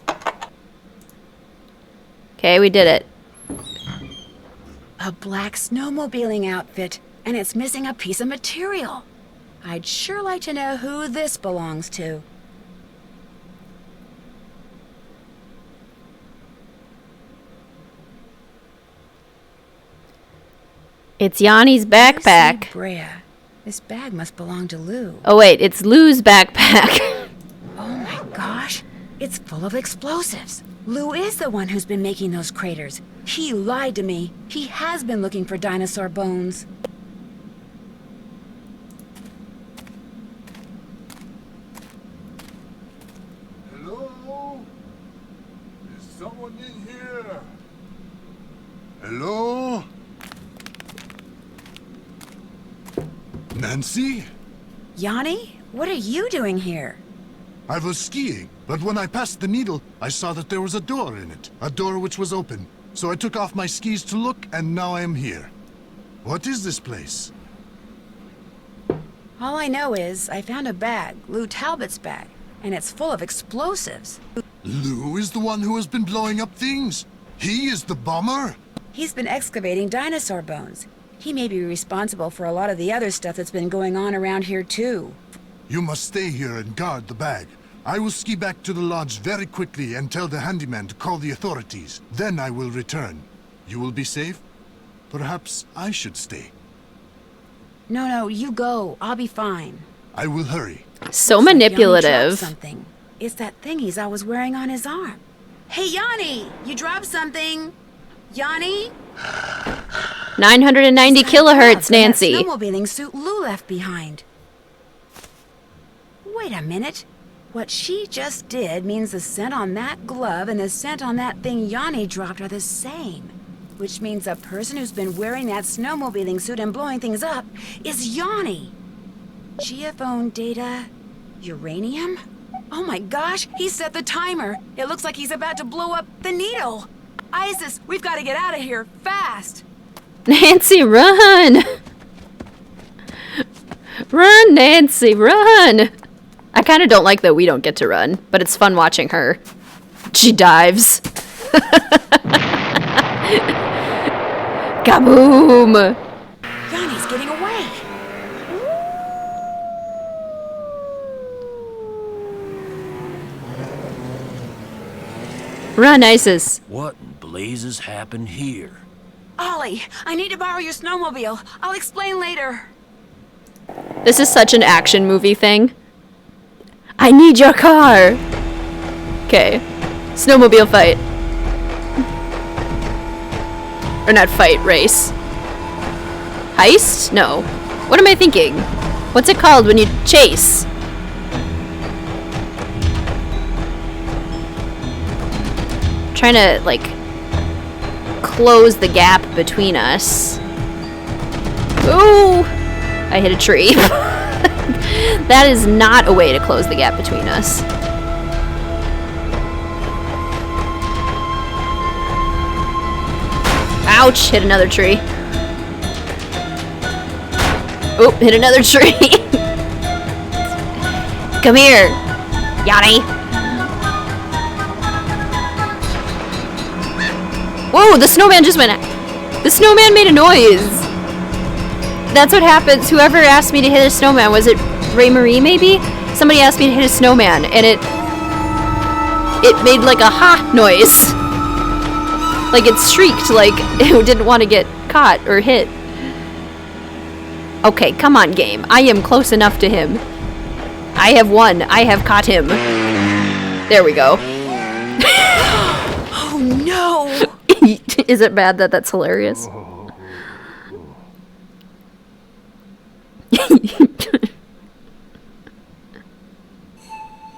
S1: Okay, we did it.
S3: A black snowmobiling outfit, and it's missing a piece of material. I'd sure like to know who this belongs to.
S1: It's Yanni's backpack.
S3: Brea. This bag must belong to Lou.
S1: Oh wait, it's Lou's backpack.
S3: Oh my gosh, it's full of explosives. Lou is the one who's been making those craters. He lied to me. He has been looking for dinosaur bones.
S9: Hello? Is someone in here? Hello? Nancy?
S3: Yanni, what are you doing here?
S9: I was skiing, but when I passed the needle, I saw that there was a door in it. A door which was open. So I took off my skis to look, and now I am here. What is this place?
S3: All I know is I found a bag, Lou Talbot's bag, and it's full of explosives.
S9: Lou is the one who has been blowing up things. He is the bomber.
S3: He's been excavating dinosaur bones. He may be responsible for a lot of the other stuff that's been going on around here, too.
S9: You must stay here and guard the bag. I will ski back to the lodge very quickly and tell the handyman to call the authorities. Then I will return. You will be safe? Perhaps I should stay.
S3: No, you go. I'll be fine.
S9: I will hurry.
S1: So
S3: Looks like Yanni
S1: manipulative.
S3: dropped something. It's that thing he's always wearing on his arm. Hey, Yanni! You dropped something! Yanni?
S1: 990 kilohertz, Nancy.
S3: That snowmobiling suit Lou left behind. Wait a minute. What she just did means the scent on that glove and the scent on that thing Yanni dropped are the same. Which means the person who's been wearing that snowmobiling suit and blowing things up is Yanni. Geophone data... uranium? Oh my gosh, he set the timer. It looks like he's about to blow up the needle. Isis, we've got to get out of here, fast.
S1: Nancy, run! Run, Nancy, run! I kind of don't like that we don't get to run, but it's fun watching her. She dives. Kaboom!
S3: Yanni's getting away.
S1: Run, Isis.
S2: What in blazes happened here?
S3: Ollie, I need to borrow your snowmobile. I'll explain later.
S1: This is such an action movie thing. I need your car! Okay. Snowmobile fight. Or not fight, race. Heist? No. What am I thinking? What's it called when you chase? Trying to, like, close the gap between us. Ooh! I hit a tree. That is not a way to close the gap between us. Ouch! Hit another tree. Oh, hit another tree. Come here, Yanni. Whoa, the snowman just went... The snowman made a noise. That's what happens. Whoever asked me to hit a snowman, was it Ray Marie maybe? Somebody asked me to hit a snowman, and it made like a ha noise. Like it shrieked, like it didn't want to get caught or hit. Okay, come on, game. I am close enough to him. I have won. I have caught him. There we go.
S3: Oh no!
S1: Is it bad that that's hilarious?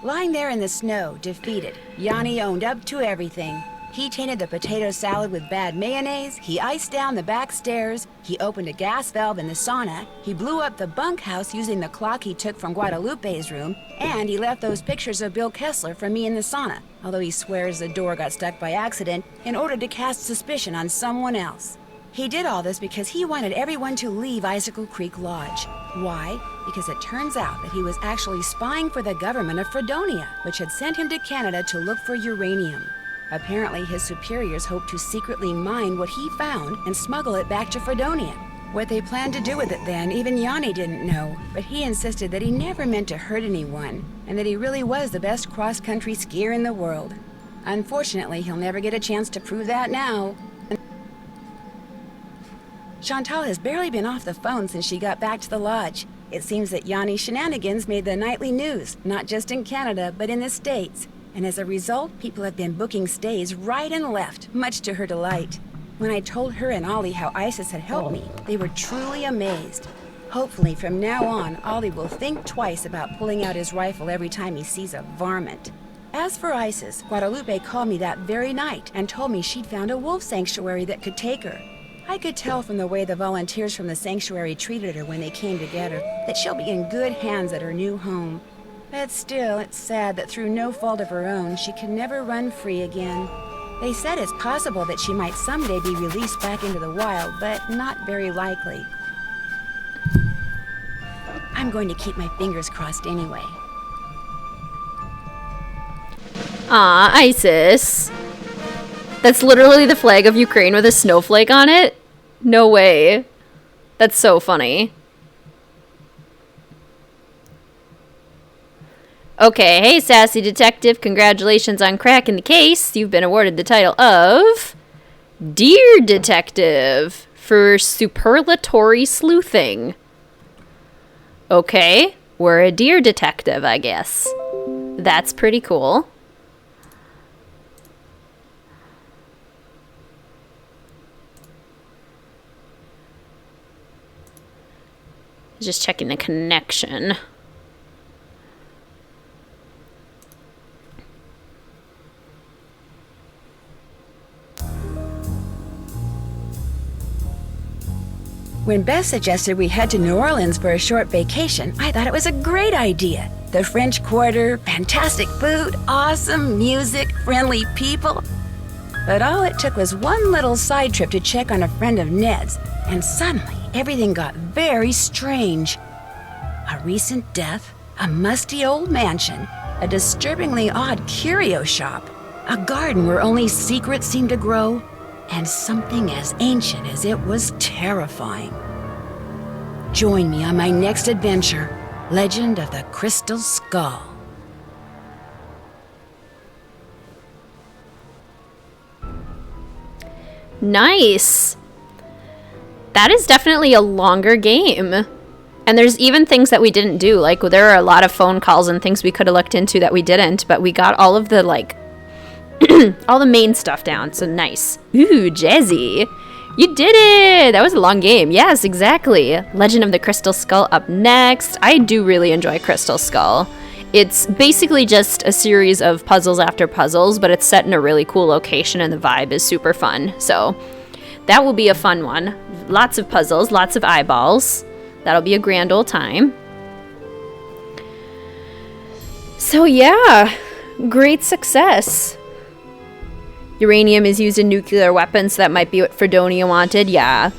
S3: Lying there in the snow, defeated, Yanni owned up to everything. He tainted the potato salad with bad mayonnaise, he iced down the back stairs, he opened a gas valve in the sauna, he blew up the bunkhouse using the clock he took from Guadalupe's room, and he left those pictures of Bill Kessler from me in the sauna, although he swears the door got stuck by accident in order to cast suspicion on someone else. He did all this because he wanted everyone to leave Icicle Creek Lodge. Why? Because it turns out that he was actually spying for the government of Fredonia, which had sent him to Canada to look for uranium. Apparently, his superiors hoped to secretly mine what he found and smuggle it back to Fredonia. What they planned to do with it then, even Yanni didn't know, but he insisted that he never meant to hurt anyone, and that he really was the best cross-country skier in the world. Unfortunately, he'll never get a chance to prove that now. Chantal has barely been off the phone since she got back to the lodge. It seems that Yanni's shenanigans made the nightly news, not just in Canada, but in the States. And as a result, people have been booking stays right and left, much to her delight. When I told her and Ollie how Isis had helped me, they were truly amazed. Hopefully, from now on, Ollie will think twice about pulling out his rifle every time he sees a varmint. As for Isis, Guadalupe called me that very night and told me she'd found a wolf sanctuary that could take her. I could tell from the way the volunteers from the sanctuary treated her when they came to get her that she'll be in good hands at her new home. But still, it's sad that through no fault of her own, she can never run free again. They said it's possible that she might someday be released back into the wild, but not very likely. I'm going to keep my fingers crossed anyway.
S1: Aw, ISIS. That's literally the flag of Ukraine with a snowflake on it? No way. That's so funny. Okay, hey sassy detective, congratulations on cracking the case. You've been awarded the title of Deer Detective for superlatory sleuthing. Okay, we're a deer detective, I guess. That's pretty cool. Just checking the connection.
S3: When Beth suggested we head to New Orleans for a short vacation, I thought it was a great idea. The French Quarter, fantastic food, awesome music, friendly people. But all it took was one little side trip to check on a friend of Ned's, and suddenly everything got very strange. A recent death, a musty old mansion, a disturbingly odd curio shop, a garden where only secrets seemed to grow, and something as ancient as it was terrifying. Join me on my next adventure, Legend of the Crystal Skull.
S1: Nice. That is definitely a longer game. And there's even things that we didn't do. Like, there are a lot of phone calls and things we could have looked into that we didn't, but we got all of the, like, all the main stuff down, so nice. Ooh, jazzy. You did it! That was a long game. Yes, exactly. Legend of the Crystal Skull up next. I do really enjoy Crystal Skull. It's basically just a series of puzzles after puzzles, but it's set in a really cool location and the vibe is super fun. So that will be a fun one. Lots of puzzles, lots of eyeballs. That'll be a grand old time. So yeah, great success. Uranium is used in nuclear weapons, so that might be what Fredonia wanted. Yeah.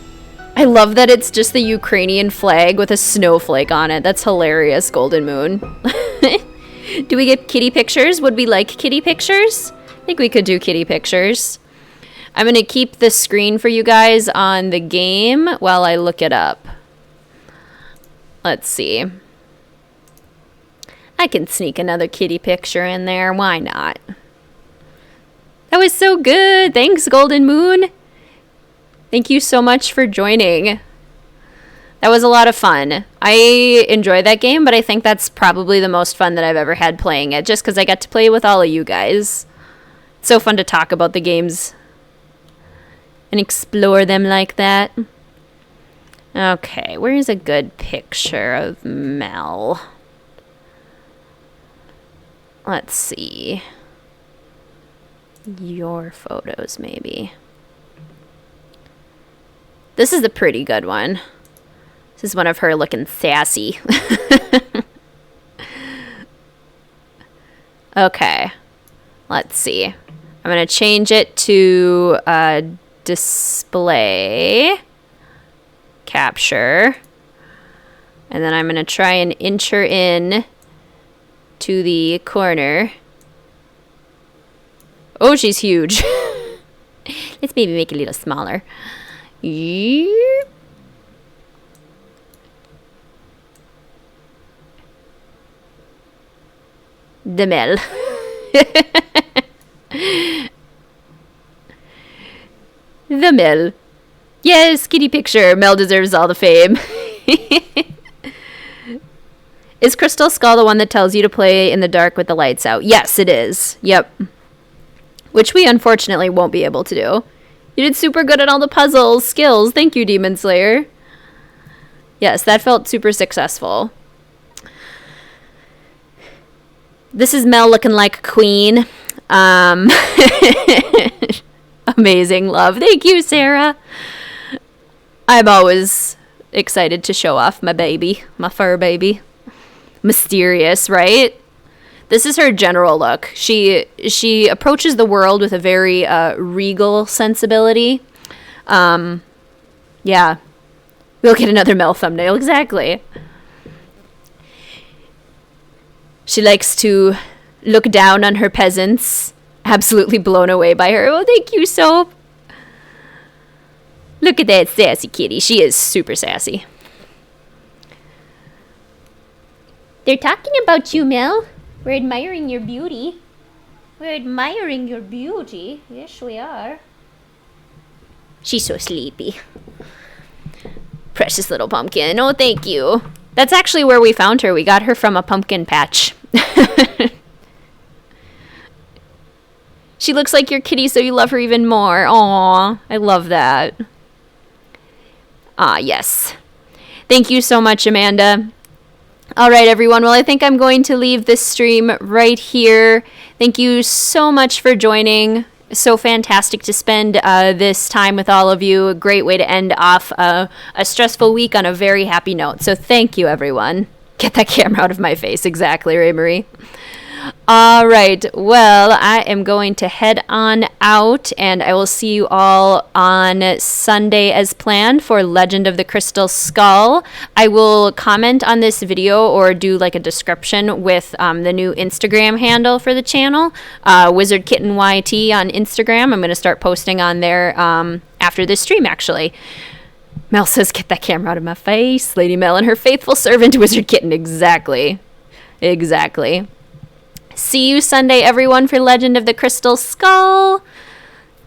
S1: I love that it's just the Ukrainian flag with a snowflake on it. That's hilarious, Golden Moon. Do we get kitty pictures? Would we like kitty pictures? I think we could do kitty pictures. I'm going to keep the screen for you guys on the game while I look it up. Let's see. I can sneak another kitty picture in there. Why not? That was so good. Thanks, Golden Moon. Thank you so much for joining. That was a lot of fun. I enjoy that game, but I think that's probably the most fun that I've ever had playing it, just because I get to play with all of you guys. It's so fun to talk about the games and explore them like that. Okay, where's a good picture of Mel? Let's see. Your photos, maybe. This is a pretty good one. This is one of her looking sassy. Okay. Let's see. I'm going to change it to display capture. And then I'm going to try and inch her in to the corner. Oh, she's huge. Let's maybe make it a little smaller. Yep. The Mel. The Mel. Yes, kitty picture. Mel deserves all the fame. Is Crystal Skull the one that tells you to play in the dark with the lights out? Yes, it is. Yep. Which we unfortunately won't be able to do. You did super good at all the puzzles. Skills. Thank you, Demon Slayer. Yes, that felt super successful. This is Mel looking like a queen. Amazing love. Thank you, Sarah. I'm always excited to show off my baby, my fur baby. Mysterious, right? This is her general look. She approaches the world with a very regal sensibility. Yeah. We'll get another Mel thumbnail, exactly. She likes to look down on her peasants, absolutely blown away by her. Oh, thank you, Soap. Look at that sassy kitty. She is super sassy. They're talking about you, Mel. We're admiring your beauty. We're admiring your beauty. Yes, we are. She's so sleepy. Precious little pumpkin. Oh, thank you. That's actually where we found her. We got her from a pumpkin patch. She looks like your kitty, so you love her even more. Aw, I love that. Ah, yes. Thank you so much, Amanda. All right, everyone. Well, I think I'm going to leave this stream right here. Thank you so much for joining. So fantastic to spend this time with all of you. A great way to end off a stressful week on a very happy note. So thank you, everyone. Get that camera out of my face. Exactly, Ray Marie. All right. Well, I am going to head on out, and I will see you all on Sunday as planned for Legend of the Crystal Skull. I will comment on this video or do like a description with the new Instagram handle for the channel, WizardKitten YT on Instagram. I'm going to start posting on there after this stream, actually. Mel says, get that camera out of my face. Lady Mel and her faithful servant, WizardKitten. Exactly. Exactly. See you Sunday, everyone, for Legend of the Crystal Skull.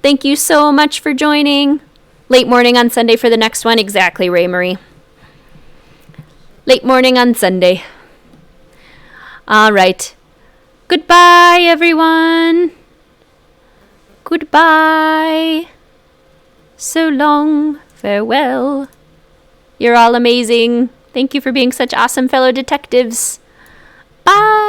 S1: Thank you so much for joining. Late morning on Sunday for the next one. Exactly, Ray Marie. Late morning on Sunday. All right. Goodbye, everyone. Goodbye. So long. Farewell. You're all amazing. Thank you for being such awesome fellow detectives. Bye.